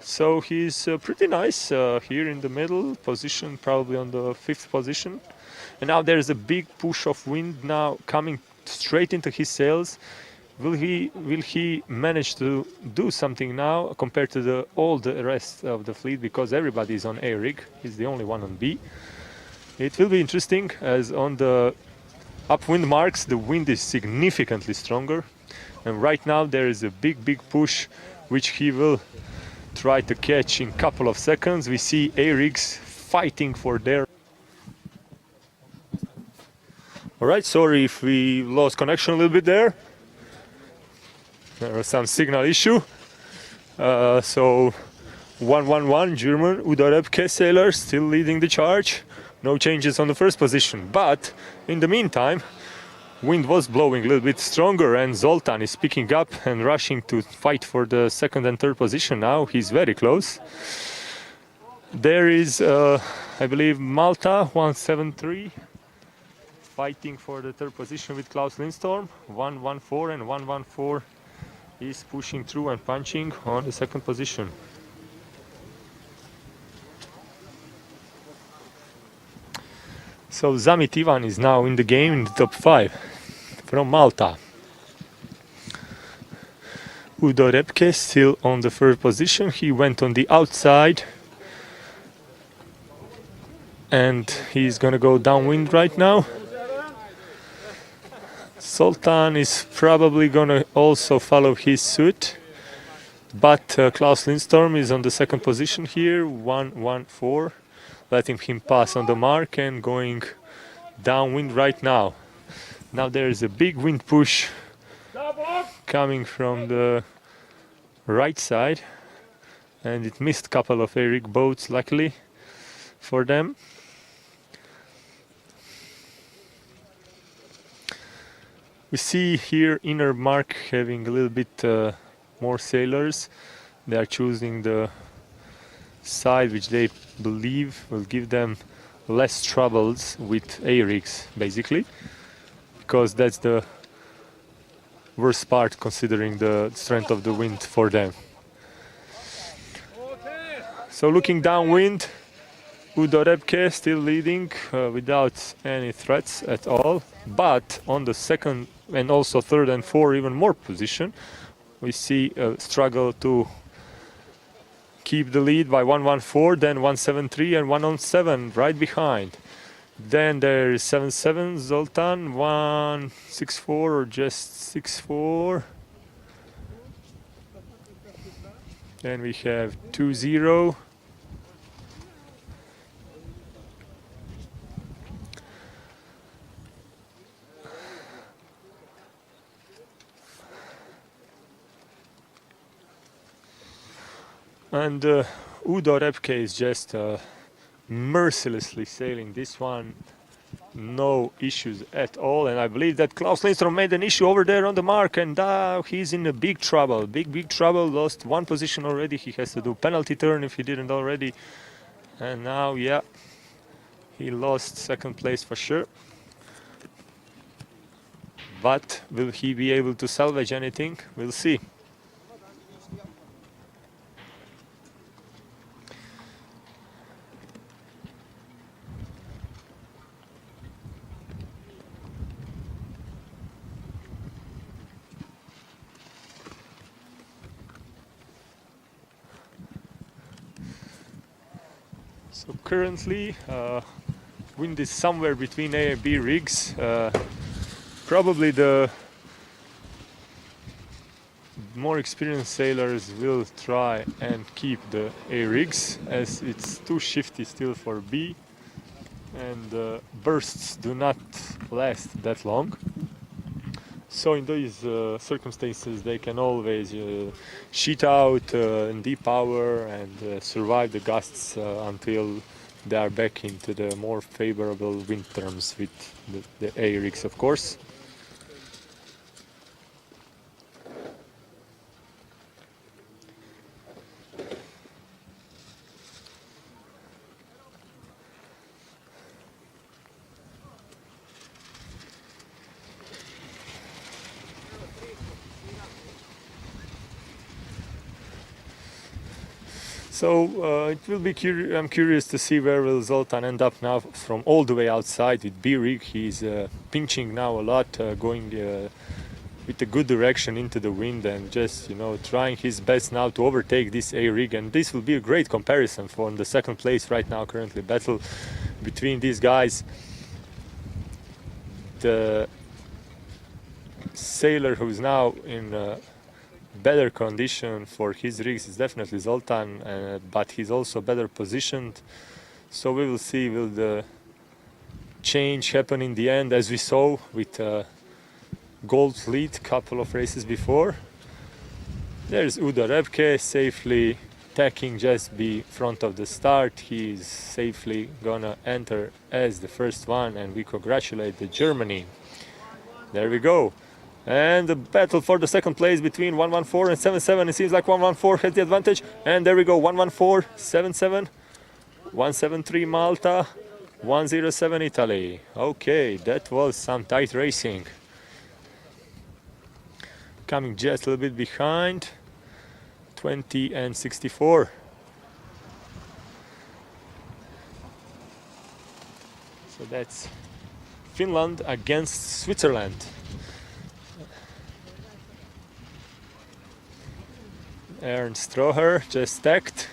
So he's pretty nice here in the middle position, probably on the 5th position. And now there's a big push of wind now coming straight into his sails. Will he manage to do something now compared to all the rest of the fleet, because everybody is on A rig? He's the only one on B. It will be interesting, as on the upwind marks the wind is significantly stronger, and right now there is a big push which he will try to catch in a couple of seconds. We see A rigs fighting for their... Alright, sorry if we lost connection a little bit there. There was some signal issue. So 111 German Udo Repke sailor still leading the charge. No changes on the first position, but in the meantime wind was blowing a little bit stronger, and Zoltan is picking up and rushing to fight for the second and third position now. He's very close. There is, I believe, Malta 173 fighting for the third position with Klaus Lindström. 114 and 114 is pushing through and punching on the second position. So Zamit Ivan is now in the game in the top 5 from Malta. Udo Repke still on the third position. He went on the outside and he's gonna go downwind right now. Zoltan is probably gonna also follow his suit, but Klaus Lindström is on the second position here, 114. Letting him pass on the mark and going downwind right now. Now there is a big wind push coming from the right side, and it missed a couple of A-rig boats, luckily for them. We see here inner mark having a little bit more sailors. They are choosing the side which they believe will give them less troubles with A-rigs, basically, because that's the worst part considering the strength of the wind for them. So looking downwind, Udo Repke still leading without any threats at all, but on the second and also third and fourth, even more position, we see a struggle to keep the lead by 114, then 173 and 107 right behind. Then there is 77 Zoltan, 164 or just 64. Then we have 20. And Udo Repke is just mercilessly sailing this one, no issues at all. And I believe that Klaus Lindström made an issue over there on the mark, and now he's in a big trouble, big trouble. Lost one position already. He has to do penalty turn if he didn't already. And now, yeah, he lost second place for sure. But will he be able to salvage anything? We'll see. So currently wind is somewhere between A and B rigs. Probably the more experienced sailors will try and keep the A rigs, as it's too shifty still for B, and bursts do not last that long. So in these circumstances they can always sheet out in deep power and survive the gusts until they are back into the more favorable wind terms with the A rigs, of course. So it will be I'm curious to see where will Zoltan end up now from all the way outside with B rig. He's pinching now a lot, going with a good direction into the wind and just trying his best now to overtake this A rig, and this will be a great comparison for the second place right now. Currently battle between these guys. The sailor who's now in better condition for his rigs is definitely Zoltan, but he's also better positioned. So we will see, will the change happen in the end, as we saw with Gold Fleet couple of races before. There's Udo Rebke safely tacking just be front of the start. He's safely gonna enter as the first one, and we congratulate the Germany. There we go. And the battle for the second place between 114 and 77. It seems like 114 has the advantage. And there we go, 114, 77, 173 Malta, 107 Italy. Okay, that was some tight racing. Coming just a little bit behind, 20 and 64. So that's Finland against Switzerland. Ernst Stroher just stacked,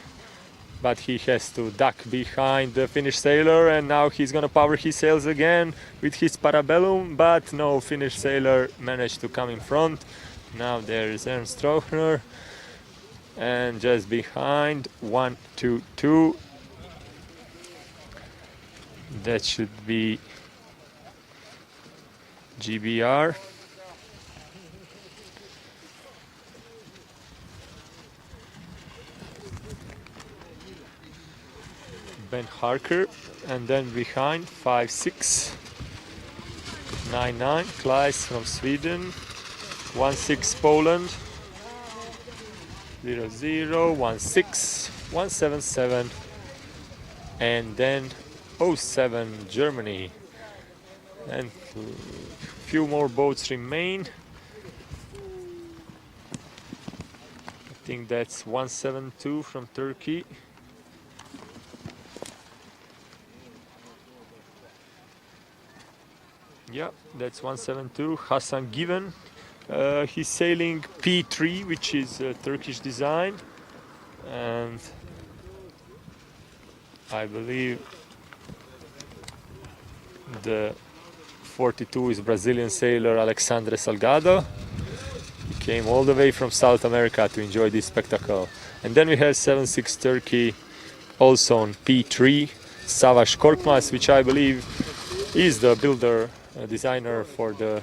but he has to duck behind the Finnish sailor, and now he's gonna power his sails again with his Parabellum, but no Finnish sailor managed to come in front. Now there is Ernst Stroher, and just behind 1, 2, 2. That should be GBR. Ben Harker, and then behind 5, 6, 9, 9, Klaes from Sweden, 1, 6 Poland, 0, 0, 1, 6, 1, 7, 7, and then 0, 7 Germany. And a few more boats remain. I think that's 172 from Turkey. Yeah, that's 172. Hasan Given. He's sailing P3, which is a Turkish design, and I believe the 42 is Brazilian sailor Alexandre Salgado. He came all the way from South America to enjoy this spectacle. And then we have 76 Turkey, also on P3, Savaş Korkmaz, which I believe is the builder, designer for the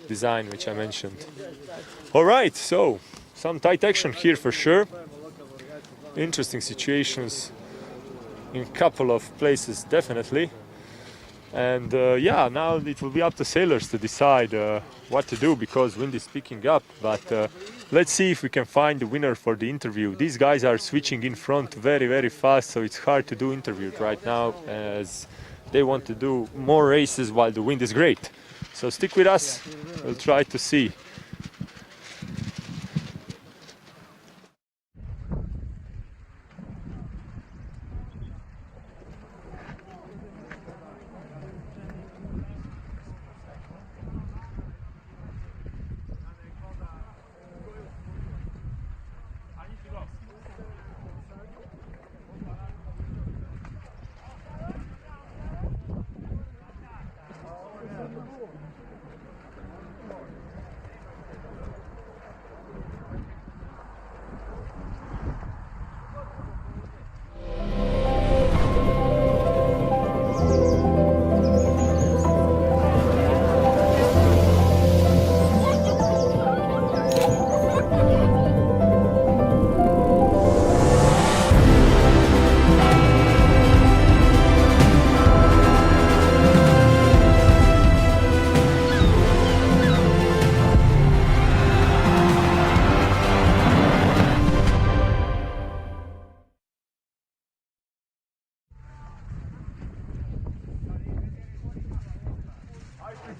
design which I mentioned. All right, so some tight action here for sure. Interesting situations in a couple of places, definitely. And yeah, now it will be up to sailors to decide what to do, because wind is picking up. But let's see if we can find the winner for the interview. These guys are switching in front very, very fast, so it's hard to do interviews right now, as they want to do more races while the wind is great. So stick with us, we'll try to see.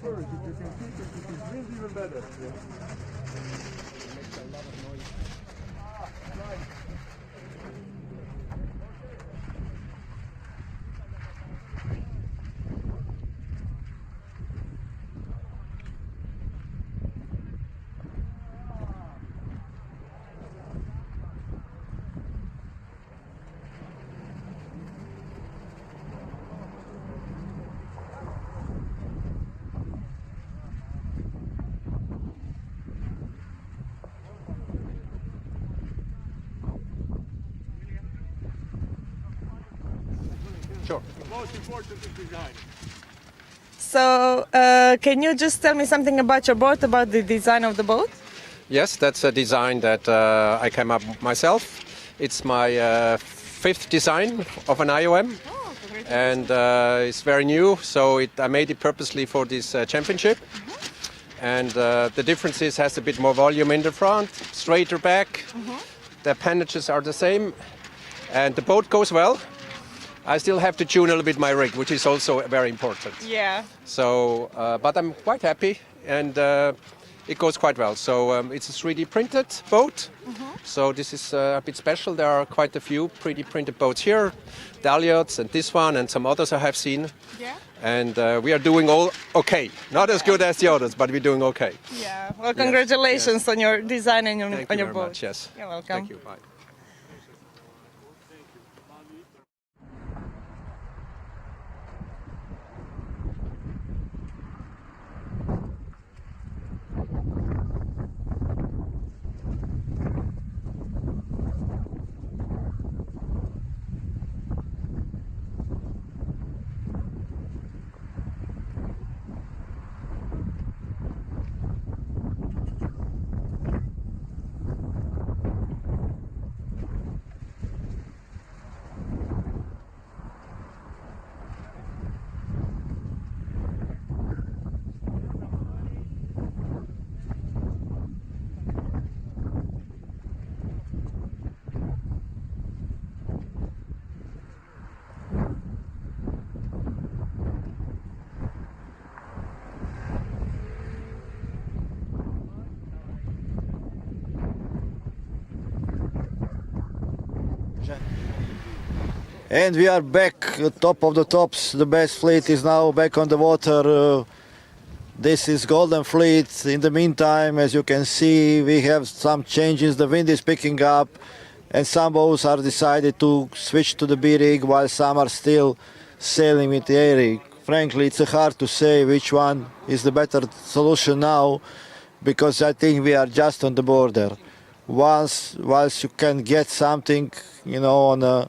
first. If you can keep it, if it's wind, even better. Sure. The most important is design. So, can you just tell me something about your boat, about the design of the boat? Yes, that's a design that I came up myself. It's my fifth design of an IOM. And it's very new, so I made it purposely for this championship. And the difference is has a bit more volume in the front, straighter back. The appendages are the same, and the boat goes well. I still have to tune a little bit my rig, which is also very important. Yeah. So, but I'm quite happy, and it goes quite well. So it's a 3D printed boat. So this is a bit special. There are quite a few 3D printed boats here, Dahlias and this one and some others I have seen. Yeah. And we are doing all okay. Not as good as the others, but we're doing okay. Yeah. Well, congratulations on your design and Thank on you your very boat. much, yes. You're welcome. Thank you. Bye. And we are back, top of the tops. The best fleet is now back on the water. This is Golden Fleet. In the meantime, as you can see, we have some changes. The wind is picking up, and some boats are decided to switch to the B rig, while some are still sailing with the A rig. Frankly, it's hard to say which one is the better solution now, because I think we are just on the border. Once you can get something, you know,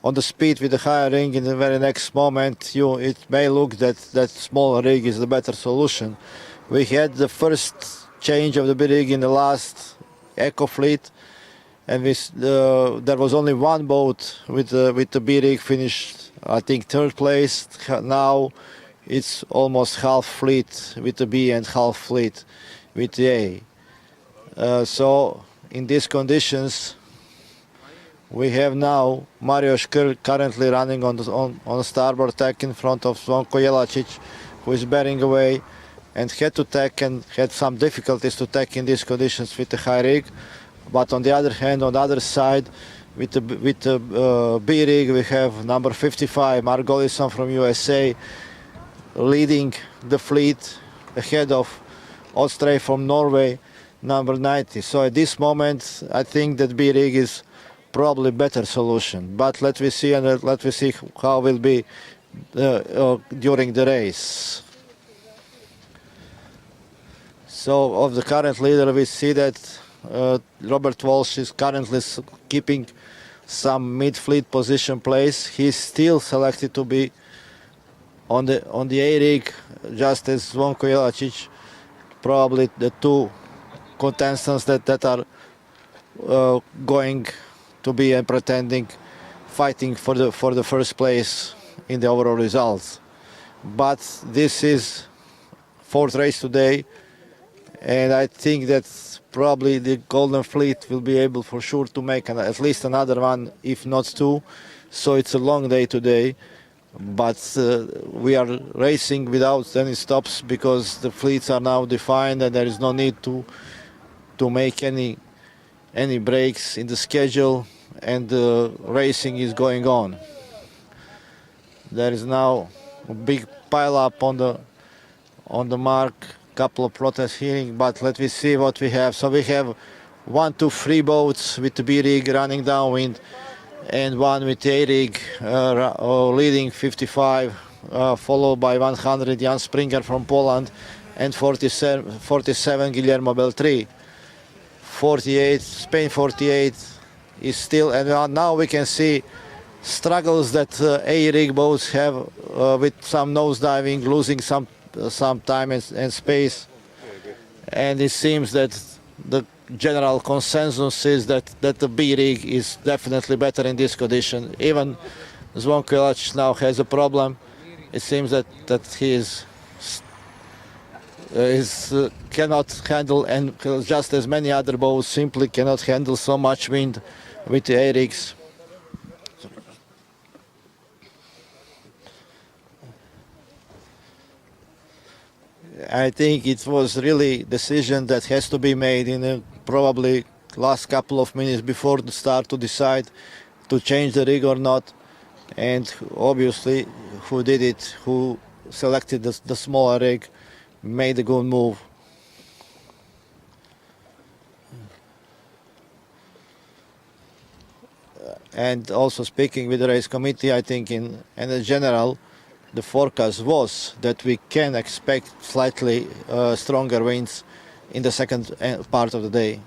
on the speed with the higher ring, in the very next moment it may look that smaller rig is the better solution. We had the first change of the B rig in the last Eco Fleet, and there was only one boat with the B rig finished, I think, third place. Now it's almost half fleet with the B and half fleet with the A. So in these conditions, we have now Mario Škrl currently running on the starboard tack in front of Zvonko Jelačić, who is bearing away and had to tack and had some difficulties to tack in these conditions with the high rig. But on the other hand, on the other side, with the B rig, we have number 55, Mark Gollison from USA, leading the fleet ahead of Ostray from Norway, number 90. So at this moment, I think that B rig is probably better solution, but let me see how will be during the race. So of the current leader, we see that Robert Walsh is currently keeping some mid-fleet position place. He's still selected to be on the A rig, just as Zvonko Jelačić, probably the two contestants that are going to be and pretending, fighting for the first place in the overall results. But this is fourth race today, and I think that probably the Golden Fleet will be able for sure to make at least another one, if not two. So it's a long day today. but we are racing without any stops because the fleets are now defined and there is no need to make any breaks in the schedule, and the racing is going on. There is now a big pile up on the mark, couple of protests hearing, but let me see what we have. So we have 1, 2, 3 boats with the B rig running downwind, and one with A rig leading 55, followed by 100 Jan Springer from Poland, and 47 Guillermo Beltri. 48, Spain 48 is still, and now we can see struggles that A rig boats have with some nose diving, losing some time and space, and it seems that the general consensus is that the B rig is definitely better in this condition. Even Zvonko now has a problem. It seems that he cannot handle, and just as many other boats simply cannot handle so much wind with the A rigs. I think it was really a decision that has to be made in probably last couple of minutes before the start to decide to change the rig or not. And obviously who did it, who selected the smaller rig, made a good move. And also speaking with the race committee, I think in general, the forecast was that we can expect slightly stronger winds in the second part of the day.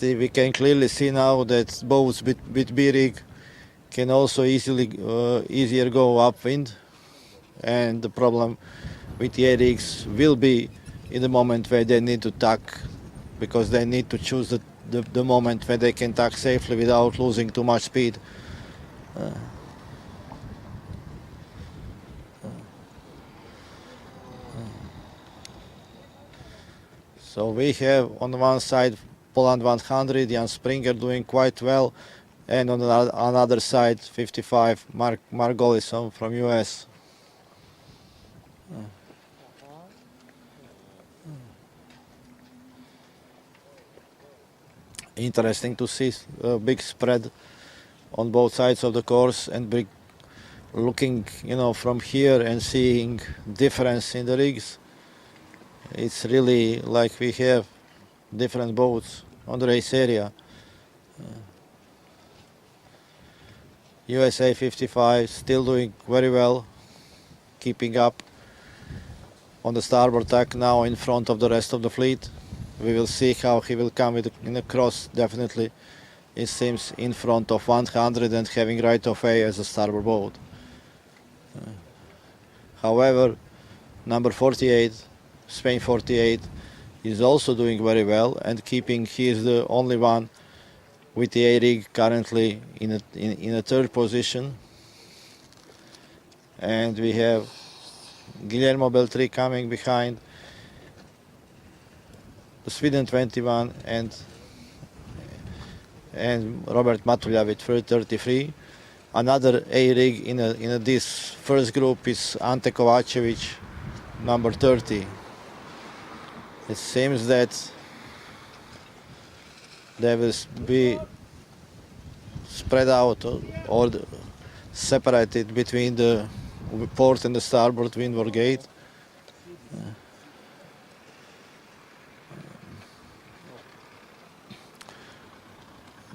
We can clearly see now that boats with B rig can also easier go upwind, and the problem with the A rigs will be in the moment where they need to tack, because they need to choose the moment where they can tack safely without losing too much speed. So we have on the one side Poland 100, Jan Springer doing quite well, and on the other side 55 Mark Gollison from US. Interesting to see a big spread on both sides of the course, and looking, from here and seeing difference in the rigs. It's really like we have different boats on the race area. USA 55 still doing very well, keeping up on the starboard tack, now in front of the rest of the fleet. We will see how he will come in a cross. Definitely, it seems in front of 100 and having right of way as a starboard boat. However, number 48, Spain 48, is also doing very well and keeping. He is the only one with the A rig currently in a third position, and we have Guillermo Beltri coming behind, the Sweden 21, and Robert Matulja with 33. Another A rig in this first group is Ante Kovacevic, number 30. It seems that they will be spread out or separated between the port and the starboard windward gate.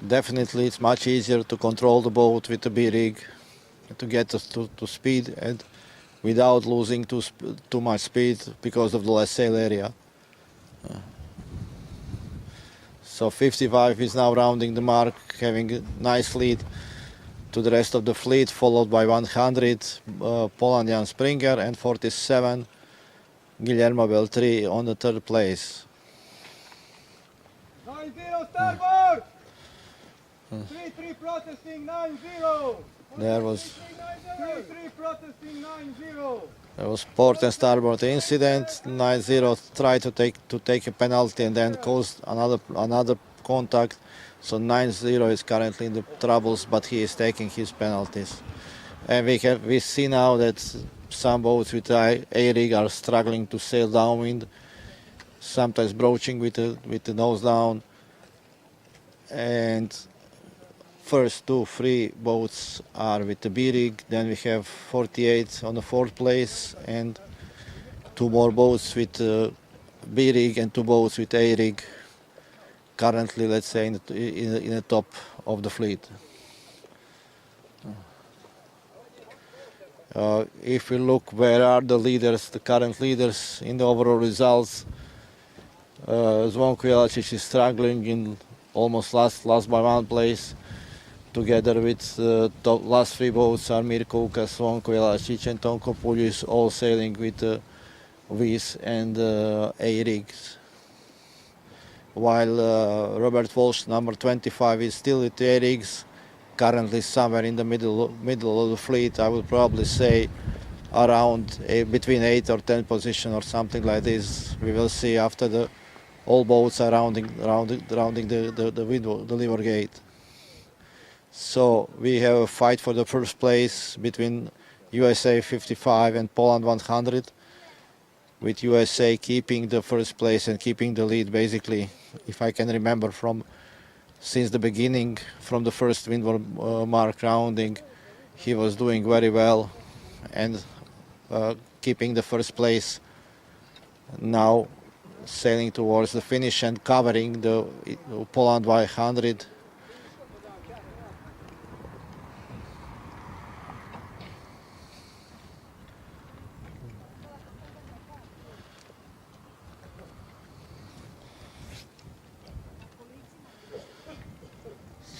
Definitely it's much easier to control the boat with the B rig, to get us to speed and without losing too much speed because of the less sail area. So 55 is now rounding the mark, having a nice lead to the rest of the fleet, followed by 100 Poland Jan Springer and 47 Guillermo Beltri on the third place. 9-0 starboard! 3-3 protesting 9-0! There was 3-3 protesting 9-0! There was port and starboard incident. 9-0 tried to take a penalty and then caused another contact. So 9-0 is currently in the troubles, but he is taking his penalties. And we see now that some boats with A-rig are struggling to sail downwind, sometimes broaching with the nose down. And first 2-3 boats are with the B-rig, then we have 48 on the 4th place, and 2 more boats with B-rig and 2 boats with A-rig. Currently, let's say, in the top of the fleet. If we look where are the leaders, the current leaders in the overall results, Zvonko Jelačić is struggling in almost last by 1 place. Together with the last 3 boats are Mirko Ukas, Zvonko Jelačić and Tonko Puljis, all sailing with V's and A-rigs. While Robert Walsh, number 25, is still with A-rigs, currently somewhere in the middle of the fleet. I would probably say around between 8 or 10 position or something like this. We will see after all boats are rounding the leeward gate. So we have a fight for the first place between USA 55 and Poland 100, with USA keeping the first place and keeping the lead basically, if I can remember since the beginning, from the first windward mark rounding, he was doing very well and keeping the first place. Now sailing towards the finish and covering the Poland 100.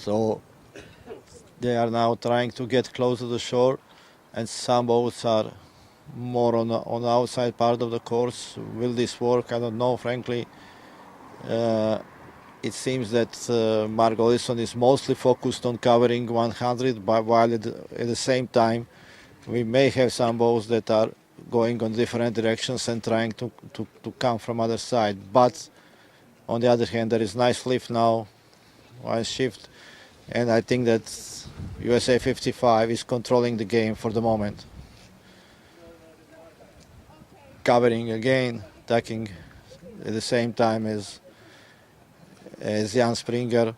So they are now trying to get close to the shore, and some boats are more on the outside part of the course. Will this work? I don't know, frankly. It seems that Mark Ollison is mostly focused on covering 100, but while at the same time we may have some boats that are going on different directions and trying to come from other side. But on the other hand, there is nice lift now, nice shift. And I think that USA 55 is controlling the game for the moment. Covering again, tacking at the same time as Jan Springer,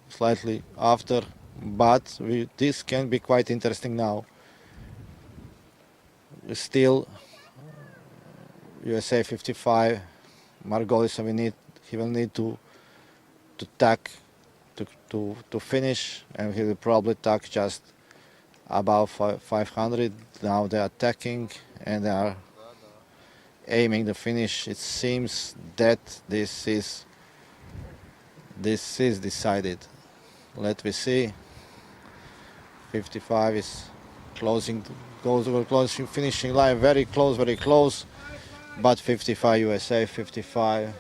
slightly after. But this can be quite interesting now. Still, USA 55, Margolis, he will need to tack to finish, and he will probably tack just above 500. Now they are tacking and they are aiming the finish. It seems that this is decided. Let me see. 55 is goes over closing finishing line, very close. But 55 USA 55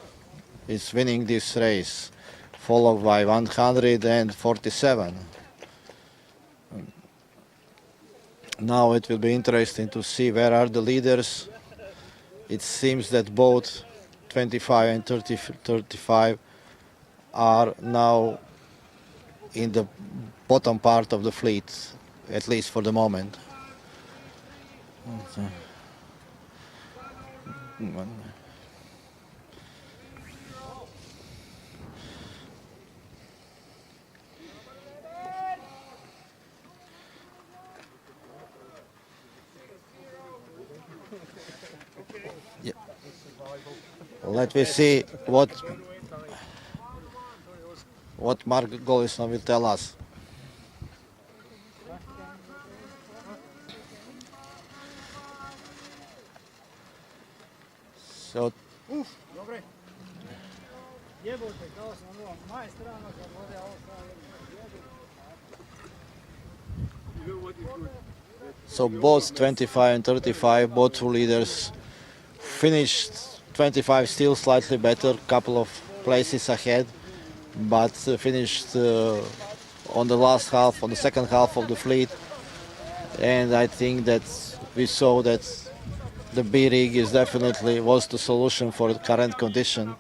is winning this race, followed by 147. Now it will be interesting to see where are the leaders. It seems that both 25 and 35 are now in the bottom part of the fleet, at least for the moment. Yeah. Let me see what Mark Golisson will tell us. So Dobre. Jebote, kao sam ovo, moja strana kad vode, a ovo So both 25 and 35, both two leaders finished. 25 still slightly better, couple of places ahead, but finished on the second half of the fleet. And I think that we saw that the B rig is definitely was the solution for the current condition.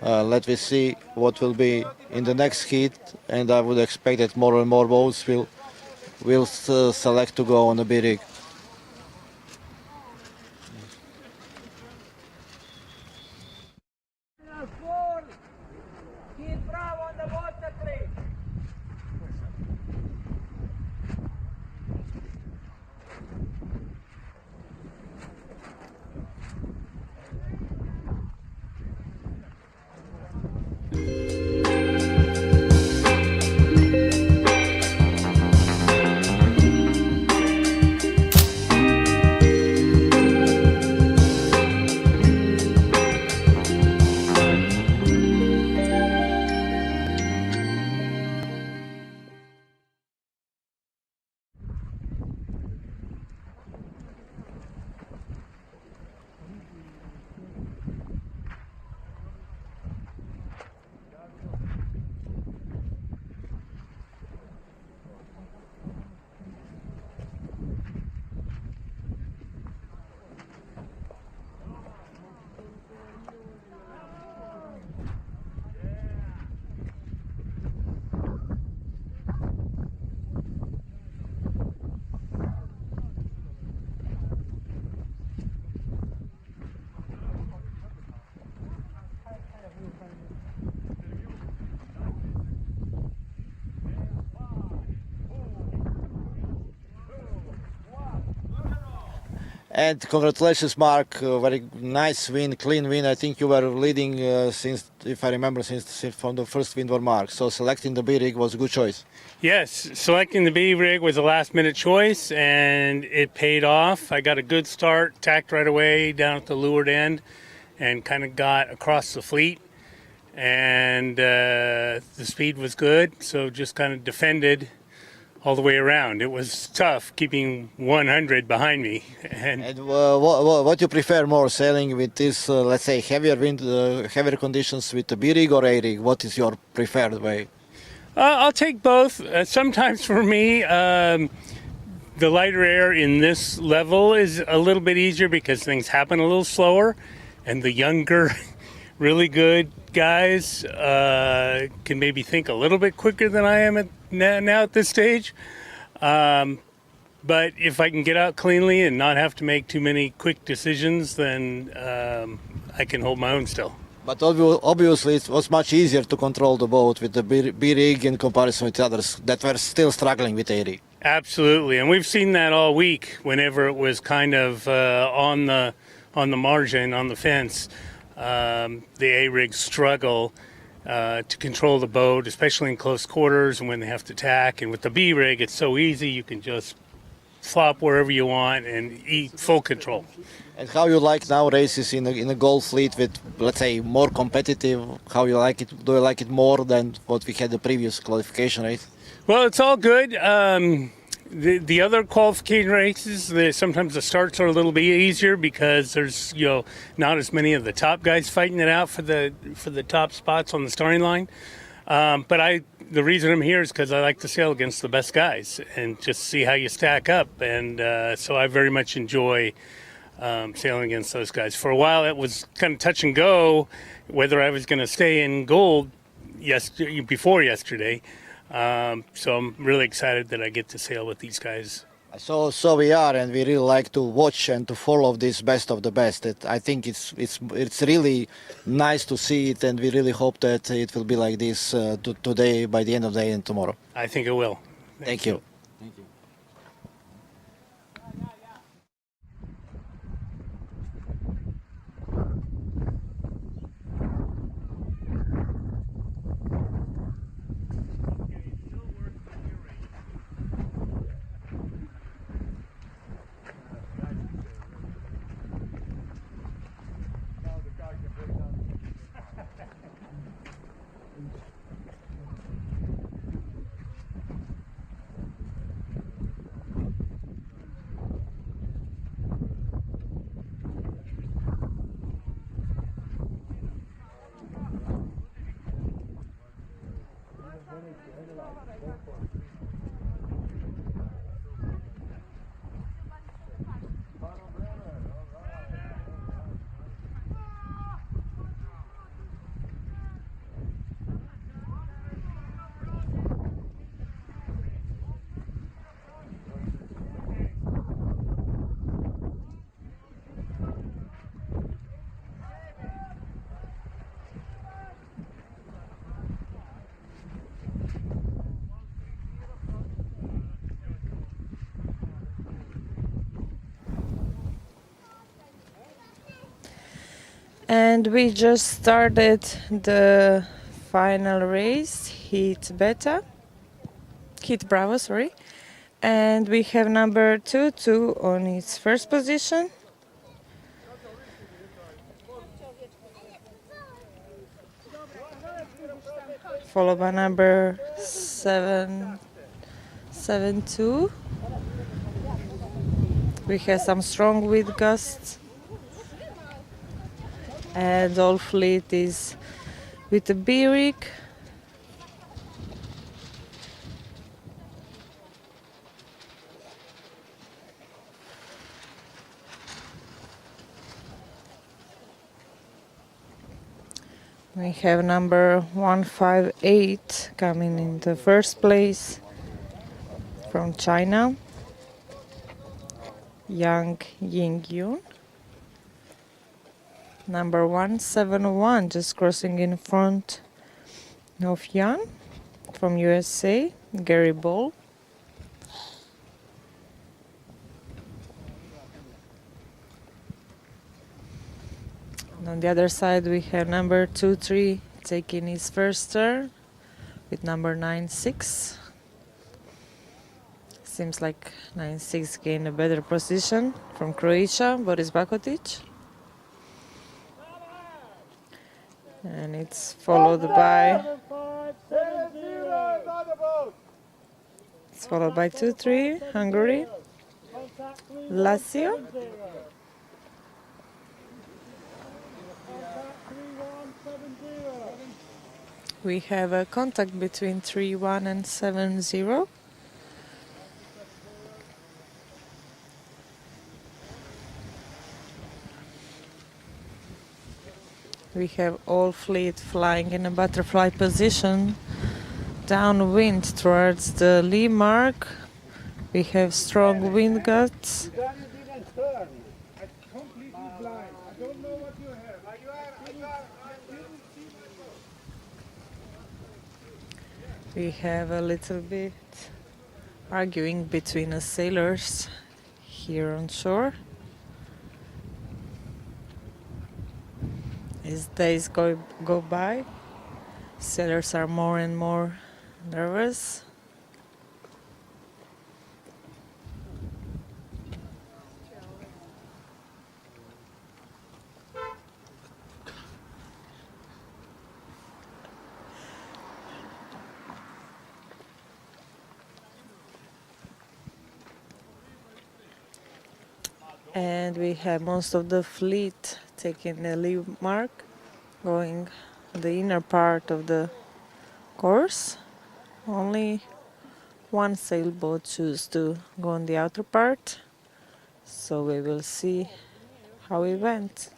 Let me see what will be in the next heat, and I would expect that more and more boats will select to go on the B rig. Keep bravo on the water, please. And congratulations, Mark. Very nice win, clean win. I think you were leading since, if I remember, since from the first win for Mark. So selecting the B rig was a good choice. Yes, selecting the B rig was a last-minute choice, and it paid off. I got a good start, tacked right away down at the leeward end, and kind of got across the fleet. And the speed was good, so just kind of defended all the way around. It was tough keeping 100 behind me. And what you prefer more, sailing with this, let's say, heavier wind, heavier conditions with the B rig or A rig? What is your preferred way? I'll take both. Sometimes for me, the lighter air in this level is a little bit easier because things happen a little slower, and the younger, really good guys can maybe think a little bit quicker than I am now at this stage. But if I can get out cleanly and not have to make too many quick decisions, then I can hold my own still. But obviously it was much easier to control the boat with the B rig in comparison with others that were still struggling with A rig. Absolutely, and we've seen that all week whenever it was kind of on the margin, on the fence. The A rigs struggle to control the boat, especially in close quarters and when they have to tack. And with the B rig, it's so easy. You can just flop wherever you want and eat full control. And how you like now races in the Gulf fleet with, let's say, more competitive? How you like it? Do you like it more than what we had the previous qualification race? Well, it's all good. The other qualification races, sometimes the starts are a little bit easier because there's not as many of the top guys fighting it out for the top spots on the starting line. But the reason I'm here is because I like to sail against the best guys and just see how you stack up. And so I very much enjoy sailing against those guys. For a while, it was kind of touch and go whether I was going to stay in gold before yesterday. So I'm really excited that I get to sail with these guys. So we are, and we really like to watch and to follow this best of the best. I think it's really nice to see it, and we really hope that it will be like this today, by the end of the day, and tomorrow. I think it will. Thank you. And we just started the final race, Heat Bravo, sorry. And we have number 22 on its first position. Followed by number 772. We have some strong wind gusts. And all fleet is with the B-rig. We have number 158 coming in the first place from China, Yang Yingyun. Number 171 just crossing in front of Yan from USA, Gary Ball. And on the other side we have number 23 taking his first turn with number 96. Seems like 96 gained a better position from Croatia, Boris Bakotic. And it's followed by 2-3, Hungary, Lazio. We have a contact between 3-1 and 7-0. We have all fleet flying in a butterfly position downwind towards the lee mark. We have strong wind gusts. We have a little bit arguing between the sailors here on shore. As days go by, sailors are more and more nervous. And we have most of the fleet taking the lee mark, going the inner part of the course. Only one sailboat chooses to go on the outer part, so we will see how it went.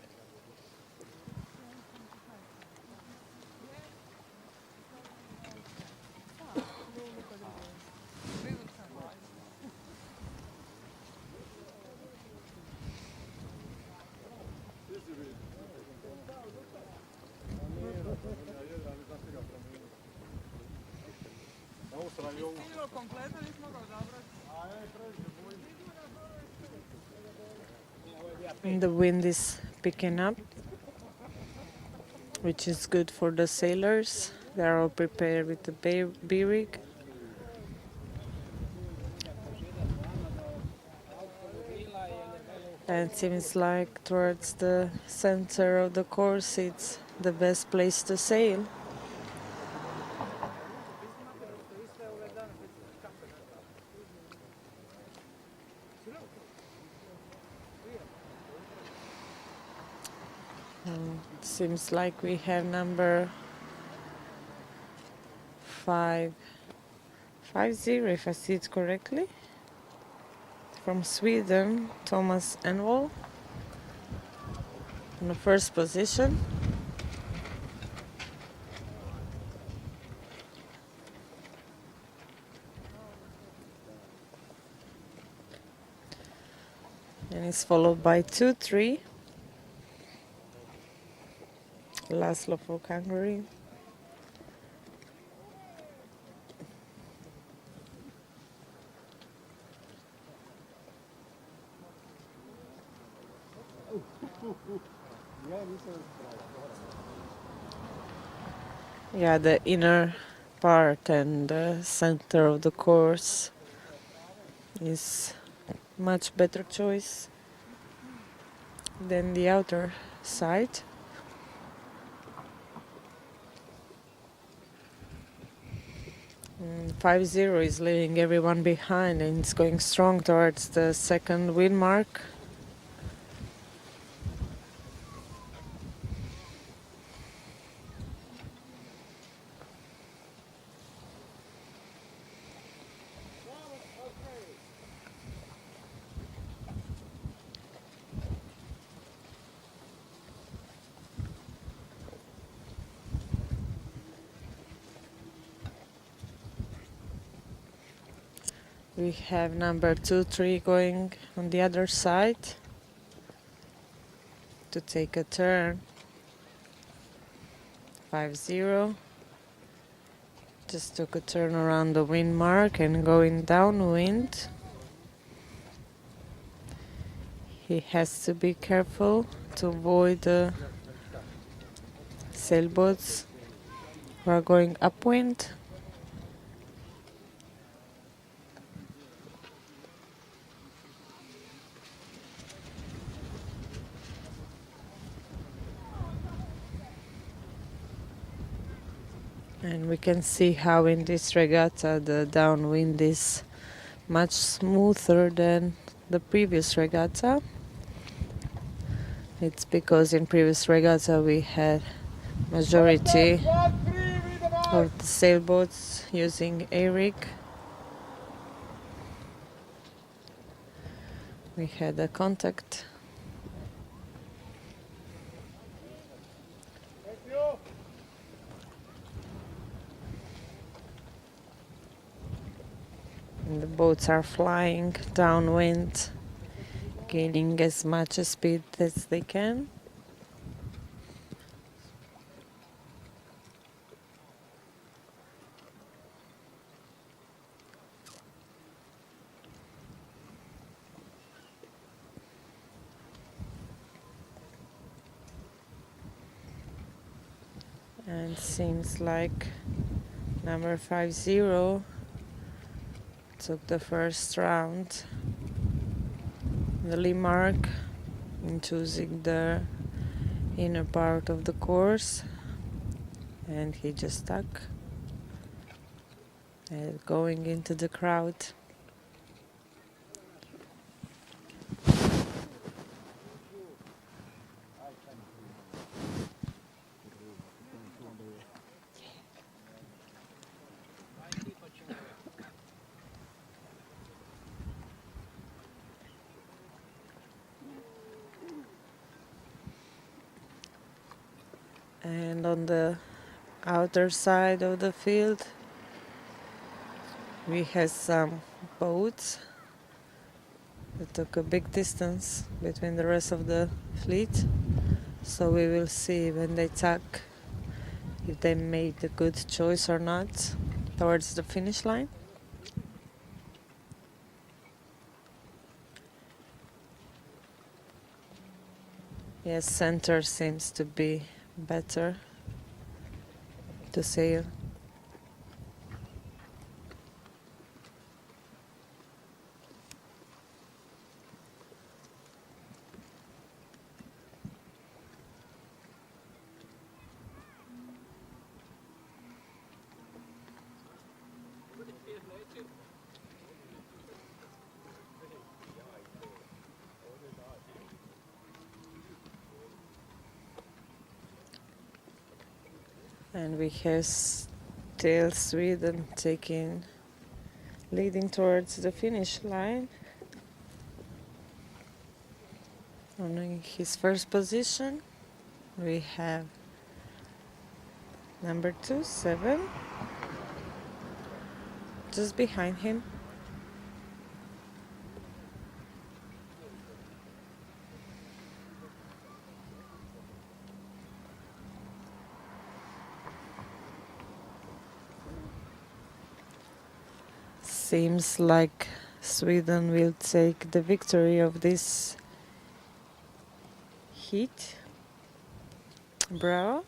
And the wind is picking up, which is good for the sailors. They are all prepared with the B-rig. And it seems like towards the center of the course it's the best place to sail. Seems like we have number 550, if I see it correctly, from Sweden, Thomas Envall, in the first position. And it's followed by 2-3. Laszlo for Hungary. Yeah, the inner part and the center of the course is much better choice than the outer side. And 5-0 is leaving everyone behind and it's going strong towards the second wind mark. We have number 2-3 going on the other side to take a turn. 5-0. Just took a turn around the wind mark and going downwind. He has to be careful to avoid the sailboats who are going upwind. And we can see how in this regatta the downwind is much smoother than the previous regatta. It's because in previous regatta we had majority of the sailboats using a-rig. We had a contact. And the boats are flying downwind, gaining as much speed as they can. And seems like number 5-0 took the first round, the lee mark, in choosing the inner part of the course, and he just stuck and going into the crowd. And on the outer side of the field we have some boats that took a big distance between the rest of the fleet, so we will see when they tack if they made a good choice or not towards the finish line. Yes, center seems to be better to sail. And we have still Sweden leading towards the finish line. On his first position we have number 2-7 just behind him. Seems like Sweden will take the victory of this heat. Bravo.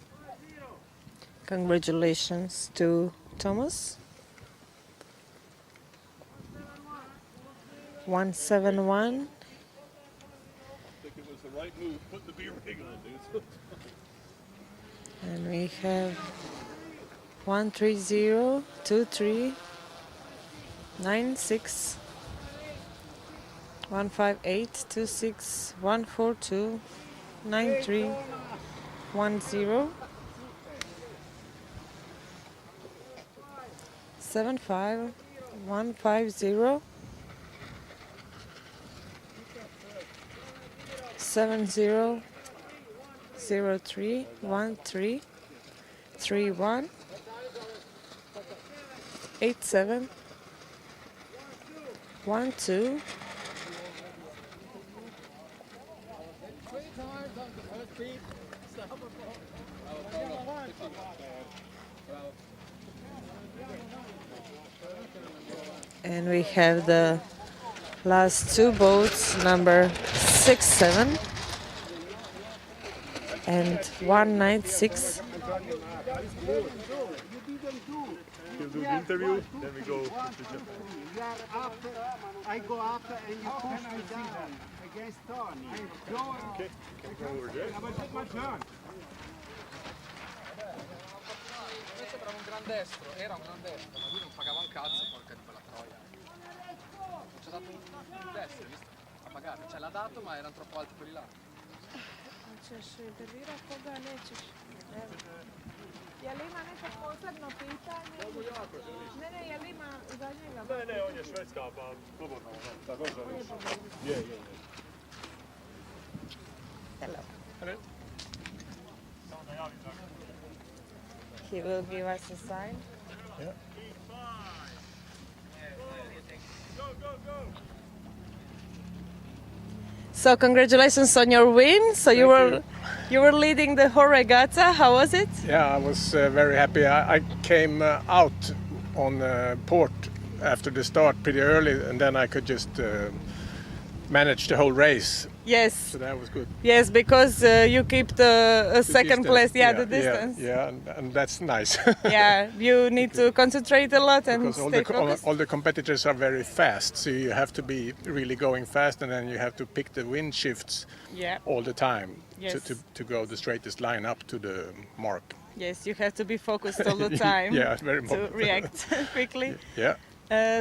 Congratulations to Thomas. 171. I think it was the right move. Put the beer ring on, dude. And we have 130, 23, 96, 158, 26, 142, 93, 10, 75, 150, 70, 03, 13, 31, 87, 12, 'and we have the last two boats, number 67 and 196. We'll do the interview, then we go to Japan. You are up, I go up and you push me down against Tony. Okay, can go over there. Invece bravo un gran destro, era un gran destro, ma lui non pagava un cazzo, porca di quella troia. Non ci ha dato un destro, hai visto? A pagare, cioè l'ha dato ma erano troppo alti quelli là. Hoćeš intervjurat koga nećeš? Evo. Je li ima neko posebno pitanje? Ne, je li ima za njega? Ne, on je Švedska, pa slobodno. Tako želiš. Je. Hello. Hello. He will give us a sign. Yeah. So congratulations on your win. So you were leading the whole regatta. How was it? Yeah, I was very happy. I came out on port after the start pretty early, and then I could just manage the whole race. Yes. So that was good. Yes, because you keep the second distance. place. Yeah, the distance. Yeah, and that's nice. Yeah, you need to concentrate a lot and because stay focused. all the competitors are very fast, so you have to be really going fast, and then you have to pick the wind shifts all the time Yes. to go the straightest line up to the mark. Yes, you have to be focused all the time. Yeah, very to much. react quickly. Yeah.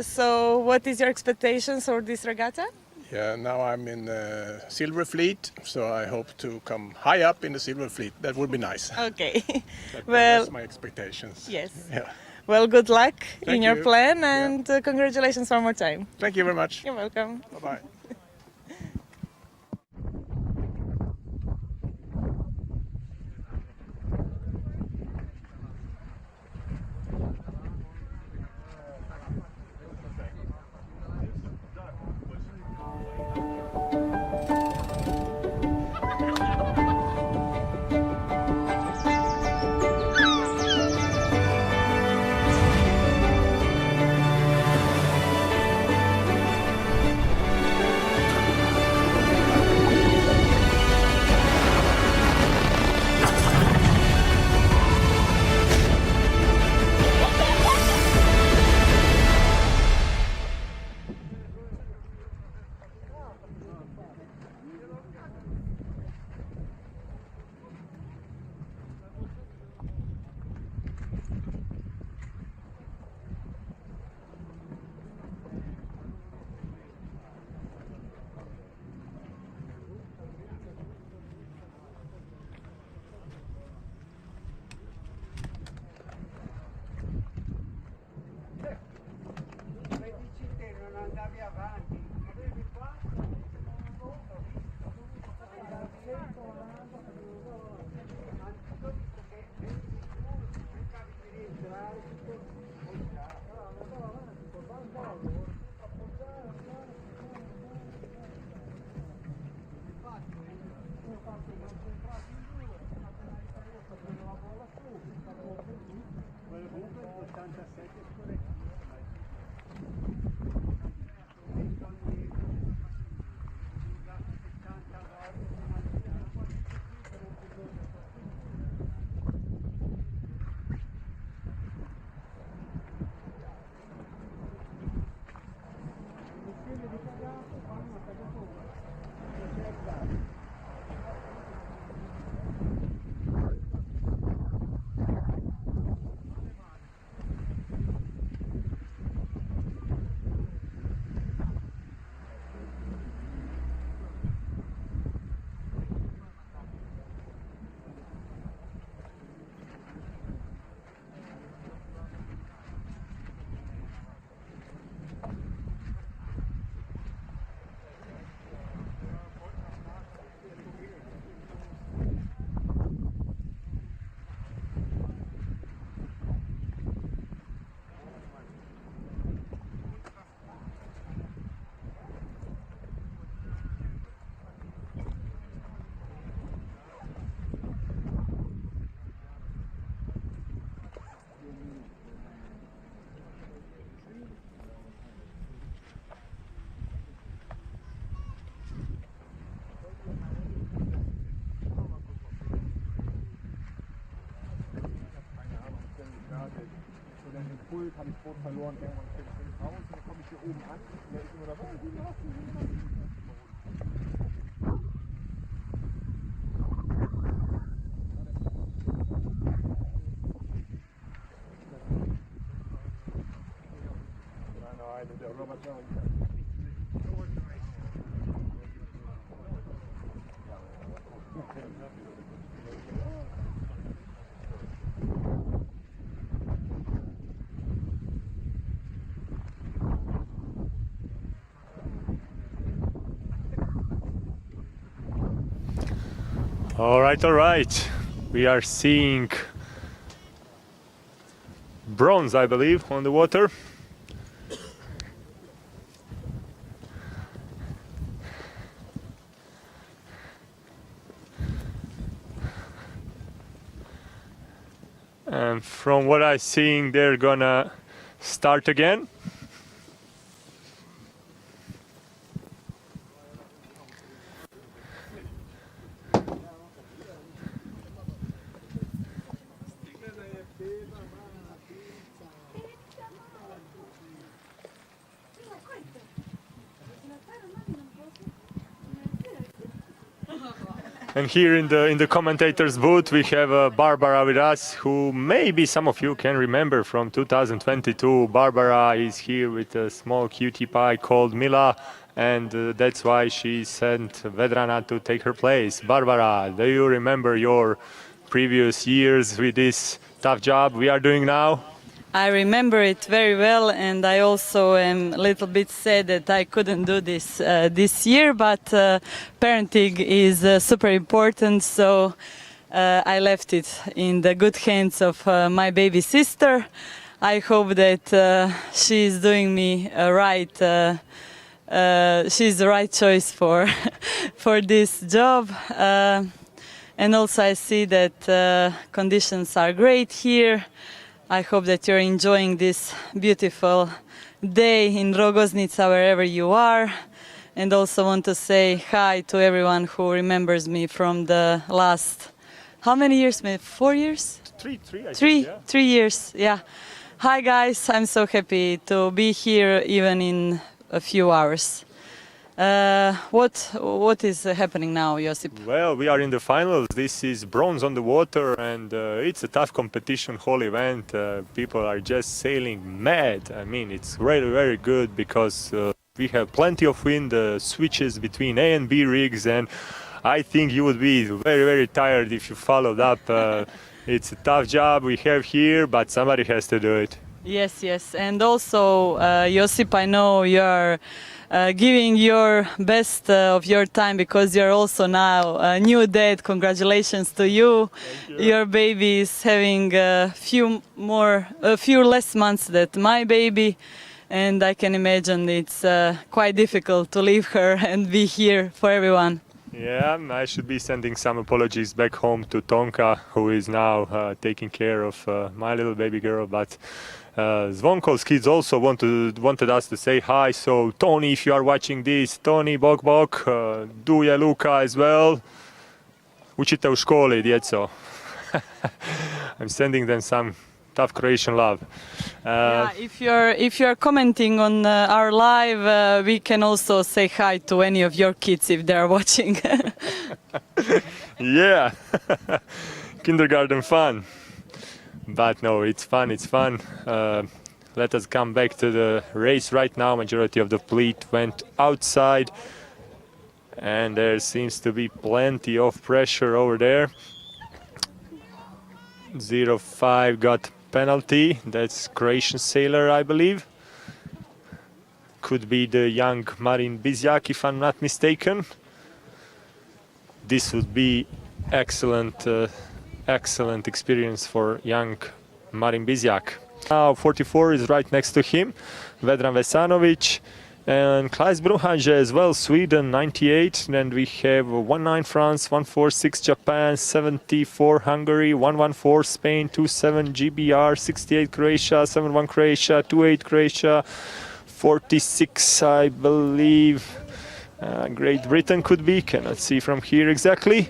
So, what is your expectations for this regatta? Yeah, now I'm in the Silver Fleet, so I hope to come high up in the Silver Fleet. That would be nice. Okay. Well, that's my expectations. Yes. Yeah. Well, good luck Thank in your you. plan, and congratulations one more time. Thank you very much. You're welcome. Bye-bye. dann den Puls, habe ich Boot verloren, irgendwann kriege ich den raus, dann komme ich hier oben an, und der ist immer dabei, All right. We are seeing bronze, I believe, on the water. And from what I'm seeing, they're gonna start again. And here in the commentators booth we have Barbara with us, who maybe some of you can remember from 2022. Barbara is here with a small cutie pie called Mila, and that's why she sent Vedrana to take her place. Barbara, do you remember your previous years with this tough job we are doing now? I remember it very well, and I also am a little bit sad that I couldn't do this this year, but parenting is super important, so I left it in the good hands of my baby sister. I hope that she's doing me right. She's the right choice for for this job. And also I see that conditions are great here. I hope that you're enjoying this beautiful day in Rogoznica, wherever you are. And also want to say hi to everyone who remembers me from the last, how many years? 4 years? Three years, yeah. Hi guys, I'm so happy to be here even in a few hours. What is happening now, Josip? Well, we are in the finals. This is bronze on the water, and it's a tough competition, whole event. People are just sailing mad. I mean, it's really very good because we have plenty of wind switches between A and B rigs, and I think you would be very, very tired if you followed up. It's a tough job we have here, but somebody has to do it. Yes, and also, Josip, I know you're giving your best of your time because you're also now a new dad. Congratulations to you. Your baby is having a few less months than my baby, and I can imagine it's quite difficult to leave her and be here for everyone. Yeah, I should be sending some apologies back home to Tonka, who is now taking care of my little baby girl, but Zvonkov's kids also wanted us to say hi. So Tony, if you are watching this, Tony, Bok, Duja, Luka as well. Učite u školi, djeco. I'm sending them some tough Croatian love. Yeah, if you're commenting on our live, we can also say hi to any of your kids if they're watching. Yeah, kindergarten fun. But no, it's fun. Let us come back to the race right now. Majority of the fleet went outside, and there seems to be plenty of pressure over there. 05 got penalty. That's Croatian sailor, I believe. Could be the young Marin Bizjak, if I'm not mistaken. This would be excellent experience for young Marin Bizjak. Now 44 is right next to him, Vedran Vesanovic, and Klaes Bruhanje as well, Sweden 98, and we have 19 France, 146 Japan, 74 Hungary, 114 Spain, 27 GBR, 68 Croatia, 71 Croatia, 28 Croatia, 46 I believe Great Britain could be, cannot see from here exactly.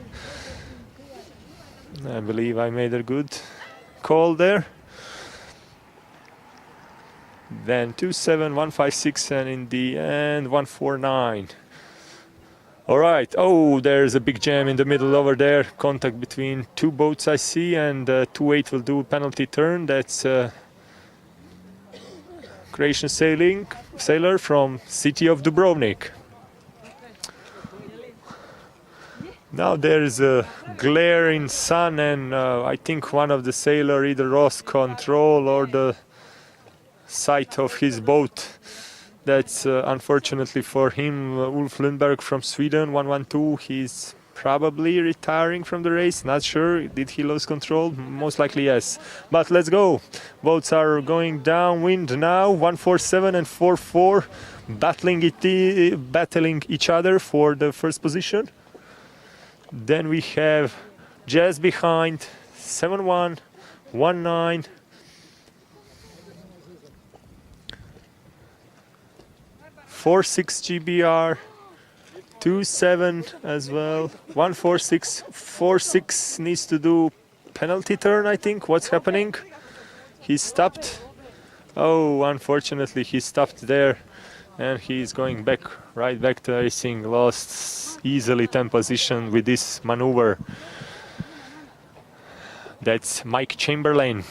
I believe I made a good call there. Then 2-7, 1-5-6, and in the end 1-4-9. All right. Oh, there's a big jam in the middle over there. Contact between two boats I see, and 2-8 will do penalty turn. That's Croatian sailor from city of Dubrovnik. Now there's a glaring sun, and I think one of the sailor either lost control or the sight of his boat. That's unfortunately for him. Ulf Lundberg from Sweden, 1-1-2. He's probably retiring from the race. Not sure. Did he lose control? Most likely yes. But let's go. Boats are going downwind now. 1-4-7 and 4-4, battling each other for the first position. Then we have Jazz behind, 7-1, 1-9. Four-6 GBR, 2-7 as well. 1-4-6, 4-6 needs to do penalty turn, I think. What's happening? He stopped. Oh, unfortunately, he stopped there, and he's going back, right back to racing. Lost easily 10 position with this maneuver. That's Mike Chamberlain.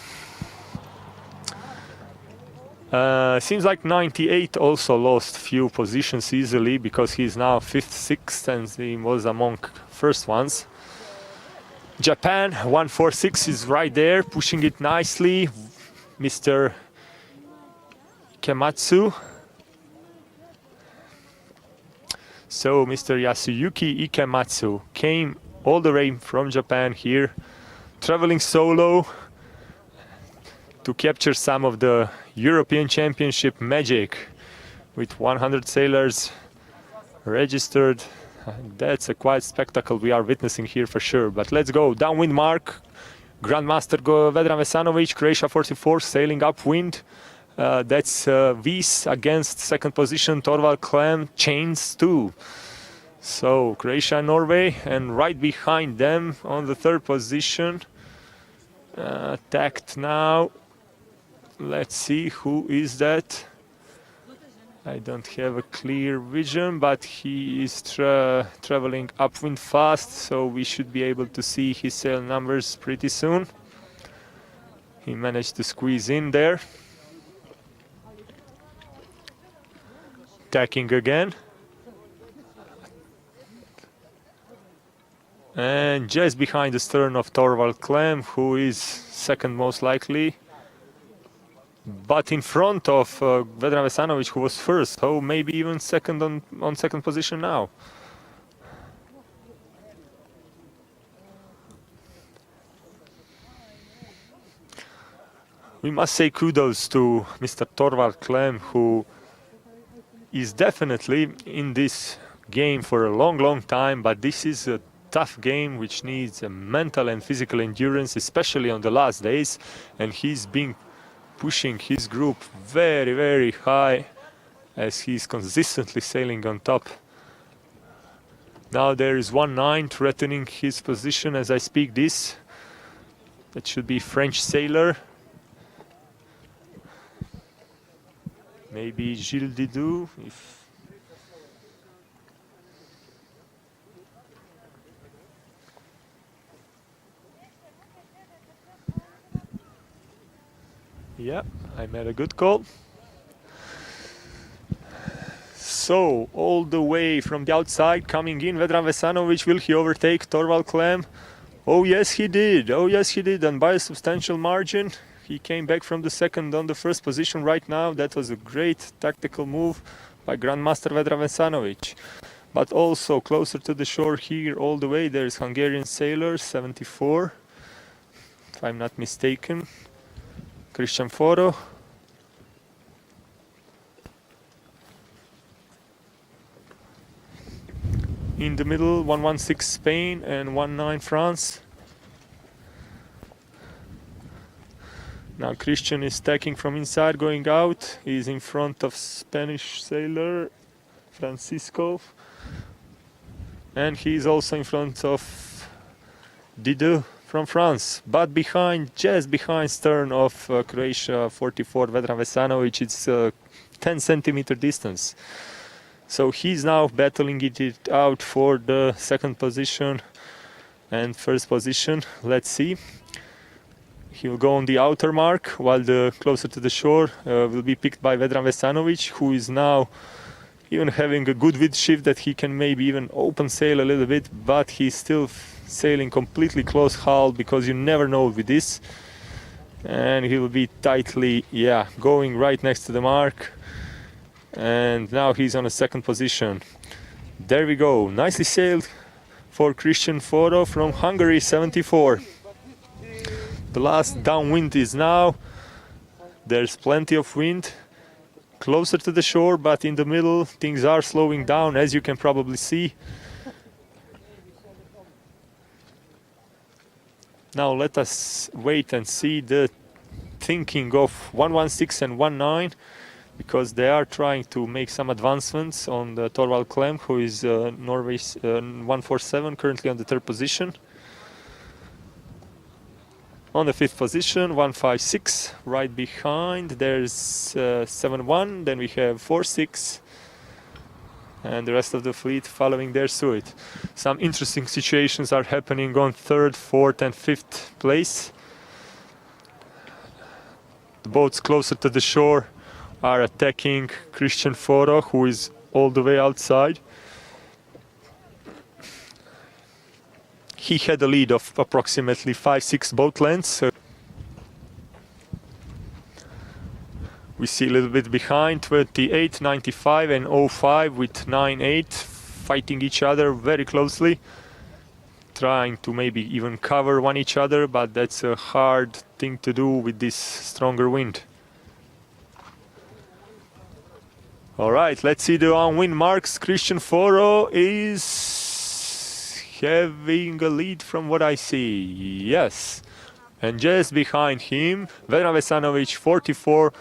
Seems like 98 also lost few positions easily, because he's now 5th, 6th, and he was among first ones. Japan 1-4-6 is right there, pushing it nicely. Mr. Ikematsu. So Mr. Yasuyuki Ikematsu came all the way from Japan here, traveling solo to capture some of the European Championship magic with 100 sailors registered. That's a quite spectacle we are witnessing here for sure. But let's go. Downwind mark. Grandmaster Vedran Vesanovic, Croatia 44, sailing upwind. That's Vis against second position, Torvald Klem, Chains 2. So Croatia and Norway, and right behind them on the third position, attacked now. Let's see who is that. I don't have a clear vision, but he is traveling upwind fast, so we should be able to see his sail numbers pretty soon. He managed to squeeze in there. Attacking again. And just behind the stern of Torvald Klem, who is second most likely. But in front of Vedran Vesanovic, who was first, so maybe even second on second position now. We must say kudos to Mr. Torvald Klem, who is definitely in this game for a long time, but this is a tough game which needs a mental and physical endurance, especially on the last days, and he's been pushing his group very high as he's consistently sailing on top. Now there is 1-9 threatening his position as I speak this. That should be French sailor. Maybe Gilles Didou, if yeah, I made a good call. So, all the way from the outside coming in, Vedran Vesanovic, will he overtake Torvald Klem? Oh yes he did, and by a substantial margin. He came back from the second on the first position right now. That was a great tactical move by Grandmaster Vedran Vesanovic. But also closer to the shore here all the way, there is Hungarian sailor, 74, if I'm not mistaken. Christian Foro. In the middle, 1-1-6 Spain and 1-9 France. Now Christian is stacking from inside, going out. He's in front of Spanish sailor Francisco. And he's also in front of Didou, from France, but just behind stern of Croatia 44 Vedran Vesanovic. It's 10 centimeter distance. So he's now battling it out for the second position and first position. Let's see. He'll go on the outer mark, while the closer to the shore will be picked by Vedran Vesanovic, who is now even having a good wind shift that he can maybe even open sail a little bit, but he's still sailing completely close hull, because you never know with this. And he'll be tightly, going right next to the mark. And now he's on a second position. There we go. Nicely sailed for Christian Foro from Hungary, 74. The last downwind is now. There's plenty of wind closer to the shore, but in the middle things are slowing down, as you can probably see. Now let us wait and see the thinking of 116 and 19, because they are trying to make some advancements on the Torvald Klem, who is Norway's 147, currently on the third position. On the fifth position, 156, right behind, there's 71, then we have 46, and the rest of the fleet following their suit. Some interesting situations are happening on third, fourth, and fifth place. The boats closer to the shore are attacking Christian Foro, who is all the way outside. He had a lead of approximately 5-6 boat lengths. We see a little bit behind 28, 95 and 05 with 98 fighting each other very closely, trying to maybe even cover one each other, but that's a hard thing to do with this stronger wind. All right, let's see the on-wind marks. Christian Foro is having a lead from what I see. Yes. And just behind him, Vedran Vesanovic, 44.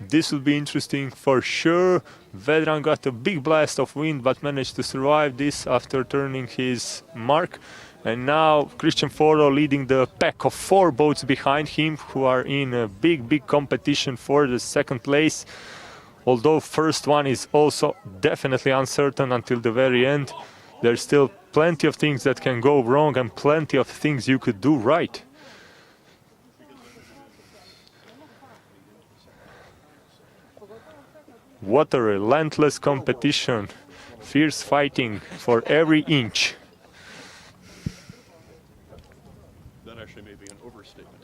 This will be interesting for sure. Vedran got a big blast of wind, but managed to survive this after turning his mark. And now Christian Foro leading the pack of 4 boats behind him, who are in a big competition for the second place. Although first one is also definitely uncertain until the very end, there's still plenty of things that can go wrong and plenty of things you could do right. What a relentless competition, fierce fighting for every inch. That actually may be an overstatement.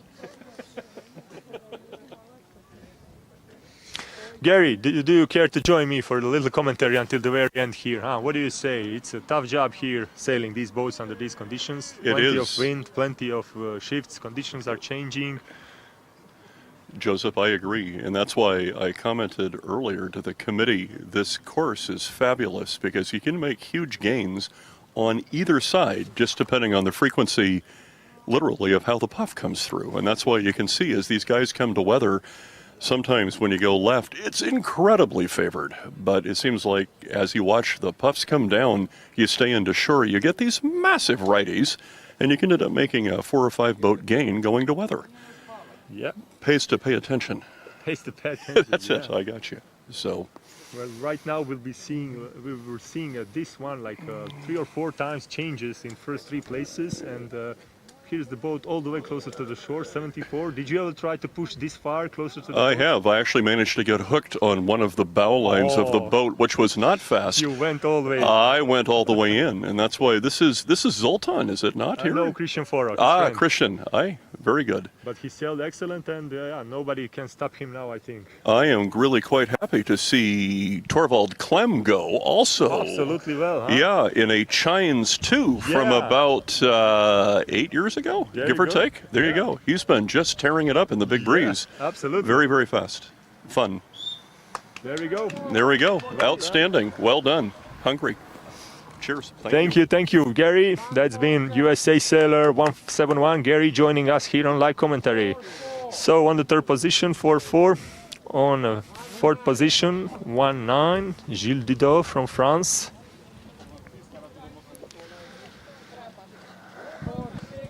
Gary, do you care to join me for a little commentary until the very end here? Huh? What do you say? It's a tough job here sailing these boats under these conditions. Plenty of wind, plenty of shifts, conditions are changing. Joseph, I agree, and that's why I commented earlier to the committee, this course is fabulous because you can make huge gains on either side, just depending on the frequency, literally, of how the puff comes through. And that's why you can see as these guys come to weather, sometimes when you go left, it's incredibly favored. But it seems like as you watch the puffs come down, you stay into shore, you get these massive righties, and you can end up making a 4 or 5 boat gain going to weather. Yeah. Pays to pay attention. Pays to pay attention. That's it. I got you. So. Well, right now we're seeing this one like 3 or 4 times changes in first 3 places, and here's the boat all the way closer to the shore, 74. Did you ever try to push this far closer to the I boat? have. I actually managed to get hooked on one of the bow lines of the boat, which was not fast. You went all the way in. I went all the way in, and that's why this is Zoltan, is it not? Here? No, Christian Foro. Christian. Very good. But he sailed excellent, and nobody can stop him now, I think. I am really quite happy to see Torvald Klem go also. Absolutely well, huh? Yeah, in a Chines 2 from about 8 years ago, give or take. There you go. He's been just tearing it up in the big breeze. Absolutely. Very, very fast. Fun. There we go. There we go. Outstanding. Well done. Hungry. Cheers. Thank you, Gary. That's been USA Sailor 171. Gary joining us here on live commentary. So on the third position, 4-4. On fourth position, 1-9, Gilles Didot from France.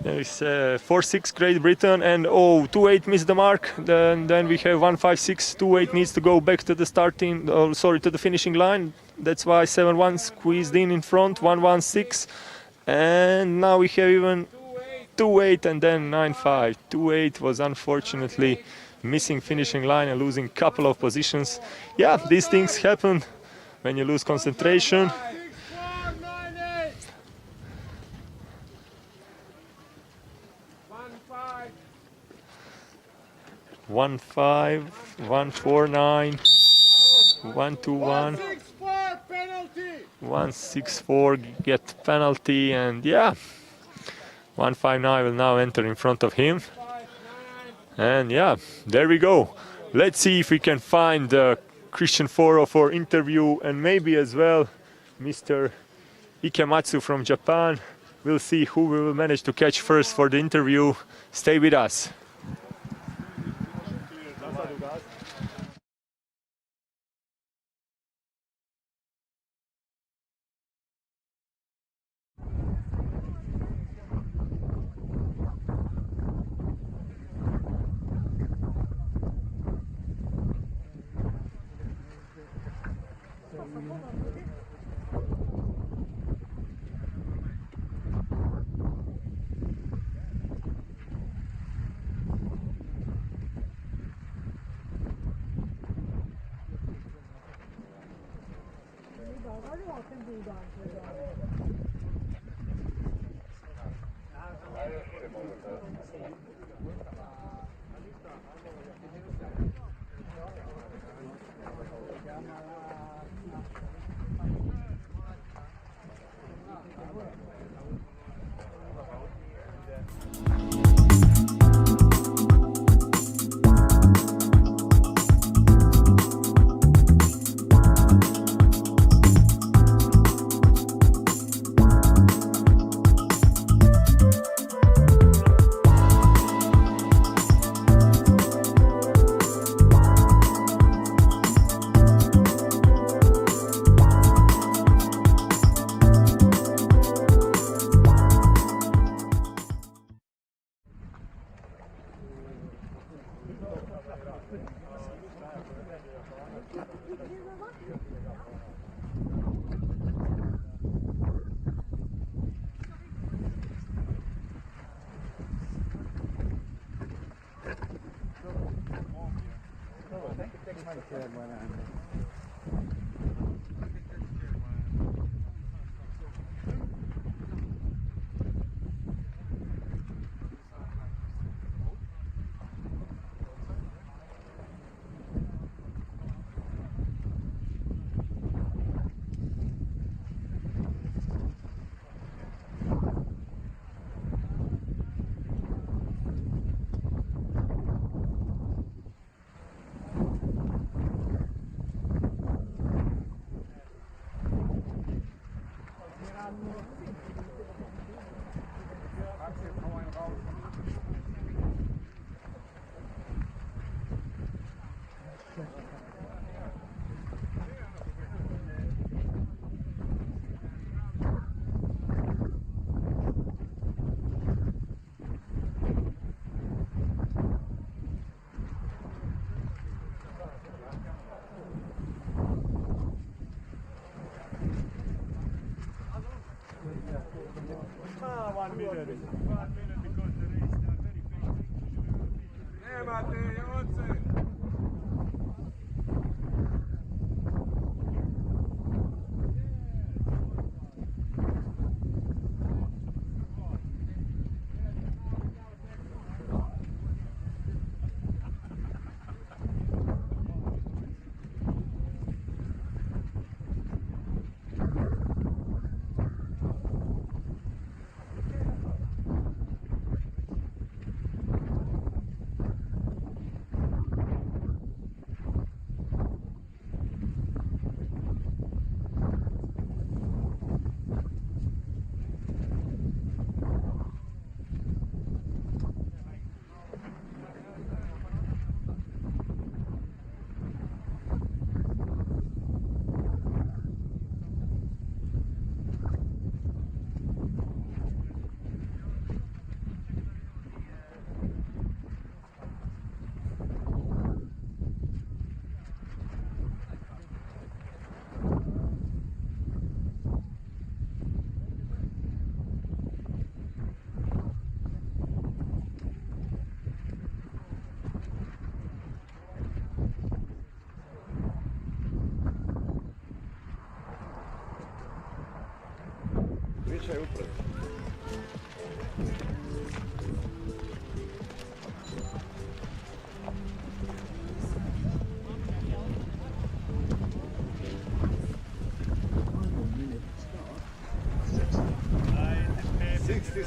There's 4-6 Great Britain, and 2-8 missed the mark. Then we have 1-5-6. 2-8 needs to go back to the to the finishing line. That's why 7-1 squeezed in front. 1-1-6, and now we have even 2-8 and then 9-5. 2-8 was unfortunately missing finishing line and losing couple of positions. Yeah, these things happen when you lose concentration. 1-5, 1-4-9, 1-2-1, 1-6-4 get penalty, and yeah, 1-5-9 will now enter in front of him. And yeah, there we go. Let's see if we can find Christian Foro for interview, and maybe as well Mr. Ikematsu from Japan. We'll see who we will manage to catch first for the interview. Stay with us.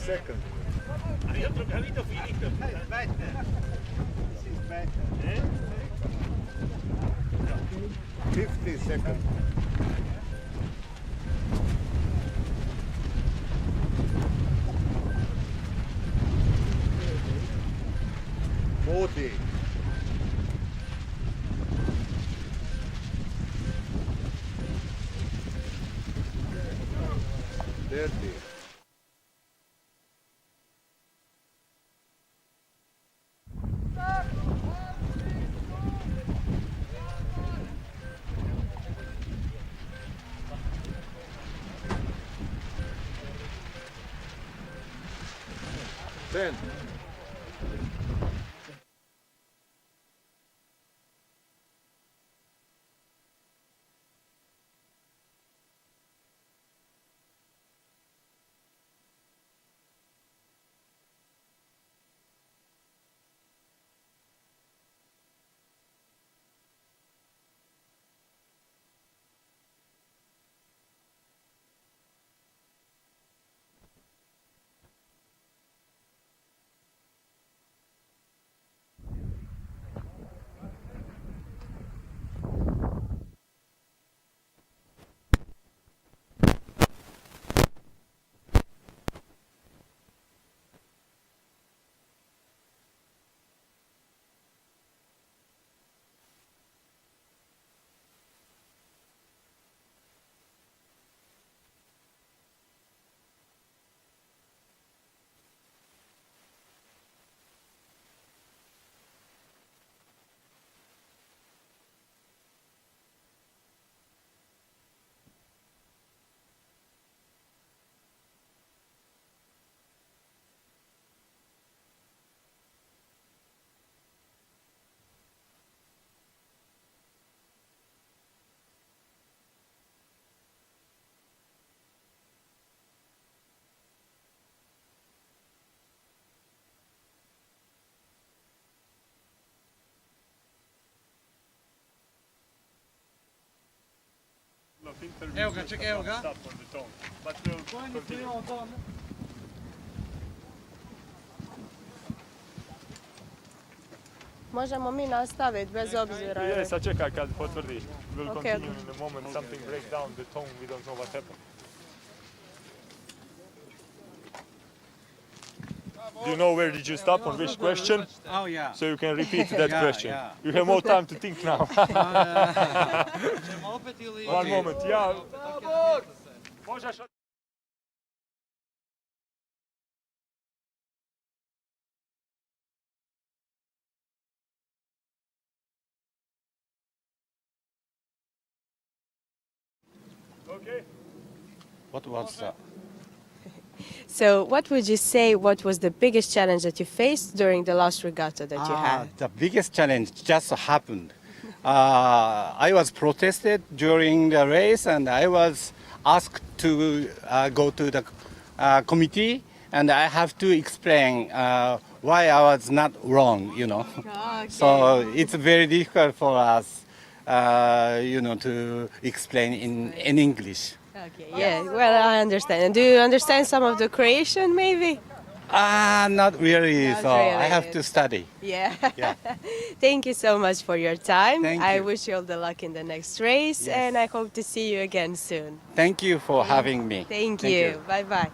seconds. Io ho capito finito. Better. This is better. 50 seconds. Forty. 30. Ten. Evo ga, čekaj, evo ga. Možemo mi nastaviti bez obzira. Je, sad čekaj kad potvrdi. We'll Okay. continue in a moment. Something breaks down the tone. We don't know what happened. Do you know where did you stop on which question? Oh yeah. So you can repeat that Yeah, question. yeah. You have more time to think now. One moment. Yeah. Možeš... Okay. What was that? So, what would you say? What was the biggest challenge that you faced during the last regatta that you had? The biggest challenge just happened. I was protested during the race, and I was asked to go to the committee, and I have to explain why I was not wrong. Okay. So it's very difficult for us, to explain in English. Okay, yeah, well, I understand. And do you understand some of the Croatian, maybe? Not really, Not so I really. have to study. Yeah. Yeah. Thank you so much for your time. Thank I you. wish you all the luck in the next race, Yes. and I hope to see you again soon. Thank you for having me. Thank you. Bye bye.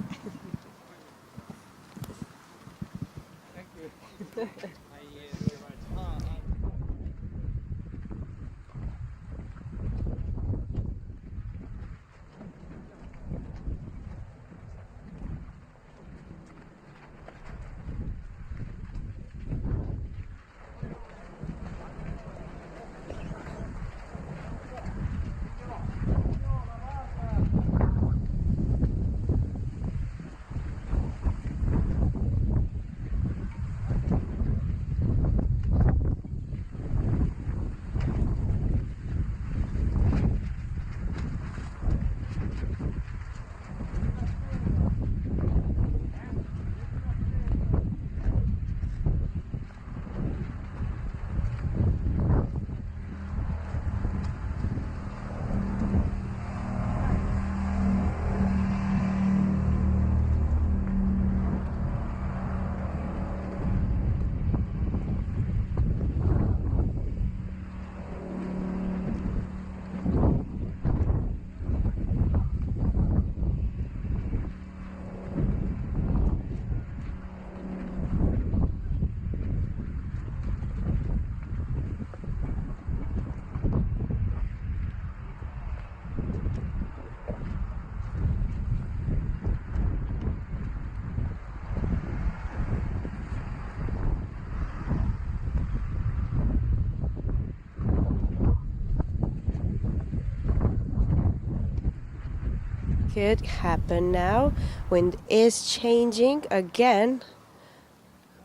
could happen now. Wind is changing again.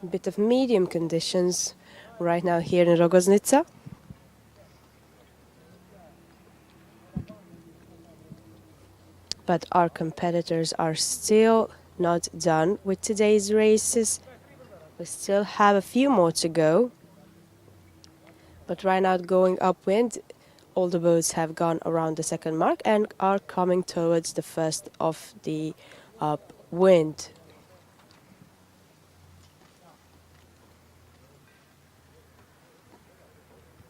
A bit of medium conditions right now here in Rogoznica. But our competitors are still not done with today's races. We still have a few more to go. But right now going upwind, all the boats have gone around the second mark and are coming towards the first of the upwind.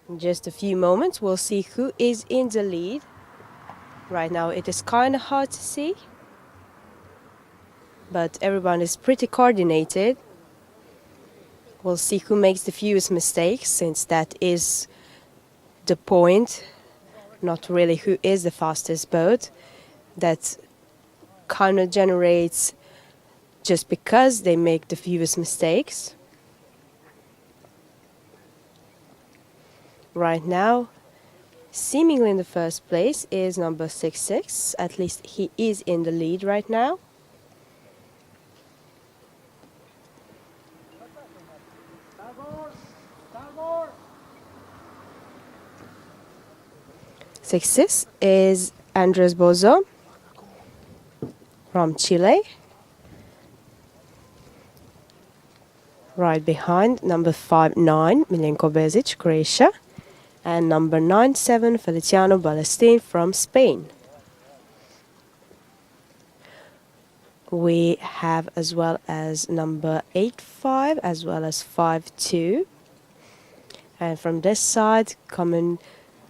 In just a few moments we'll see who is in the lead. Right now it is kind of hard to see, but everyone is pretty coordinated. We'll see who makes the fewest mistakes, since that is the point, not really who is the fastest boat. That kind of generates just because they make the fewest mistakes. Right now, seemingly in the first place is number 66. At least he is in the lead right now. Sixth is Andres Bozo from Chile. Right behind, number 59, Milenko Bezic, Croatia. And number 97, Feliciano Balestin from Spain. We have as well as number 85, as well as 52. And from this side, coming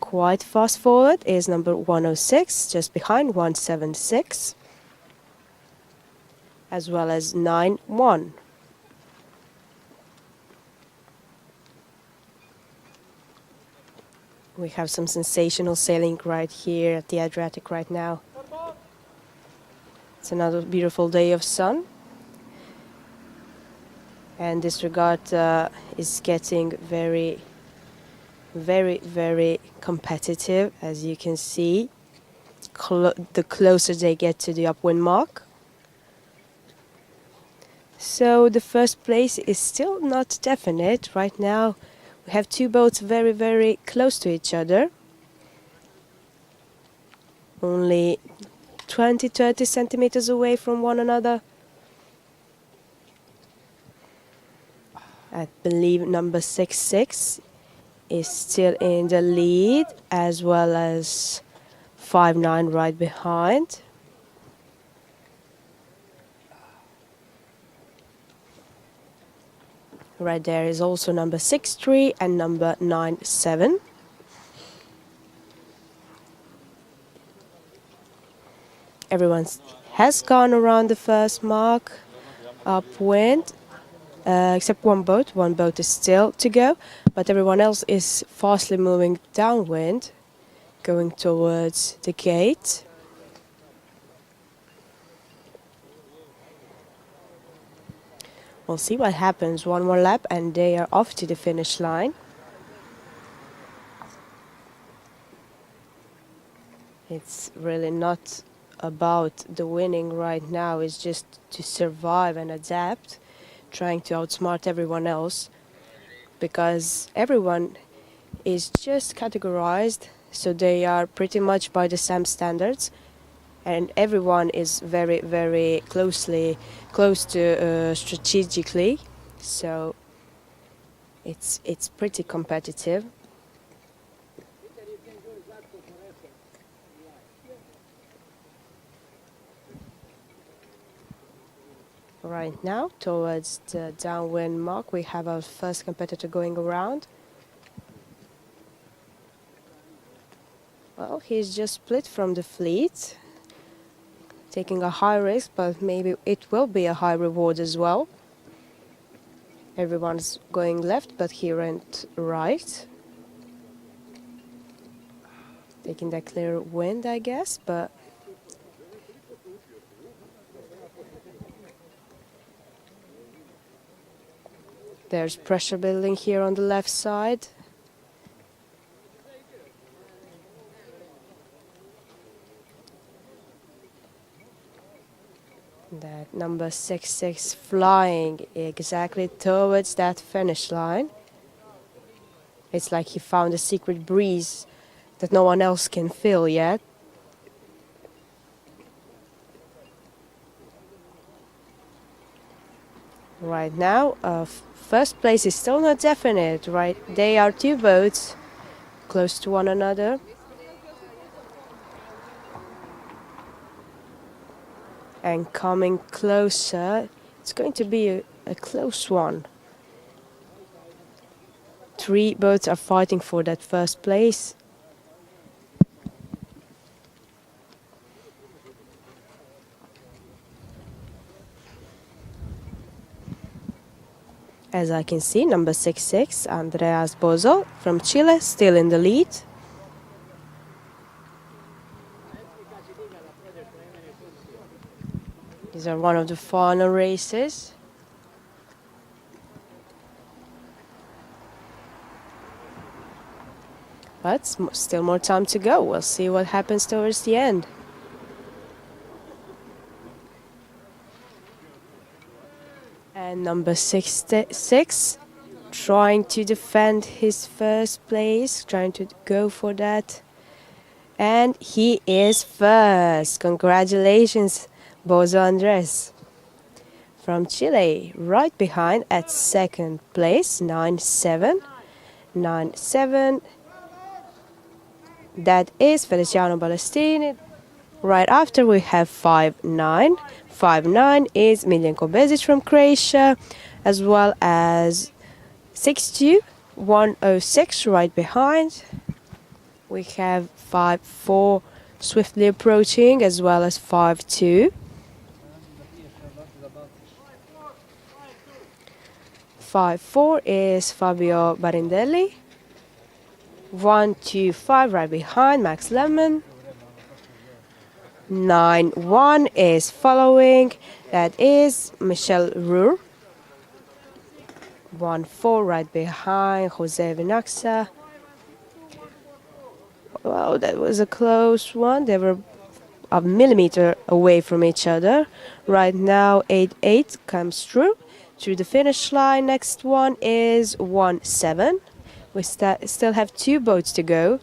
quite fast forward, is number 106, just behind 176, as well as 91. We have some sensational sailing right here at the Adriatic right now. It's another beautiful day of sun. And this regatta is getting very competitive, as you can see. The closer they get to the upwind mark. So the first place is still not definite. Right now we have two boats very close to each other. Only 20-30 centimeters away from one another. I believe number 66 is still in the lead, as well as 59 right behind. Right there is also number 63 and number 97. Everyone has gone around the first mark upwind, except one boat. One boat is still to go, but everyone else is fastly moving downwind, going towards the gate. We'll see what happens. One more lap and they are off to the finish line. It's really not about the winning right now. It's just to survive and adapt, trying to outsmart everyone else, because everyone is just categorized, so they are pretty much by the same standards, and everyone is very close to strategically, so it's pretty competitive. Right now, towards the downwind mark, we have our first competitor going around. Well, he's just split from the fleet, taking a high risk, but maybe it will be a high reward as well. Everyone's going left, but he went right. Taking that clear wind, I guess, but there's pressure building here on the left side. That number 66 flying exactly towards that finish line. It's like he found a secret breeze that no one else can feel yet. Right now, first place is still not definite, right? They are two boats close to one another. And coming closer, it's going to be a close one. 3 boats are fighting for that first place. As I can see, number 66, Andreas Bozo from Chile, still in the lead. These are one of the final races. But still more time to go. We'll see what happens towards the end. And number 66 trying to defend his first place, trying to go for that. And he is first. Congratulations, Bozo Andres from Chile, right behind at second place, 9-7. 9-7. That is Feliciano Balestrini. Right after we have 5-9. 5-9 is Miljenko Bezic from Croatia, as well as 6-2, 106 right behind. We have 5-4 swiftly approaching, as well as 5-2. 5-4 is Fabio Barindelli. 1-2-5 right behind Max Lemon. 9-1 is following. That is Michel Roux. 1-4 right behind Jose Vinaxa. Well, that was a close one. They were a millimeter away from each other. Right now, 8-8 comes through to the finish line. Next one is 1-7. We still have 2 boats to go.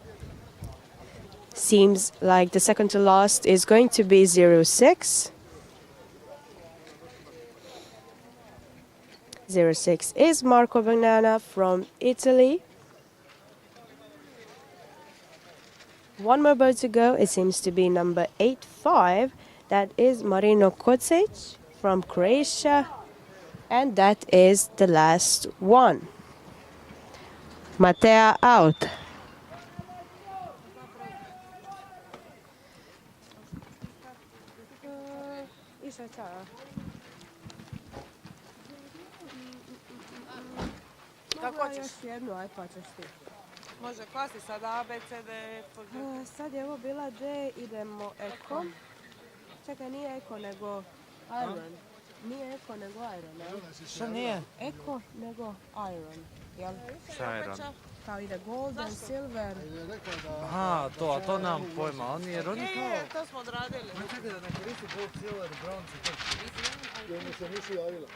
Seems like the second to last is going to be 0-6. 0-6 is Marco Bagnana from Italy. 1 more boat to go. It seems to be number 8-5. That is Marino Kocic from Croatia. And that is the last one. Matea out. Kako hoćeš? Još jednu, aj pa ćeš ti. Može klasi sad A, B, C, D, Sad je ovo bila D, idemo Eko. Čekaj, nije Eko nego Iron. Nije Eko nego Iron, jel? Šta nije? Eko nego Iron, jel? Šta Iron? Kao ide Golden, Silver. Aha, to nemam pojma, jer oni kao... Nije, to smo odradili. Čekaj da ne koristi Gold, Silver, Bronze i to. Jer mi se nisu javila.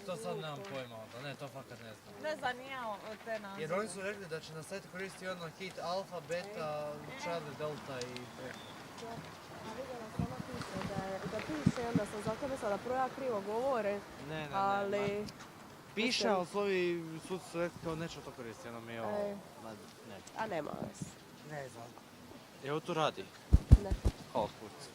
To sad nemam pojma onda, ne, to fakat ne znam. Ne znam, nije te nazive. Jer oni su rekli da će na sajtu koristiti ono hit Alfa, Beta, Charlie, Delta i... A vidjela sam da piše, onda sam zato mislila da prvo ja krivo govore. Ne, ali... Piše, ali svoji sud su rekli kao neću to koristiti, ono mi je ovo... Ne. A nema vas. Ne znam. Evo tu radi? Ne. Hvala kurci.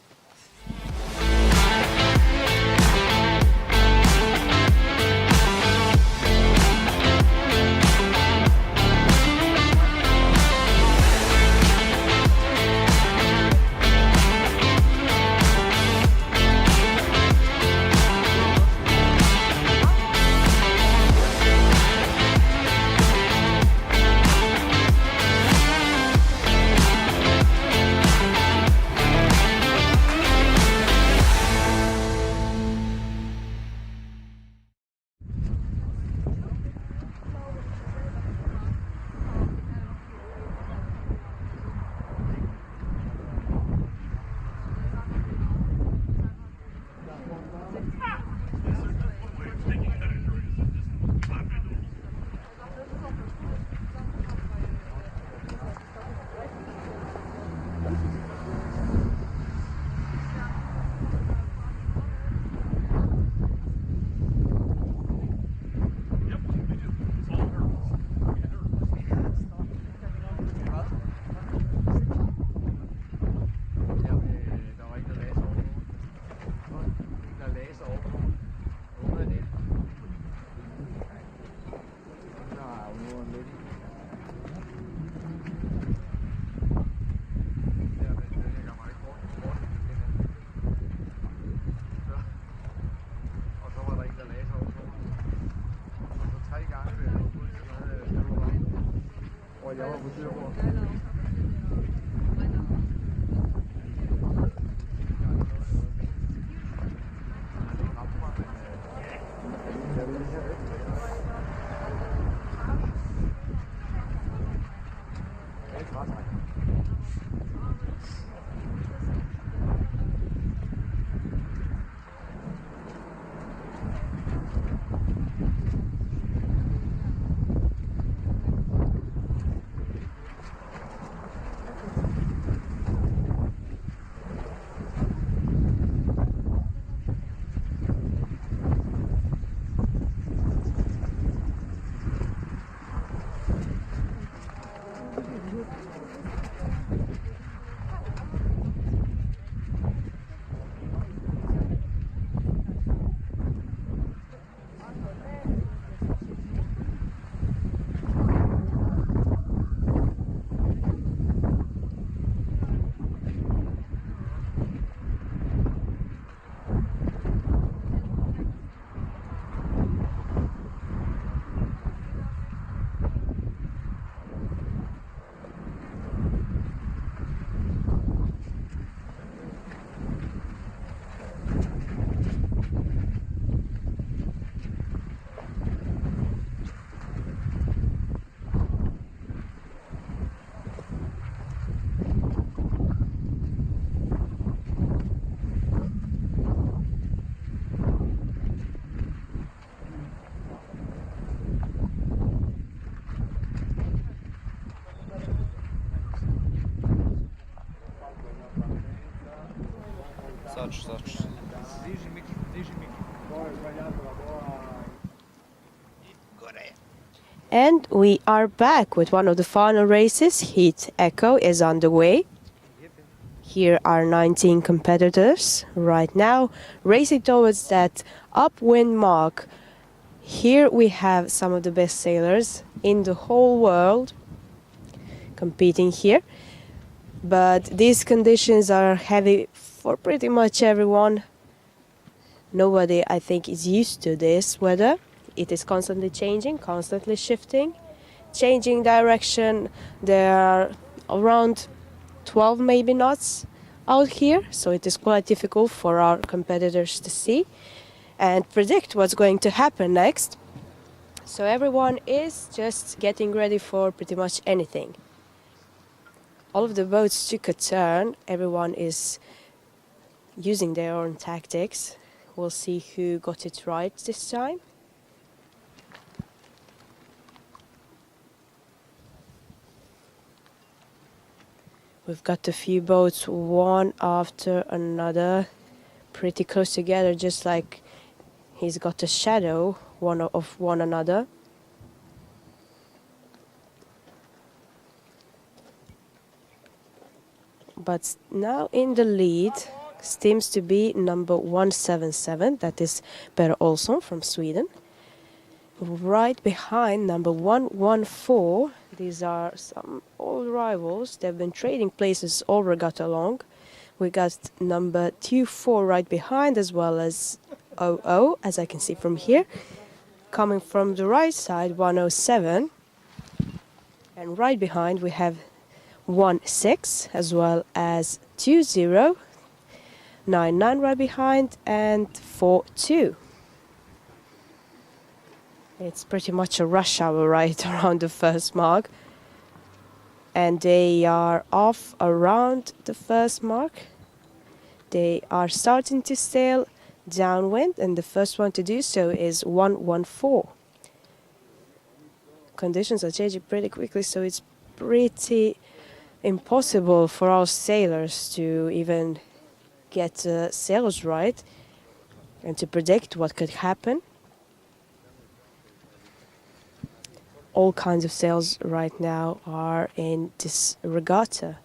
And we are back with one of the final races. Heat Echo is underway. Here are 19 competitors right now racing towards that upwind mark. Here we have some of the best sailors in the whole world competing here. But these conditions are heavy for pretty much everyone. Nobody, I think, is used to this weather. It is constantly changing, constantly shifting, changing direction. There are around 12 maybe knots out here, so it is quite difficult for our competitors to see and predict what's going to happen next. So everyone is just getting ready for pretty much anything. All of the boats took a turn. Everyone is using their own tactics. We'll see who got it right this time. We've got a few boats, one after another, pretty close together, just like he's got a shadow of one another. But now in the lead seems to be number 177, that is Per Olsson from Sweden. Right behind number 114, these are some old rivals. They've been trading places all regatta long. We got number 24 right behind, as well as 00, as I can see from here. Coming from the right side, 107. And right behind we have 16, as well as 20, 99 right behind, and 42. It's pretty much a rush hour right around the first mark. And they are off around the first mark. They are starting to sail downwind, and the first one to do so is 114. Conditions are changing pretty quickly, so it's pretty impossible for our sailors to even get sails right and to predict what could happen. All kinds of sails right now are in this regatta.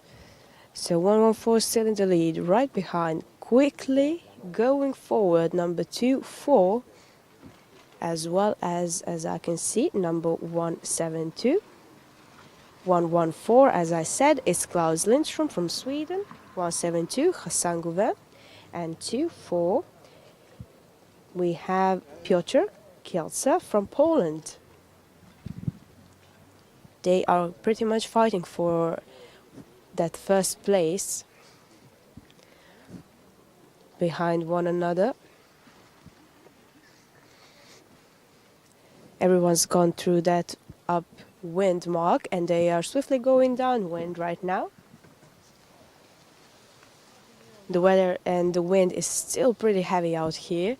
So 114 still in the lead, right behind, quickly going forward, number 24, as well as I can see, number 172. 114, as I said, is Klaus Lindström from Sweden. 172, Hassan Gouvet. And 24, we have Piotr Kielce from Poland. they are pretty much fighting for that first place behind one another. Everyone's gone through that upwind mark and they are swiftly going downwind right now. The weather and the wind is still pretty heavy out here.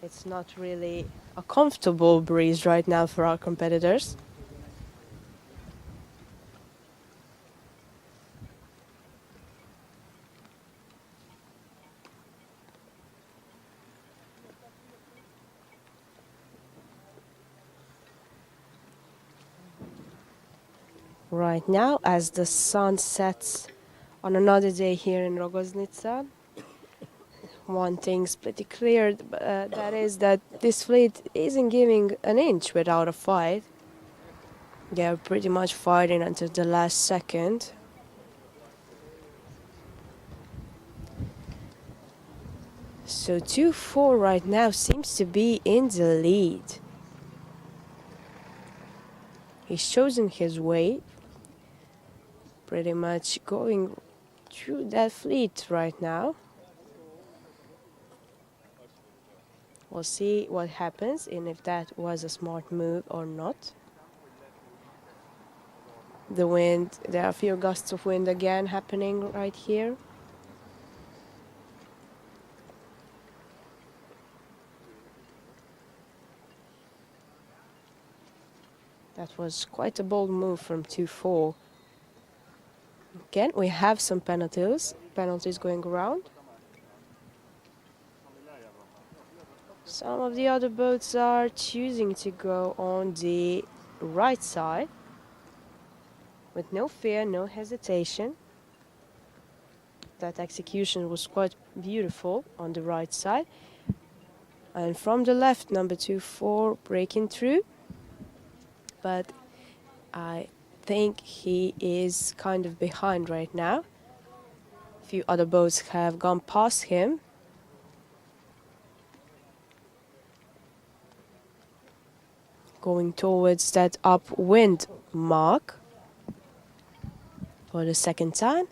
It's not really a comfortable breeze right now for our competitors. Right now, as the sun sets on another day here in Rogoznica, one thing's pretty clear, that is that this fleet isn't giving an inch without a fight. They're pretty much fighting until the last second. So 2-4 right now seems to be in the lead. He's chosen his way, pretty much going through that fleet right now. We'll see what happens and if that was a smart move or not. The wind, there are a few gusts of wind again happening right here. That was quite a bold move from 2-4. Again, we have some penalties going around. Some of the other boats are choosing to go on the right side with no fear, no hesitation. That execution was quite beautiful on the right side. And from the left, number 2-4 breaking through. But I think he is kind of behind right now. A few other boats have gone past him. Going towards that upwind mark for the second time.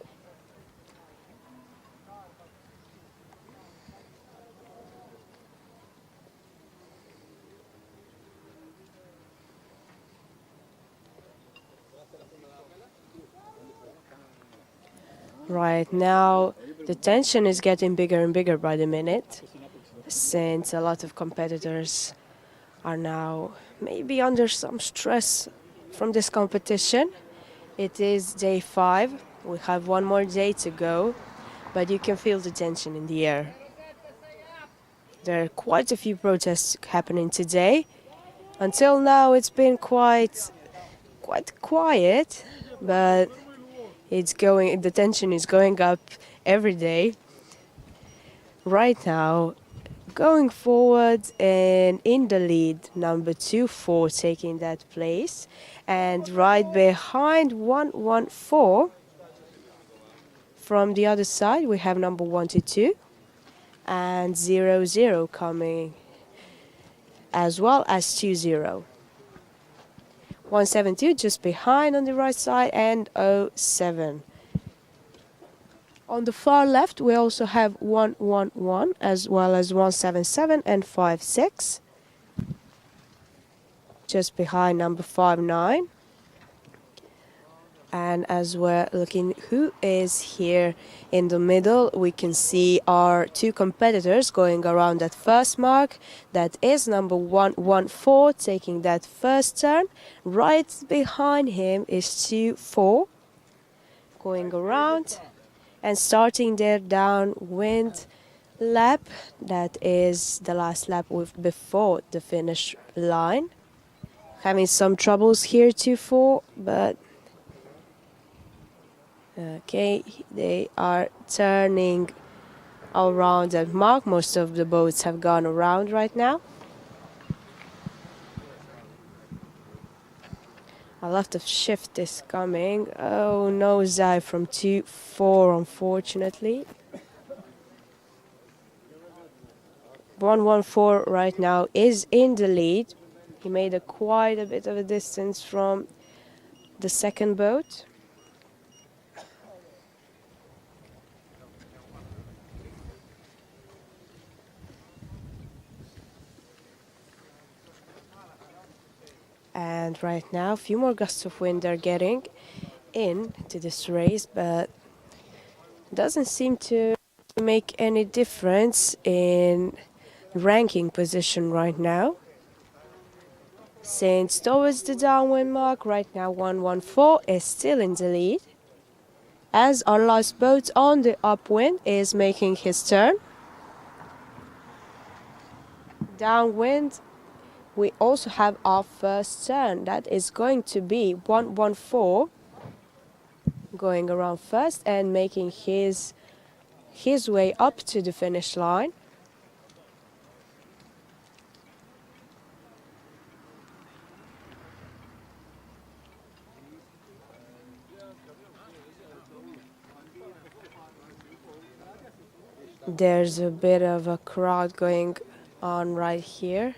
Right now, the tension is getting bigger and bigger by the minute, since a lot of competitors are now maybe under some stress from this competition. It is day 5. We have one more day to go, but you can feel the tension in the air. There are quite a few protests happening today. Until now, it's been quite quiet, but the tension is going up every day. Right now, going forward and in the lead, number 2-4 taking that place, and right behind 1-1-4 from the other side we have number 1-2 and 0-0 coming, as well as 2-0. 1-7-2 just behind on the right side, and 0-7. On the far left, we also have 1-1-1, as well as 1-7-7 and 5-6. Just behind number 5-9. And as we're looking who is here in the middle, we can see our two competitors going around that first mark. That is number 1-1-4 taking that first turn. Right behind him is 2-4 going around and starting their downwind lap. That is the last lap before the finish line. Having some troubles here, 2-4, but okay, they are turning around that mark. Most of the boats have gone around right now. A lot of shift is coming. Oh, no dive from 2-4, unfortunately. 1-1-4 right now is in the lead. He made quite a bit of a distance from the second boat. And right now, a few more gusts of wind are getting into this race, but doesn't seem to make any difference in ranking position right now. Since towards the downwind mark, right now 114 is still in the lead, as our last boat on the upwind is making his turn. Downwind, we also have our first turn. That is going to be 114 going around first and making his way up to the finish line. There's a bit of a crowd going on right here,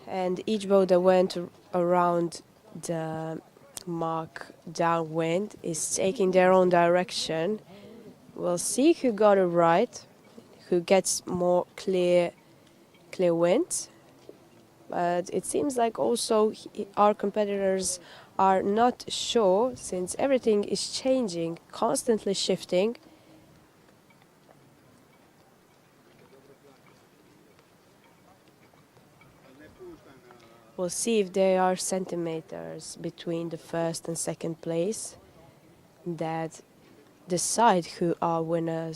and each boat that went around the mark downwind is taking their own direction. We'll see who got it right, who gets more clear wind. But it seems like also our competitors are not sure, since everything is changing, constantly shifting. We'll see if there are centimeters between the first and second place that decide who our winner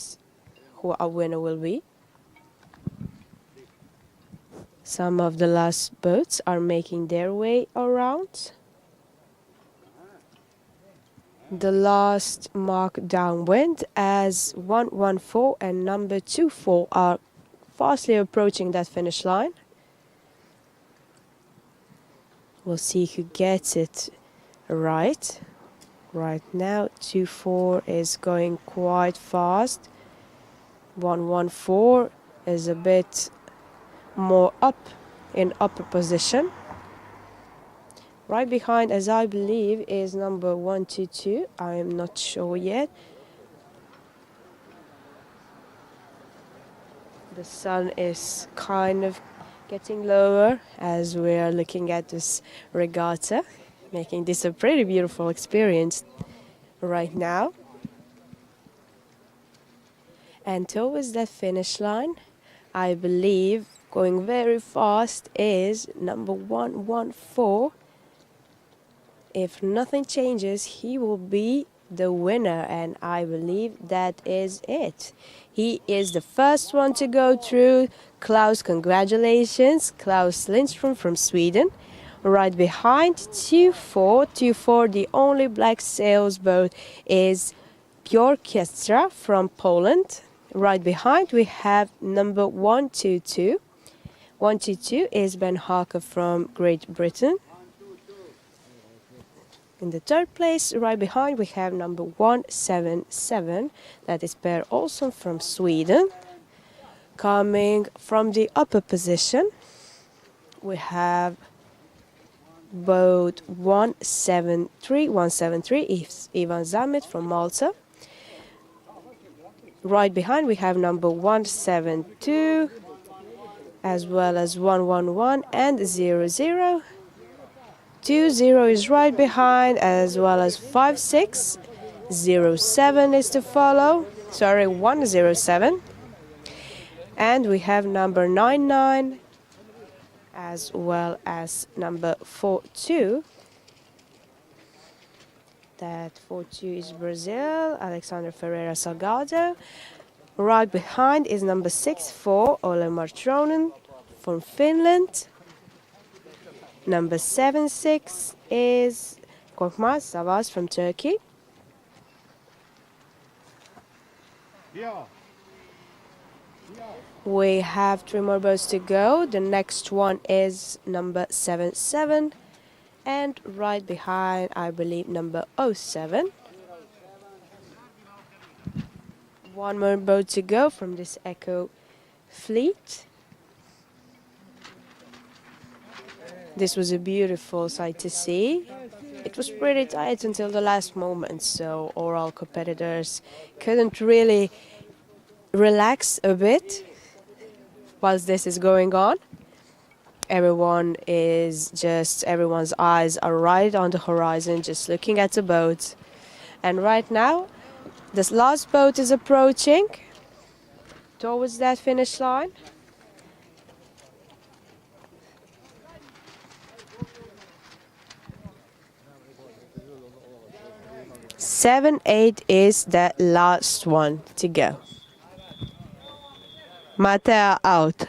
will be. Some of the last boats are making their way around. The last mark downwind, as 114 and number 24 are fastly approaching that finish line. We'll see who gets it right. Right now, 24 is going quite fast. 114 is a bit more up in upper position. Right behind, as I believe, is number 122. I am not sure yet. The sun is kind of getting lower as we are looking at this regatta, making this a pretty beautiful experience right now. And towards that finish line, I believe, going very fast, is number 114. If nothing changes, he will be the winner, and I believe that is it. He is the first one to go through. Klaus, congratulations. Klaus Lindström from Sweden. Right behind, 24, the only black sails boat is Bjorkestra from Poland. Right behind, we have number 122. 122 is Ben Harker from Great Britain. In the third place, right behind, we have number 177. That is Per Olsson from Sweden. Coming from the upper position, we have boat 173 is Ivan Zamit from Malta. Right behind, we have number 172, as well as 111 and 00. 20 is right behind, as well as 56. 07 is to follow. Sorry, 107. And we have number 99, as well as number 42. That 42 is Brazil, Alexander Ferreira Salgado. Right behind is number 64, Ole Martronen from Finland. Number 76 is Korkmaz Savas from Turkey. We have 3 more boats to go. The next one is number 77. And right behind, I believe, number 07. 1 more boat to go from this Echo fleet. This was a beautiful sight to see. it was pretty tight until the last moment, so all competitors couldn't really relax a bit whilst this is going on. Everyone's eyes are right on the horizon, just looking at the boat. And right now, this last boat is approaching towards that finish line. Seven, 8 is the last one to go. Matea out.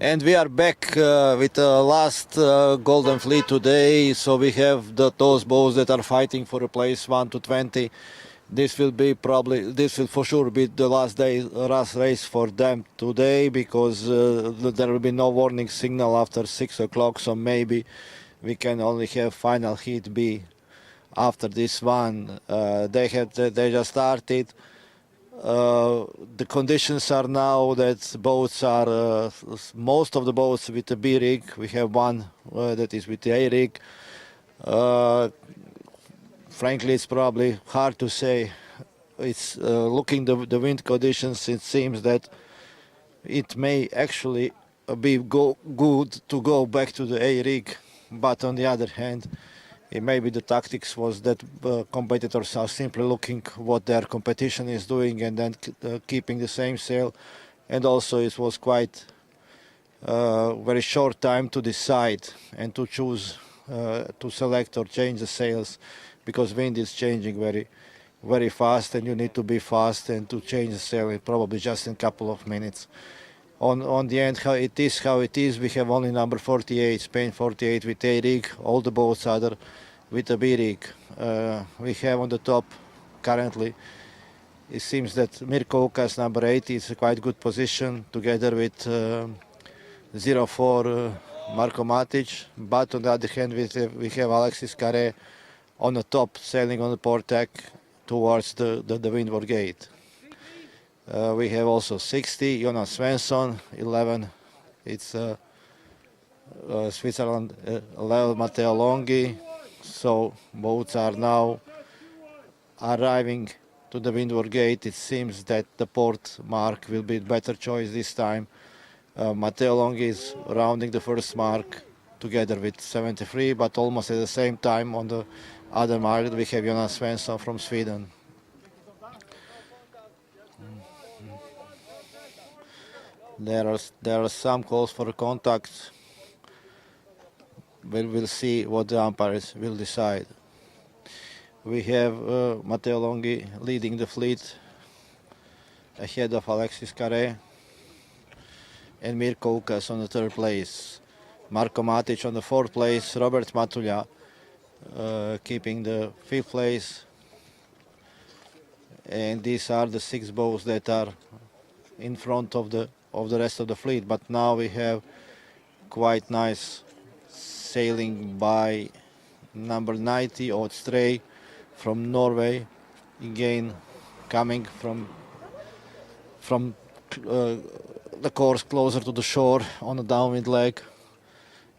And we are back with the last Golden Fleet today. So we have those boats that are fighting for a place 1 to 20. This will for sure be the last race for them today, because there will be no warning signal after 6 o'clock. So maybe we can only have final heat B after this one. They just started. The conditions are now that boats are most of the boats with a B rig. We have one that is with the A rig. Frankly, it's probably hard to say. It's looking the wind conditions. It seems that it may actually be good to go back to the A rig, but on the other hand, it may be the tactics was that competitors are simply looking what their competition is doing and then keeping the same sail. And also it was quite very short time to decide and to choose to select or change the sails, because wind is changing very fast, and you need to be fast and to change the sail probably just in a couple of minutes. On the end, how it is. We have only number 48, Spain 48 with A rig. All the boats are with a B rig. We have on the top currently, it seems that Mirko Ukas number 80 is a quite good position together with 04 Marko Matic. But on the other hand, we have Alexis Carré on the top, sailing on the port deck towards the windward gate. We have also 60, Jonas Svensson, 11, it's Switzerland, 11, Matteo Longhi. So boats are now arriving to the windward gate. It seems that the port mark will be a better choice this time. Matteo Longhi is rounding the first mark together with 73, but almost at the same time on the other mark we have Jonas Svensson from Sweden. There are some calls for contact. We'll see what the umpires will decide. We have Matteo Longhi leading the fleet ahead of Alexis Carré and Mirko Ukas on the third place. Marko Matic on the fourth place, Robert Matulja keeping the fifth place. And these are the 6 boats that are in front of the rest of the fleet. But now we have quite nice sailing by number 90, Odd Stray from Norway, again coming from the course closer to the shore on the downwind leg,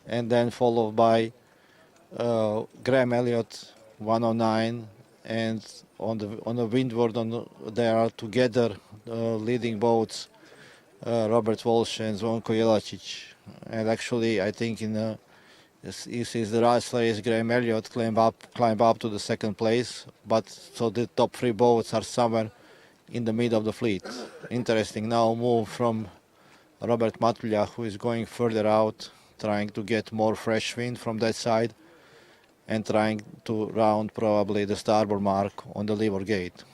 and then followed by Graham Elliott 109, and on the windward they are together leading boats Robert Walsh and Zvonko Jelačić. And actually I think this is the last race Graham Elliott climb up to the second place, but so the top 3 boats are somewhere in the middle of the fleet. Interesting now move from Robert Matulja, who is going further out, trying to get more fresh wind from that side and trying to round probably the starboard mark on the leeward gate.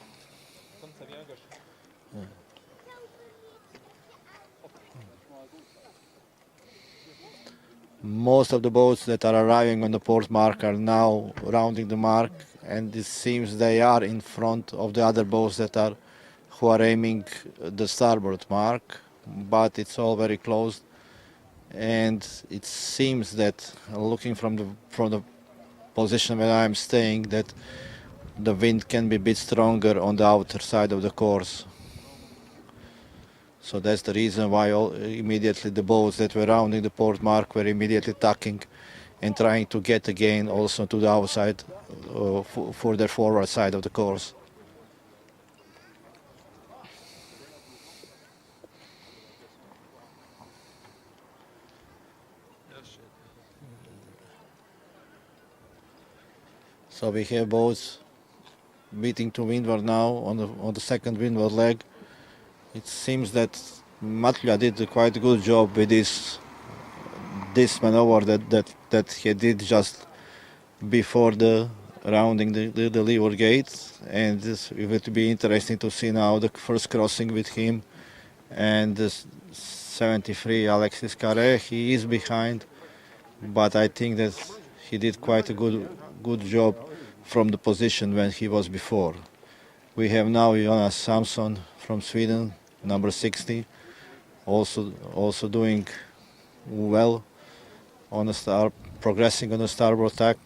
Most of the boats that are arriving on the port mark are now rounding the mark, and it seems they are in front of the other boats who are aiming the starboard mark, but it's all very close. And it seems that, looking from the position where I'm staying, that the wind can be a bit stronger on the outer side of the course. So that's the reason why immediately the boats that were rounding the port mark were immediately tacking and trying to get again also to the outside for their forward side of the course. So we have boats beating to windward now on the second windward leg. It seems that Matulja did a quite good job with this maneuver that he did just before the rounding the leeward gate, and it will be interesting to see now the first crossing with him and the 73, Alexis Carré. He is behind, but I think that he did quite a good job from the position when he was before. We have now Jonas Samson from Sweden, number 60, also doing well on the progressing on the starboard tack.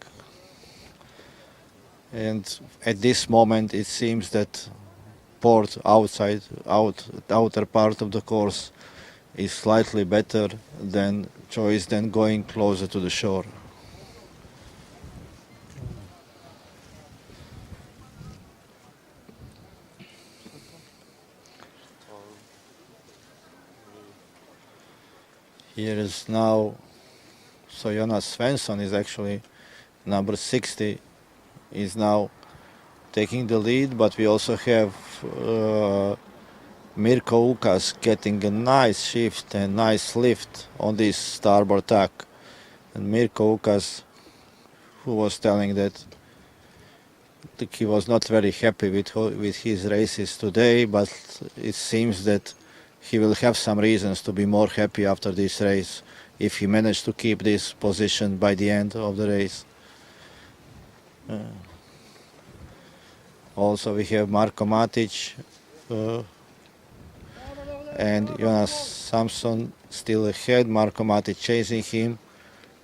And at this moment, it seems that port outer part of the course is slightly better than choice than going closer to the shore. Here is now, so Jonas Svensson is actually number 60, is now taking the lead, but we also have Mirko Ukas getting a nice shift and nice lift on this starboard tack. And Mirko Ukas, who was telling that he was not very happy with his races today, but it seems that he will have some reasons to be more happy after this race if he managed to keep this position by the end of the race. Also we have Marko Matic and Jonas Samson still ahead, Marko Matic chasing him,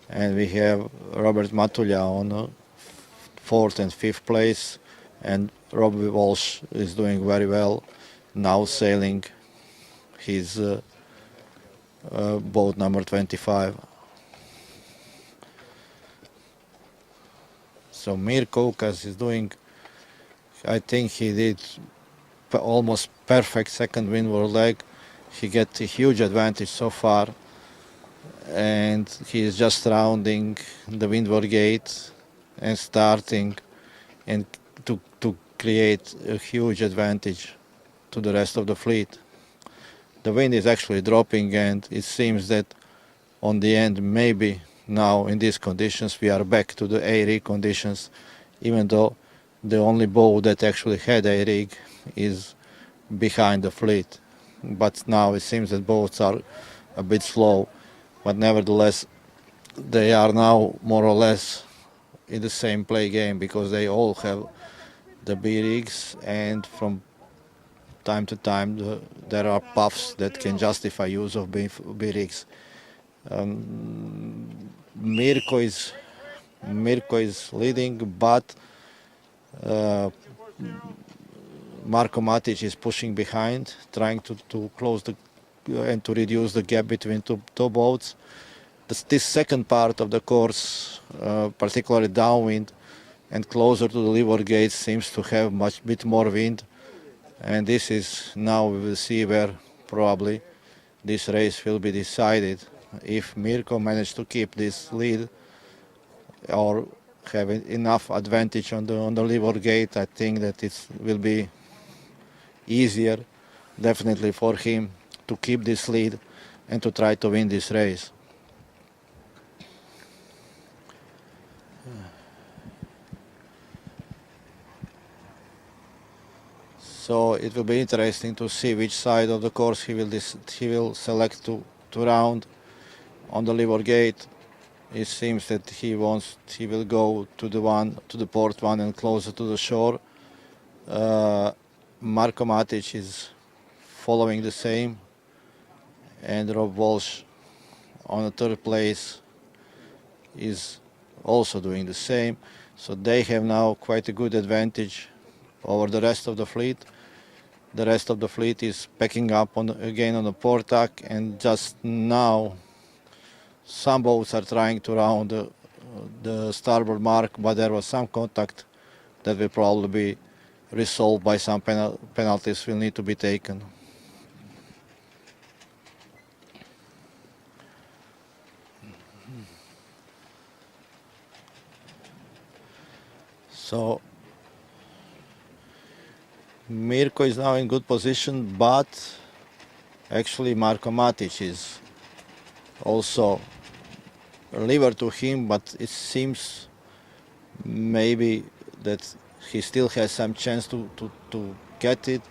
and we have Robert Matulja on 4th and 5th place, and Robbie Walsh is doing very well, now sailing his boat number 25. So Mirko Ukas is doing, I think he did almost perfect second windward leg. He gets a huge advantage so far, and he is just rounding the windward gate and starting and to create a huge advantage to the rest of the fleet. The wind is actually dropping, and it seems that on the end, maybe now in these conditions we are back to the A-rig conditions, even though the only boat that actually had A-rig is behind the fleet. But now it seems that boats are a bit slow, but nevertheless they are now more or less in the same play game, because they all have the B-rigs, and from time to time there are puffs that can justify use of B-rigs. Mirko is leading, but Marko Matic is pushing behind, trying to close and to reduce the gap between two boats. This second part of the course, particularly downwind and closer to the leeward gate, seems to have much bit more wind, and this is now we will see where probably this race will be decided. If Mirko managed to keep this lead or have enough advantage on the leeward gate, I think that it will be easier definitely for him to keep this lead and to try to win this race. So it will be interesting to see which side of the course he will select to round on the leeward gate. It seems that he will go to the port one and closer to the shore. Marko Matic is following the same, and Rob Walsh on the third place is also doing the same. So they have now quite a good advantage over the rest of the fleet. The rest of the fleet is packing up again on the port tack, and just now some boats are trying to round the starboard mark, but there was some contact that will probably be resolved by some penalties will need to be taken. So Mirko is now in good position, but actually Marko Matic is also leeward to him, but it seems maybe that he still has some chance to get it.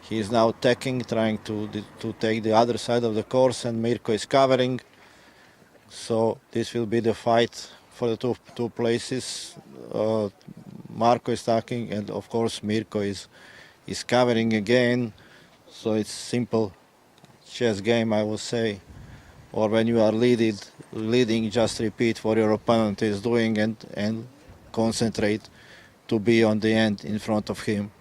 He is now attacking, trying to take the other side of the course, and Mirko is covering. So this will be the fight for the two places. Marko is attacking, and of course Mirko is covering again. So it's simple chess game, I would say. Or when you are leading, just repeat what your opponent is doing and concentrate to be on the end in front of him.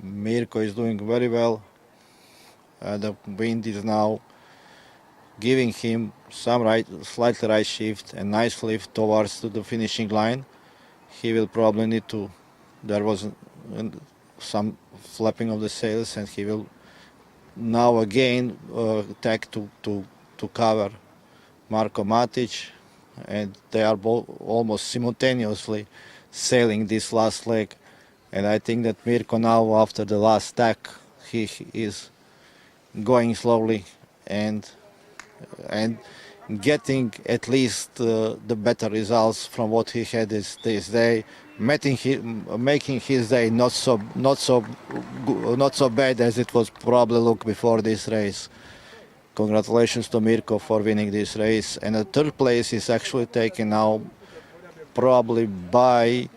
Mirko is doing very well. The wind is now giving him some slightly right shift and nice lift towards the finishing line. He will probably need to, there was some flapping of the sails, and he will now again attack to cover Marko Matic, and they are both almost simultaneously sailing this last leg. And I think that Mirko now, after the last attack, he is going slowly and getting at least the better results from what he had this day, making his day not so bad as it was probably look before this race. Congratulations to Mirko for winning this race, and the third place is actually taken now probably by,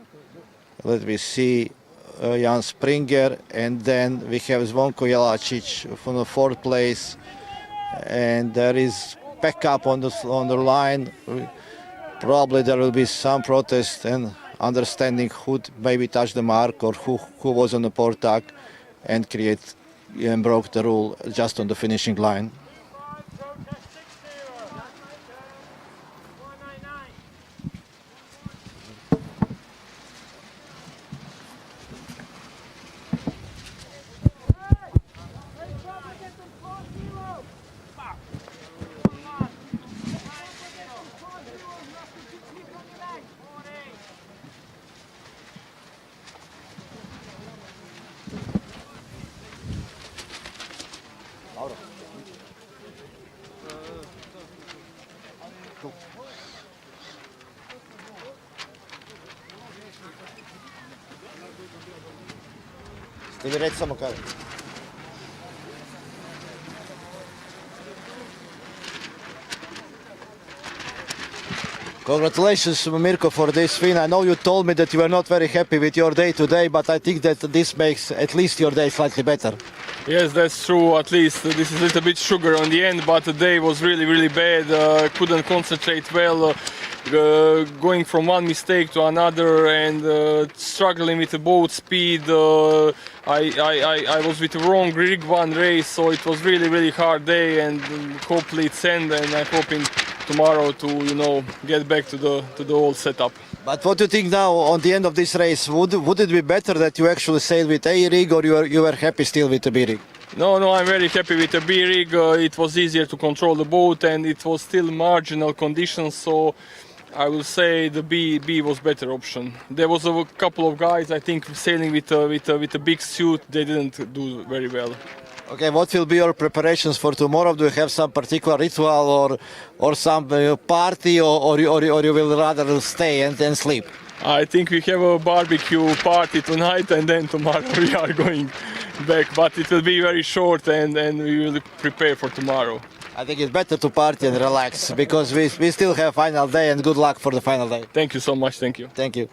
let me see, Jan Springer, and then we have Zvonko Jelačić from the fourth place, and there is backup on the line. Probably there will be some protest and understanding who maybe touched the mark or who was on the port tack and broke the rule just on the finishing line. Ti reći samo kada. Congratulations, Mirko, for this win. I know you told me that you were not very happy with your day today, but I think that this makes at least your day slightly better. Yes, that's true. At least this is a little bit sugar on the end, but the day was really bad. Couldn't concentrate well. Going from one mistake to another and struggling with the boat speed. I was with the wrong rig one race, so it was really hard day, and hopefully it's end, and I'm hoping tomorrow to get back to the old setup. But what do you think now on the end of this race? Would it be better that you actually sailed with A rig, or you were happy still with the B rig? No, I'm very happy with the B rig. It was easier to control the boat, and it was still marginal conditions, so I will say the B was better option. There was a couple of guys, I think, sailing with a big suit. They didn't do very well. Okay, what will be your preparations for tomorrow? Do you have some particular ritual or some party, or you will rather stay and sleep? I think we have a barbecue party tonight, and then tomorrow we are going back. But it will be very short, and we will prepare for tomorrow. I think it's better to party and relax, because we still have final day, and good luck for the final day. Thank you so much. Thank you. Thank you.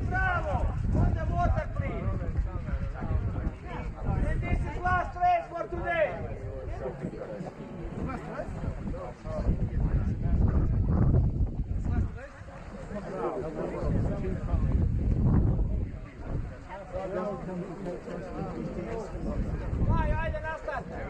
Bravo! On the water, please. And this is last race for today. Ajde, nastavite.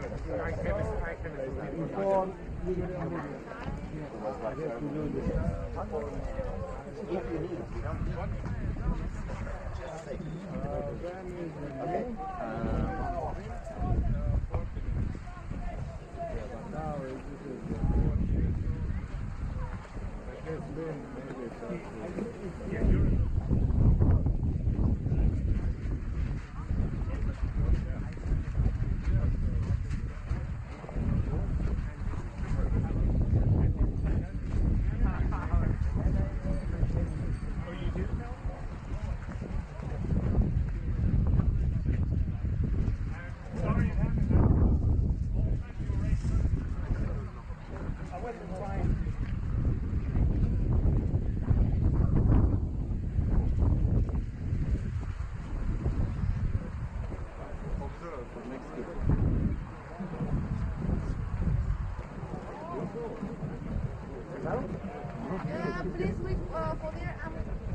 Please wait for there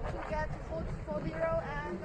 to get food for zero and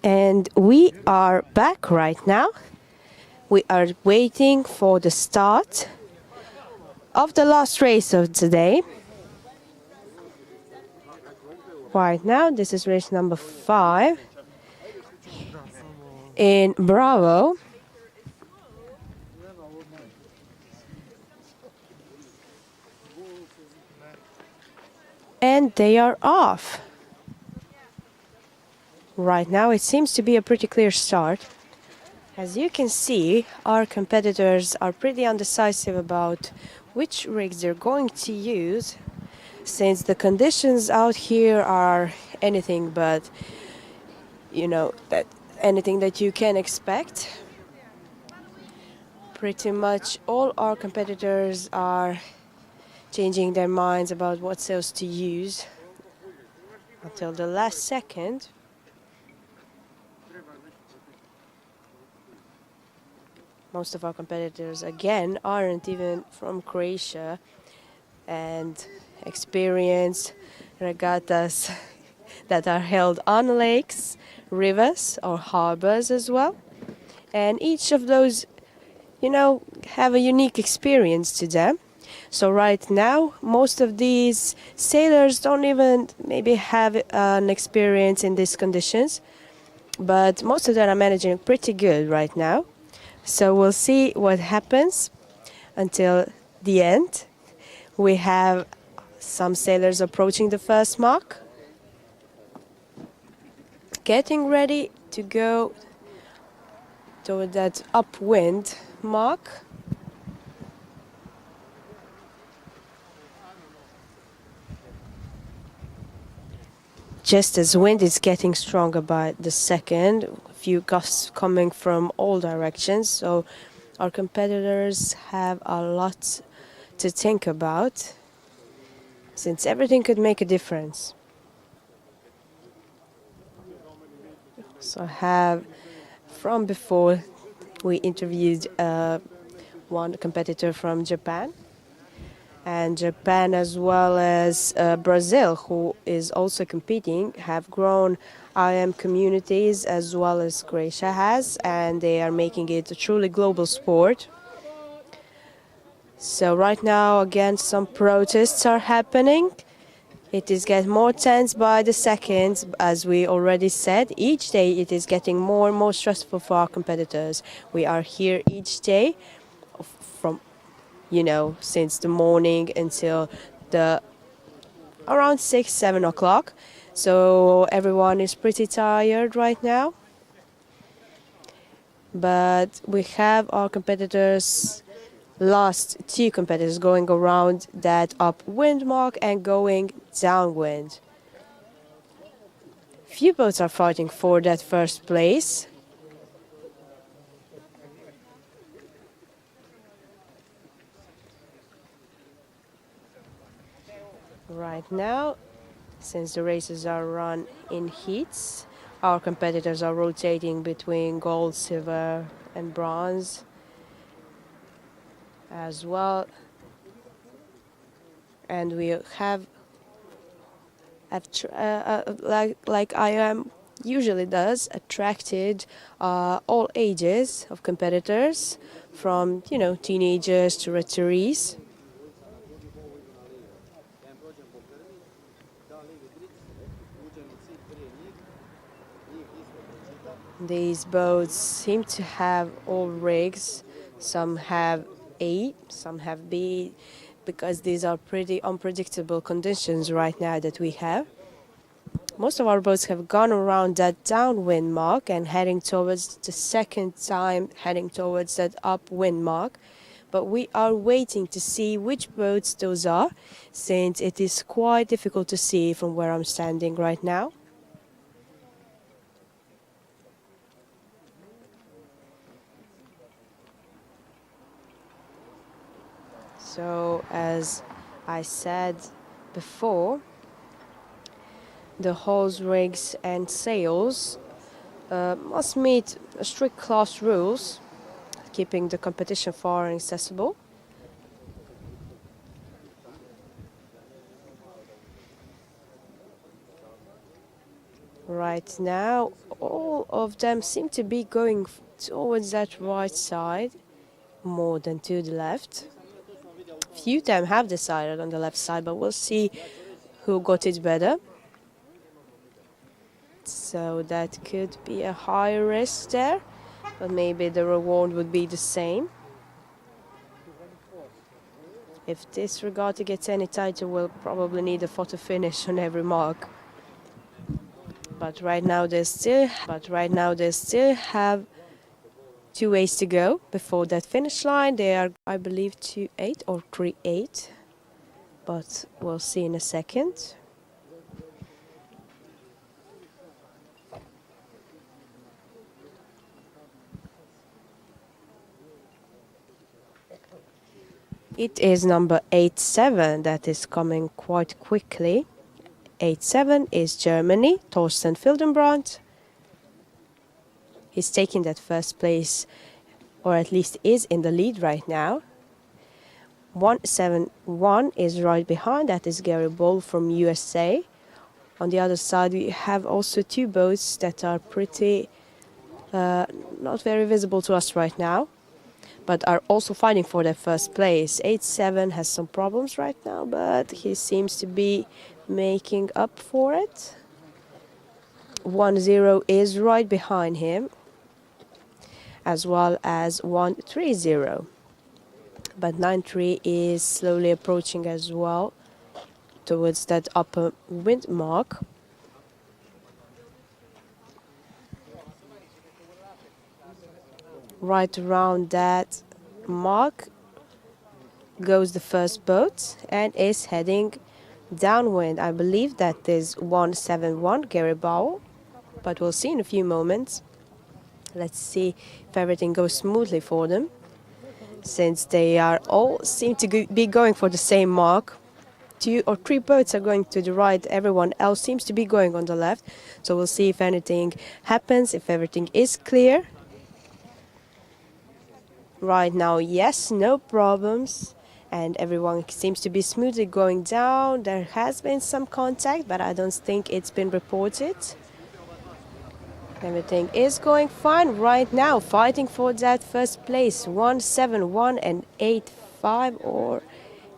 And we are back right now. We are waiting for the start of the last race of today. Right now, this is race number 5 in Bravo. And they are off. Right now it seems to be a pretty clear start. As you can see, our competitors are pretty undecisive about which rigs they're going to use, since the conditions out here are anything but, you know, that anything that you can expect. Pretty much all our competitors are changing their minds about what sails to use until the last second. Most of our competitors, again, aren't even from Croatia and experience regattas that are held on lakes, rivers or harbors as well. And each of those, you know, have a unique experience to them. So right now, most of these sailors don't even maybe have an experience in these conditions, but most of them are managing pretty good right now. So we'll see what happens until the end. We have some sailors approaching the first mark, getting ready to go toward that upwind mark. Just as wind is getting stronger by the second, a few gusts coming from all directions, so our competitors have a lot to think about, since everything could make a difference. So I have, from before, we interviewed one competitor from Japan, and Japan as well as Brazil, who is also competing, have grown IOM communities as well as Croatia has, and they are making it a truly global sport. So right now, again, some protests are happening. It is getting more tense by the second, as we already said. Each day it is getting more and more stressful for our competitors. We are here each day from, you know, since the morning until around 6-7 o'clock. So everyone is pretty tired right now. But we have our competitors, last two competitors, going around that upwind mark and going downwind. Few boats are fighting for that first place. Right now, since the races are run in heats, our competitors are rotating between gold, silver and bronze as well. And we have like IOM usually does, attracted all ages of competitors, from, you know, teenagers to retirees. These boats seem to have all rigs. Some have A, some have B, because these are pretty unpredictable conditions right now that we have. Most of our boats have gone around that downwind mark and heading towards the second time, heading towards that upwind mark. But we are waiting to see which boats those are, since it is quite difficult to see from where I'm standing right now. So, as I said before, the hulls, rigs and sails must meet strict class rules, keeping the competition far and accessible. Right now, all of them seem to be going towards that right side more than to the left. Few of them have decided on the left side, but we'll see who got it better. So that could be a high risk there, but maybe the reward would be the same. If this regatta gets any tighter, we'll probably need a photo finish on every mark. But right now they still have 2 ways to go before that finish line. They are, I believe, 2.8 or 3.8, but we'll see in a second. It is number 8.7 that is coming quite quickly. 8.7 is Germany, Thorsten Fildenbrandt. He's taking that first place, or at least is in the lead right now. 1.71 is right behind, that is Gary Ball from USA. On the other side we have also two boats that are pretty not very visible to us right now, but are also fighting for their first place. 8.7 has some problems right now, but he seems to be making up for it. 1.0 is right behind him, as well as 1.30. But 9.3 is slowly approaching as well towards that upper wind mark. Right around that mark goes the first boat and is heading downwind. I believe that is 1.71 Gary Bowell, but we'll see in a few moments. Let's see if everything goes smoothly for them, since they are all seem to be going for the same mark. 2 or 3 boats are going to the right, everyone else seems to be going on the left. So we'll see if anything happens, if everything is clear. Right now, yes, no problems, and everyone seems to be smoothly going down. There has been some contact, but I don't think it's been reported. Everything is going fine right now, fighting for that first place. 1.71 and 8.5 or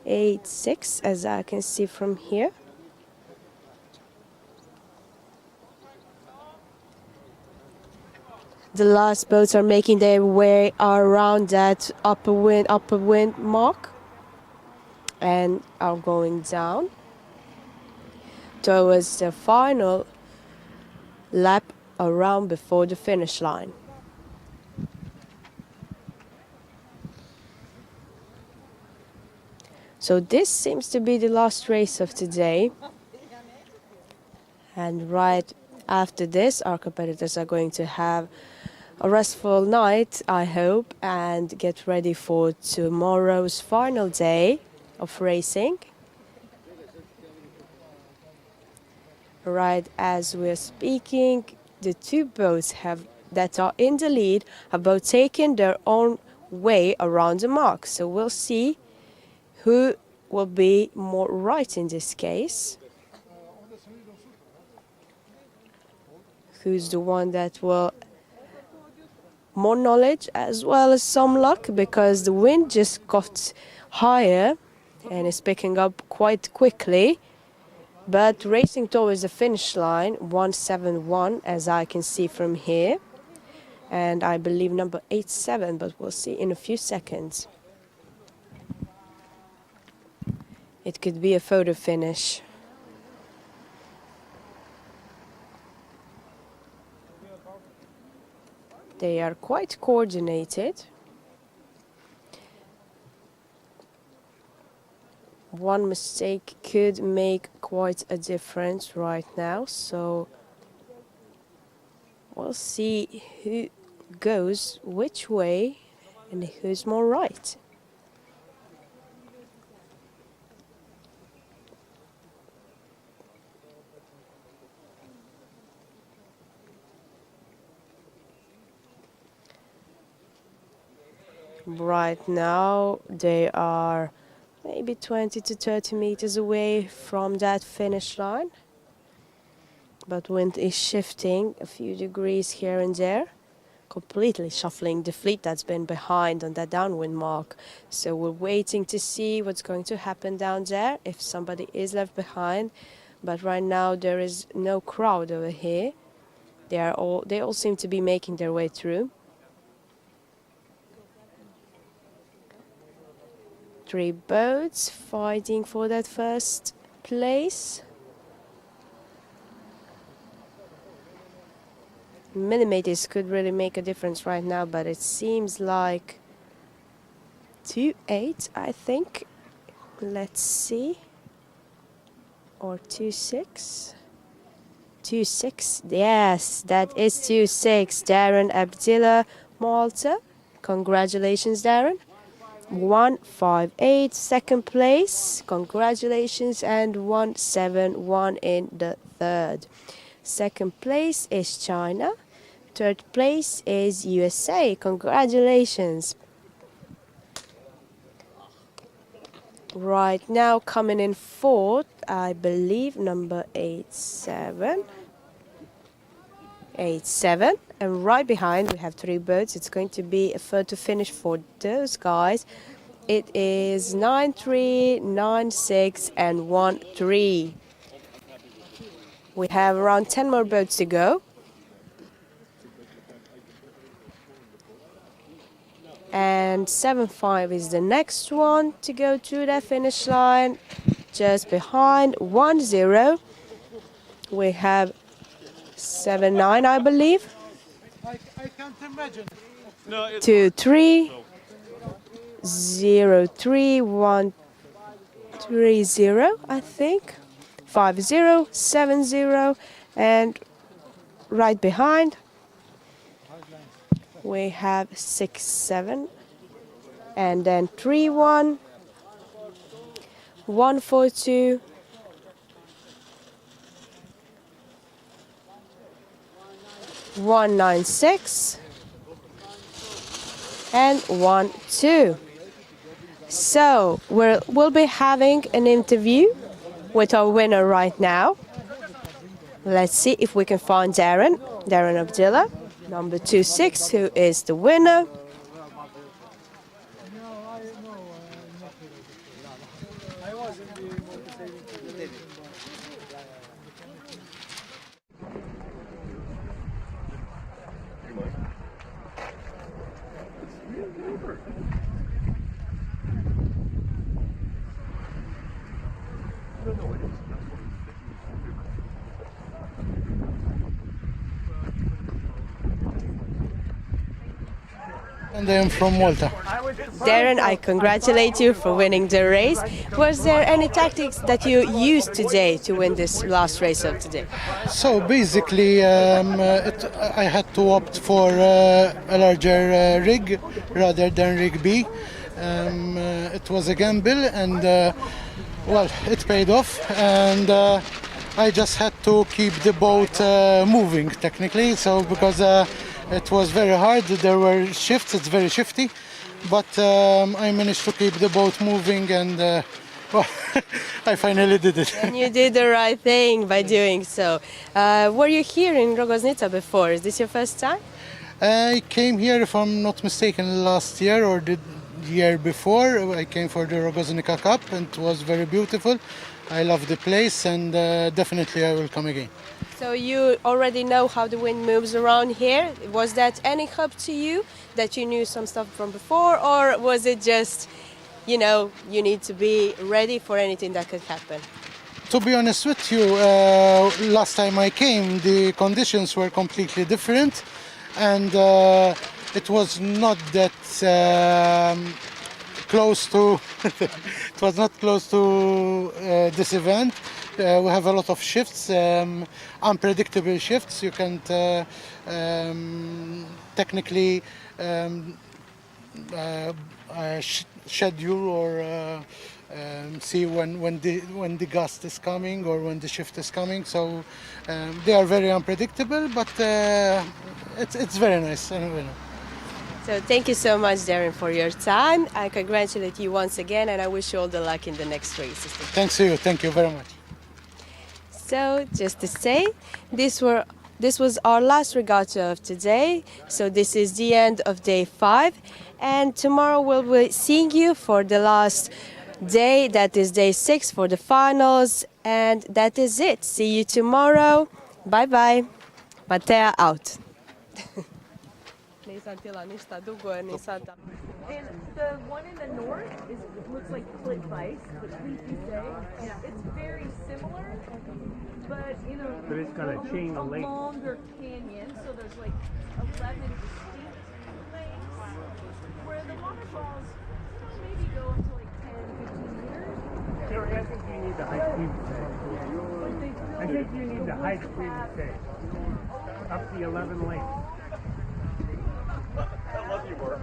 8.6, as I can see from here. The last boats are making their way around that upper wind mark and are going down towards the final lap around before the finish line. So this seems to be the last race of today. And right after this, our competitors are going to have a restful night, I hope, and get ready for tomorrow's final day of racing. Right as we're speaking, the 2 boats that are in the lead have both taken their own way around the mark. So we'll see who will be more right in this case. Who's the one that will more knowledge as well as some luck, because the wind just got higher and is picking up quite quickly. But racing towards the finish line, 1.71 as I can see from here, and I believe number 8.7, but we'll see in a few seconds. It could be a photo finish. They are quite coordinated. One mistake could make quite a difference right now, so we'll see who goes which way and who's more right. Right now they are maybe 20 to 30 meters away from that finish line, but wind is shifting a few degrees here and there, completely shuffling the fleet that's been behind on that downwind mark. So we're waiting to see what's going to happen down there, if somebody is left behind. But right now there is no crowd over here. They all seem to be making their way through. 3 boats fighting for that first place. millimeters could really make a difference right now, but it seems like 2.8, I think. Let's see. Or 2.6. 2.6. Yes, that is 2.6. Darren Abdillah, Malta. Congratulations, Darren. 1.58, second place. Congratulations. And 1.71 in the third. Second place is China. Third place is USA. Congratulations. Right now coming in fourth, I believe, number 87. 87. And right behind we have 3 boats. It's going to be a photo finish for those guys. It is 9.3, 9.6 and 1.3. We have around 10 more boats to go. And 7.5 is the next one to go through that finish line. Just behind 1.0. We have 7.9, I believe. I can't imagine. 2.3. 0.3. 1.30, I think. 5.0, 7.0, and right behind we have 6.7, and then 3.1, 1.42, 1.96, and 1.2. So we'll be having an interview with our winner right now. Let's see if we can find Darren Abdillah, number 2.6, who is the winner. And I am from Malta. Darren, I congratulate you for winning the race. Was there any tactics that you used today to win this last race of today? So basically, I had to opt for a larger rig rather than rig B. It was a gamble, and well, it paid off. And I just had to keep the boat moving, technically. So because it was very hard, there were shifts, it's very shifty, but I managed to keep the boat moving, and well, I finally did it. And you did the right thing by doing so. Were you here in Rogoznica before? Is this your first time? I came here, if I'm not mistaken, last year or the year before. I came for the Rogoznica Cup, and it was very beautiful. I love the place, and definitely I will come again. So you already know how the wind moves around here. Was that any help to you, that you knew some stuff from before, or was it just, you know, you need to be ready for anything that could happen? To be honest with you, last time I came, the conditions were completely different, and it was not that close to it was not close to this event. We have a lot of shifts, unpredictable shifts. You can't technically schedule or see when the gust is coming or when the shift is coming. So they are very unpredictable, but it's very nice anyway. So thank you so much, Darren, for your time. I congratulate you once again, and I wish you all the luck in the next races. Thanks to you. Thank you very much. So just to say, this was our last regatta of today. So this is the end of day 5, and tomorrow we'll be seeing you for the last day. That is day 6 for the finals, and that is it. See you tomorrow. Bye bye. Matea out. Nisam htjela ništa dugo jer nisam da... And the one in the north looks like Cliff Ice, but Cliff say it's very similar, but in a longer canyon. So there's like 11 distinct lakes, where the waterfalls maybe go up to like 10, 15 meters. Terry, I think you need the high speed stay. I think you need the high speed stay. Up the 11 lanes. I love you, Mark.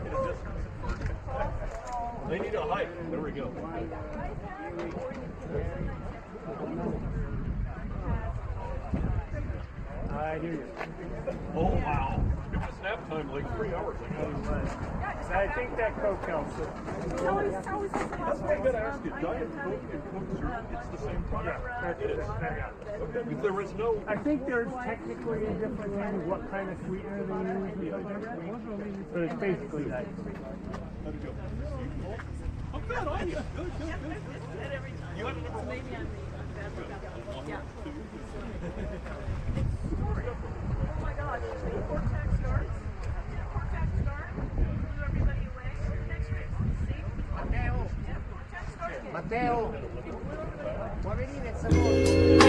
They need a hike. There we go. I hear you. Oh, wow. It was nap time like 3 hours ago. I think that Coke helps it. That's what I got to ask you. Diet Coke and Coke Zero, it's the same product. Yeah, It is. Okay. If there is no... I think there's technically a difference in what kind of sweetener they use, but it's basically that. How'd it go? I'm bad on you. Good. You had a number one. Yeah. Oh my gosh, port tax starts. Port tax start. Move everybody away. Next race. See? Matteo! Yeah, port tax starts. Matteo! Puoi venire, Savone?